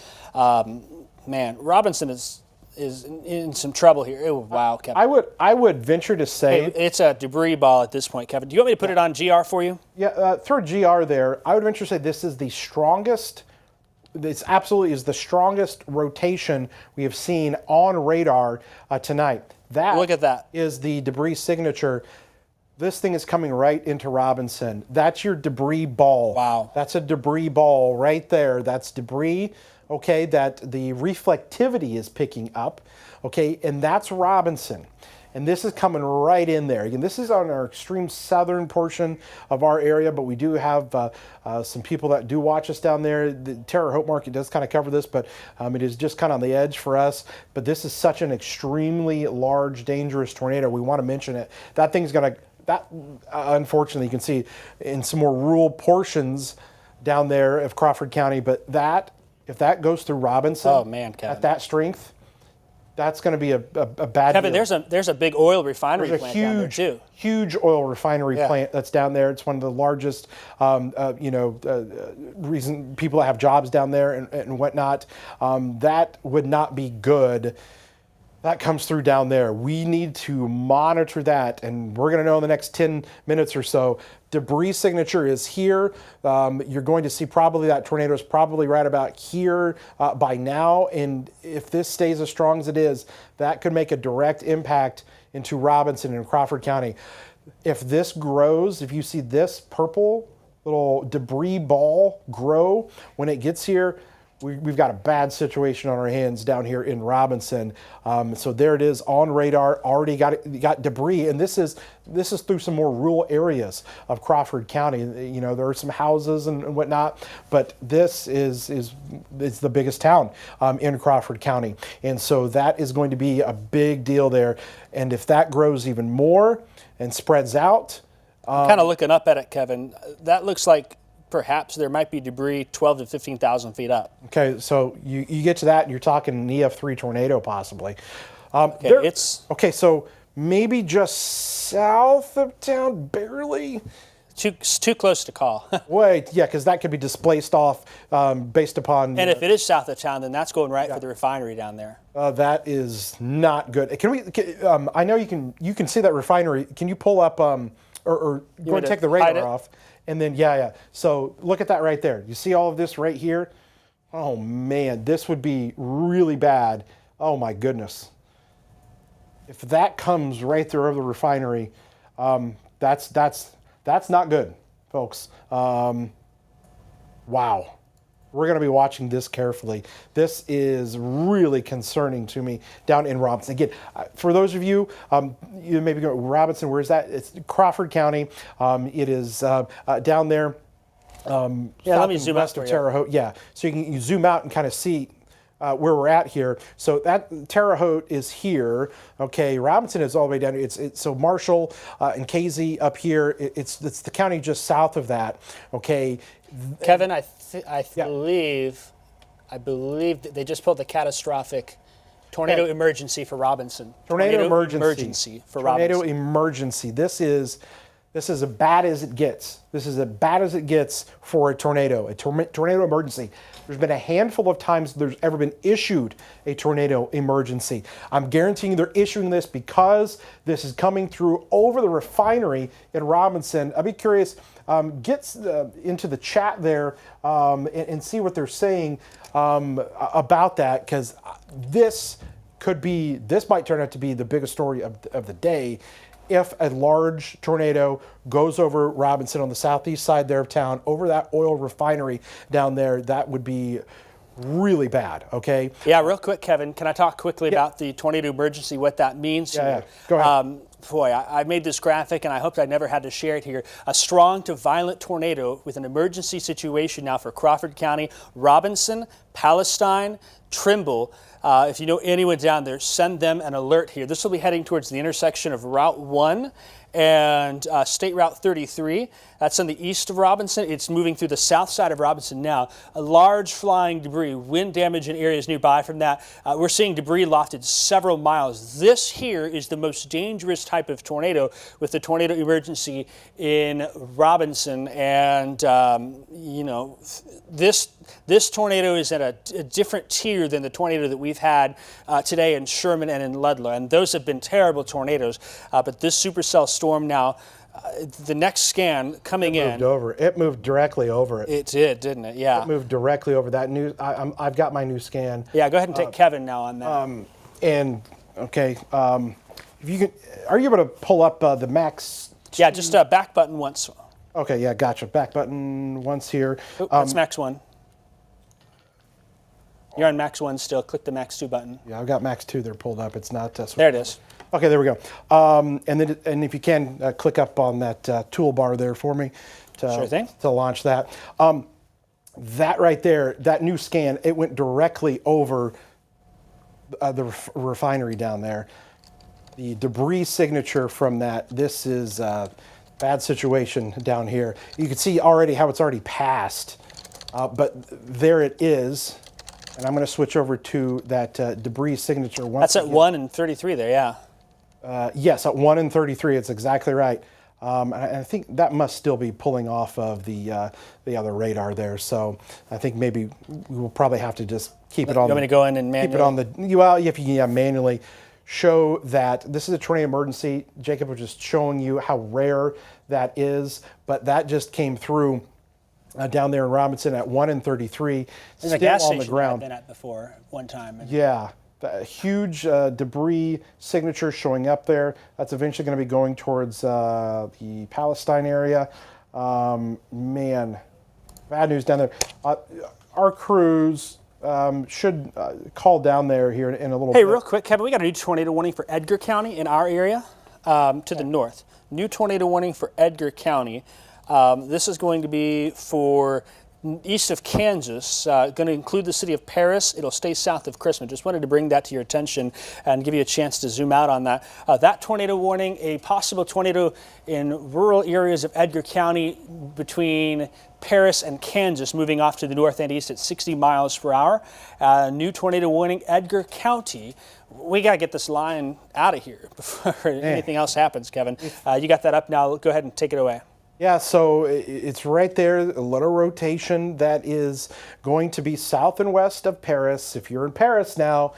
B: Man, Robinson is in some trouble here. Oh, wow, Kevin.
A: I would venture to say
B: it's a debris ball at this point, Kevin. Do you want me to put it on GR for you?
A: Yeah, throw GR there. I would venture to say this is the strongest. This absolutely is the strongest rotation we have seen on radar tonight.
B: Look at that.
A: Is the debris signature. This thing is coming right into Robinson. That's your debris ball.
B: Wow.
A: That's a debris ball right there. That's debris, okay, that the reflectivity is picking up, okay, and that's Robinson. And this is coming right in there. Again, this is on our extreme southern portion of our area, but we do have some people that do watch us down there. The Terror Hope Market does kind of cover this, but it is just kind of on the edge for us. But this is such an extremely large, dangerous tornado. We want to mention it. That thing's going to, unfortunately, you can see in some more rural portions down there of Crawford County, but if that goes through Robinson,
B: oh man, Kevin,
A: at that strength, That's going to be a bad
B: Kevin,
A: deal.
B: there's a big oil refinery
A: There's a
B: plant down there too.
A: huge oil refinery plant that's down there. It's one of the largest, reason people have jobs down there and whatnot. That would not be good. That comes through down there. We need to monitor that, and we're going to know in the next 10 minutes or so. Debris signature is here. You're going to see probably that tornado is probably right about here by now, and if this stays as strong as it is, that could make a direct impact into Robinson and Crawford County. If this grows, if you see this purple little debris ball grow when it gets here, we've got a bad situation on our hands down here in Robinson. So there it is on radar. Already got debris, and this is through some more rural areas of Crawford County. You know, there are some houses and whatnot, but this is the biggest town in Crawford County, and so that is going to be a big deal there. And if that grows even more and spreads out,
B: Kind of looking up at it, Kevin. That looks like perhaps there might be debris 12 to 15,000 feet up.
A: Okay, so you get to that, and you're talking an EF3 tornado possibly.
B: Okay,
A: so maybe just south of town, barely.
B: Too close to call.
A: Wait, yeah, because that could be displaced off based upon.
B: And if it is south of town, then that's going right for the refinery down there.
A: That is not good. I know you can see that refinery. Can you pull up or go and take the radar off? And then, yeah. So look at that right there. You see all of this right here? Oh, man, this would be really bad. Oh, my goodness. If that comes right through the refinery, that's not good, folks. Wow. We're going to be watching this carefully. This is really concerning to me down in Robinson. Again, for those of you, you may be going, Robinson, where is that? It's Crawford County. It is down there.
B: Let me zoom out
A: of Terre Haute. Yeah, so you zoom out and kind of see where we're at here. So that Terre Haute is here. Okay, Robinson is all the way down here. So Marshall and Casey up here. It's the county just south of that. Okay,
B: Kevin, I believe that they just pulled the catastrophic tornado emergency for Robinson.
A: Tornado
B: emergency for Robinson.
A: Tornado emergency. This is as bad as it gets. This is as bad as it gets for a tornado. A tornado emergency. There's been a handful of times there's ever been issued a tornado emergency. I'm guaranteeing they're issuing this because this is coming through over the refinery in Robinson. I'd be curious, get into the chat there and see what they're saying about that, because this might turn out to be the biggest story of the day. If a large tornado goes over Robinson on the southeast side there of town, over that oil refinery down there, that would be really bad, okay?
B: Yeah, real quick, Kevin, can I talk quickly about the tornado emergency, what that means?
A: Yeah. Go ahead.
B: Boy, I made this graphic, and I hoped I never had to share it here. A strong to violent tornado with an emergency situation now for Crawford County, Robinson, Palestine, Trimble. If you know anyone down there, send them an alert here. This will be heading towards the intersection of Route 1 and State Route 33. That's on the east of Robinson. It's moving through the south side of Robinson now. A large flying debris, wind damage in areas nearby from that. We're seeing debris lofted several miles. This here is the most dangerous type of tornado with the tornado emergency in Robinson. And, this tornado is at a different tier than the tornado that we've had today in Sherman and in Ludlow. And those have been terrible tornadoes. But this supercell storm now, the next scan coming in.
A: It moved directly over it.
B: It did, didn't it? Yeah.
A: It moved directly over that. I've got my new scan.
B: Yeah, go ahead and take Kevin now on that.
A: If you can, are you able to pull up the max?
B: Yeah, just back button once.
A: Okay, yeah, gotcha. Back button once here.
B: That's max 1. You're on max 1 still. Click the max 2 button.
A: Yeah, I've got max 2 there pulled up. It's not.
B: There it is.
A: Okay, there we go. And if you can click up on that toolbar there for me
B: Sure thing.
A: to launch that. That right there, that new scan, it went directly over the refinery down there. The debris signature from that. This is a bad situation down here. You can see already how it's already passed, but there it is. And I'm going to switch over to that debris signature.
B: That's at 1 and 33 there, yeah.
A: Yes, at 1 and 33, it's exactly right. And I think that must still be pulling off of the other radar there. So I think maybe we will probably have to just keep it on.
B: You want me to go in and manually?
A: Keep it on the, well, if you can manually show that this is a tornado emergency. Jacob was just showing you how rare that is, but that just came through down there in Robinson at 1 and 33,
B: There's
A: still
B: a gas
A: on the
B: station
A: ground.
B: I've been at before one time.
A: Yeah, a huge debris signature showing up there. That's eventually going to be going towards the Palestine area. Man, bad news down there. Our crews should call down there here in a little bit.
B: Hey, real quick, Kevin, we got a new tornado warning for Edgar County in our area to the north. New tornado warning for Edgar County. This is going to be for east of Kansas, going to include the city of Paris. It'll stay south of Christmas. Just wanted to bring that to your attention and give you a chance to zoom out on that. That tornado warning, a possible tornado in rural areas of Edgar County between Paris and Kansas, moving off to the north and east at 60 miles per hour. New tornado warning, Edgar County. We got to get this line out of here before anything else happens, Kevin. You got that up now. Go ahead and take it away.
A: Yeah, so it's right there, a little rotation that is going to be south and west of Paris. If you're in Paris now,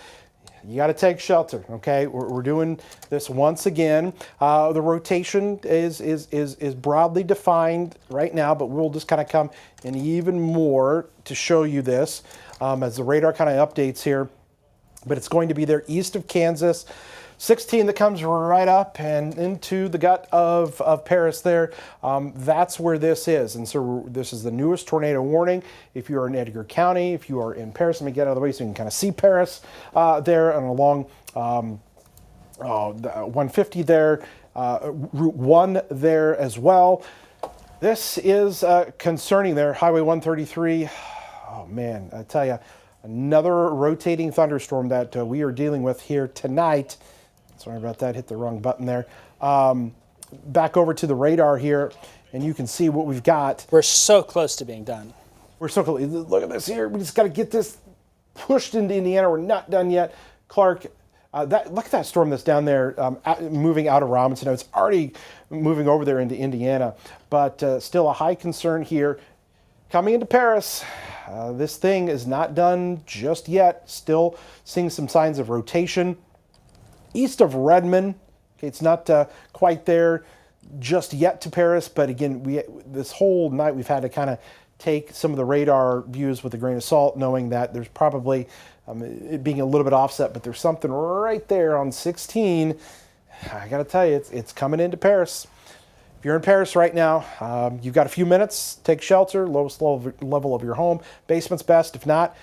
A: you got to take shelter, okay? We're doing this once again. The rotation is broadly defined right now, but we'll just kind of come in even more to show you this as the radar kind of updates here. But it's going to be there east of Kansas. 16 that comes right up and into the gut of Paris there. That's where this is. And so this is the newest tornado warning. If you are in Edgar County, if you are in Paris, let me get out of the way so you can kind of see Paris there and along 150 there, Route 1 there as well. This is concerning there, Highway 133. Oh man, I tell you, another rotating thunderstorm that we are dealing with here tonight. Sorry about that, hit the wrong button there. Back over to the radar here, and you can see what we've got.
B: We're so close to being done.
A: We're so close. Look at this here. We just got to get this pushed into Indiana. We're not done yet. Clark, look at that storm that's down there moving out of Robinson. It's already moving over there into Indiana, but still a high concern here. Coming into Paris, this thing is not done just yet. Still seeing some signs of rotation. East of Redmond, okay, it's not quite there just yet to Paris, but again, this whole night we've had to kind of take some of the radar views with a grain of salt, knowing that there's probably, it being a little bit offset, but there's something right there on 16. I got to tell you, it's coming into Paris. If you're in Paris right now, you've got a few minutes, take shelter, lowest level of your home. Basement's best. If not,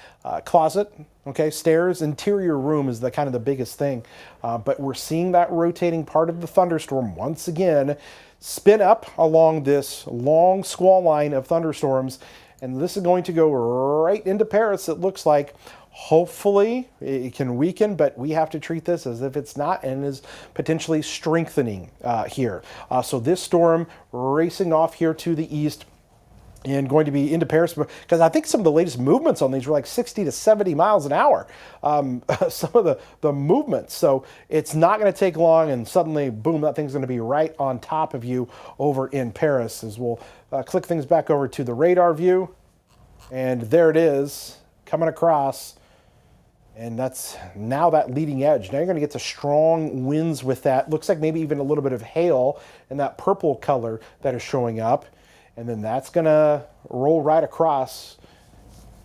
A: closet, okay, stairs, interior room is the kind of the biggest thing. But we're seeing that rotating part of the thunderstorm once again spin up along this long squall line of thunderstorms. And this is going to go right into Paris, it looks like. Hopefully it can weaken, but we have to treat this as if it's not and is potentially strengthening here. So this storm racing off here to the east and going to be into Paris, because I think some of the latest movements on these were like 60 to 70 miles an hour, some of the movements. So it's not going to take long, and suddenly, boom, that thing's going to be right on top of you over in Paris. As we'll click things back over to the radar view, and there it is, coming across. And that's now that leading edge. Now you're going to get the strong winds with that. Looks like maybe even a little bit of hail in that purple color that is showing up. And then that's going to roll right across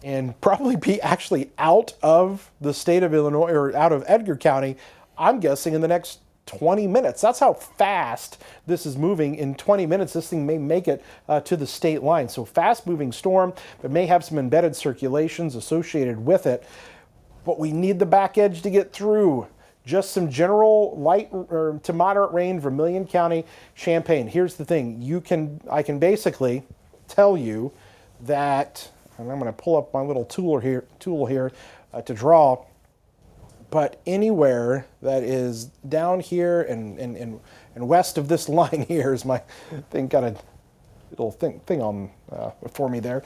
A: and probably be actually out of the state of Illinois or out of Edgar County, I'm guessing, in the next 20 minutes. That's how fast this is moving. In 20 minutes, this thing may make it to the state line. So fast moving storm, but may have some embedded circulations associated with it. But we need the back edge to get through. Just some general light to moderate rain, Vermilion County, Champaign. Here's the thing. I can basically tell you that, and I'm going to pull up my little tool here to draw, but anywhere that is down here and west of this line here is my thing, got a little thing on for me there.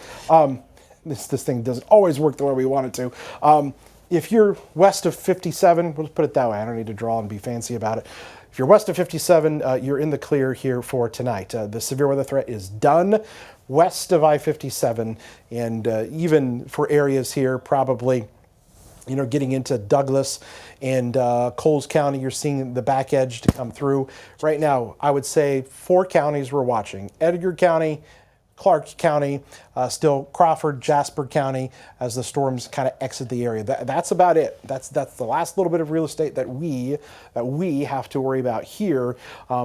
A: this thing doesn't always work the way we want it to. If you're west of 57, we'll put it that way. I don't need to draw and be fancy about it. If you're west of 57, you're in the clear here for tonight. The severe weather threat is done west of I-57, and even for areas here, probably, you know, getting into Douglas and Coles County, you're seeing the back edge to come through. Right now, I would say 4 counties we're watching: Edgar County, Clark County, still Crawford, Jasper County, as the storms kind of exit the area. That's about it. That's the last little bit of real estate that we have to worry about here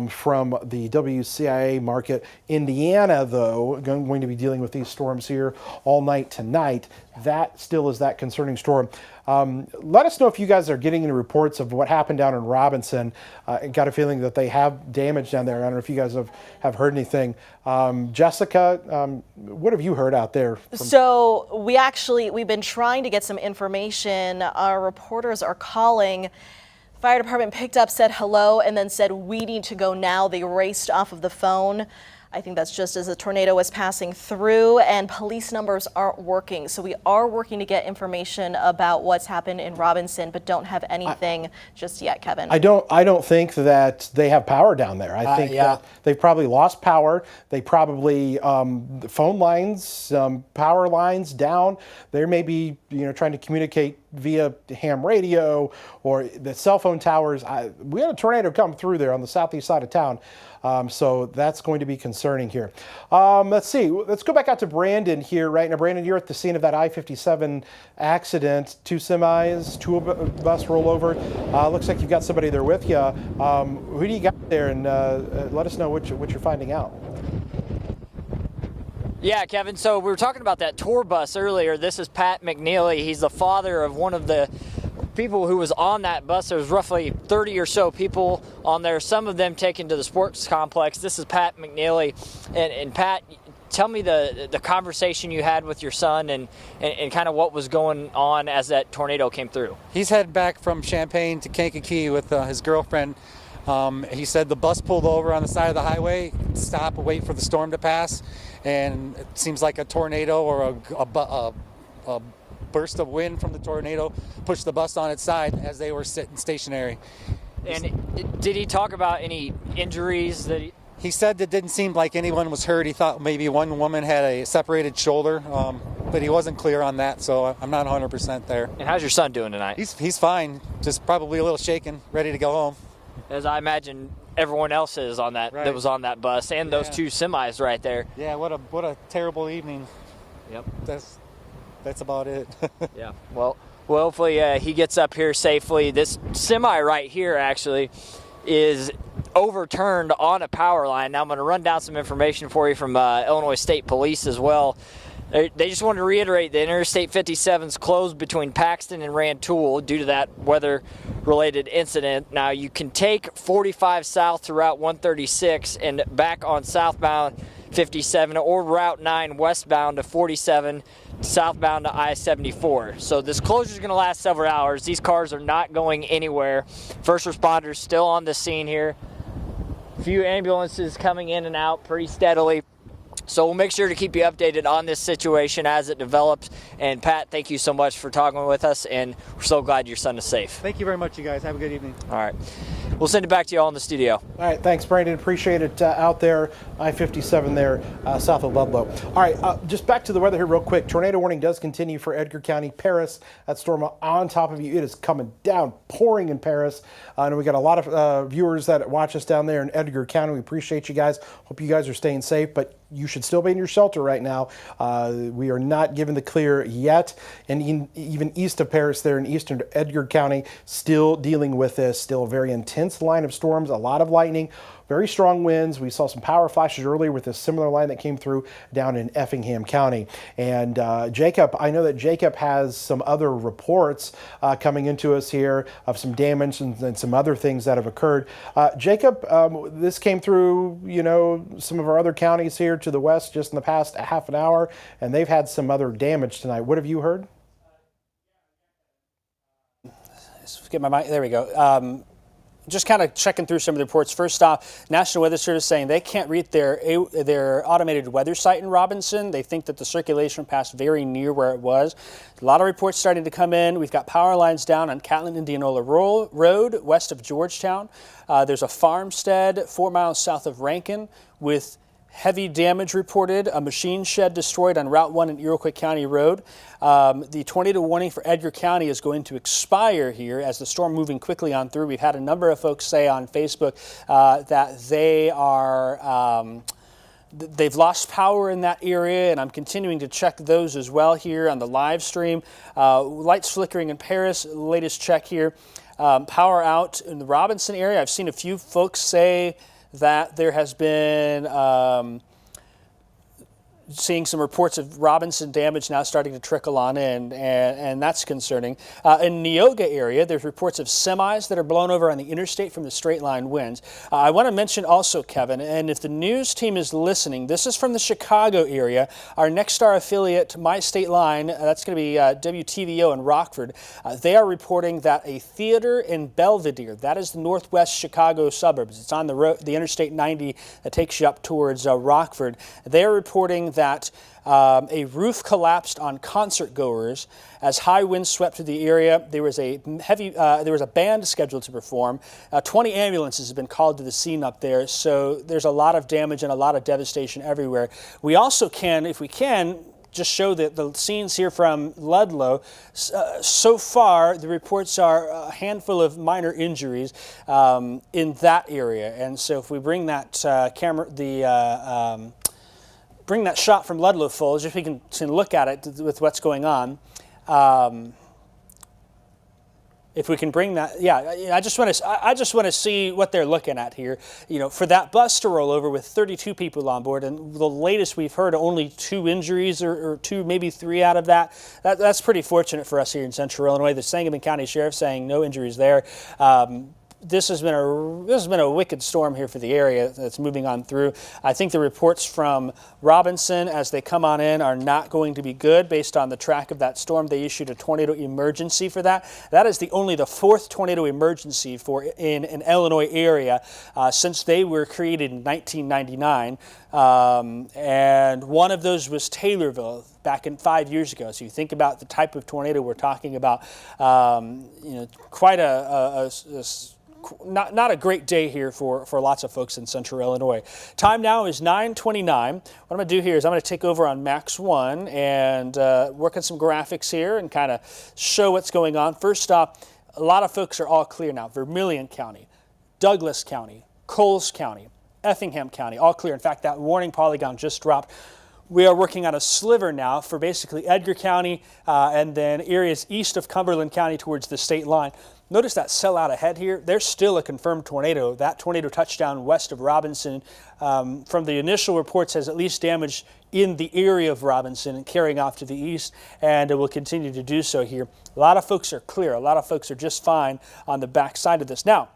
A: from the WCIA market. Indiana, though, going to be dealing with these storms here all night tonight. That still is that concerning storm. Let us know if you guys are getting any reports of what happened down in Robinson. I got a feeling that they have damage down there. I don't know if you guys have heard anything. Jessica, what have you heard out there?
F: So we've been trying to get some information. Our reporters are calling. Fire department picked up, said hello, and then said, we need to go now. They raced off of the phone. I think that's just as the tornado was passing through, and police numbers aren't working. So we are working to get information about what's happened in Robinson, but don't have anything just yet, Kevin.
A: I don't think that they have power down there. I think that they've probably lost power. They probably the phone lines, power lines down. They may be, you know, trying to communicate via ham radio or the cell phone towers. We had a tornado come through there on the southeast side of town. So that's going to be concerning here. Let's see. Let's go back out to Brandon here right now. Brandon, you're at the scene of that I-57 accident. 2 semis, 2 bus rollover. Looks like you've got somebody there with you. Who do you got there? And let us know what you're finding out.
E: Yeah, Kevin, so we were talking about that tour bus earlier. This is Pat McNeely. He's the father of one of the people who was on that bus. There was roughly 30 or so people on there, some of them taken to the sports complex. This is Pat McNeely. And Pat, tell me the conversation you had with your son and kind of what was going on as that tornado came through.
K: He's headed back from Champaign to Kankakee with his girlfriend. He said the bus pulled over on the side of the highway, stop, wait for the storm to pass, and it seems like a tornado or a burst of wind from the tornado pushed the bus on its side as they were sitting stationary.
E: And did he talk about any injuries that
K: He said it didn't seem like anyone was hurt. He thought maybe one woman had a separated shoulder, but he wasn't clear on that, so I'm not 100% there.
E: And how's your son doing tonight?
K: He's fine, just probably a little shaken, ready to go home.
E: As I imagine everyone else is on that that was on that bus, and those 2 semis right there.
K: Yeah, what a terrible evening.
E: Yep.
K: That's about it.
E: Yeah. Well, hopefully he gets up here safely. This semi right here actually is overturned on a power line. Now I'm going to run down some information for you from Illinois State Police as well. They just wanted to reiterate that Interstate 57 is closed between Paxton and Rantoul due to that weather-related incident. Now, you can take 45 south to Route 136 and back on southbound 57 or Route 9 westbound to 47 southbound to I-74. So this closure is going to last several hours. These cars are not going anywhere. First responders still on the scene here. A few ambulances coming in and out pretty steadily. So we'll make sure to keep you updated on this situation as it develops. And Pat, thank you so much for talking with us, and we're so glad your son is safe.
K: Thank you very much, you guys. Have a good evening.
E: All right. We'll send it back to you all in the studio.
A: All right, thanks, Brandon. Appreciate it out there, I-57 there, south of Ludlow. All right, just back to the weather here real quick. Tornado warning does continue for Edgar County, Paris. That storm on top of you. It is coming down, pouring in Paris. And we got a lot of viewers that watch us down there in Edgar County. We appreciate you guys. Hope you guys are staying safe, but you should still be in your shelter right now. We are not given the clear yet. And even east of Paris there in eastern Edgar County, still dealing with this, still a very intense line of storms, a lot of lightning, very strong winds. We saw some power flashes earlier with a similar line that came through down in Effingham County. And Jacob, I know that Jacob has some other reports coming into us here of some damage and some other things that have occurred. Jacob, this came through, you know, some of our other counties here to the west just in the past half an hour, and they've had some other damage tonight. What have you heard?
B: Let's get my mic. There we go. just kind of checking through some of the reports. First off, National Weather Service saying they can't read their automated weather site in Robinson. They think that the circulation passed very near where it was. A lot of reports starting to come in. We've got power lines down on Catlin Indianola Road west of Georgetown. There's a farmstead 4 miles south of Rankin with heavy damage reported, a machine shed destroyed on Route 1 in Iroquois County Road. The tornado warning for Edgar County is going to expire here as the storm moving quickly on through. We've had a number of folks say on Facebook that they are they've lost power in that area, and I'm continuing to check those as well here on the live stream. Lights flickering in Paris, latest check here. Power out in the Robinson area. I've seen a few folks say that there has been seeing some reports of Robinson damage now starting to trickle on in, and that's concerning. In Neoga area, there's reports of semis that are blown over on the interstate from the straight line winds. I want to mention also, Kevin, and if the news team is listening, this is from the Chicago area. Our Nexstar affiliate, My State Line, that's going to be WTVO in Rockford. They are reporting that a theater in Belvedere, that is the northwest Chicago suburbs, it's on the road, the Interstate 90 that takes you up towards Rockford. They are reporting that a roof collapsed on concert goers as high winds swept through the area. There was a band scheduled to perform. 20 ambulances have been called to the scene up there, so there's a lot of damage and a lot of devastation everywhere. We also can, if we can, just show the scenes here from Ludlow. So far, the reports are a handful of minor injuries in that area, and so if we bring that bring that shot from Ludlow full, just so we can look at it with what's going on. If we can bring that, yeah, I just want to see what they're looking at here. You know, for that bus to roll over with 32 people on board, and the latest we've heard only 2 injuries or 2, maybe 3 out of that. That's pretty fortunate for us here in Central Illinois. The Sangamon County Sheriff saying no injuries there. This has been a wicked storm here for the area that's moving on through. I think the reports from Robinson as they come on in are not going to be good based on the track of that storm. They issued a tornado emergency for that. That is only the 4th tornado emergency in an Illinois area since they were created in 1999. And one of those was Taylorville back in 5 years ago. So you think about the type of tornado we're talking about, quite not a great day here for lots of folks in Central Illinois. Time now is 9:29. What I'm going to do here is I'm going to take over on Max 1 and work on some graphics here and kind of show what's going on. First off, a lot of folks are all clear now. Vermilion County, Douglas County, Coles County, Effingham County, all clear. In fact, that warning polygon just dropped. We are working on a sliver now for basically Edgar County and then areas east of Cumberland County towards the state line. Notice that cell out ahead here. There's still a confirmed tornado. That tornado touchdown west of Robinson from the initial reports has at least damage in the area of Robinson and carrying off to the east, and it will continue to do so here. A lot of folks are clear. A lot of folks are just fine on the back side of this. Now,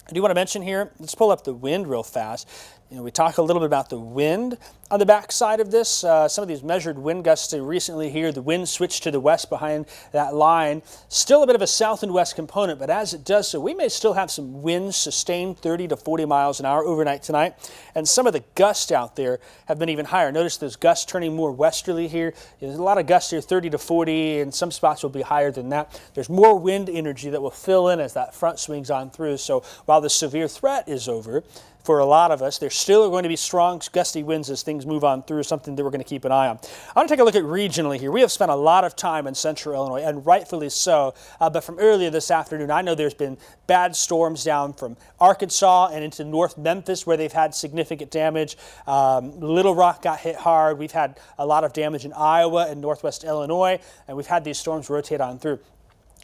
B: I do want to mention here, let's pull up the wind real fast. You know, we talk a little bit about the wind on the back side of this. Some of these measured wind gusts recently here, the wind switched to the west behind that line. Still a bit of a south and west component, but as it does so, we may still have some winds sustained 30 to 40 miles an hour overnight tonight. And some of the gusts out there have been even higher. Notice those gusts turning more westerly here. There's a lot of gusts here, 30 to 40, and some spots will be higher than that. There's more wind energy that will fill in as that front swings on through. So while the severe threat is over, for a lot of us, there's still going to be strong gusty winds as things move on through, something that we're going to keep an eye on. I want to take a look at regionally here. We have spent a lot of time in Central Illinois, and rightfully so, but from earlier this afternoon, I know there's been bad storms down from Arkansas and into North Memphis where they've had significant damage. Little Rock got hit hard. We've had a lot of damage in Iowa and Northwest Illinois, and we've had these storms rotate on through.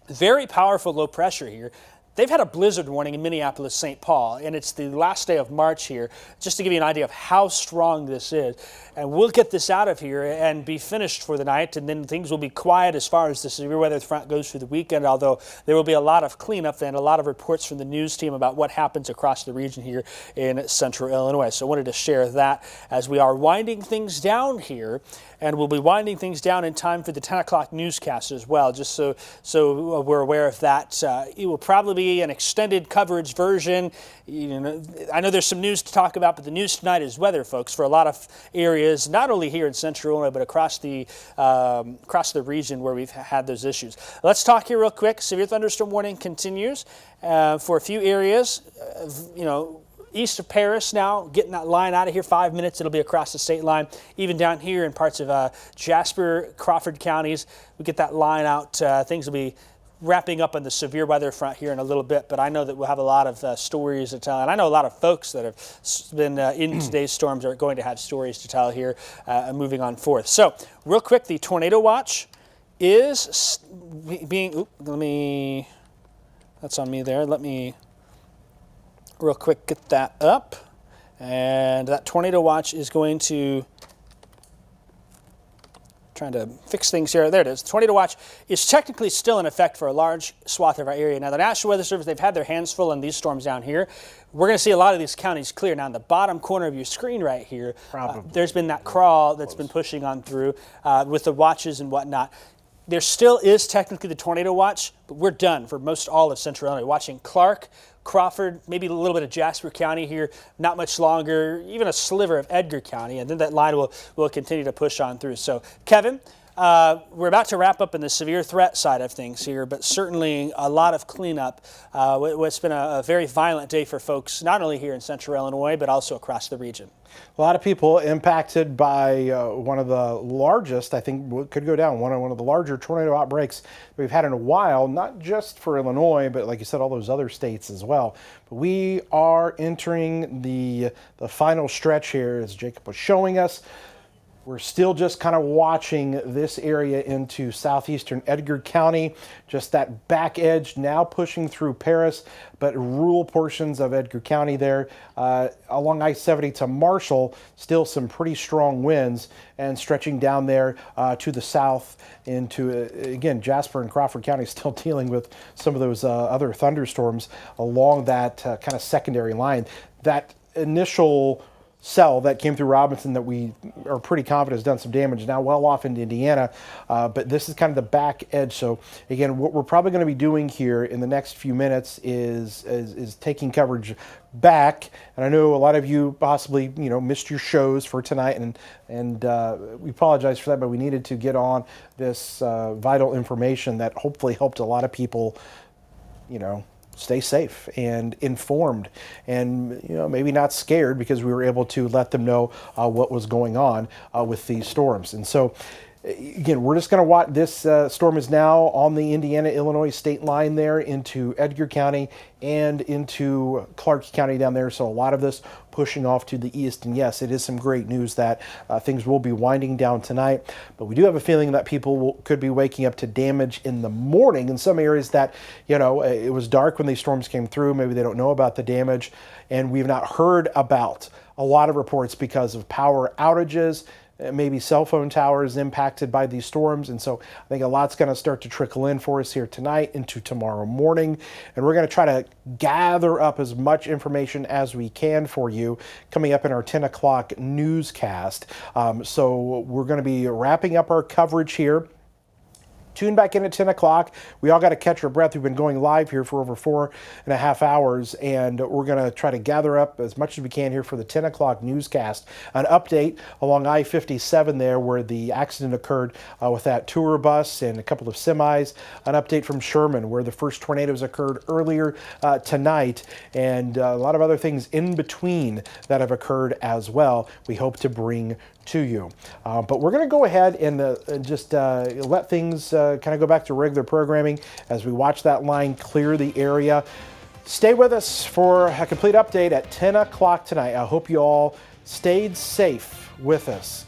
B: Very powerful low pressure here. They've had a blizzard warning in Minneapolis, St. Paul, and it's the last day of March here, just to give you an idea of how strong this is. And we'll get this out of here and be finished for the night, and then things will be quiet as far as the severe weather front goes through the weekend, although there will be a lot of cleanup and a lot of reports from the news team about what happens across the region here in Central Illinois. So I wanted to share that as we are winding things down here, and we'll be winding things down in time for the 10 o'clock newscast as well, just so we're aware of that. It will probably be be an extended coverage version. You know, I know there's some news to talk about, but the news tonight is weather, folks, for a lot of areas, not only here in Central Illinois, but across the region where we've had those issues. Let's talk here real quick. Severe thunderstorm warning continues for a few areas. East of Paris now, getting that line out of here. 5 minutes, it'll be across the state line. Even down here in parts of Jasper, Crawford counties, we get that line out. Things will be wrapping up on the severe weather front here in a little bit, but I know that we'll have a lot of stories to tell. And I know a lot of folks that have been in today's storms are going to have stories to tell here moving on forth. So real quick, the tornado watch is being, that's on me there. Let me real quick get that up, and that tornado watch is going to, trying to fix things here. There it is. The tornado watch is technically still in effect for a large swath of our area. Now, the National Weather Service, they've had their hands full on these storms down here. We're going to see a lot of these counties clear. Now, in the bottom corner of your screen right here, there's been that crawl that's been pushing on through with the watches and whatnot. There still is technically the tornado watch, but we're done for most all of Central Illinois. Watching Clark, Crawford, maybe a little bit of Jasper County here, not much longer, even a sliver of Edgar County, and then that line will continue to push on through. So, Kevin, we're about to wrap up in the severe threat side of things here, but certainly a lot of cleanup. It's been a very violent day for folks, not only here in Central Illinois, but also across the region.
A: A lot of people impacted by one of the largest, I think could go down, one of the larger tornado outbreaks we've had in a while, not just for Illinois, but like you said, all those other states as well. But we are entering the final stretch here, as Jacob was showing us. We're still just kind of watching this area into southeastern Edgar County, just that back edge now pushing through Paris, but rural portions of Edgar County there. Along I-70 to Marshall, still some pretty strong winds, and stretching down there to the south into, again, Jasper and Crawford County still dealing with some of those other thunderstorms along that kind of secondary line. That initial cell that came through Robinson that we are pretty confident has done some damage, now well off into Indiana, but this is kind of the back edge. So again, what we're probably going to be doing here in the next few minutes is taking coverage back. And I know a lot of you possibly missed your shows for tonight, and we apologize for that, but we needed to get on this vital information that hopefully helped a lot of people stay safe and informed, and maybe not scared, because we were able to let them know what was going on with these storms. And so again, we're just going to watch. This storm is now on the Indiana-Illinois state line there into Edgar County and into Clark County down there. So a lot of this pushing off to the east. And yes, it is some great news that things will be winding down tonight. But we do have a feeling that people could be waking up to damage in the morning in some areas that, it was dark when these storms came through. Maybe they don't know about the damage. And we've not heard about a lot of reports because of power outages, maybe cell phone towers impacted by these storms. And so I think a lot's going to start to trickle in for us here tonight into tomorrow morning. And we're going to try to gather up as much information as we can for you coming up in our 10 o'clock newscast. So we're going to be wrapping up our coverage here. Tune back in at 10 o'clock. We all got to catch our breath. We've been going live here for over 4.5 hours, and we're going to try to gather up as much as we can here for the 10 o'clock newscast. An update along I-57 there where the accident occurred with that tour bus and a couple of semis. An update from Sherman where the first tornadoes occurred earlier tonight, and a lot of other things in between that have occurred as well. We hope to bring to you. But we're going to go ahead and just let things kind of go back to regular programming as we watch that line clear the area. Stay with us for a complete update at 10 o'clock tonight. I hope you all stayed safe with us.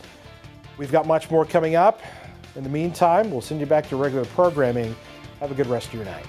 A: We've got much more coming up. In the meantime, we'll send you back to regular programming. Have a good rest of your night.